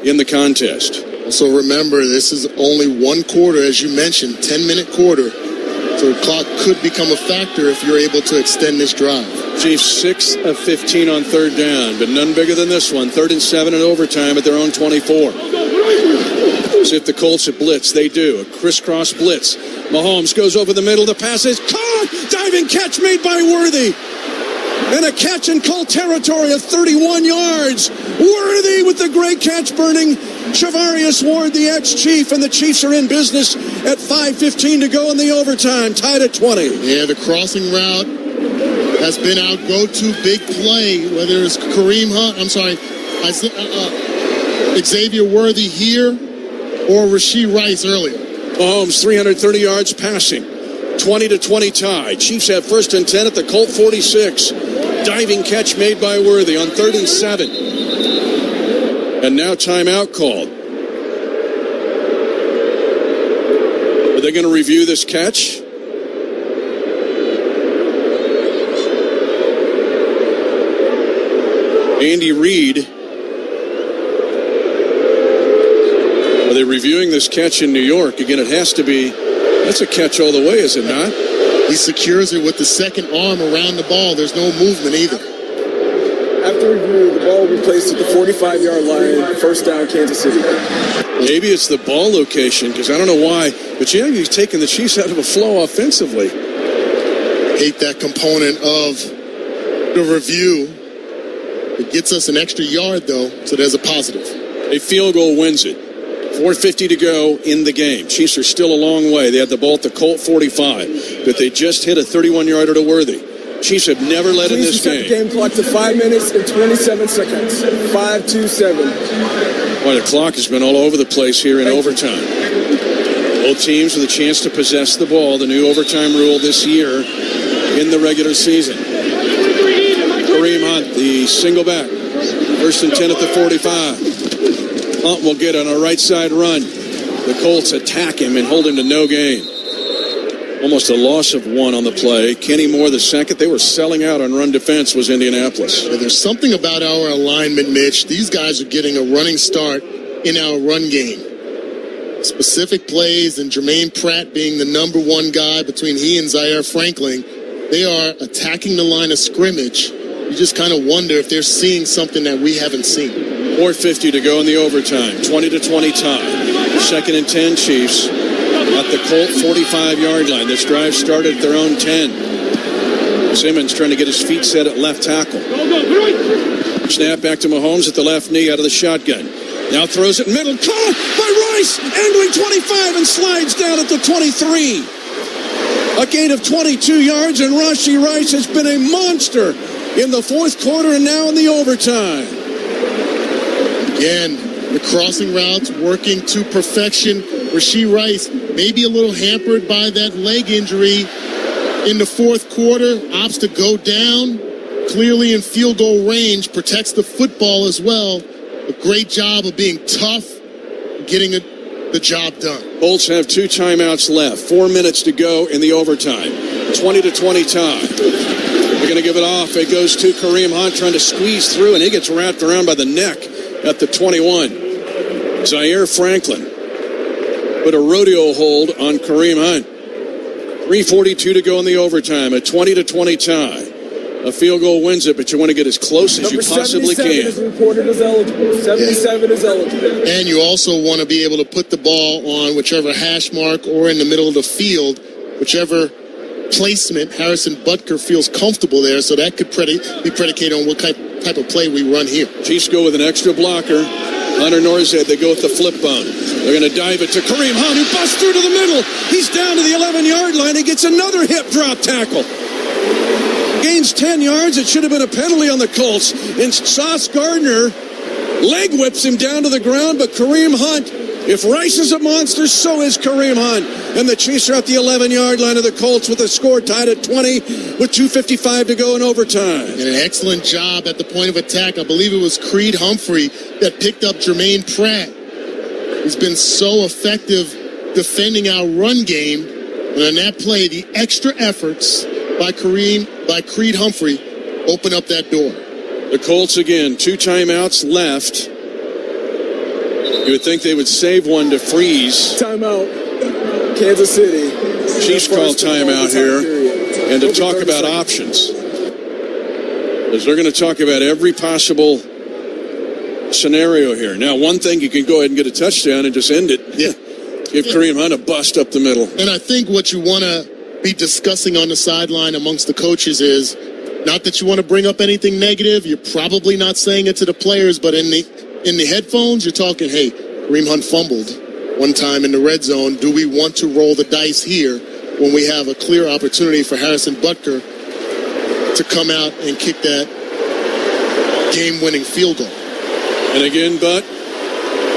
S16: in the contest.
S8: Also remember, this is only one quarter, as you mentioned, 10-minute quarter. So the clock could become a factor if you're able to extend this drive.
S16: Chiefs 6 of 15 on third down, but none bigger than this one. 3rd and 7 in overtime at their own 24. See if the Colts have blitz. They do. A crisscross blitz. Mahomes goes over the middle. The pass is caught. Diving catch made by Worthy. And a catch in Colt territory of 31 yards. Worthy with the great catch, burning Shavarius Ward, the ex-Chief, and the Chiefs are in business at 5:15 to go in the overtime, tied at 20.
S8: Yeah, the crossing route has been our go-to big play, whether it's Xavier Worthy here or Rashee Rice earlier.
S16: Mahomes, 330 yards passing. 20-20 tie. Chiefs have 1st and 10 at the Colt 46. Diving catch made by Worthy on 3rd and 7. And now timeout called. Are they going to review this catch? Andy Reid. Are they reviewing this catch in New York? Again, it has to be. That's a catch all the way, is it not?
S8: He secures it with the second arm around the ball. There's no movement either.
S22: After review, the ball will be placed at the 45-yard line, 1st down, Kansas City.
S16: Maybe it's the ball location, because I don't know why, but he's taking the Chiefs out of a flow offensively.
S8: Hate that component of the review. It gets us an extra yard, though, so there's a positive.
S16: A field goal wins it. 4:50 to go in the game. Chiefs are still a long way. They had the ball at the Colt 45, but they just hit a 31-yarder to Worthy. Chiefs have never led in this game.
S22: The game clock to 5 minutes and 27 seconds. 5-2-7.
S16: Well, the clock has been all over the place here in overtime. Both teams with a chance to possess the ball. The new overtime rule this year in the regular season. Kareem Hunt, the single back. 1st and 10 at the 45. Hunt will get on a right side run. The Colts attack him and hold him to no gain. Almost a loss of 1 on the play. Kenny Moore the second. They were selling out on run defense was Indianapolis.
S8: Yeah, there's something about our alignment, Mitch. These guys are getting a running start in our run game. Specific plays and Jermaine Pratt being the number 1 guy between he and Zaire Franklin. They are attacking the line of scrimmage. You just kind of wonder if they're seeing something that we haven't seen.
S16: 4:50 to go in the overtime. 20-20 tie. 2nd and 10 Chiefs at the Colt 45-yard line. This drive started at their own 10. Simmons trying to get his feet set at left tackle. Snap back to Mahomes at the left knee out of the shotgun. Now throws it middle. Caught by Rice. Angling 25 and slides down at the 23. A gain of 22 yards, and Rashee Rice has been a monster in the 4th quarter and now in the overtime.
S8: Again, the crossing routes working to perfection. Rashee Rice maybe a little hampered by that leg injury in the 4th quarter. Opts to go down, clearly in field goal range, protects the football as well. A great job of being tough, getting the job done.
S16: Colts have 2 timeouts left. 4 minutes to go in the overtime. 20-20 tie. They're going to give it off. It goes to Kareem Hunt trying to squeeze through, and he gets wrapped around by the neck at the 21. Zaire Franklin put a rodeo hold on Kareem Hunt. 3:42 to go in the overtime. A 20-20 tie. A field goal wins it, but you want to get as close as you possibly can.
S22: 77 is reported as eligible. 77 is eligible.
S8: And you also want to be able to put the ball on whichever hash mark or in the middle of the field, whichever placement Harrison Butker feels comfortable there, so that could be predicated on what type of play we run here.
S16: Chiefs go with an extra blocker. Hunter Norzad, they go with the flip bone. They're going to dive it to Kareem Hunt, who busts through to the middle. He's down to the 11-yard line. He gets another hip drop tackle. Gains 10 yards. It should have been a penalty on the Colts. And Sauce Gardner leg whips him down to the ground, but Kareem Hunt, if Rice is a monster, so is Kareem Hunt. And the Chiefs are at the 11-yard line of the Colts with the score tied at 20 with 2:55 to go in overtime.
S8: And an excellent job at the point of attack. I believe it was Creed Humphrey that picked up Jermaine Pratt. He's been so effective defending our run game. And on that play, the extra efforts by Creed Humphrey open up that door.
S16: The Colts again, 2 timeouts left. You would think they would save one to freeze.
S22: Timeout. Kansas City.
S16: Chiefs call timeout here. And to talk about options. Because they're going to talk about every possible scenario here. Now, one thing, you can go ahead and get a touchdown and just end it.
S8: Yeah.
S16: Give Kareem Hunt a bust up the middle.
S8: And I think what you want to be discussing on the sideline amongst the coaches is not that you want to bring up anything negative. You're probably not saying it to the players, but in the headphones, you're talking, hey, Kareem Hunt fumbled one time in the red zone. Do we want to roll the dice here when we have a clear opportunity for Harrison Butker to come out and kick that game-winning field goal?
S16: And again, Butt,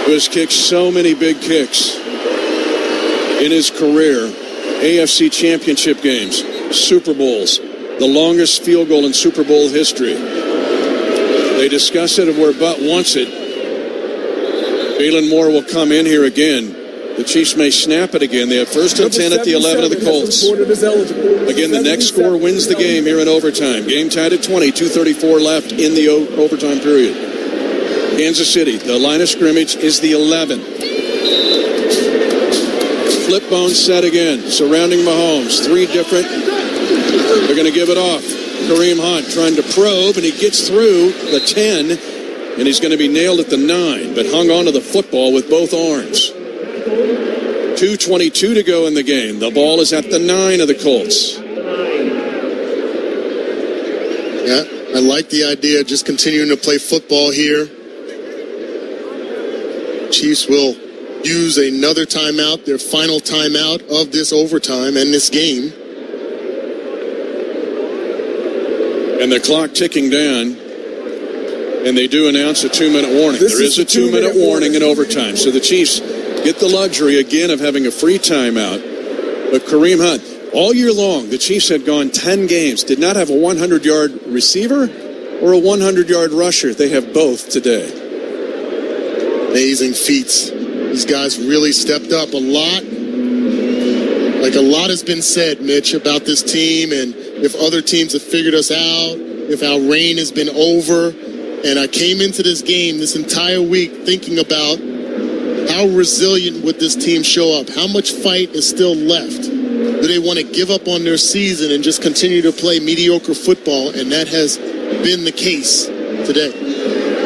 S16: who has kicked so many big kicks in his career, AFC championship games, Super Bowls, the longest field goal in Super Bowl history. They discuss it of where Butt wants it. Jalen Moore will come in here again. The Chiefs may snap it again. They have first and 10 at the 11 of the Colts. Again, the next score wins the game here in overtime. Game tied at 20, 2:34 left in the overtime period. Kansas City, the line of scrimmage is the 11. Flip bone set again, surrounding Mahomes. Three different. They're going to give it off. Kareem Hunt trying to probe, and he gets through the 10, and he's going to be nailed at the 9, but hung on to the football with both arms. 2:22 to go in the game. The ball is at the 9 of the Colts.
S8: Yeah, I like the idea of just continuing to play football here. Chiefs will use another timeout, their final timeout of this overtime and this game.
S16: And the clock ticking down, and they do announce a 2-minute warning. There is a 2-minute warning in overtime. So the Chiefs get the luxury again of having a free timeout. But Kareem Hunt, all year long, the Chiefs had gone 10 games, did not have a 100-yard receiver or a 100-yard rusher. They have both today.
S8: Amazing feats. These guys really stepped up a lot. Like, a lot has been said, Mitch, about this team, and if other teams have figured us out, if our reign has been over. And I came into this game this entire week thinking about how resilient would this team show up? How much fight is still left? Do they want to give up on their season and just continue to play mediocre football? And that has been the case today.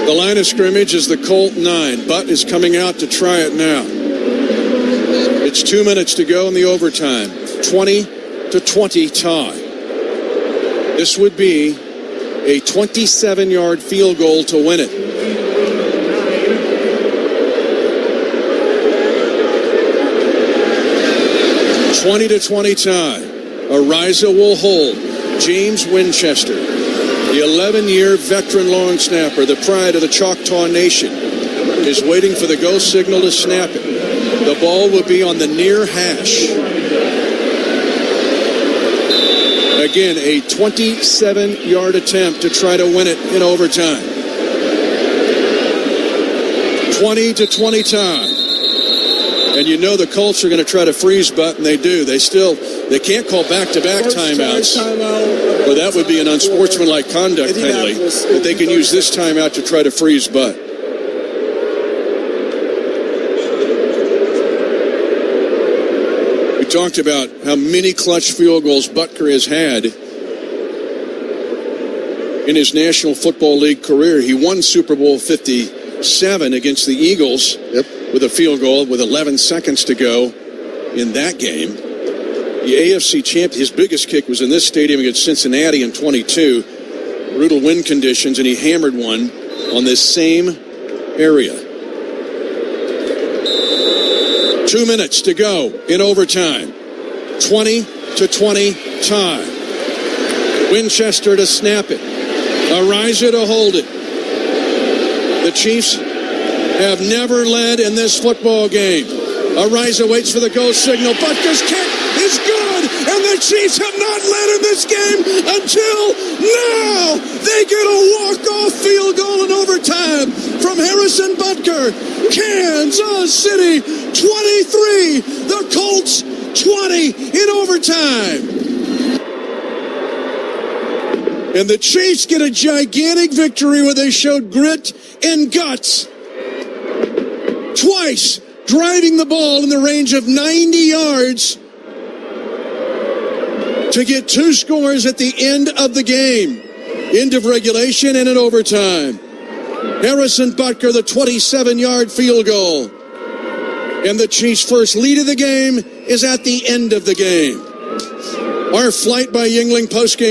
S16: The line of scrimmage is the Colt 9. Butt is coming out to try it now. It's 2 minutes to go in the overtime. 20-20 tie. This would be a 27-yard field goal to win it. (20-20 tie). Ariza will hold. James Winchester, the 11-year veteran long snapper, the pride of the Choctaw Nation, is waiting for the go signal to snap it. The ball will be on the near hash. Again, a 27-yard attempt to try to win it in overtime. 20-20 tie. And you know the Colts are going to try to freeze Butt, and they do. They can't call back-to-back timeouts. Well, that would be an unsportsmanlike conduct penalty. But they can use this timeout to try to freeze Butt. We talked about how many clutch field goals Butker has had in his National Football League career. He won Super Bowl 57 against the Eagles with a field goal with 11 seconds to go in that game. The AFC champ, his biggest kick was in this stadium against Cincinnati in 22. Brutal wind conditions, and he hammered one on this same area. 2 minutes to go in overtime. 20-20 tie. Winchester to snap it. Ariza to hold it. The Chiefs have never led in this football game. Ariza waits for the go signal. Butker's kick is good, and the Chiefs have not led in this game until now. They get a walk-off field goal in overtime from Harrison Butker. Kansas City 23, the Colts 20 in overtime. And the Chiefs get a gigantic victory where they showed grit and guts. Twice driving the ball in the range of 90 yards to get two scores at the end of the game. End of regulation and in overtime. Harrison Butker, the 27-yard field goal. And the Chiefs' first lead of the game is at the end of the game. Our flight by Yuengling postgame